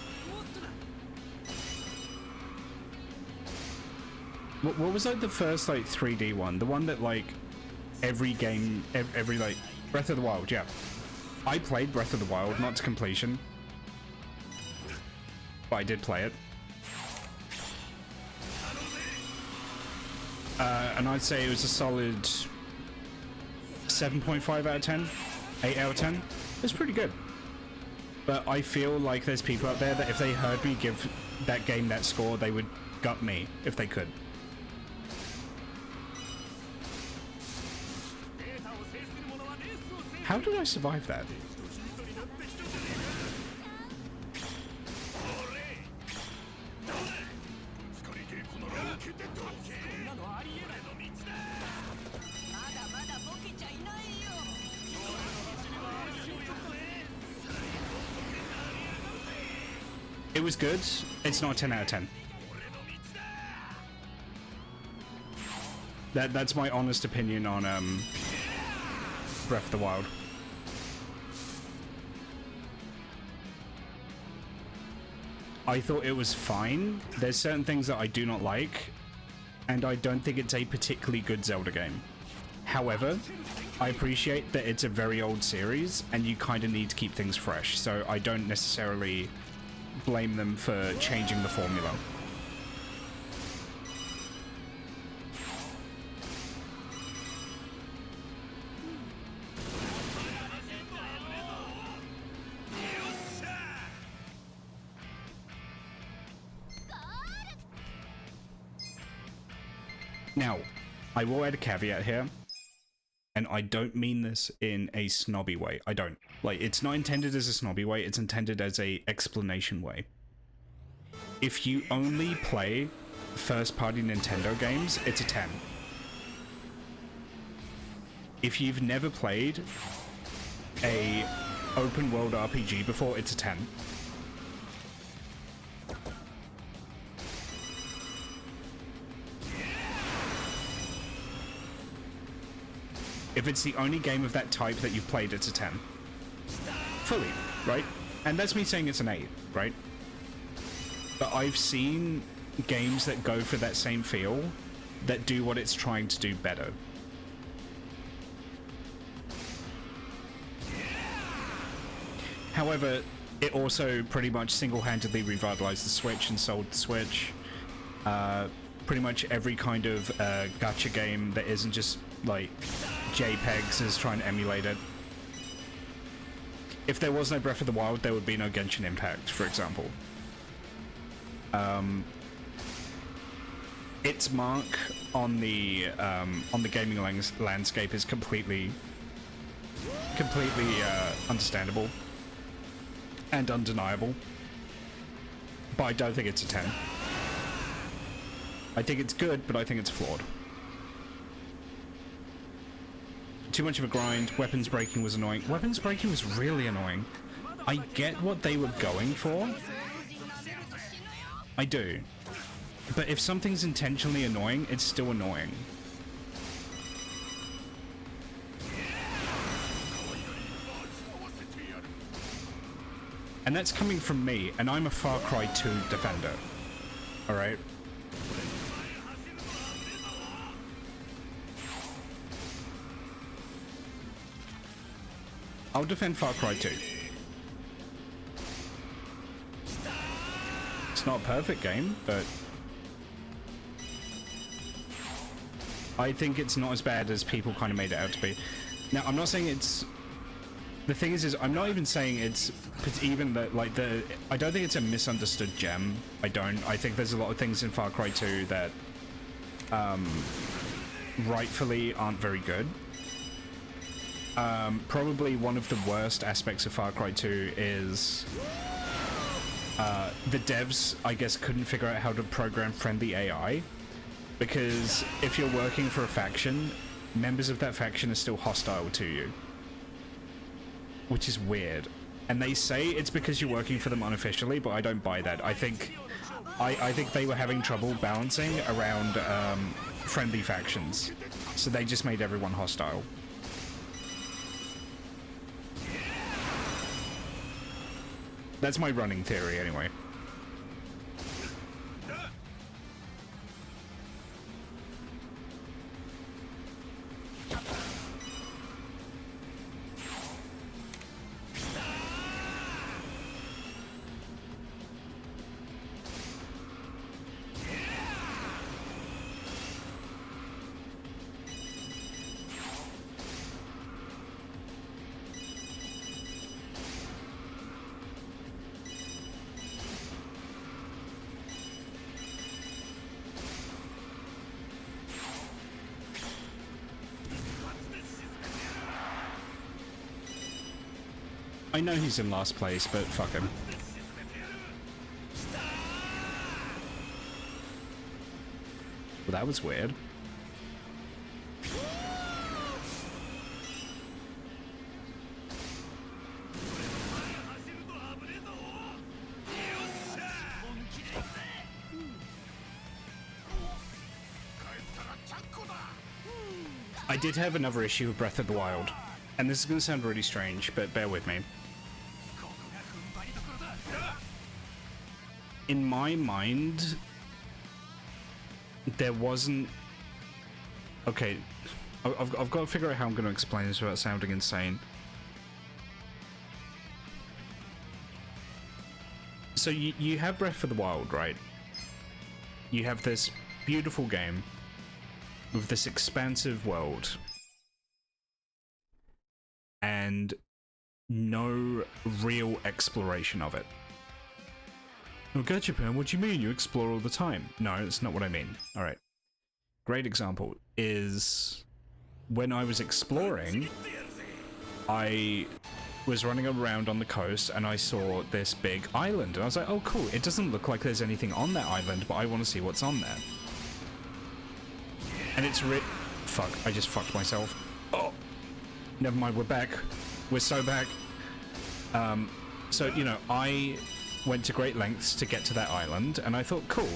What was like the first like 3D one? The one that like every game, every like Breath of the Wild, yeah. I played Breath of the Wild, not to completion. But I did play it. And I'd say it was a solid 7.5 out of 10, 8 out of 10. It was pretty good. But I feel like there's people out there that if they heard me give that game that score, they would gut me if they could. How did I survive that? It was good. It's not a 10 out of 10. That's my honest opinion on Breath of the Wild. I thought it was fine. There's certain things that I do not like, and I don't think it's a particularly good Zelda game. However, I appreciate that it's a very old series, and you kind of need to keep things fresh, so I don't necessarily blame them for changing the formula. Now, I will add a caveat here. and I don't mean this in a snobby way. I don't. Like, it's not intended as a snobby way, it's intended as a explanation way. If you only play first-party Nintendo games, it's a 10. If you've never played a open-world RPG before, it's a 10. If it's the only game of that type that you've played, it's a 10. Fully, right? And that's me saying it's an 8, right? But I've seen games that go for that same feel, that do what it's trying to do better. However, it also pretty much single-handedly revitalized the Switch and sold the Switch. Pretty much every kind of gacha game that isn't just like JPEGs is trying to emulate it. If there was no Breath of the Wild, there would be no Genshin Impact, for example. Its mark on the gaming landscape is completely understandable and undeniable, but I don't think it's a 10. I think it's good, but I think it's flawed. Too much of a grind. Weapons breaking was annoying. Weapons breaking was really annoying. I get what they were going for. I do. But if something's intentionally annoying, it's still annoying. And that's coming from me, and I'm a Far Cry 2 defender. Alright? I'll defend Far Cry 2. It's not a perfect game, but I think it's not as bad as people kind of made it out to be. Now, I'm not saying it's... The thing is I'm not even saying it's even that, like, I don't think it's a misunderstood gem. I don't. I think there's a lot of things in Far Cry 2 that rightfully aren't very good. Probably one of the worst aspects of Far Cry 2 is the devs, I guess, couldn't figure out how to program friendly AI, because if you're working for a faction, members of that faction are still hostile to you, which is weird. And they say it's because you're working for them unofficially, but I don't buy that. I think they were having trouble balancing around friendly factions, so they just made everyone hostile. That's my running theory, anyway. I know he's in last place, but fuck him. Well, that was weird. I did have another issue with Breath of the Wild, and this is going to sound really strange, but bear with me. In my mind, there wasn't... Okay, I've got to figure out how I'm going to explain this without sounding insane. So you have Breath of the Wild, right? You have this beautiful game with this expansive world and no real exploration of it. Oh, Gachapan, what do you mean? You explore all the time. No, that's not what I mean. Alright. Great example is when I was exploring, I was running around on the coast and I saw this big island and I was like, oh cool, it doesn't look like there's anything on that island, but I want to see what's on there. And it's fuck, I just fucked myself. Oh, never mind, we're back. We're so back. So, you know, I went to great lengths to get to that island and I thought, cool.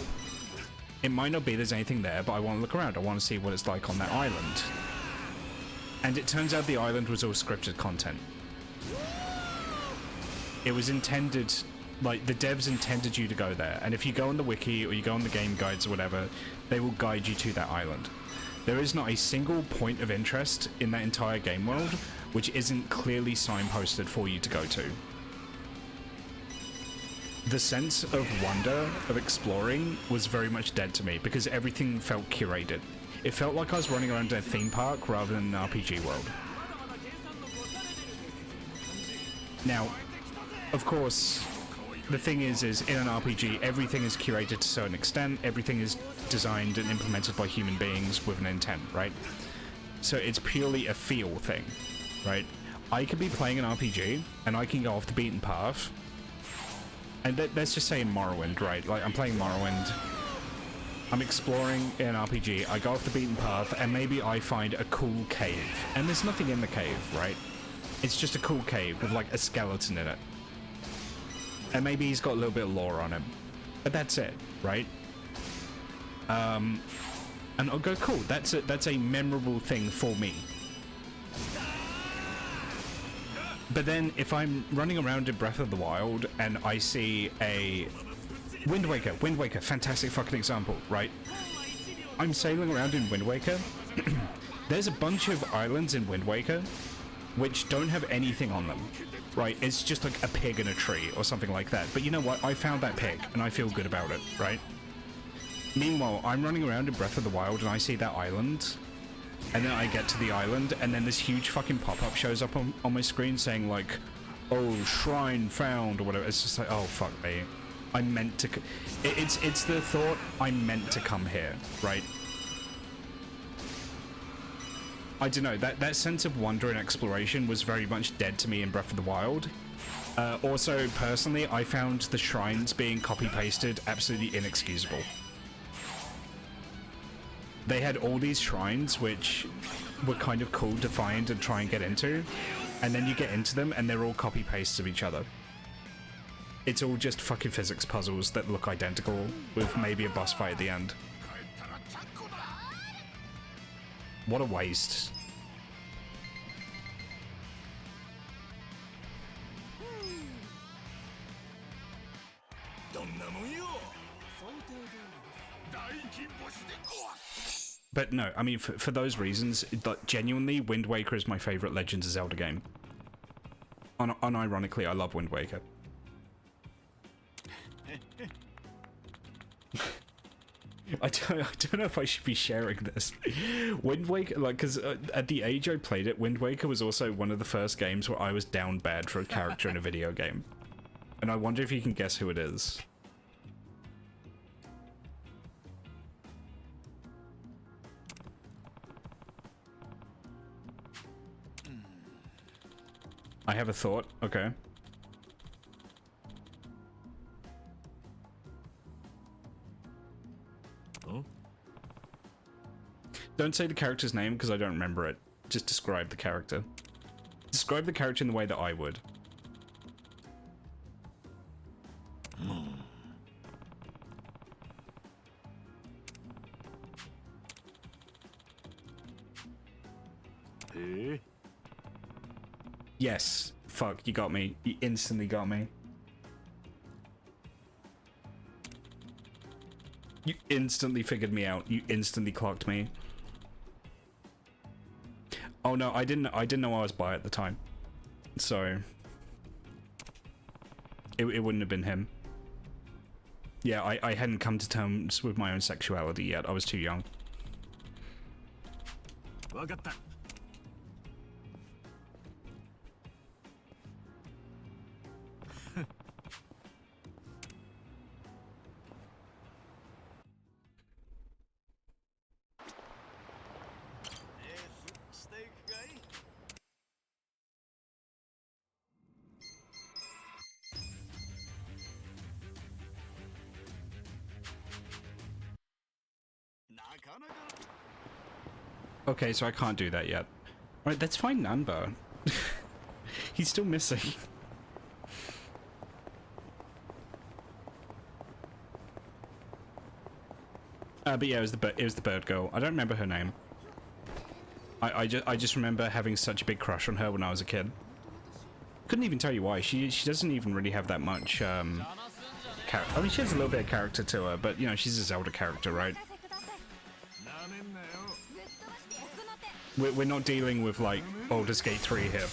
It might not be there's anything there, but I want to look around. I want to see what it's like on that island. And it turns out the island was all scripted content. It was intended, like, the devs intended you to go there. And if you go on the wiki or you go on the game guides or whatever, they will guide you to that island. There is not a single point of interest in that entire game world which isn't clearly signposted for you to go to. The sense of wonder of exploring was very much dead to me because everything felt curated. It felt like I was running around a theme park rather than an RPG world. Now, of course, the thing is in an RPG, everything is curated to a certain extent, everything is designed and implemented by human beings with an intent, right? So it's purely a feel thing, right? I could be playing an RPG, and I can go off the beaten path, and let's just say in Morrowind, right? Like, I'm playing Morrowind, I'm exploring in an RPG, I go off the beaten path, and maybe I find a cool cave, and there's nothing in the cave, right? It's just a cool cave with, like, a skeleton in it. And maybe he's got a little bit of lore on him. But that's it, right? And I'll go, cool, that's a memorable thing for me. But then if I'm running around in Breath of the Wild and I see a Wind Waker, fantastic fucking example, right? I'm sailing around in Wind Waker. There's a bunch of islands in Wind Waker which don't have anything on them. Right, it's just like a pig in a tree or something like that. But you know what? I found that pig and I feel good about it, right? Meanwhile, I'm running around in Breath of the Wild and I see that island. And then I get to the island and then this huge fucking pop-up shows up on my screen saying like, oh, shrine found or whatever. It's just like, oh, fuck me. I meant to... It's the thought, I meant to come here, right? I don't know, that sense of wonder and exploration was very much dead to me in Breath of the Wild. Also, personally, I found the shrines being copy-pasted absolutely inexcusable. They had all these shrines which were kind of cool to find and try and get into, and then you get into them and they're all copy-pastes of each other. It's all just fucking physics puzzles that look identical, with maybe a boss fight at the end. What a waste. But no, I mean, for those reasons, genuinely, Wind Waker is my favorite Legends of Zelda game. Unironically, I love Wind Waker. I don't know if I should be sharing this. Wind Waker, like, because at the age I played it, Wind Waker was also one of the first games where I was down bad for a character in a video game. And I wonder if you can guess who it is. I have a thought. Okay. Oh. Don't say the character's name because I don't remember it. Just describe the character. Describe the character in the way that I would. Yes. Fuck, you got me. You instantly got me. You instantly figured me out. You instantly clocked me. Oh no, I didn't know I was bi at the time. So it wouldn't have been him. Yeah, I hadn't come to terms with my own sexuality yet. I was too young. Okay, so I can't do that yet. Alright, let's find Nanba. He's still missing. But yeah, it was the bird girl. I don't remember her name. I just remember having such a big crush on her when I was a kid. Couldn't even tell you why. She doesn't even really have that much I mean, she has a little bit of character to her, but you know, she's a Zelda character, right? We're not dealing with like Baldur's Gate 3 here.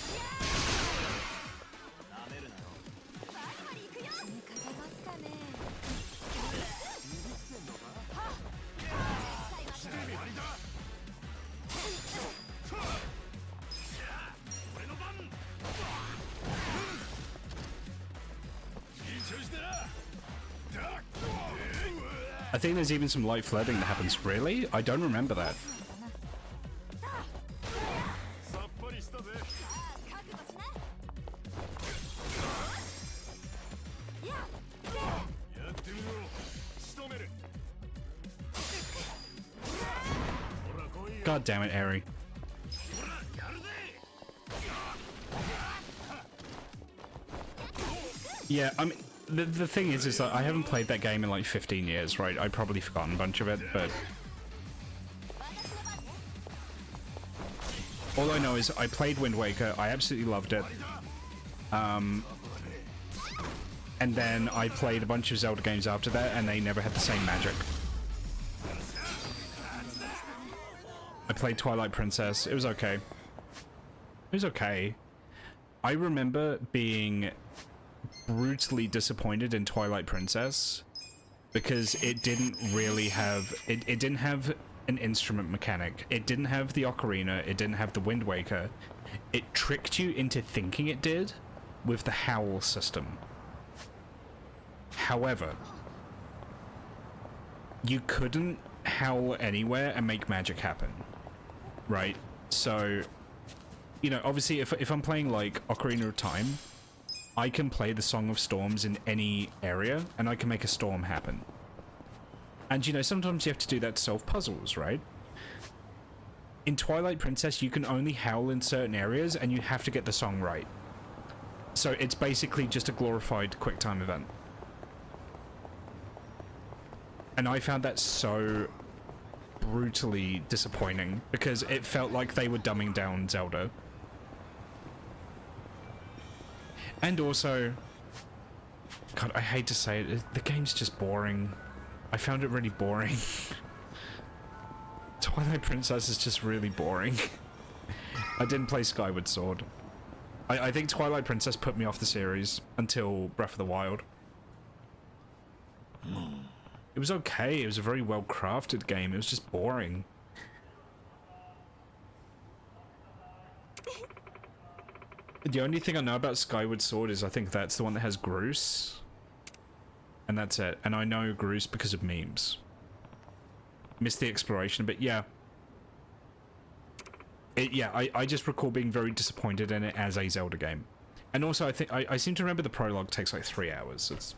I think there's even some light flooding that happens. Really? I don't remember that. God damn it, Eri. Yeah, I mean, the thing is that I haven't played that game in like 15 years, right? I've probably forgotten a bunch of it, but all I know is I played Wind Waker, I absolutely loved it. And then I played a bunch of Zelda games after that, and they never had the same magic. I played Twilight Princess. It was okay. It was okay. I remember being brutally disappointed in Twilight Princess because it didn't really have... It didn't have an instrument mechanic. It didn't have the ocarina. It didn't have the Wind Waker. It tricked you into thinking it did with the Howl system. However, you couldn't howl anywhere and make magic happen. Right? So, you know, obviously if I'm playing like Ocarina of Time, I can play the Song of Storms in any area and I can make a storm happen. And you know, sometimes you have to do that to solve puzzles, right? In Twilight Princess, you can only howl in certain areas and you have to get the song right. So it's basically just a glorified QuickTime event. And I found that so brutally disappointing because it felt like they were dumbing down Zelda. And also, God, I hate to say it, the game's just boring. I found it really boring. Twilight Princess is just really boring. I didn't play Skyward Sword. I think Twilight Princess put me off the series until Breath of the Wild. It was okay, it was a very well crafted game, it was just boring. The only thing I know about Skyward Sword is I think that's the one that has Groose. And that's it. And I know Groose because of memes. Missed the exploration, but yeah. I just recall being very disappointed in it as a Zelda game. And also I seem to remember the prologue takes like 3 hours. It's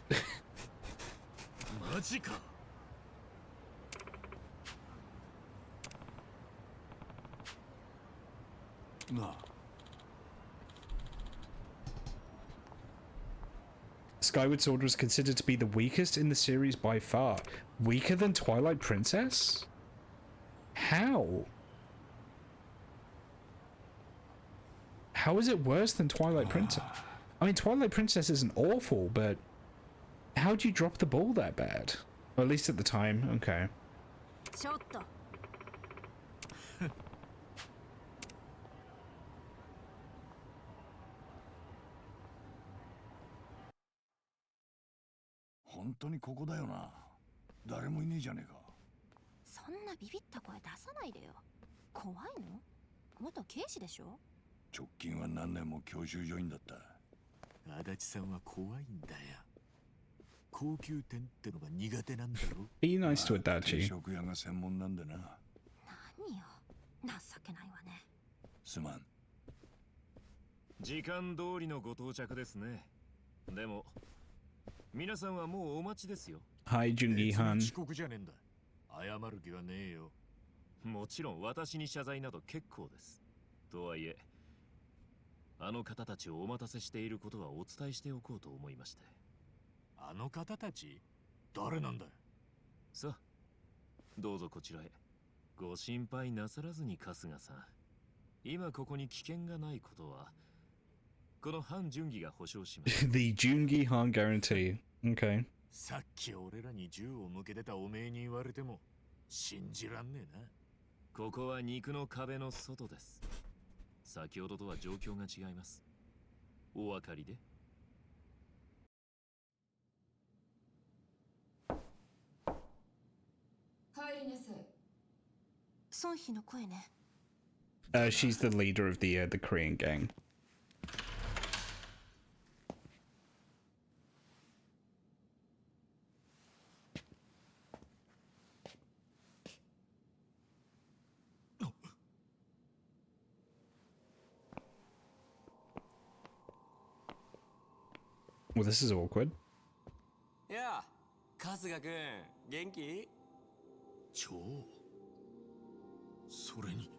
Skyward Sword was considered to be the weakest in the series by far. Weaker than Twilight Princess? How? How is it worse than Twilight Princess? I mean, Twilight Princess isn't awful, but how'd you drop the ball that bad? Or at least at the time, okay. Be nice to Adachi. 時間通りのご到着ですね。でも皆さんはもうお待ちですよ。Hi, Jungi-han. 遅刻じゃねえんだ。謝る気はねえよ。もちろん私に謝罪など結構です。とはいえ、あの方たちをお待たせしていることはお伝えしておこうと思いまして。あの方たち？誰なんだ？さあ、どうぞこちらへ。ご心配なさらずに春日さん。今ここに危険がないことは、この反準義が保証します。The Jungi Han guarantee. Okay. さっき俺らに銃を向けてたおめえに言われても信じらんねえな。ここは肉の壁の外です。先ほどとは状況が違います。お分かりで？入りなさい。孫妃の声ね。She's the leader of the Korean gang. Well, this is awkward. やあ、春日くん、元気？超。それに。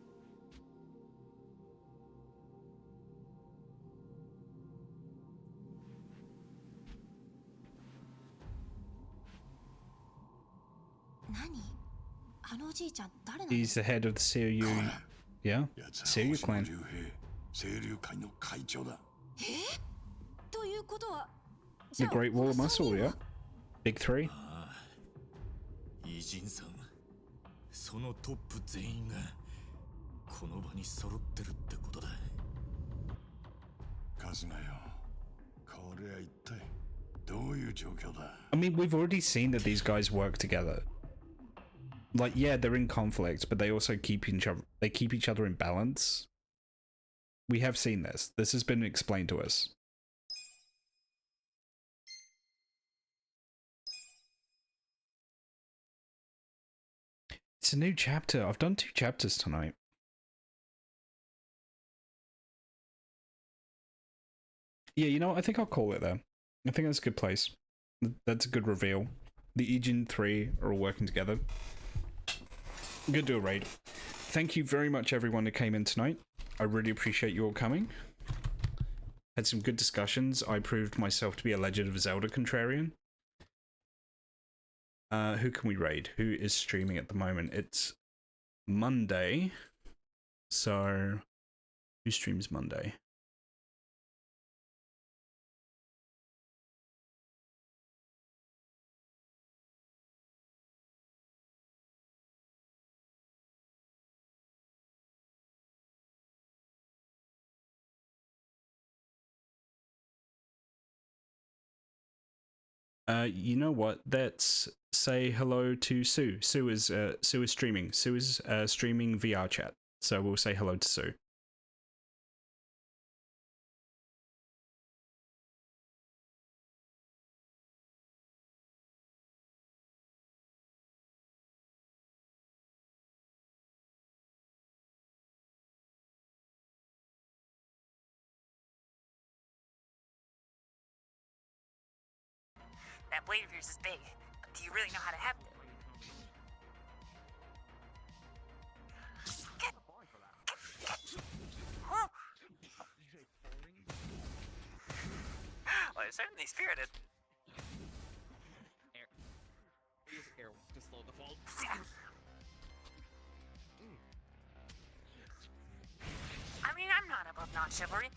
何？あのおじいちゃん誰なの？ He's the head of the Seiryu. Yeah? Seiryu clan. 清流会の会長だ。ということは、The Great Wall of Muscle, yeah? Big Three. 偉人さん、そのトップ全員がこの場に揃ってるってことだ。春日よ、これは一体どういう状況だ？ I mean, we've already seen that these guys work together. Like, yeah, they're in conflict, but they also keep each other in balance. We have seen this. This has been explained to us. It's a new chapter. I've done 2 chapters tonight. Yeah, you know what? I think I'll call it there. I think that's a good place. That's a good reveal. The Ijin 3 are all working together. I'm gonna do a raid. Thank you very much, everyone who came in tonight. I really appreciate you all coming. Had some good discussions. I proved myself to be a Legend of Zelda contrarian. Who can we raid? Who is streaming at the moment? It's Monday. So, who streams Monday? You know what? Let's say hello to Sue. Sue is streaming. Sue is streaming VR chat. So we'll say hello to Sue. That blade of yours is big. Do you really know how to heft it? Well, it's certainly spirited. Use air to slow the fall. I mean, I'm not above non-chivalry.